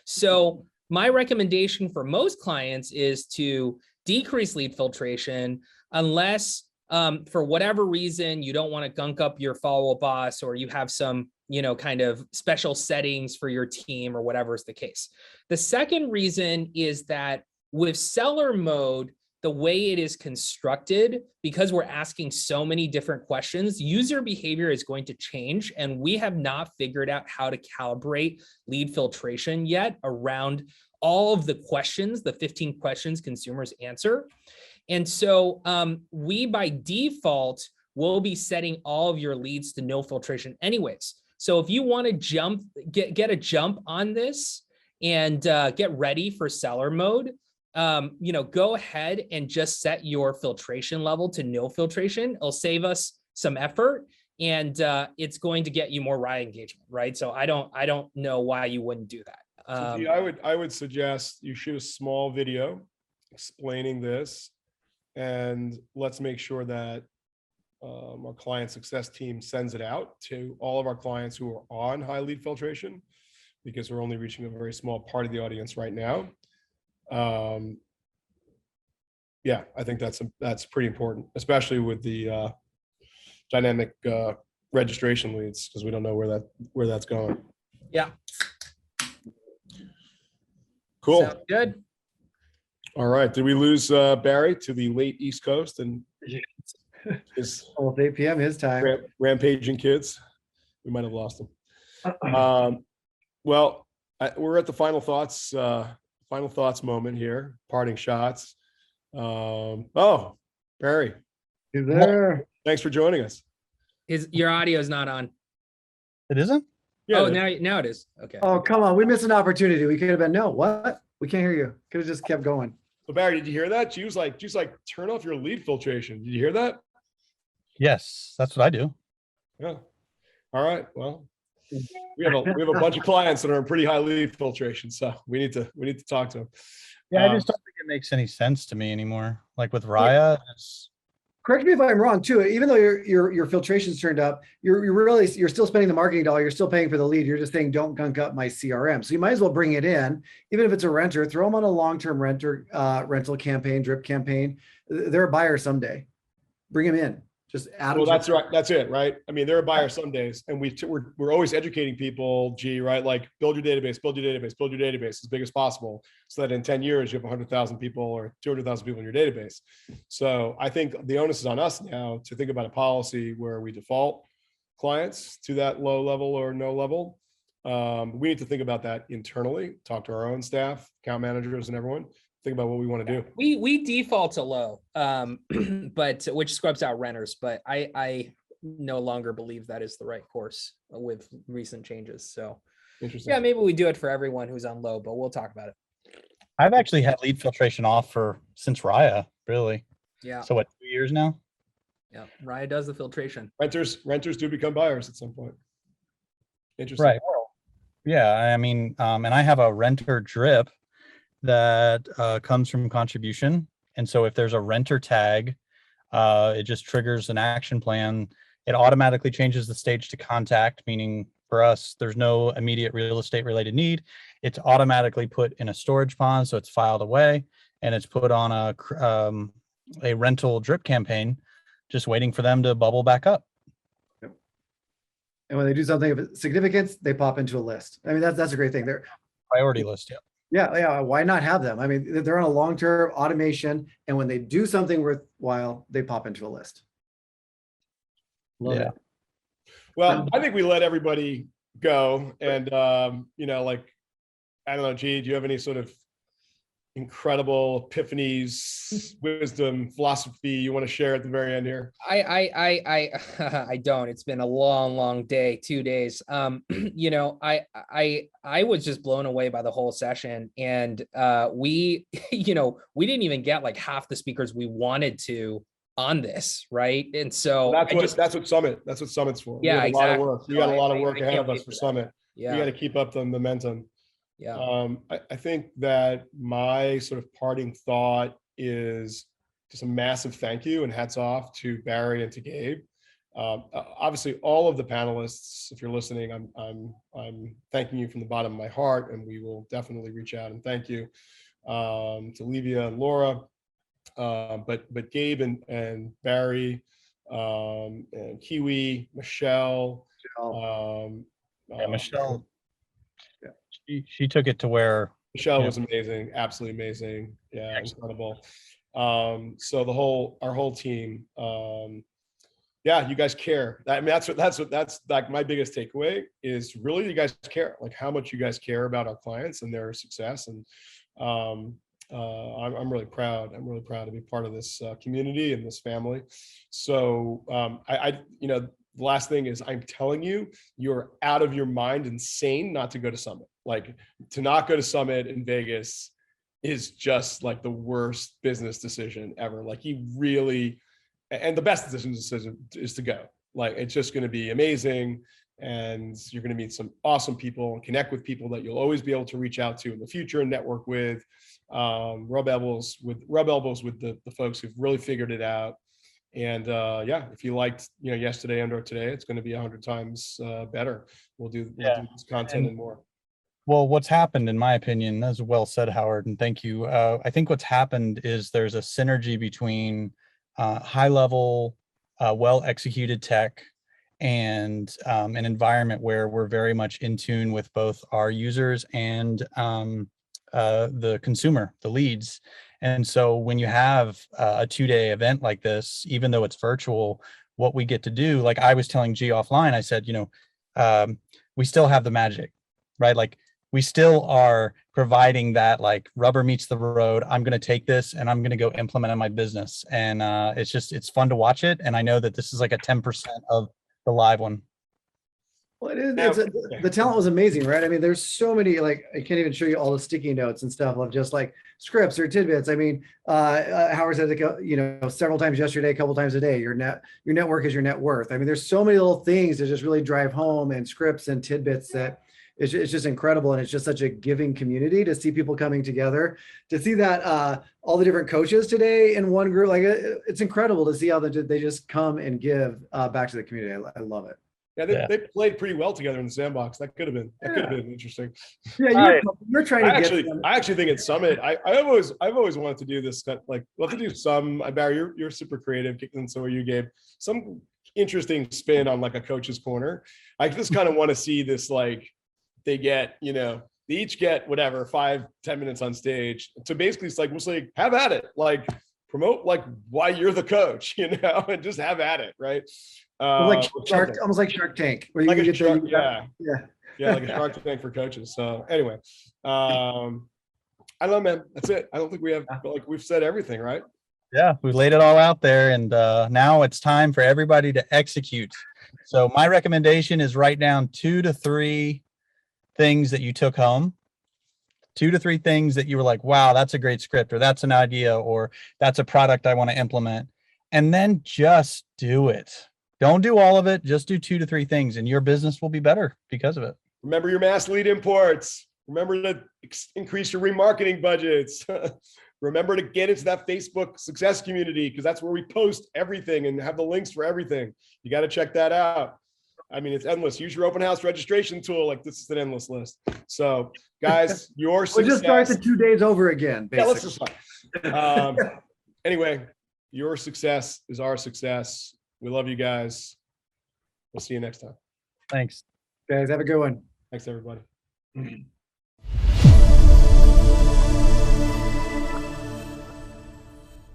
So my recommendation for most clients is to decrease lead filtration unless for whatever reason you don't want to gunk up your follow-up boss, or you have some kind of special settings for your team, or whatever is the case. The second reason is that with seller mode, the way it is constructed, because we're asking so many different questions, user behavior is going to change. And we have not figured out how to calibrate lead filtration yet around all of the questions, the 15 questions consumers answer. And so we, by default, will be setting all of your leads to no filtration anyways. So if you want to get a jump on this and get ready for seller mode, go ahead and just set your filtration level to no filtration. It'll save us some effort, and it's going to get you more Riot engagement, right? So I don't know why you wouldn't do that. So I would suggest you shoot a small video explaining this, and let's make sure that our client success team sends it out to all of our clients who are on high lead filtration, because we're only reaching a very small part of the audience right now. Yeah, I think that's pretty important, especially with the dynamic registration leads, because we don't know where that's going. Yeah. Cool. Sounds good. All right. Did we lose Barry to the late East Coast and his 8 p.m. his time rampaging kids? We might have lost him. Well, we're at the final thoughts moment here. Parting shots. Oh, Barry, you there? Thanks for joining us. Your audio is not on. It isn't? Yeah, oh, now it is. Okay. Oh, come on. We missed an opportunity. We could have been, no, what? We can't hear you. Could have just kept going. So Barry, did you hear that? She was like, turn off your lead filtration. Did you hear that? Yes, that's what I do. Yeah. All right. Well, we have a bunch of clients that are in pretty high lead filtration, so we need to talk to them. Yeah, I just don't think it makes any sense to me anymore. Like with Riot, correct me if I'm wrong too. Even though your filtration's turned up, you're still spending the marketing dollar. You're still paying for the lead. You're just saying, don't gunk up my CRM. So you might as well bring it in, even if it's a renter. Throw them on a long-term rental campaign, drip campaign. They're a buyer someday. Bring them in. Just add them. Well, that's right. That's it, right? I mean, they're a buyer some days, and we're always educating people. Right? Like build your database as big as possible, so that in 10 years you have 100,000 people or 200,000 people in your database. So I think the onus is on us now to think about a policy where we default clients to that low level or no level. We need to think about that internally. Talk to our own staff, account managers, and everyone. Think about what we want to do. We default to low, but which scrubs out renters. But I no longer believe that is the right course with recent changes. So Interesting. Yeah, maybe we do it for everyone who's on low, but we'll talk about it. I've actually had lead filtration off since Raya, really. Yeah. So what, 2 years now? Yeah, Raya does the filtration. Renters do become buyers at some point. Interesting. Right. Well, yeah, I mean, and I have a renter drip that comes from contribution. And so if there's a renter tag, it just triggers an action plan. It automatically changes the stage to contact, meaning for us, there's no immediate real estate related need. It's automatically put in a storage pond, so it's filed away, and it's put on a rental drip campaign, just waiting for them to bubble back up. Yep. And when they do something of significance, they pop into a list. I mean, that's a great thing. They're priority list. Yeah. Yeah. Why not have them? I mean, they're on a long-term automation, and when they do something worthwhile, they pop into a list. Love it. Well, I think we let everybody go, and like, I don't know, G, do you have any sort of incredible epiphanies, wisdom, philosophy you want to share at the very end here? I don't. It's been a long day, 2 days. I was just blown away by the whole session, and we didn't even get like half the speakers we wanted to on this, right? And so that's what Summit's for. Yeah, we got a lot of work ahead of us for Summit. Yeah, we got to keep up the momentum. Yeah. I think that my sort of parting thought is just a massive thank you and hats off to Barry and to Gabe. Obviously, all of the panelists, if you're listening, I'm thanking you from the bottom of my heart, and we will definitely reach out and thank you to Livia and Laura. But Gabe and Barry and Kiwi, Michelle. Michelle. She took it to where Michelle was amazing, absolutely amazing. Yeah, incredible. So our whole team, you guys care. I mean, that's like my biggest takeaway is really you guys care, like how much you guys care about our clients and their success. And I'm really proud. I'm really proud to be part of this community and this family. So the last thing is, I'm telling you, you're out of your mind insane not to go to Summit. Like, to not go to Summit in Vegas is just like the worst business decision ever. Like, and the best decision is to go. Like, it's just going to be amazing. And you're going to meet some awesome people and connect with people that you'll always be able to reach out to in the future and network with. Rub elbows with the folks who've really figured it out. And if you liked yesterday and or today, it's going to be 100 times better. We'll do this content and more. Well, what's happened, in my opinion, that's well said, Howard, and thank you. I think what's happened is there's a synergy between high level, well executed tech and an environment where we're very much in tune with both our users and the consumer, the leads. And so when you have a 2-day event like this, even though it's virtual, what we get to do, like I was telling G offline, I said, we still have the magic, right? Like, we still are providing that, like, rubber meets the road. I'm going to take this and I'm going to go implement in my business. And it's fun to watch it. And I know that this is like a 10% of the live one. Well, the talent was amazing, right? I mean, there's so many, like, I can't even show you all the sticky notes and stuff of just like scripts or tidbits. I mean, Howard said, several times yesterday, a couple times a day, your network is your net worth. I mean, there's so many little things that just really drive home, and scripts and tidbits that it's just incredible. And it's just such a giving community to see people coming together, to see that all the different coaches today in one group. Like, it's incredible to see how they just come and give back to the community. I love it. Yeah, they played pretty well together in the sandbox. That could have been interesting. Yeah, you're trying to I actually think at Summit, I've always wanted to do this. Like, we'll have to do some. Barry, you're super creative, and so are you, Gabe. Some interesting spin on like a coach's corner. I just kind of want to see this, like, they each get whatever 5-10 minutes on stage. So basically, it's like we'll say, have at it. Like, promote like why you're the coach, and just have at it, right? Almost like Shark Tank, where you like get Shark, like a yeah. Shark Tank for coaches. So anyway, I don't know, man. That's it. I don't think we have, like, we've said everything, right? Yeah, we laid it all out there, and now it's time for everybody to execute. So my recommendation is write down 2 to 3 things that you took home, 2 to 3 things that you were like, wow, that's a great script, or that's an idea, or that's a product I want to implement. And then just do it. Don't do all of it. Just do 2 to 3 things, and your business will be better because of it. Remember your mass lead imports. Remember to increase your remarketing budgets. Remember to get into that Facebook success community, because that's where we post everything and have the links for everything. You got to check that out. I mean, it's endless. Use your open house registration tool. Like, this is an endless list. So guys, your success. We'll just start the 2 days over again. Basically. Yeah, let's just start. Anyway, your success is our success. We love you guys. We'll see you next time. Thanks. Guys, have a good one. Thanks, everybody.